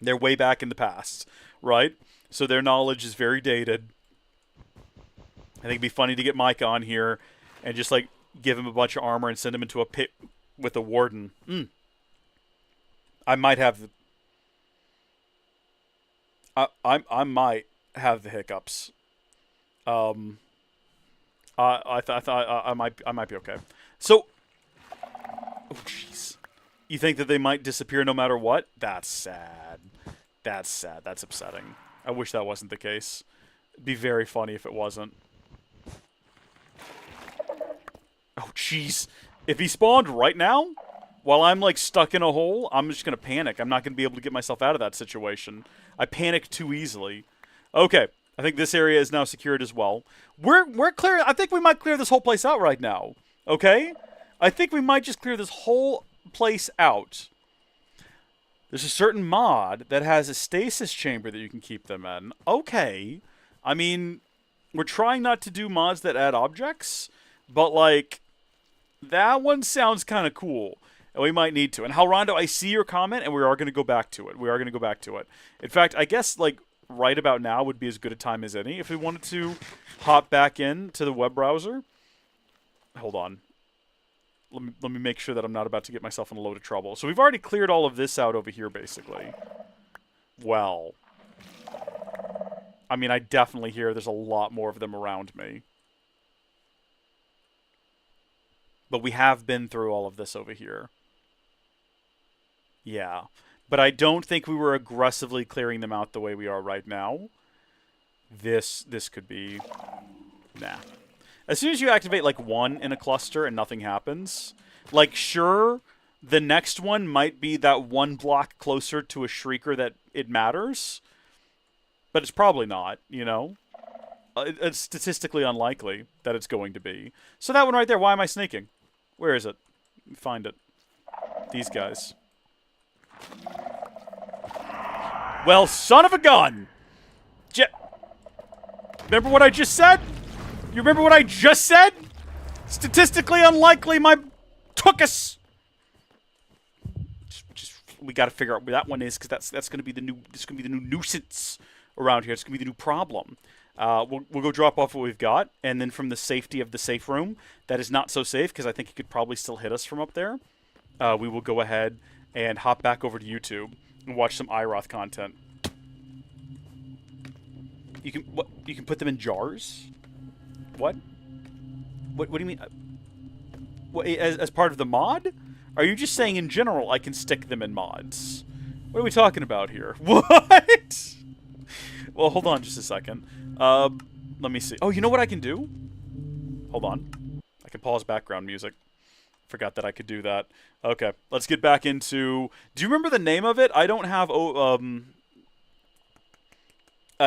they're way back in the past, right? So their knowledge is very dated. I think it'd be funny to get Mike on here and just like give him a bunch of armor and send him into a pit with a warden. I might have. I might have the hiccups. I might be okay. So, oh jeez, you think that they might disappear no matter what? That's sad. That's sad. That's upsetting. I wish that wasn't the case. It'd be very funny if it wasn't. Oh jeez, if he spawned right now, while I'm like stuck in a hole, I'm just gonna panic. I'm not gonna be able to get myself out of that situation. I panic too easily. Okay. I think this area is now secured as well. We're clear. I think we might clear this whole place out right now. Okay? I think we might just clear this whole place out. There's a certain mod that has a stasis chamber that you can keep them in. Okay. I mean, we're trying not to do mods that add objects, but like, that one sounds kind of cool. And we might need to. And Halrondo, I see your comment, and we are going to go back to it. We are going to go back to it. In fact, I guess, like, right about now would be as good a time as any if we wanted to hop back in to the web browser. Hold on. Let me make sure that I'm not about to get myself in a load of trouble. So we've already cleared all of this out over here, basically. Well. I mean, I definitely hear there's a lot more of them around me. But we have been through all of this over here. Yeah. But I don't think we were aggressively clearing them out the way we are right now. This could be... Nah. As soon as you activate, like, one in a cluster and nothing happens, like, sure, the next one might be that one block closer to a Shrieker that it matters, but it's probably not, you know? It's statistically unlikely that it's going to be. So that one right there, why am I snaking? Where is it? Find it. These guys. Well, son of a gun! Remember what I just said? You remember what I just said? Statistically unlikely, my tookus. We got to figure out where that one is, because that's going to be the new. This is going to be the new nuisance around here. It's going to be the new problem. We'll go drop off what we've got, and then from the safety of the safe room, that is not so safe because I think he could probably still hit us from up there. We will go ahead and hop back over to YouTube and watch some Iroth content. You can put them in jars? What? What do you mean? What, as part of the mod? Are you just saying in general I can stick them in mods? What are we talking about here? What? Well, hold on just a second. Let me see. Oh, you know what I can do? Hold on. I can pause background music. Forgot that I could do that. Okay, let's get back into... Do you remember the name of it? I don't have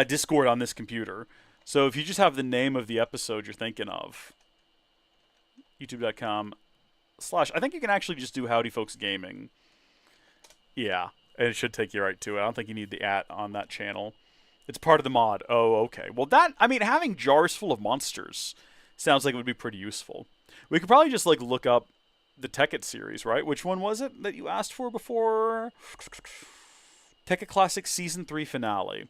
Discord on this computer. So if you just have the name of the episode you're thinking of, youtube.com/ I think you can actually just do Howdy Folks Gaming. Yeah, and it should take you right to it. I don't think you need the @ on that channel. It's part of the mod. Oh, okay. Well, that... I mean, having jars full of monsters sounds like it would be pretty useful. We could probably just, like, look up the Tekkit series, right? Which one was it that you asked for before? Tekkit Classic Season 3 Finale.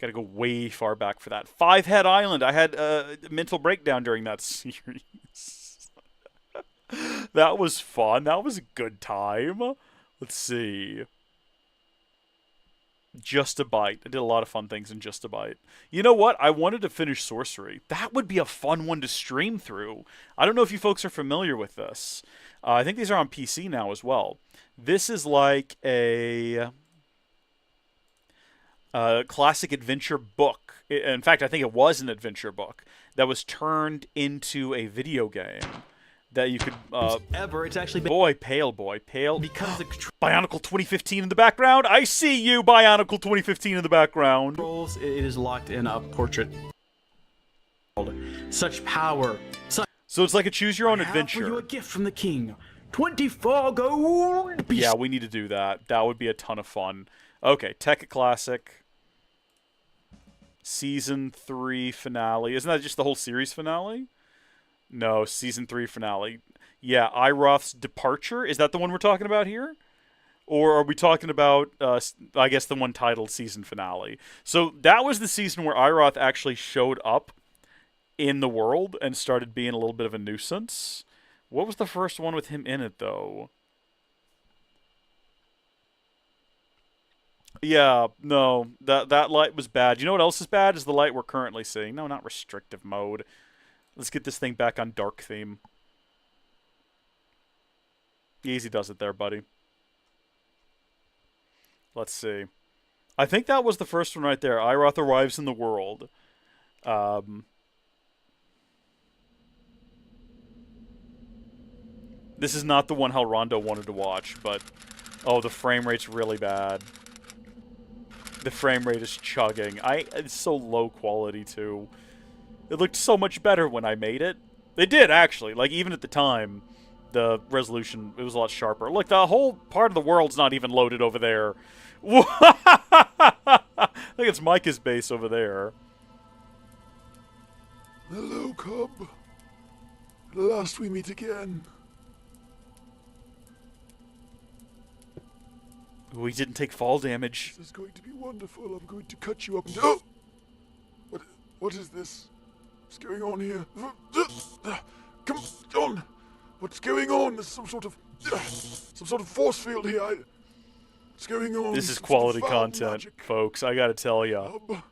Gotta go way far back for that. Five Head Island. I had a mental breakdown during that series. That was fun. That was a good time. Let's see. Just a Bite. I did a lot of fun things in Just a Bite. You know what? I wanted to finish Sorcery. That would be a fun one to stream through. I don't know if you folks are familiar with this. I think these are on PC now as well. This is like a classic adventure book. In fact, I think it was an adventure book that was turned into a video game that you could... It's actually been... Boy, Pale. Because the Bionicle 2015 in the background. I see you, Bionicle 2015 in the background. controls, it is locked in a portrait. Such power. So it's like a choose your own I have for you adventure. a gift from the king. 24 gold. Yeah, we need to do that. That would be a ton of fun. Okay, Tekkit Classic. Season 3 finale. Isn't that just the whole series finale? No, Season 3 finale. Yeah, Iroth's Departure. Is that the one we're talking about here? Or are we talking about, I guess, the one titled Season Finale? So that was the season where Iroth actually showed up in the world and started being a little bit of a nuisance. What was the first one with him in it, though? Yeah, no, that light was bad. You know what else is bad? Is the light we're currently seeing. No, not restrictive mode. Let's get this thing back on dark theme. Easy does it there, buddy. Let's see. I think that was the first one right there. Iroth arrives in the world. This is not the one how Rondo wanted to watch, but... Oh, the frame rate's really bad. The frame rate is chugging. It's so low quality, too. It looked so much better when I made it. It did, actually. Like, even at the time, the resolution, it was a lot sharper. Look, the whole part of the world's not even loaded over there. I think it's Micah's base over there. Hello, Cub. At last we meet again. We didn't take fall damage. This is going to be wonderful. I'm going to cut you up and... Oh! What is this? What's going on here? Come on! What's going on? There's some sort of force field here. What's going on? This is Some quality sort of foul content, magic. folks. I gotta tell ya. Cub,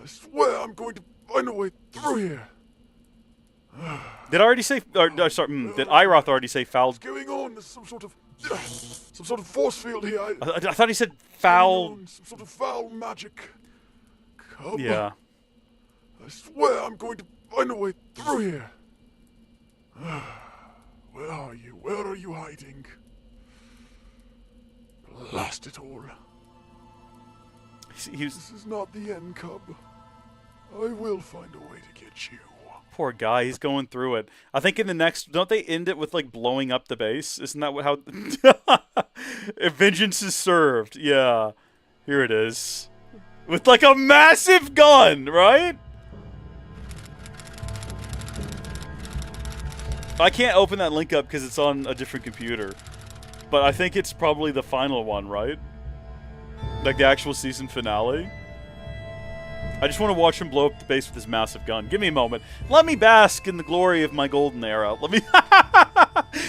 I swear I'm going to find a way through here. Did I already say... Or, sorry, did Iroth already say foul... What's going on? There's some sort of force field here. I thought he said foul... Some sort of foul magic. Cub, Yeah. I swear I'm going to find a way through here. Where are you? Where are you hiding? Blast it all. He was... This is not the end, Cub. I will find a way to get you. Poor guy, he's going through it. I think in the next... Don't they end it with, like, blowing up the base? Isn't that what, how... If vengeance is served. Yeah. Here it is. With, like, a massive gun, right? I can't open that link up because it's on a different computer. But I think it's probably the final one, right? Like, the actual season finale. I just want to watch him blow up the base with his massive gun. Give me a moment. Let me bask in the glory of my golden era. Let me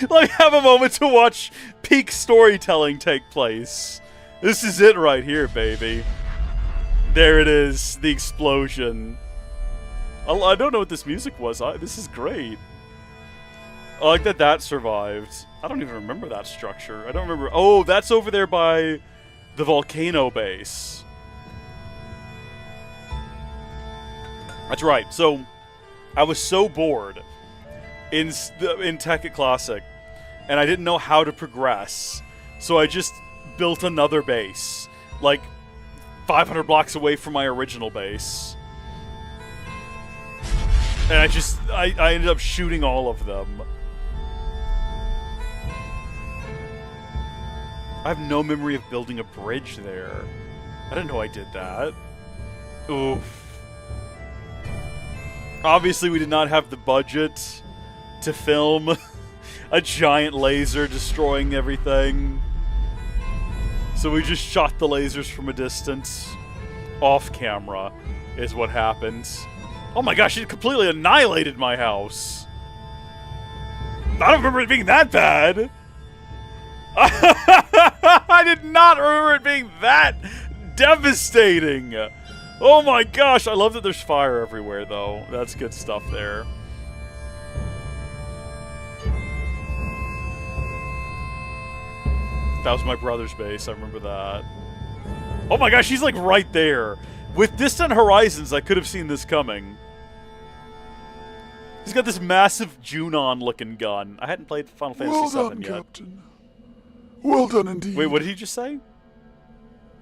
let me have a moment to watch peak storytelling take place. This is it right here, baby. There it is, the explosion. I don't know what this music was. This is great. I like that survived. I don't even remember that structure. I don't remember. Oh, that's over there by the volcano base. That's right. So, I was so bored in Tekkit Classic, and I didn't know how to progress. So I just built another base, like 500 blocks away from my original base, and I ended up shooting all of them. I have no memory of building a bridge there. I didn't know I did that. Oof. Obviously, we did not have the budget to film a giant laser destroying everything. So we just shot the lasers from a distance. Off camera is what happened. Oh my gosh, it completely annihilated my house. I don't remember it being that bad. I did not remember it being that devastating. Oh my gosh, I love that there's fire everywhere, though. That's good stuff there. That was my brother's base, I remember that. Oh my gosh, he's like right there. With distant horizons, I could have seen this coming. He's got this massive Junon-looking gun. I hadn't played Final Fantasy Well VII done, yet. Captain. Well done indeed. Wait, what did he just say?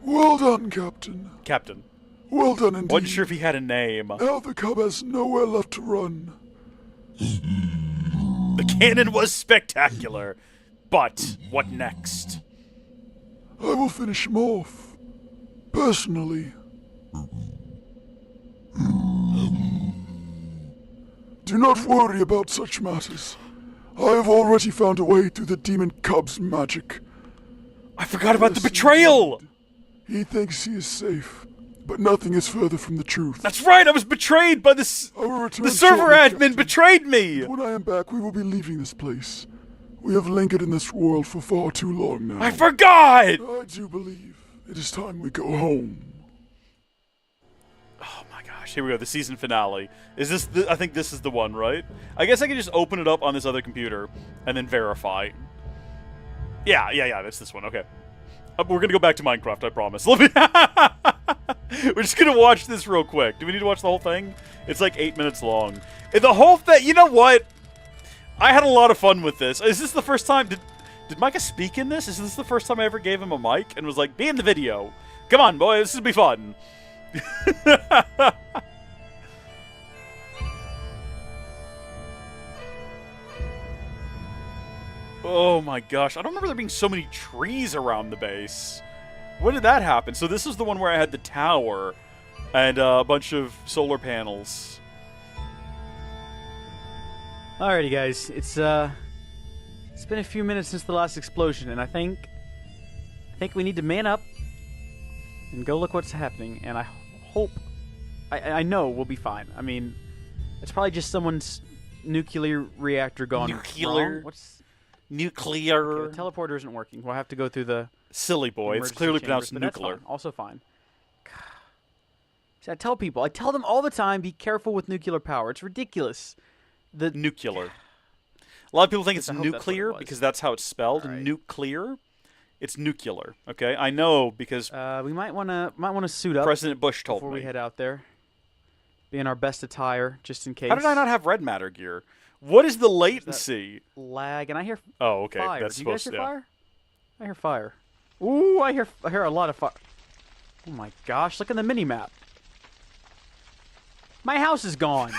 Well done, Captain. Captain. Well done indeed. Wasn't sure if he had a name. Now the cub has nowhere left to run. The cannon was spectacular. But, what next? I will finish him off. Personally. Do not worry about such matters. I have already found a way through the demon cub's magic. I forgot about the betrayal! He thinks he is safe, but nothing is further from the truth. That's right, I was betrayed by the server admin betrayed me! When I am back, we will be leaving this place. We have lingered in this world for far too long now. I forgot! I do believe it is time we go home. Oh my gosh, here we go, the season finale. Is this I think this is the one, right? I guess I can just open it up on this other computer and then verify. Yeah, that's this one, okay. We're gonna go back to Minecraft, I promise. Let me We're just gonna watch this real quick. Do we need to watch the whole thing? It's like 8 minutes long. The whole thing, you know what? I had a lot of fun with this. Is this the first time, did Micah speak in this? Is this the first time I ever gave him a mic and was like, be in the video? Come on, boy, this will be fun. Oh my gosh, I don't remember there being so many trees around the base. When did that happen? So this is the one where I had the tower and a bunch of solar panels. Alrighty, guys, it's been a few minutes since the last explosion, and I think we need to man up and go look what's happening. And I hope, I know we'll be fine. I mean, it's probably just someone's nuclear reactor gone wrong. Nuclear. Okay, the teleporter isn't working. We'll have to go through the silly boy. It's clearly pronounced nuclear. Also fine. See, I tell them all the time, be careful with nuclear power. It's ridiculous. The nuclear. A lot of people think it's nuclear because that's how it's spelled. Right. Nuclear. It's nuclear. Okay, I know because we might wanna suit up. President Bush told me before we head out there. Be in our best attire, just in case. How did I not have red matter gear? What is the latency? Lag, and I hear oh, okay, fire. that's Do you guys supposed hear to. fire? I hear fire. Ooh, I hear a lot of fire. Oh my gosh! Look at the mini map. My house is gone.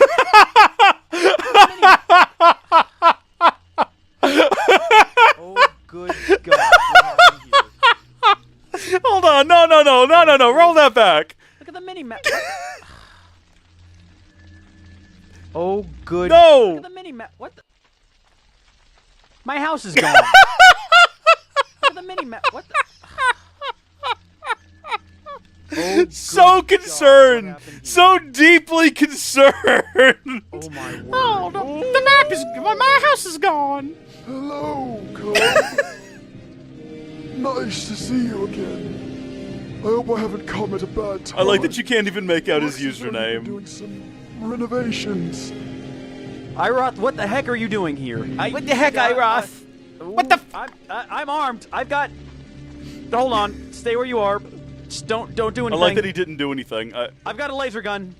Oh, good God. Hold on. No. Roll that back. Look at the mini map. Oh, good. No. Look at the mini map. What the? My house is gone. Look at the mini map. What the? Oh, so concerned. So deeply concerned. Oh, my word. Oh, the map is... My house is gone. Hello, Cole. Nice to see you again. I hope I haven't come at a bad time. I like that you can't even make out his I've been username. doing some renovations. Iroth, what the heck are you doing here? What the heck, Iroth? What the I'm armed. I've got... Hold on. Stay where you are. Just don't do anything. I like that he didn't do anything. I've got a laser gun.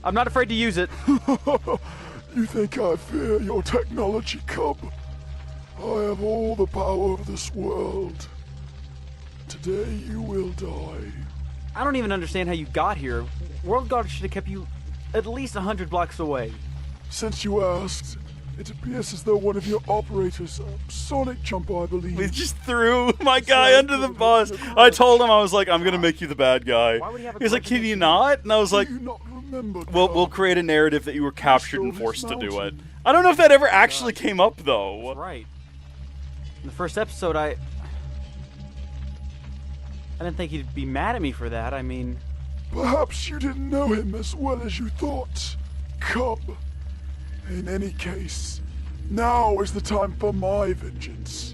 I'm not afraid to use it. You think I fear your technology, cub? I have all the power of this world. Today you will die. I don't even understand how you got here. World Guard should have kept you at least 100 blocks away. Since you asked, it appears as though one of your operators, Sonic Jumper, I believe. We just threw my guy under the bus. I told him, I was like, I'm going to make you the bad guy. He was like, can you not? And I was like, Do you not remember, we'll create a narrative that you were captured and forced to do it. I don't know if that ever actually came up, though. Right. In the first episode, I didn't think he'd be mad at me for that. I mean... Perhaps you didn't know him as well as you thought, cub. In any case, now is the time for my vengeance.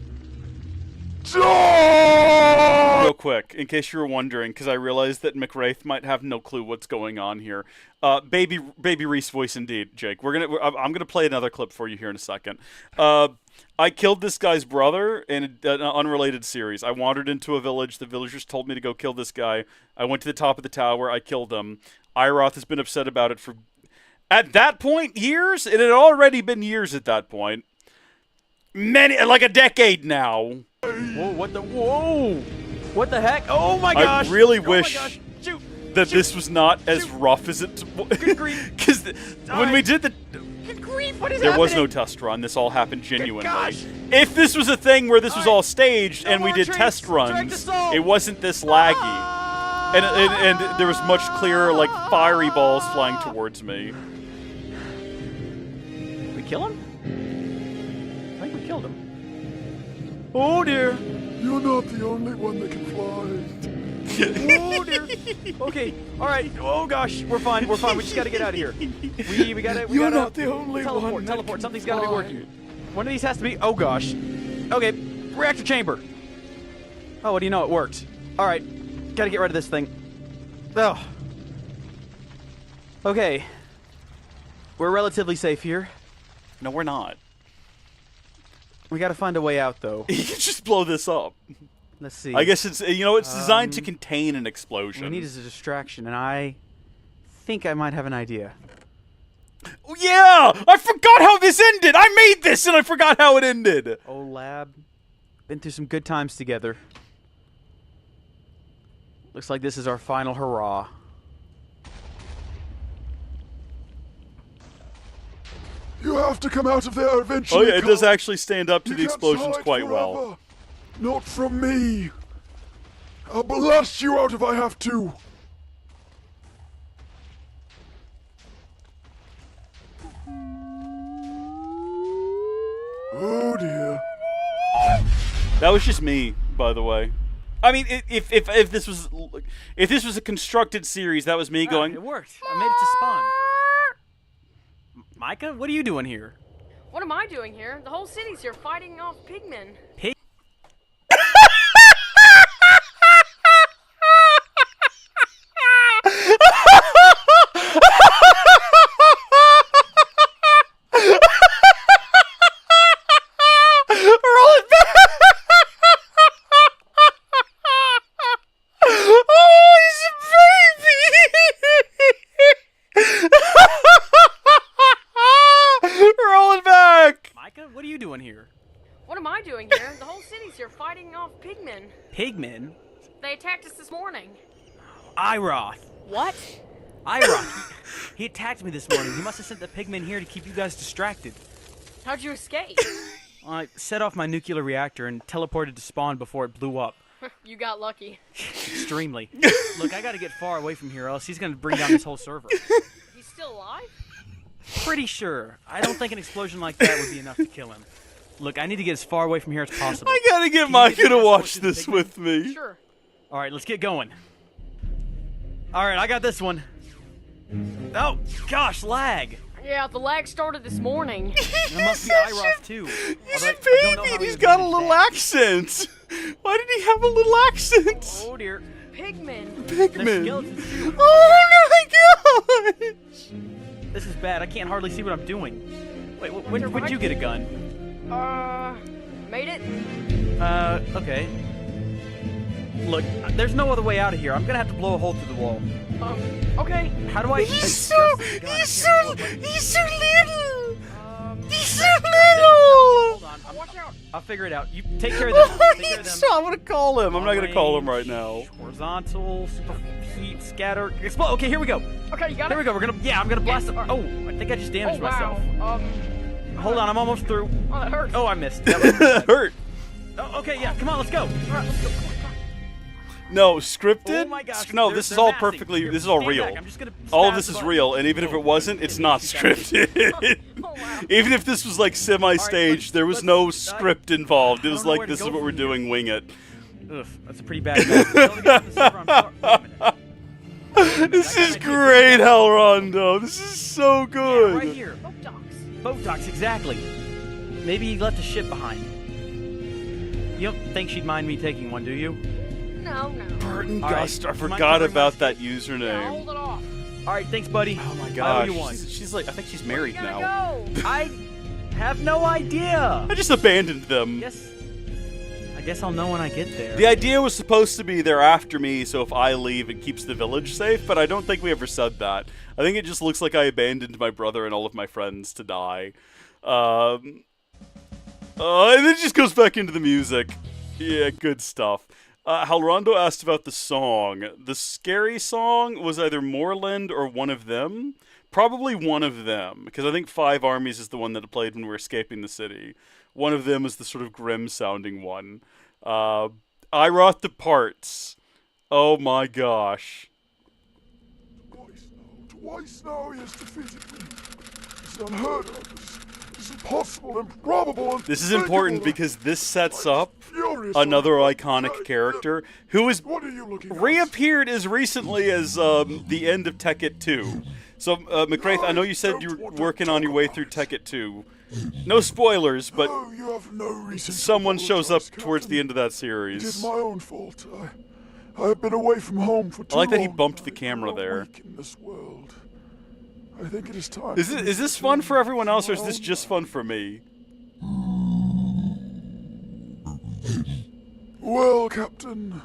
Real quick, in case you were wondering, because I realized that McWraith might have no clue what's going on here. Baby Reese voice indeed, Jake. I'm gonna play another clip for you here in a second. I killed this guy's brother in an unrelated series. I wandered into a village. The villagers told me to go kill this guy. I went to the top of the tower. I killed him. Iroth has been upset about it for... At that point, years? It had already been years at that point. Like a decade now. Whoa, what the... Whoa! What the heck? Oh my gosh! I really oh wish that this was not as rough as it... Good grief. Because when we did the... Good grief, what is There was happening? no test run. This all happened genuinely. gosh. If this was a thing where this was all staged No and we more did trees. test Drag runs, the soul. it wasn't this laggy. And there was much clearer, like, fiery balls flying towards me. We kill him? I think we killed him. Oh dear. You're not the only one that can fly. Oh dear. Okay. All right. Oh gosh, we're fine. We're fine. We just gotta get out of here. We gotta. You're not the only teleport. one. Teleport. Something's gotta be working. One of these has to be. Oh gosh. Okay. Reactor chamber. Oh, what do you know? It worked. All right. Gotta get rid of this thing. Oh. Okay. We're relatively safe here. No, we're not. We gotta find a way out, though. You can just blow this up. Let's see. I guess it's it's designed to contain an explosion. What we need is a distraction, and I think I might have an idea. Oh, yeah! I forgot how this ended! I made this and I forgot how it ended! Oh, lab. Been through some good times together. Looks like this is our final hurrah. You have to come out of there eventually. Oh yeah, it does Carl. actually stand up to You the can't explosions hide quite forever. well. Not from me. I'll blast you out if I have to. Oh dear. That was just me, by the way. I mean, if this was a constructed series, that was me going. It worked. I made it to spawn. Micah, what are you doing here? What am I doing here? The whole city's here fighting off pigmen. What are you doing here? What am I doing here? The whole city's here fighting off pigmen. Pigmen? They attacked us this morning. Iroth. What? Iroth. He attacked me this morning. He must have sent the pigmen here to keep you guys distracted. How'd you escape? I set off my nuclear reactor and teleported to spawn before it blew up. You got lucky. Extremely. Look, I gotta get far away from here, or else he's gonna bring down this whole server. He's still alive? Pretty sure. I don't think an explosion like that would be enough to kill him. Look, I need to get as far away from here as possible. I gotta get Micah to watch this with me. Sure. Alright, let's get going. Alright, I got this one. Oh, gosh, lag. Yeah, the lag started this morning. It must be Iroth, too. He's a baby and he's got a little accent. Why did he have a little accent? Oh, dear. Pigmen. Pigmen. Oh, my gosh. This is bad. I can't hardly see what I'm doing. Wait, when'd you get a gun? Made it? Okay. Look, there's no other way out of here. I'm gonna have to blow a hole through the wall. Okay. How do I... He's so little. He's so little. Hold on. Watch out. I'll figure it out. You take care of this. Take care of them. I'm gonna call him. I'm not gonna call him right now. Horizontal, super heat, scatter, explode. Okay, here we go. Okay, you got it? Here we go. I'm gonna blast it. Oh, I think I just damaged myself. Hold on, I'm almost through. Oh, that hurts. Oh, I missed. That Hurt. Oh, okay, yeah, come on, let's go. All right, let's go. No, scripted? Oh my gosh. No, they're- this is they're all massing. perfectly. Here, This is all stand real. back. I'm just gonna All of smash this the is button. real, and even if it wasn't, it's not scripted. Oh, wow. Even if this was like semi-staged, there was no script involved. It was don't know like, where to this is go what we're from here. doing, wing it. Ugh, that's a pretty bad mess. We only got the server on fire- wait a minute. This is great, Halrondo. This is so good. Yeah, right here. Boat docks. Boat docks, exactly. Maybe he left a ship behind. You don't think she'd mind me taking one, do you? No. Burton All right, Gust. I you mind forgot covering my about that Yeah, username. hold it off. All right, thanks, buddy. Oh my I owe gosh. you one. She's like, I think she's Where married you now. gotta go? I have no idea. I just abandoned them. I guess I'll know when I get there. The idea was supposed to be they're after me, so if I leave, it keeps the village safe, but I don't think we ever said that. I think it just looks like I abandoned my brother and all of my friends to die. And then it just goes back into the music. Yeah, good stuff. Halrondo asked about the song. The scary song was either Moorland or one of them. Probably one of them, because I think Five Armies is the one that it played when we were escaping the city. One of them is the sort of grim-sounding one. Iroth departs. Oh my gosh. Twice now he has defeated me. It's unheard of. It's impossible. impossible, improbable, This is important because this sets up another iconic character who has What are you looking at? reappeared as recently as the end of Tekkit 2. So, McCraith, I know you said you were working on your way through Tekkit 2. No spoilers, but Oh, you have no reason to someone shows up apologize, towards the Captain. end of that It is series. my own fault. I have been away from home for too I like that he long. bumped the I camera grow there. weak in this world. I think it is time. Is for me this to fun return for everyone to else, or my is this own just fun for me? Well, Captain,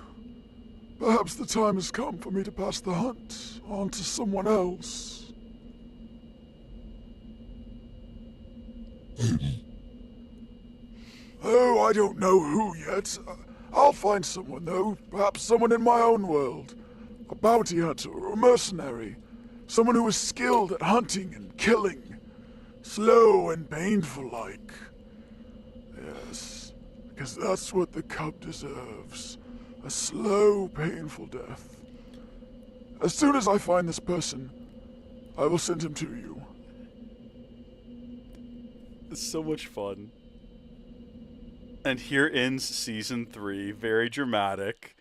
perhaps the time has come for me to pass the hunt on to someone else. Oh, I don't know who yet. I'll find someone, though. Perhaps someone in my own world. A bounty hunter or a mercenary. Someone who is skilled at hunting and killing. Slow and painful like. Yes, because that's what the cub deserves. A slow, painful death. As soon as I find this person, I will send him to you. It's so much fun. And here ends season 3. Very dramatic.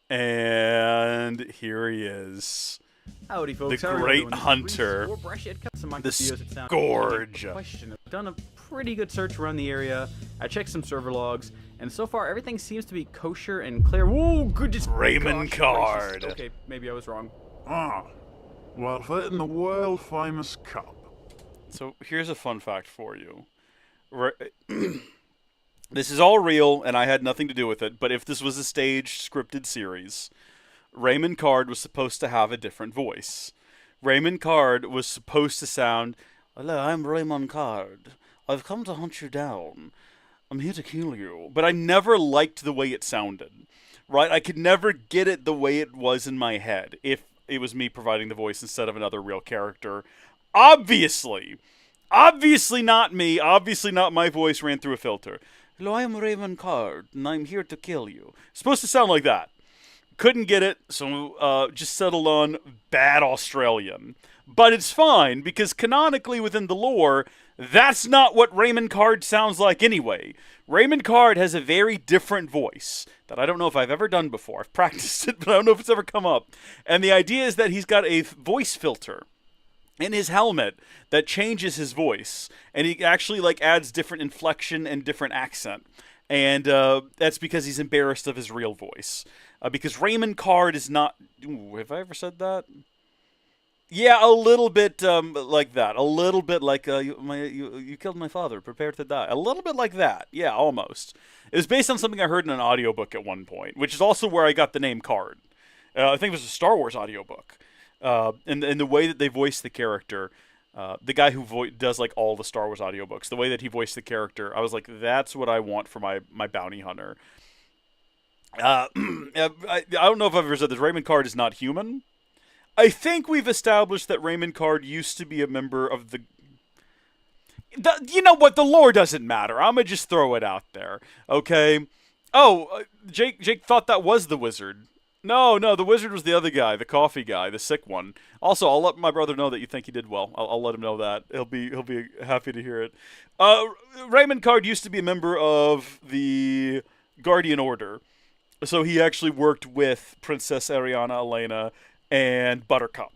And here he is. Howdy, folks. The How are you great doing? This is hunter. Reese, or Brush. I'd cut some The videos that sound scourge. Question. I've done a pretty good search around the area. I checked some server logs, and so far everything seems to be kosher and clear. Whoa, goodness. Raymond gosh Card. gracious. Okay, maybe I was wrong. Ah, well, fitting the world-famous cup. So here's a fun fact for you. This is all real, and I had nothing to do with it, but if this was a staged, scripted series, Raymond Card was supposed to have a different voice. Raymond Card was supposed to sound, "Hello, I'm Raymond Card. I've come to hunt you down. I'm here to kill you." But I never liked the way it sounded, right? I could never get it the way it was in my head if it was me providing the voice instead of another real character. Obviously not me. Obviously not my voice ran through a filter. "Hello, I'm Raymond Card, and I'm here to kill you." It's supposed to sound like that. Couldn't get it, so just settled on bad Australian. But it's fine, because canonically within the lore, that's not what Raymond Card sounds like anyway. Raymond Card has a very different voice that I don't know if I've ever done before. I've practiced it, but I don't know if it's ever come up. And the idea is that he's got a voice filter in his helmet that changes his voice, and he actually adds different inflection and different accent, and that's because he's embarrassed of his real voice, because Raymond Card is not. Ooh, have I ever said that? Yeah, a little bit like that. A little bit like you killed my father. Prepare to die. A little bit like that. Yeah, almost. It was based on something I heard in an audiobook at one point, which is also where I got the name Card. I think it was a Star Wars audiobook. And the way that they voice the character, the guy who does all the Star Wars audiobooks, the way that he voiced the character, I was like, that's what I want for my bounty hunter. I don't know if I've ever said this. Raymond Card is not human. I think we've established that Raymond Card used to be a member of the you know what? The lore doesn't matter. I'm going to just throw it out there. Okay? Oh, Jake thought that was the wizard. No, the wizard was the other guy, the coffee guy, the sick one. Also, I'll let my brother know that you think he did well. I'll let him know that. He'll be happy to hear it. Raymond Card used to be a member of the Guardian Order. So he actually worked with Princess Ariana Elena and Buttercup.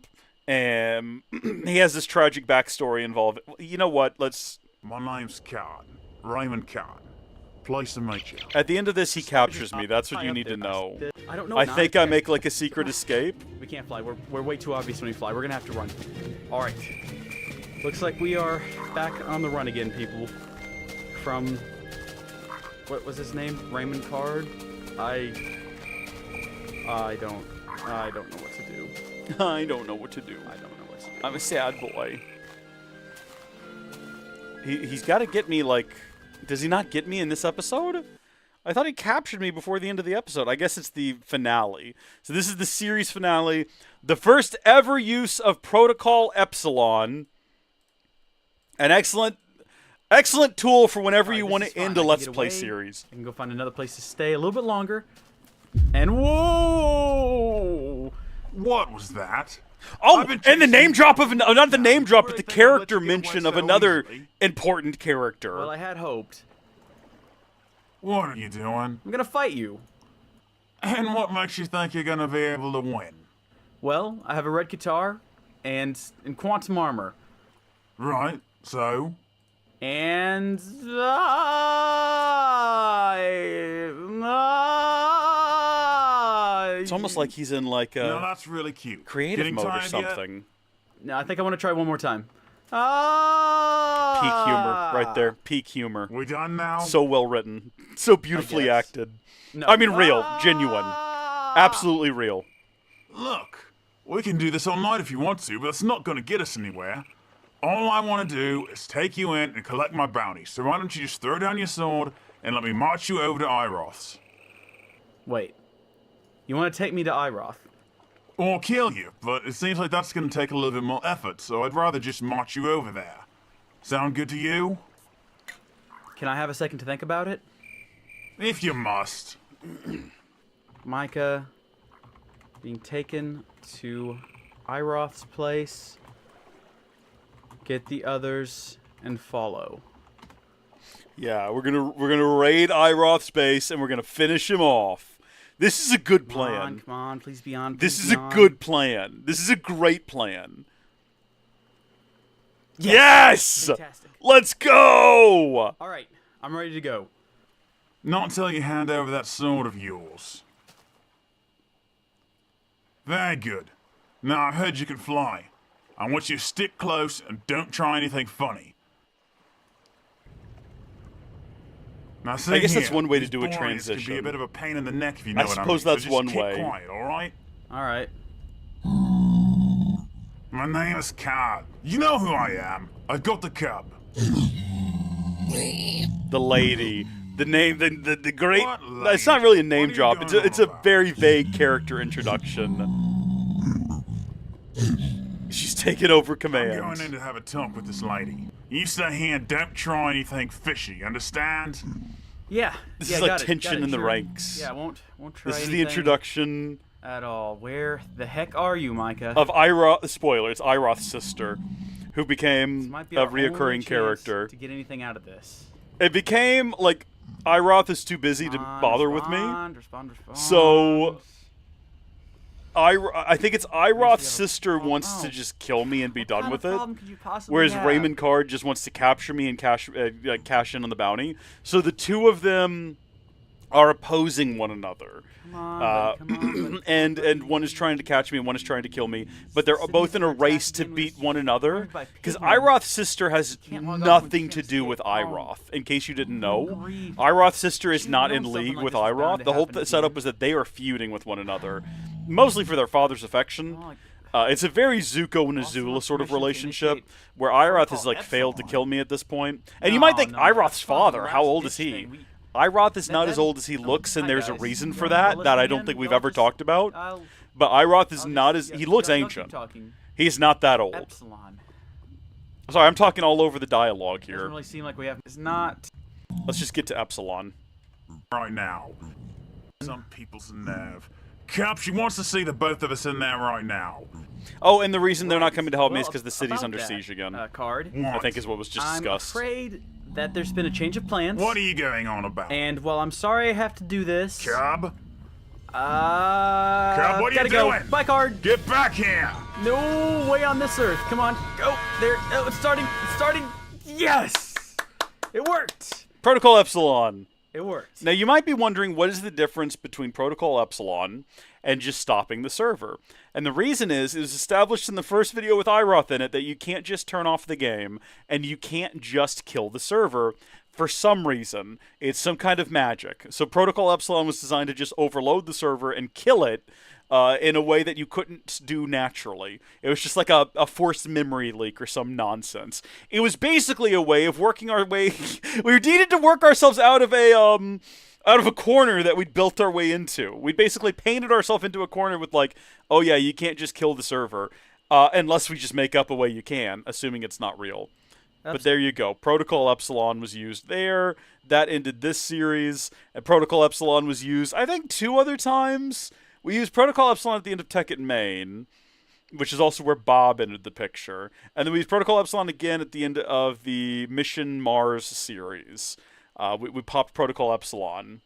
And he has this tragic backstory involved. You know what? My name's Card. Raymond Card. Place to meet you. At the end of this, he captures me. That's what you need to know. I don't know. I think I make a secret escape. We can't fly. We're way too obvious when we fly. We're gonna have to run. All right. Looks like we are back on the run again, people. From what was his name? Raymond Card. I don't know what to do. I don't know what to do. I'm a sad boy. He's got to get me, does he not get me in this episode? I thought he captured me before the end of the episode. I guess it's the finale. So this is the series finale. The first ever use of Protocol Epsilon. An excellent tool for whenever you want to end a Let's Play series. I can go find another place to stay a little bit longer. And whoa! What was that? Oh, I've been and the chasing name you drop for of a long not the time. name drop, Really but the think I'd let character you get away mention of so another easily? important character. Well, I had hoped. What are you doing? I'm gonna fight you. And what makes you think you're gonna be able to win? Well, I have a red guitar and quantum armor. Right, so? And It's almost like he's in like No, a that's really cute. creative Getting mode or tired yet? something. No, I think I want to try one more time. Peak humor right there. Peak humor. We done now? So well written. So beautifully guess. acted. No. I mean real. Genuine. Absolutely real. Look, we can do this all night if you want to, but it's not gonna get us anywhere. All I want to do is take you in and collect my bounty, so why don't you just throw down your sword and let me march you over to Iroth's? Wait. You want to take me to Iroth? Or kill you, but it seems like that's gonna take a little bit more effort, so I'd rather just march you over there. Sound good to you? Can I have a second to think about it? If you must. Micah being taken to Iroth's place. Get the others and follow. Yeah, we're gonna raid Iroth's base and we're gonna finish him off. This is a good plan. Come on, please be on. This please is be a on. good plan. This is a great plan. Yes! Fantastic. Let's go! All right, I'm ready to go. Not until you hand over that sword of yours. Very good. Now I heard you can fly. I want you to stick close and don't try anything funny. Now, see I guess here, that's one way to these do a boys Can be a transition. bit of a pain in the neck if you know I what I mean. suppose that's so just one keep way. Quiet, all right? All right. My name is Card. You know who I am. I got the cub. The lady. The name, the great... What It's not really a name What are you drop. It's going it's on a about? very vague character introduction. She's taken over I'm command. going in to have a talk with this lady. You stay here and don't try anything fishy, understand? Yeah. This yeah, is like got it, tension got it, in the sure. ranks. Yeah, won't try This is the anything introduction at all. Where the heck are you, Micah? of Iroth. Spoiler: it's Iroth's sister, who This became might be a our only reoccurring chance character. to get anything out of this. It became like Iroth is too busy to bother with me. Respond. So I think it's Iroth's sister Oh, wants no. to just kill me and be done What with kind it. of problem could you possibly Whereas have? Raymond Card just wants to capture me and cash in on the bounty. So the two of them are opposing one another. Come on, buddy, and one is trying to catch me and one is trying to kill me, but they're both in a race to beat one another. Because Iroth's sister has nothing to do with Iroth, in case you didn't know. Iroth's sister is not in league with Iroth. The whole setup was that they are feuding with one another, mostly for their father's affection. It's a very Zuko and Azula sort of relationship, where Iroth has like failed to kill me at this point. And you might think Iroth's father, how old is he? Iroth is not as old as he looks, and there's a reason for that I don't think we've ever talked about. But Iroth is not as... He looks ancient. He's not that old. Epsilon. Sorry, I'm talking all over the dialogue Doesn't here. really seem like we have. It's not. Let's just get to Epsilon. Right now. Some people's nerve. Cap, she wants to see the both of us in there right now. Oh, and the reason they're not coming to help me is Well, because the city's about under that, siege again. Card. I think is what was just I'm discussed. afraid that there's been a change of plans. What are you going on about? And while I'm sorry I have to do this, Cub? Cub, what are gotta you go. doing? Bye, Card. Get back here! No way on this earth. Come on, go there. Oh, it's starting. It's starting. Yes, it worked. Protocol Epsilon. It worked. Now, you might be wondering what is the difference between Protocol Epsilon and just stopping the server. And the reason is, it was established in the first video with Iroth in it that you can't just turn off the game and you can't just kill the server. For some reason, it's some kind of magic. So Protocol Epsilon was designed to just overload the server and kill it in a way that you couldn't do naturally. It was just like a forced memory leak or some nonsense. It was basically a way of working our way... We needed to work ourselves out of a corner that we'd built our way into. We basically painted ourselves into a corner with like, oh yeah, you can't just kill the server. Unless we just make up a way you can, assuming it's not real. But there you go. Protocol Epsilon was used there. That ended this series. And Protocol Epsilon was used, I think, 2 other times. We used Protocol Epsilon at the end of Tekkit Main. which is also where Bob entered the picture. And then we use Protocol Epsilon again at the end of the Mission Mars series. We popped Protocol Epsilon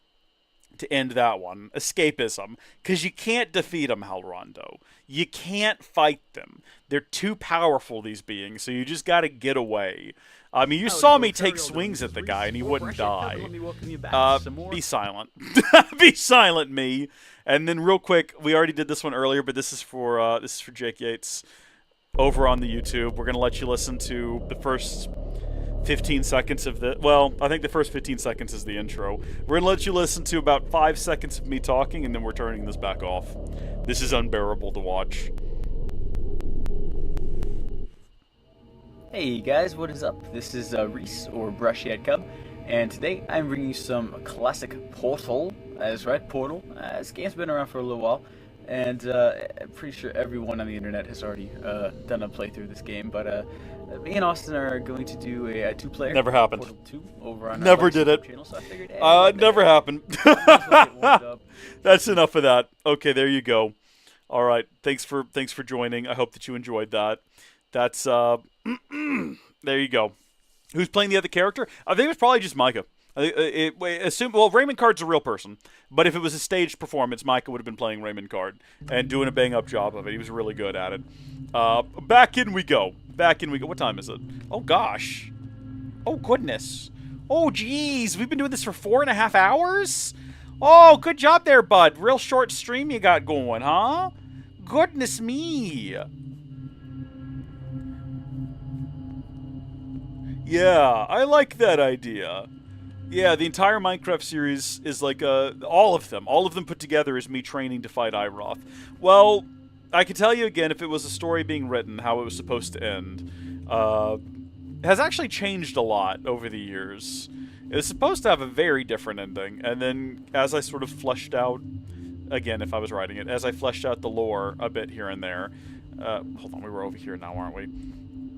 to end that one. Escapism. Because you can't defeat them, Halrondo. You can't fight them. They're too powerful, these beings, so you just gotta get away. I mean, you saw me take swings at the guy and he wouldn't die. Be silent. Be silent, me. And then real quick, we already did this one earlier, but this is for Jake Yates over on the YouTube. We're gonna let you listen to the first 15 seconds of the. Well, I think the first 15 seconds is the intro. We're gonna let you listen to about 5 seconds of me talking, and then we're turning this back off. This is unbearable to watch. Hey guys, what is up? This is Reese, or Brushy Cub, and today I'm bringing you some classic Portal. That's right, Portal. This game's been around for a little while, and I'm pretty sure everyone on the internet has already done a playthrough of this game, but me and Austin are going to do a two-player. Never happened. Portal 2 over on Never did it. channel, so I figured, hey, never happened. That's enough of that. Okay, there you go. All right, thanks for joining. I hope that you enjoyed that. That's there you go. Who's playing the other character? I think it was probably just Micah. Well, Raymond Card's a real person, but if it was a staged performance, Micah would have been playing Raymond Card and doing a bang-up job of it. He was really good at it. Back in we go. Back in we go. What time is it? Oh, gosh. Oh, goodness. Oh, geez. We've been doing this for 4.5 hours? Oh, good job there, bud. Real short stream you got going, huh? Goodness me. Yeah, I like that idea. Yeah, the entire Minecraft series is like all of them put together is me training to fight Iroth. Well, I can tell you again, if it was a story being written, how it was supposed to end, has actually changed a lot over the years. It was supposed to have a very different ending, and then as I sort of fleshed out, again, if I was writing it, as I fleshed out the lore a bit here and there, hold on, we were over here now, aren't we?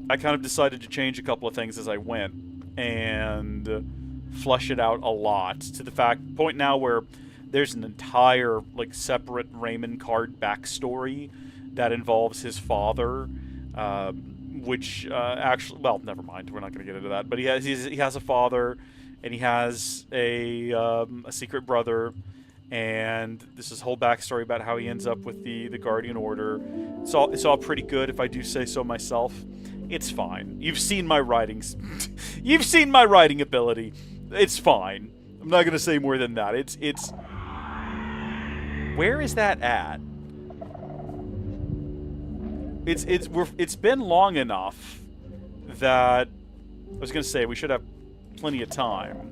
I kind of decided to change a couple of things as I went, and flush it out a lot, to the point now where there's an entire, like, separate Raymond Card backstory that involves his father, which, actually, well, never mind, we're not going to get into that, but he has a father, and he has a secret brother, and this is whole backstory about how he ends up with the Guardian Order. It's all pretty good, if I do say so myself. It's fine. You've seen my writings. You've seen my writing ability. It's fine. I'm not gonna say more than that. It's. Where is that at? It's been long enough that I was gonna say we should have plenty of time.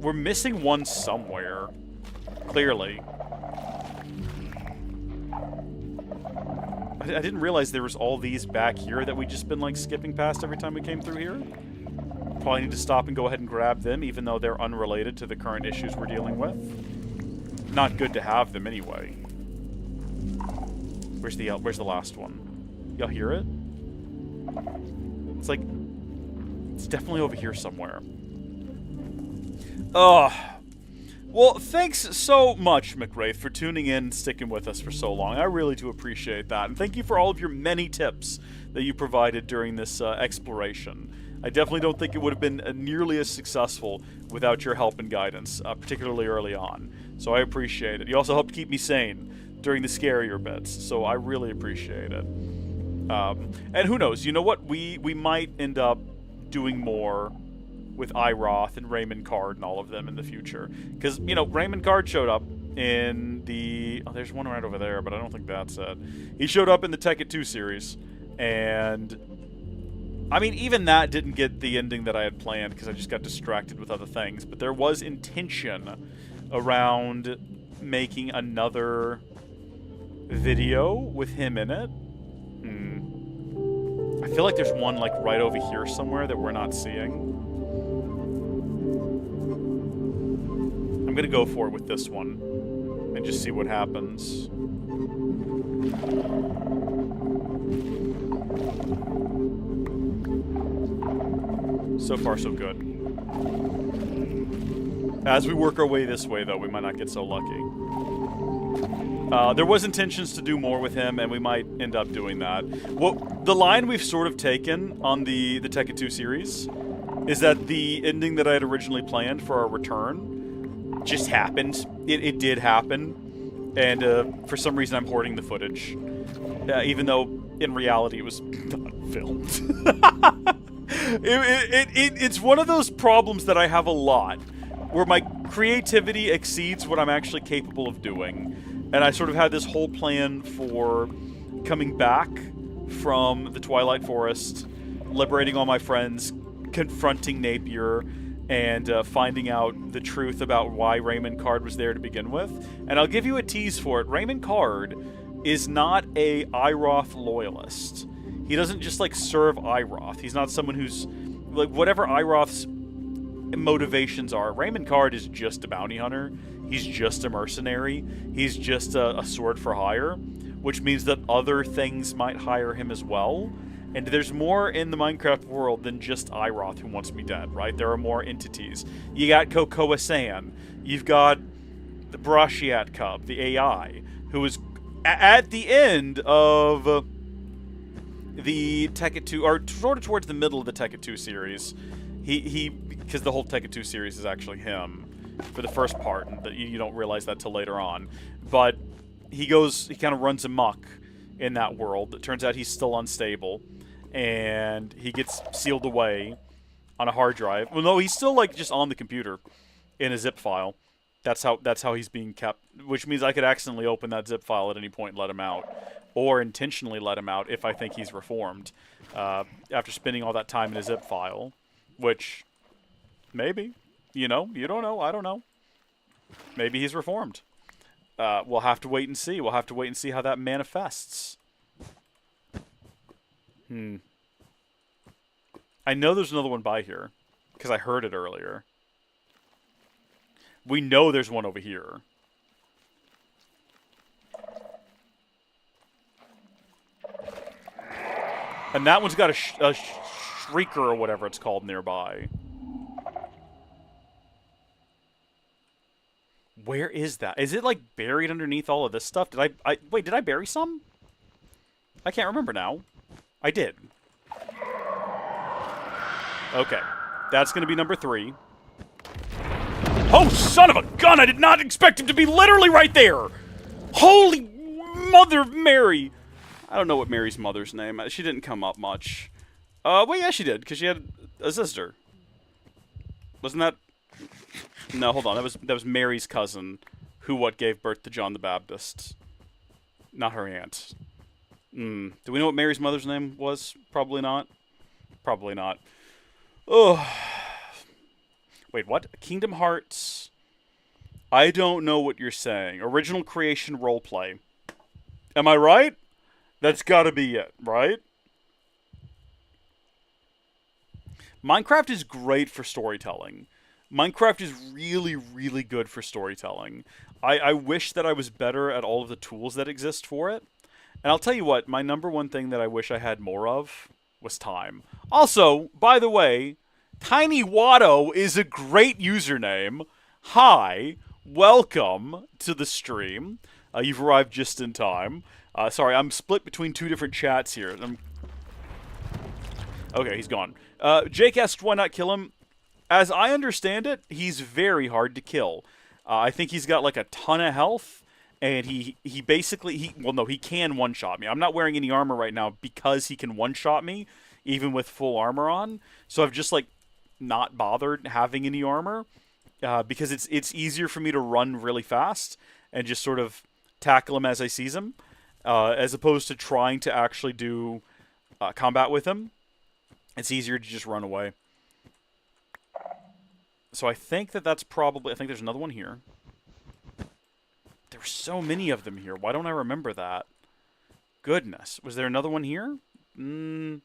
We're missing one somewhere. Clearly. I didn't realize there was all these back here that we just been like skipping past every time we came through here. Probably need to stop and go ahead and grab them, even though they're unrelated to the current issues we're dealing with. Not good to have them anyway. Where's the last one? Y'all hear it? It's like, it's definitely over here somewhere. Well, thanks so much, McWraith, for tuning in and sticking with us for so long. I really do appreciate that. And thank you for all of your many tips that you provided during this exploration. I definitely don't think it would have been nearly as successful without your help and guidance, particularly early on. So I appreciate it. You also helped keep me sane during the scarier bits, so I really appreciate it. And who knows, you know what? We might end up doing more with Iroth and Raymond Card and all of them in the future. Because, you know, Raymond Card showed up in the... Oh, there's one right over there, but I don't think that's it. He showed up in the Tekken 2 series, and... I mean, even that didn't get the ending that I had planned, because I just got distracted with other things. But there was intention around making another video with him in it. I feel like there's one, like, right over here somewhere that we're not seeing. I'm gonna go for it with this one and just see what happens. So far, so good. As we work our way this way, though, we might not get so lucky. There was intentions to do more with him, and we might end up doing that. Well, the line we've sort of taken on the Tekken 2 series is that the ending that I had originally planned for our return just happened. It did happen, and for some reason I'm hoarding the footage, even though in reality it was not filmed. It's one of those problems that I have a lot, where my creativity exceeds what I'm actually capable of doing. And I sort of had this whole plan for coming back from the Twilight Forest, liberating all my friends, confronting Napier, and finding out the truth about why Raymond Card was there to begin with. And I'll give you a tease for it. Raymond Card is not a Iroth loyalist. He doesn't just, like, serve Iroth. He's not someone who's, like, whatever Iroth's motivations are. Raymond Card is just a bounty hunter. He's just a mercenary. He's just a sword for hire, which means that other things might hire him as well. And there's more in the Minecraft world than just Iroth who wants me dead, right? There are more entities. You got Cocoa-san. You've got the Brashiat Cub, the AI, who is at the end of the Tekken 2, or sort of towards the middle of the Tekken 2 series. Because the whole Tekken 2 series is actually him for the first part, and you don't realize that till later on. But he kind of runs amok in that world. It turns out he's still unstable, and he gets sealed away on a hard drive. Well, no, he's still, like, just on the computer in a zip file. That's how he's being kept, which means I could accidentally open that zip file at any point and let him out, or intentionally let him out if I think he's reformed after spending all that time in a zip file, which maybe, you don't know, I don't know. Maybe he's reformed. We'll have to wait and see. We'll have to wait and see how that manifests. I know there's another one by here, because I heard it earlier. We know there's one over here. And that one's got a shrieker or whatever it's called nearby. Where is that? Is it, like, buried underneath all of this stuff? Wait, did I bury some? I can't remember now. I did. Okay. That's going to be number 3. Oh, son of a gun! I did not expect him to be literally right there! Holy Mother Mary! I don't know what Mary's mother's name is. She didn't come up much. Well, yeah, she did, because she had a sister. Wasn't that... No, hold on. That was Mary's cousin, who gave birth to John the Baptist. Not her aunt. Do we know what Mary's mother's name was? Probably not. Probably not. Ugh. Wait, what? Kingdom Hearts... I don't know what you're saying. Original creation roleplay. Am I right? That's gotta be it, right? Minecraft is great for storytelling. Minecraft is really, really good for storytelling. I wish that I was better at all of the tools that exist for it. And I'll tell you what, my number one thing that I wish I had more of was time. Also, by the way, Tiny Watto is a great username. Hi, welcome to the stream. You've arrived just in time. Sorry, I'm split between 2 different chats here. Okay, he's gone. Jake asked why not kill him. As I understand it, he's very hard to kill. I think he's got like a ton of health, and he basically, well, no, he can one-shot me. I'm not wearing any armor right now because he can one-shot me, even with full armor on. So I've just, like, not bothered having any armor, because it's easier for me to run really fast and just sort of tackle him as I seize him, as opposed to trying to actually do combat with him. It's easier to just run away. So I think that's probably... I think there's another one here. There were so many of them here. Why don't I remember that? Goodness. Was there another one here? That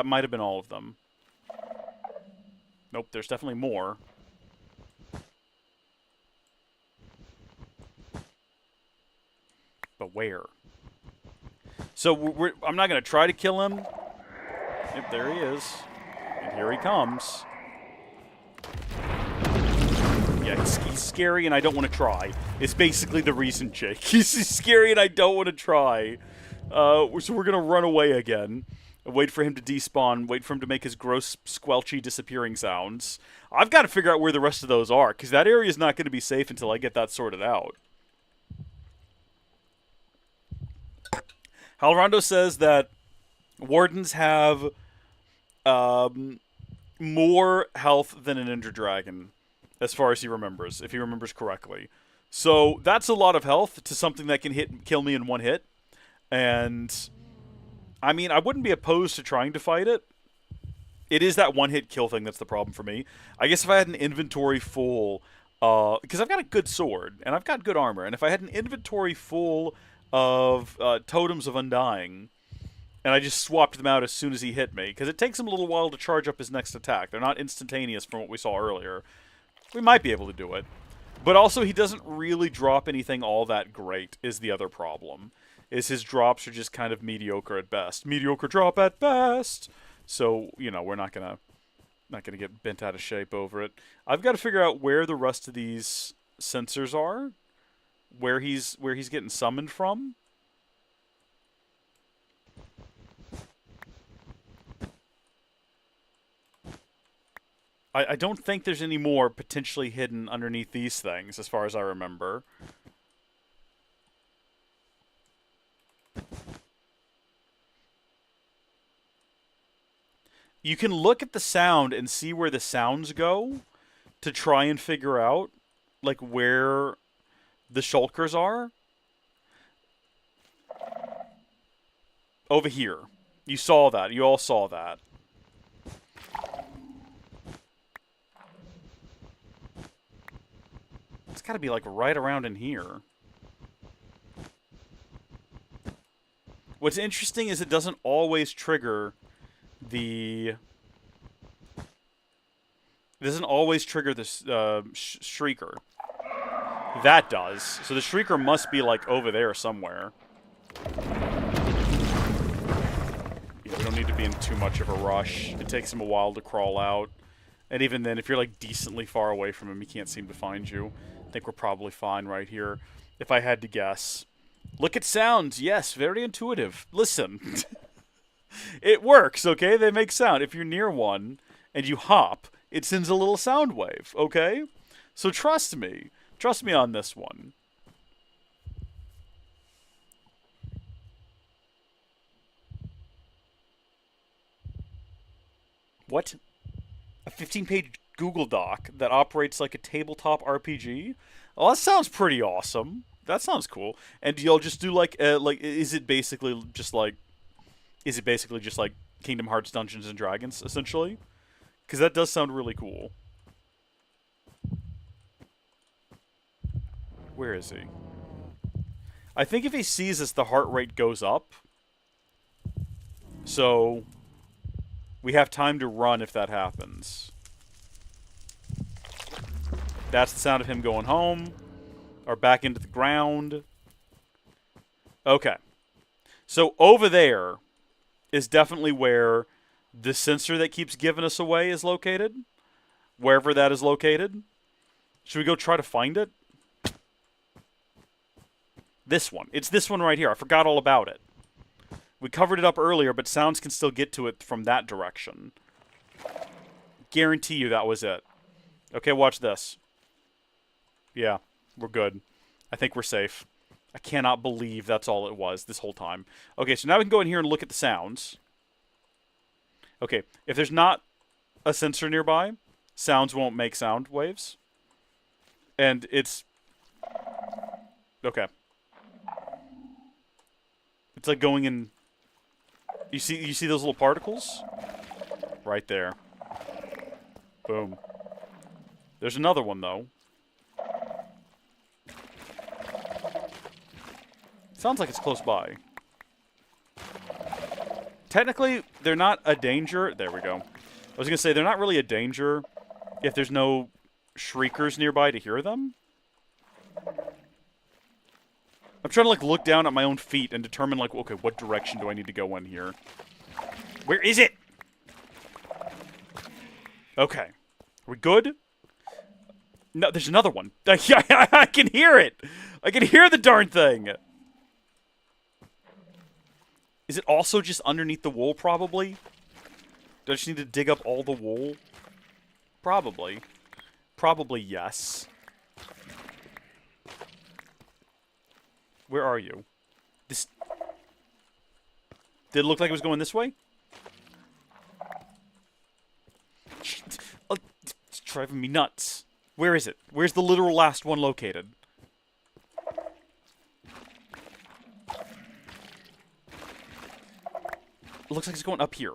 might have been all of them. Nope, there's definitely more. But where? So I'm not going to try to kill him. Yep, there he is. And here he comes. Yeah, he's scary and I don't want to try. It's basically the reason, Jake. He's scary and I don't want to try. So we're going to run away again. Wait for him to despawn. Wait for him to make his gross, squelchy, disappearing sounds. I've got to figure out where the rest of those are, because that area is not going to be safe until I get that sorted out. Halrondo says that Wardens have more health than an Ender Dragon, as far as he remembers, if he remembers correctly. So that's a lot of health to something that can kill me in one hit. And, I mean, I wouldn't be opposed to trying to fight it. It is that one-hit kill thing that's the problem for me. I guess if I had an inventory full, because I've got a good sword, and I've got good armor, and if I had an inventory full of Totems of Undying, and I just swapped them out as soon as he hit me, because it takes him a little while to charge up his next attack. They're not instantaneous from what we saw earlier. We might be able to do it. But also, he doesn't really drop anything all that great, is the other problem. Is his drops are just kind of mediocre at best. Mediocre drop at best! So, you know, we're not gonna get bent out of shape over it. I've got to figure out where the rest of these sensors are. Where he's getting summoned from. I don't think there's any more potentially hidden underneath these things, as far as I remember. You can look at the sound and see where the sounds go to try and figure out, like, where the shulkers are. Over here. You saw that. You all saw that. It's got to be, like, right around in here. What's interesting is it doesn't always trigger the... It doesn't always trigger this Shrieker. That does. So the Shrieker must be, like, over there somewhere. Yeah, we don't need to be in too much of a rush. It takes him a while to crawl out. And even then, if you're, like, decently far away from him, he can't seem to find you. I think we're probably fine right here, if I had to guess. Look at sounds. Yes, very intuitive. Listen. It works, okay? They make sound. If you're near one and you hop, it sends a little sound wave, okay? So trust me. Trust me on this one. What? A 15-page Google Doc that operates like a tabletop RPG? Oh, that sounds pretty awesome. That sounds cool. And you'll just do is it basically just like Kingdom Hearts Dungeons and Dragons, essentially? Because that does sound really cool. Where is he? I think if he sees us, the heart rate goes up. So we have time to run if that happens. That's the sound of him going home. Or back into the ground. Okay. So over there is definitely where the sensor that keeps giving us away is located. Wherever that is located. Should we go try to find it? This one. It's this one right here. I forgot all about it. We covered it up earlier, but sounds can still get to it from that direction. Guarantee you that was it. Okay, watch this. Yeah, we're good. I think we're safe. I cannot believe that's all it was this whole time. Okay, so now we can go in here and look at the sounds. Okay, if there's not a sensor nearby, sounds won't make sound waves. And it's... Okay. It's like going in... You see those little particles? Right there. Boom. There's another one, though. Sounds like it's close by. Technically, they're not a danger. There we go. I was going to say, they're not really a danger if there's no shriekers nearby to hear them. I'm trying to, like, look down at my own feet and determine, like, okay, what direction do I need to go in here? Where is it? Okay. Are we good? No, there's another one. I can hear it. I can hear the darn thing. Is it also just underneath the wool, probably? Do I just need to dig up all the wool? Probably. Probably yes. Where are you? This... Did it look like it was going this way? It's driving me nuts. Where is it? Where's the literal last one located? It looks like it's going up here.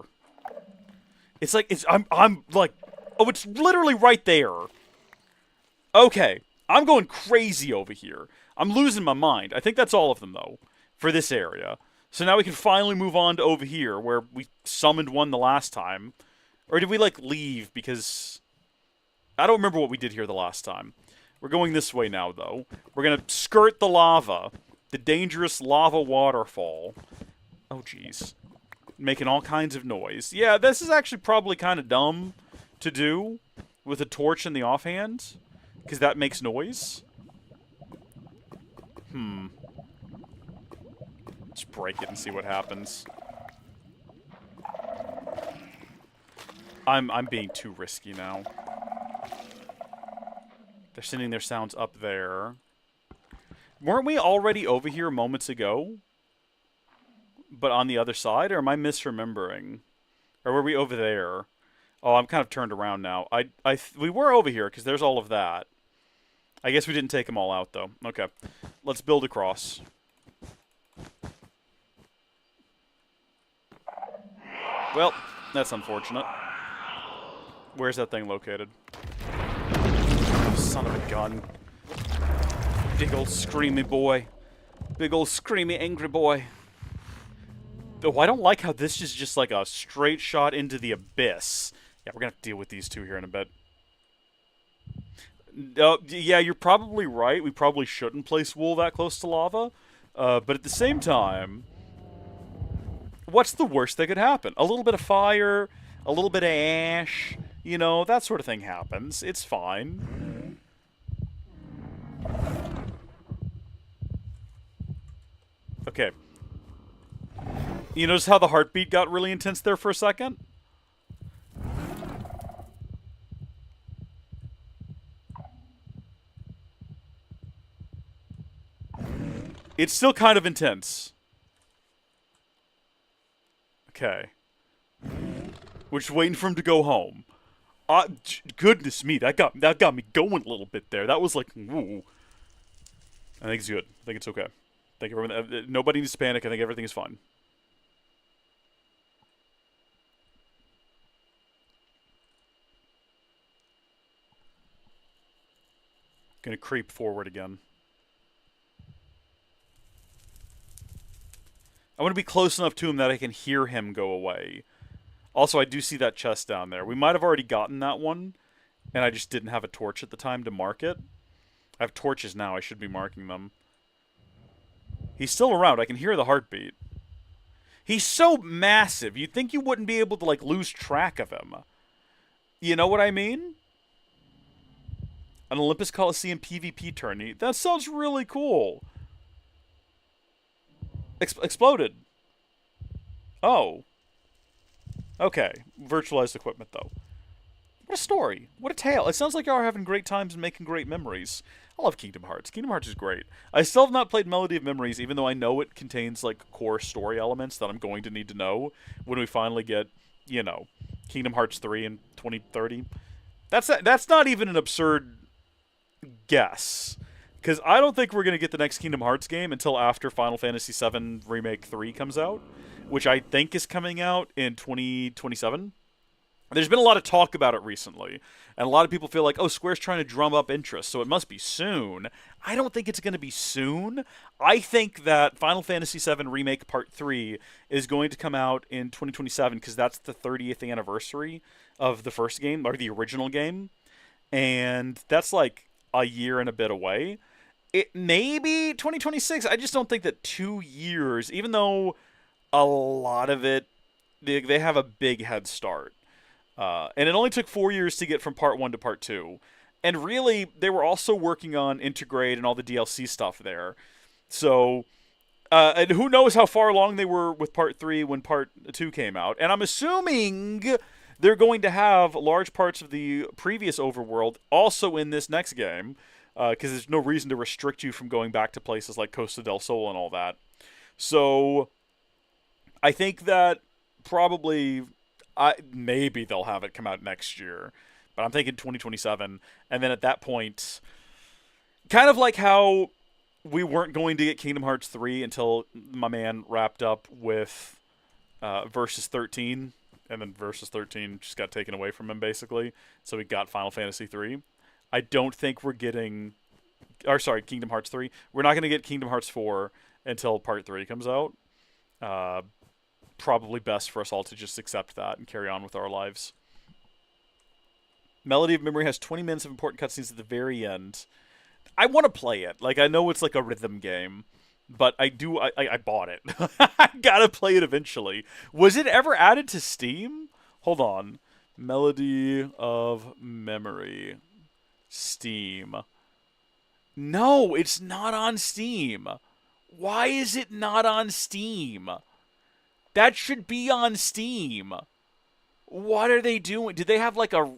It's like I'm like, oh, it's literally right there. Okay, I'm going crazy over here. I'm losing my mind. I think that's all of them though for this area. So now we can finally move on to over here where we summoned one the last time. Or did we like leave because I don't remember what we did here the last time. We're going this way now though. We're going to skirt the lava, the dangerous lava waterfall. Oh jeez. Making all kinds of noise. Yeah, this is actually probably kind of dumb to do with a torch in the offhand, because that makes noise. Let's break it and see what happens. I'm being too risky now. They're sending their sounds up there. Weren't we already over here moments ago? But on the other side, or am I misremembering? Or were we over there? Oh, I'm kind of turned around now. We were over here, because there's all of that. I guess we didn't take them all out, though. Okay. Let's build across. Well, that's unfortunate. Where's that thing located? Oh, son of a gun. Big old screamy boy. Big old screamy angry boy. Oh, I don't like how this is just like a straight shot into the abyss. Yeah, we're going to have to deal with these two here in a bit. Yeah, you're probably right. We probably shouldn't place wool that close to lava. But at the same time, what's the worst that could happen? A little bit of fire, a little bit of ash, you know, that sort of thing happens. It's fine. Okay. You notice how the heartbeat got really intense there for a second? It's still kind of intense. Okay. We're just waiting for him to go home. Goodness me, that got me going a little bit there. That was like, woo. I think it's good. I think it's okay. I think everyone, nobody needs to panic. I think everything is fine. Gonna creep forward again. I want to be close enough to him that I can hear him go away. Also, I do see that chest down there. We might have already gotten that one, and I just didn't have a torch at the time to mark it. I have torches now. I should be marking them. He's still around. I can hear the heartbeat. He's so massive. You'd think you wouldn't be able to, like, lose track of him. You know what I mean? An Olympus Coliseum PvP tourney. That sounds really cool. Exploded. Oh. Okay. Virtualized equipment, though. What a story. What a tale. It sounds like y'all are having great times and making great memories. I love Kingdom Hearts. Kingdom Hearts is great. I still have not played Melody of Memories, even though I know it contains, like, core story elements that I'm going to need to know when we finally get, you know, Kingdom Hearts 3 in 2030. That's not even an absurd guess. Because I don't think we're going to get the next Kingdom Hearts game until after Final Fantasy VII Remake 3 comes out, which I think is coming out in 2027. There's been a lot of talk about it recently, and a lot of people feel like, oh, Square's trying to drum up interest, so it must be soon. I don't think it's going to be soon. I think that Final Fantasy VII Remake Part 3 is going to come out in 2027, because that's the 30th anniversary of the first game, or the original game, and that's like a year and a bit away. It may be 2026. I just don't think that 2 years, even though a lot of it, they have a big head start. And it only took 4 years to get from Part 1 to Part 2. And really, they were also working on Integrate and all the DLC stuff there. So, and who knows how far along they were with Part 3 when Part 2 came out. And I'm assuming they're going to have large parts of the previous overworld also in this next game, because there's no reason to restrict you from going back to places like Costa del Sol and all that. So, I think that probably, maybe they'll have it come out next year. But I'm thinking 2027. And then at that point, kind of like how we weren't going to get Kingdom Hearts 3 until my man wrapped up with Versus 13. And then Versus 13 just got taken away from him, basically. So we got Final Fantasy 3. I don't think we're getting... Kingdom Hearts 3. We're not going to get Kingdom Hearts 4 until Part 3 comes out. Probably best for us all to just accept that and carry on with our lives. Melody of Memory has 20 minutes of important cutscenes at the very end. I want to play it. Like, I know it's like a rhythm game, but I bought it. I gotta play it eventually. Was it ever added to Steam? Hold on. Melody of Memory. Steam. No, it's not on Steam. Why is it not on Steam? That should be on Steam. What are they doing? Did they have like a...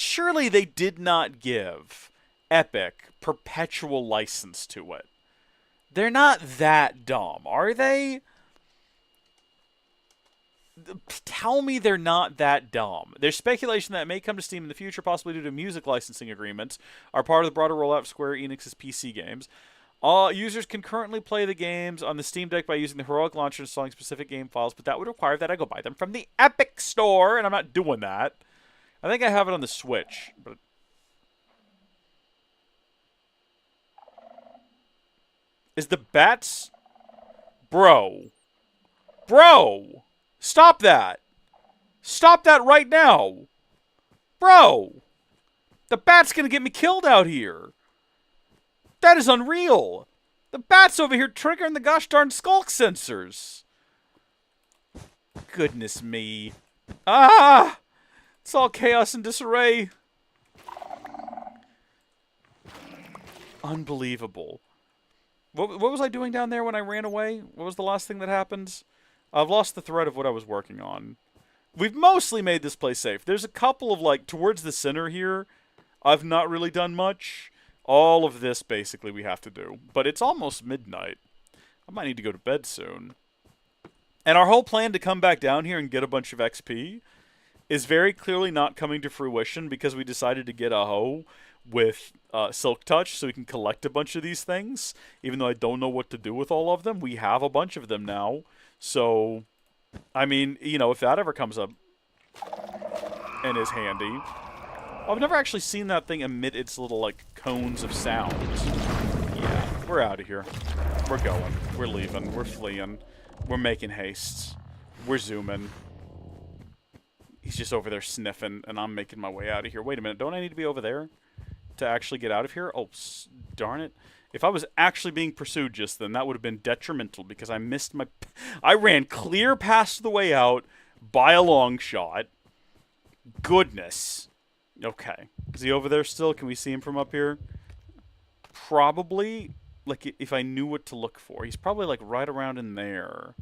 Surely they did not give Epic perpetual license to it. They're not that dumb, are they? Tell me they're not that dumb. There's speculation that it may come to Steam in the future, possibly due to music licensing agreements, are part of the broader rollout of Square Enix's PC games. Users can currently play the games on the Steam Deck by using the Heroic Launcher and installing specific game files, but that would require that I go buy them from the Epic Store, and I'm not doing that. I think I have it on the Switch, but... Is the bats... Bro. Stop that. Stop that right now. Bro. The bat's gonna get me killed out here. That is unreal. The bat's over here triggering the gosh darn skulk sensors. Goodness me. Ah! It's all chaos and disarray. Unbelievable. What was I doing down there when I ran away? What was the last thing that happened? I've lost the thread of what I was working on. We've mostly made this place safe. There's a couple of, like, towards the center here, I've not really done much. All of this, basically, we have to do. But it's almost midnight. I might need to go to bed soon. And our whole plan to come back down here and get a bunch of XP is very clearly not coming to fruition because we decided to get a hoe with Silk Touch so we can collect a bunch of these things. Even though I don't know what to do with all of them, we have a bunch of them now. So, I mean, you know, if that ever comes up and is handy. I've never actually seen that thing emit its little, like, cones of sound. Yeah, we're out of here. We're going. We're leaving. We're fleeing. We're making haste. We're zooming. He's just over there sniffing, and I'm making my way out of here. Wait a minute, don't I need to be over there to actually get out of here? Oh, darn it. If I was actually being pursued just then, that would have been detrimental, because I missed my... I ran clear past the way out by a long shot. Goodness. Okay. Is he over there still? Can we see him from up here? Probably, like, if I knew what to look for. He's probably, like, right around in there.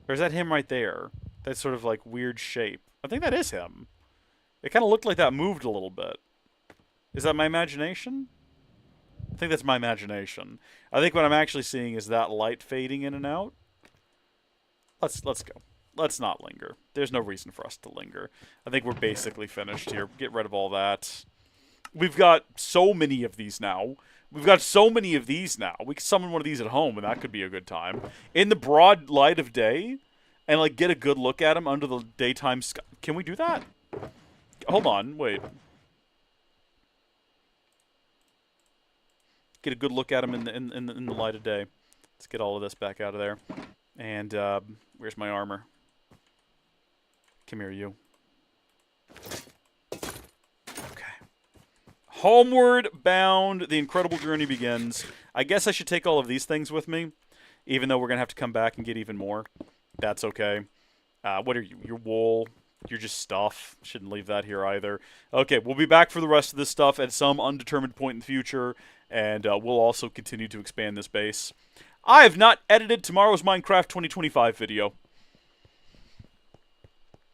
Or is that him right there? That sort of, like, weird shape. I think that is him. It kind of looked like that moved a little bit. Is that my imagination? I think that's my imagination. I think what I'm actually seeing is that light fading in and out. Let's go. Let's not linger. There's no reason for us to linger. I think we're basically finished here. Get rid of all that. We've got so many of these now. We could summon one of these at home, and that could be a good time. In the broad light of day, and, like, get a good look at him under the daytime sky. Can we do that? Hold on, wait. Get a good look at him in the light of day. Let's get all of this back out of there. And, where's my armor? Come here, you. Okay. Homeward bound, the incredible journey begins. I guess I should take all of these things with me, even though we're going to have to come back and get even more. That's okay. What are you? Your wool. You're just stuff. Shouldn't leave that here either. Okay, we'll be back for the rest of this stuff at some undetermined point in the future, and we'll also continue to expand this base. I have not edited tomorrow's Minecraft 2025 video.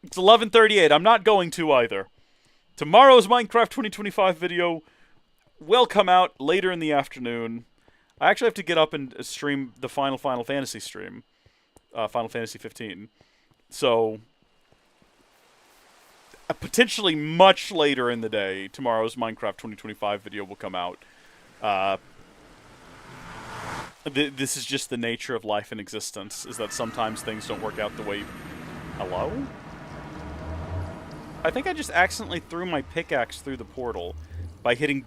It's 11:38. I'm not going to either. Tomorrow's Minecraft 2025 video will come out later in the afternoon. I actually have to get up and stream the Final Fantasy stream. Final Fantasy 15. So, potentially much later in the day, tomorrow's Minecraft 2025 video will come out. This is just the nature of life and existence, is that sometimes things don't work out the way... Hello? I think I just accidentally threw my pickaxe through the portal by hitting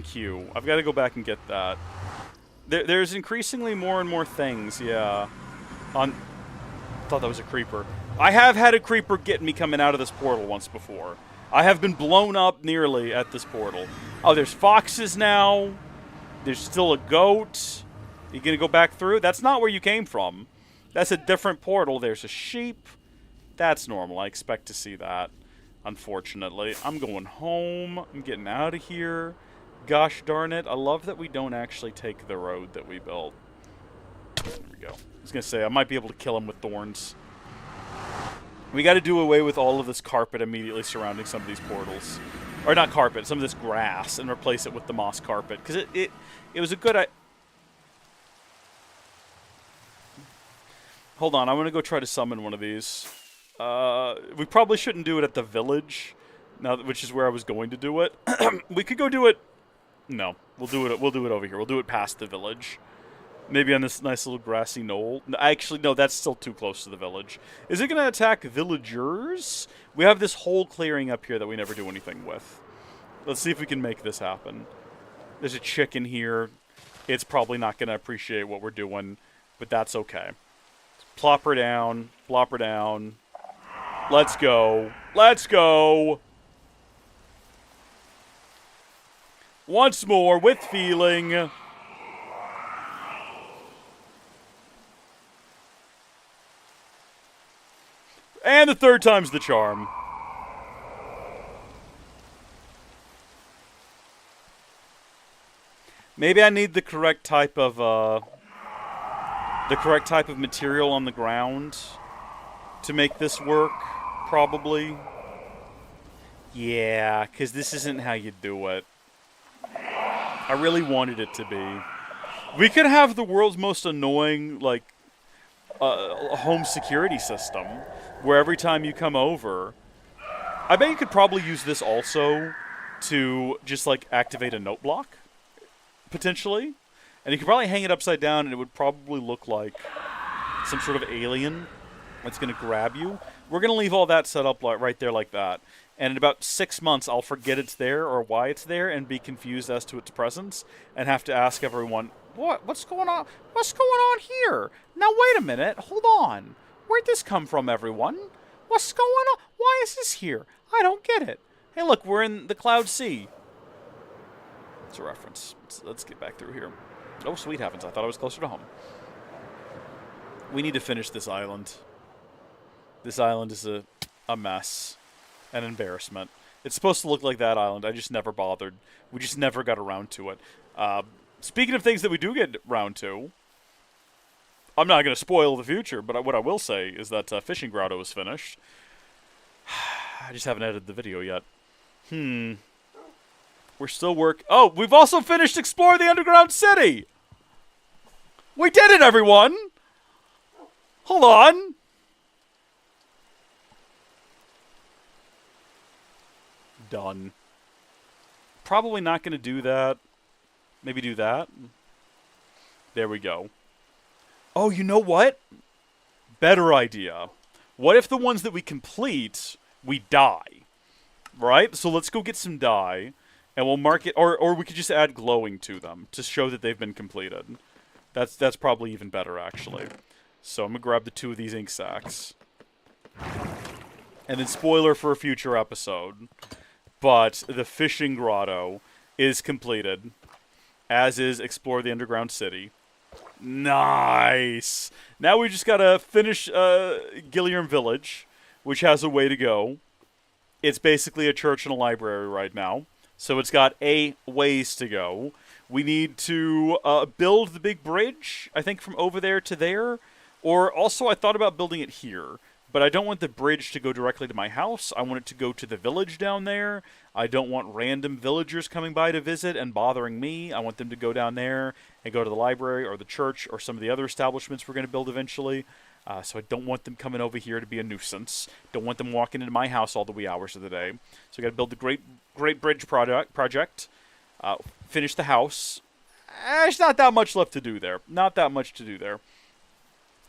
Q. I've got to go back and get that. There's increasingly more and more things, yeah. I thought that was a creeper. I have had a creeper get me coming out of this portal once before. I have been blown up nearly at this portal. Oh, there's foxes now. There's still a goat. You gonna go back through? That's not where you came from. That's a different portal. There's a sheep. That's normal. I expect to see that. Unfortunately. I'm going home. I'm getting out of here. Gosh darn it. I love that we don't actually take the road that we built. There we go. I was gonna say, I might be able to kill him with thorns. We gotta do away with all of this carpet immediately surrounding some of these portals. Or not carpet, some of this grass, and replace it with the moss carpet. Because it was a good... Hold on, I'm gonna go try to summon one of these. We probably shouldn't do it at the village, which is where I was going to do it. We could go do it... No, we'll do it over here. We'll do it past the village. Maybe on this nice little grassy knoll. Actually, no, that's still too close to the village. Is it going to attack villagers? We have this whole clearing up here that we never do anything with. Let's see if we can make this happen. There's a chicken here. It's probably not going to appreciate what we're doing, but that's okay. Plop her down. Plop her down. Let's go. Let's go. Once more, with feeling. And the third time's the charm. Maybe I need the correct type of material on the ground to make this work, probably. Yeah, because this isn't how you do it. I really wanted it to be. We could have the world's most annoying, like, home security system, where every time you come over... I bet you could probably use this also to just, like, activate a note block, potentially. And you could probably hang it upside down, and it would probably look like some sort of alien that's going to grab you. We're going to leave all that set up right there like that. And in about 6 months, I'll forget it's there or why it's there and be confused as to its presence and have to ask everyone, what's going on? What's going on here? Now, wait a minute. Hold on. Where'd this come from, everyone? What's going on? Why is this here? I don't get it. Hey, look, we're in the Cloud Sea. It's a reference. Let's get back through here. Oh, sweet heavens. I thought I was closer to home. We need to finish this island. This island is a mess. An embarrassment. It's supposed to look like that island. I just never bothered. We just never got around to it. Speaking of things that we do get around to, I'm not going to spoil the future, but what I will say is that Fishing Grotto is finished. I just haven't edited the video yet. We're still Oh, we've also finished Explore the Underground City! We did it, everyone! Hold on! Done. Probably not going to do that. Maybe do that. There we go. Oh, you know what? Better idea. What if the ones that we complete, we die? Right? So let's go get some dye, and we'll mark it, or we could just add glowing to them to show that they've been completed. That's probably even better, actually. So I'm going to grab the 2 of these ink sacs. And then spoiler for a future episode. But the Fishing Grotto is completed, as is Explore the Underground City. Nice! Now we just gotta finish Gilliam Village, which has a way to go. It's basically a church and a library right now. So it's got a ways to go. We need to build the big bridge, I think, from over there to there. Or also, I thought about building it here. But I don't want the bridge to go directly to my house. I want it to go to the village down there. I don't want random villagers coming by to visit and bothering me. I want them to go down there and go to the library or the church or some of the other establishments we're going to build eventually. So I don't want them coming over here to be a nuisance. Don't want them walking into my house all the wee hours of the day. So we got to build the great bridge project. Finish the house. There's not that much left to do there. Not that much to do there.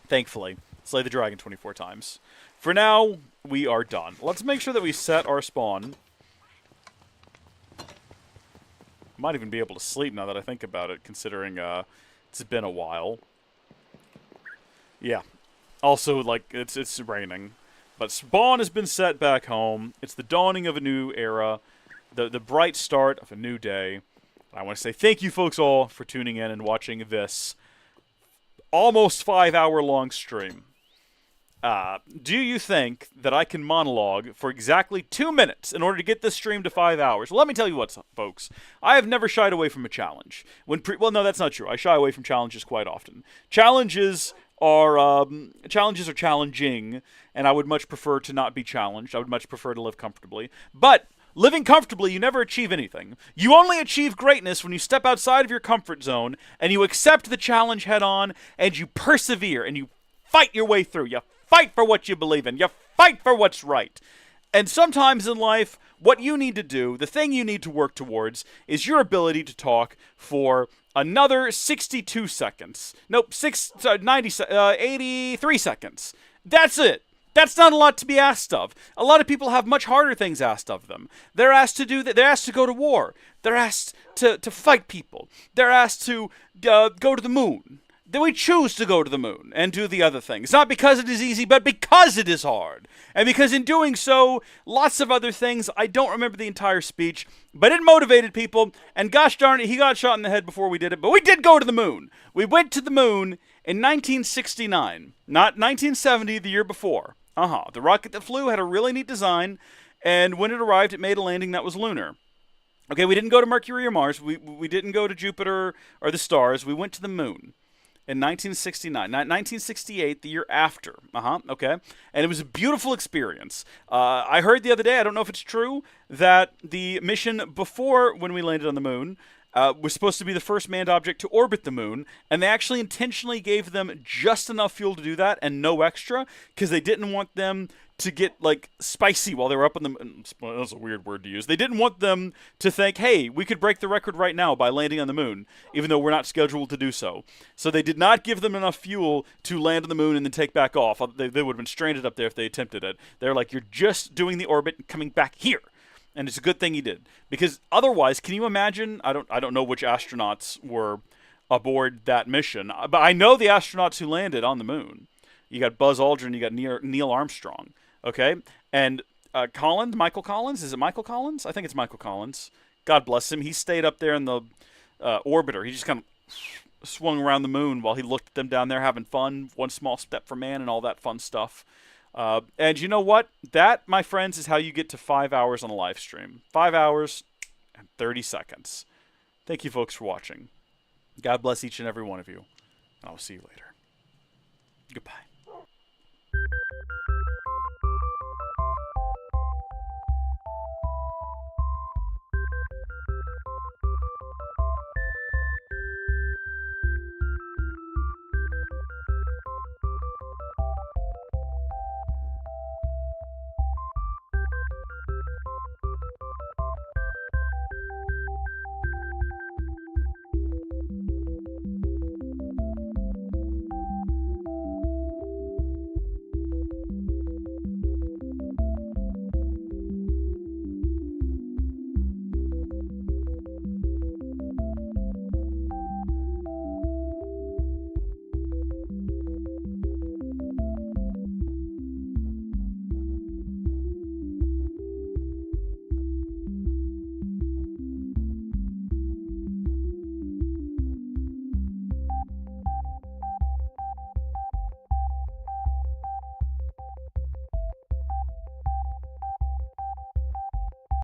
Thankfully. Slay the dragon 24 times. For now, we are done. Let's make sure that we set our spawn. Might even be able to sleep now that I think about it, considering it's been a while. Yeah. Also, like, it's raining. But spawn has been set back home. It's the dawning of a new era. The bright start of a new day. I want to say thank you folks all for tuning in and watching this almost 5-hour-long stream. Do you think that I can monologue for exactly 2 minutes in order to get this stream to 5 hours? Well, let me tell you what, folks. I have never shied away from a challenge. Well, no, that's not true. I shy away from challenges quite often. Challenges are challenging, and I would much prefer to not be challenged. I would much prefer to live comfortably. But living comfortably, you never achieve anything. You only achieve greatness when you step outside of your comfort zone, and you accept the challenge head on, and you persevere, and you fight your way through. You fight for what you believe in. You fight for what's right. And sometimes in life, what you need to do, the thing you need to work towards, is your ability to talk for another 62 seconds. Nope, 83 seconds. That's it. That's not a lot to be asked of. A lot of people have much harder things asked of them. They're asked to do that. They're asked to go to war. They're asked to fight people. They're asked to go to the moon. Then we choose to go to the moon and do the other things. Not because it is easy, but because it is hard. And because in doing so, lots of other things, I don't remember the entire speech, but it motivated people, and gosh darn it, he got shot in the head before we did it, but we did go to the moon. We went to the moon in 1969, not 1970, the year before. The rocket that flew had a really neat design, and when it arrived, it made a landing that was lunar. Okay, we didn't go to Mercury or Mars, we didn't go to Jupiter or the stars, we went to the moon. In 1969, 1968, the year after. Okay. And it was a beautiful experience. I heard the other day, I don't know if it's true, that the mission before when we landed on the moon was supposed to be the first manned object to orbit the moon, and they actually intentionally gave them just enough fuel to do that and no extra, because they didn't want them to get, like, spicy while they were up on the moon. Well, that's a weird word to use. They didn't want them to think, hey, we could break the record right now by landing on the moon, even though we're not scheduled to do so. So they did not give them enough fuel to land on the moon and then take back off. They would have been stranded up there if they attempted it. They're like, you're just doing the orbit and coming back here. And it's a good thing he did. Because otherwise, can you imagine? I don't know which astronauts were aboard that mission, but I know the astronauts who landed on the moon. You got Buzz Aldrin, you got Neil Armstrong. Okay, and Michael Collins, is it Michael Collins? I think it's Michael Collins. God bless him. He stayed up there in the orbiter. He just kind of swung around the moon while he looked at them down there having fun. One small step for man and all that fun stuff. And you know what? That, my friends, is how you get to 5 hours on a live stream. 5 hours and 30 seconds. Thank you, folks, for watching. God bless each and every one of you. And I'll see you later. Goodbye.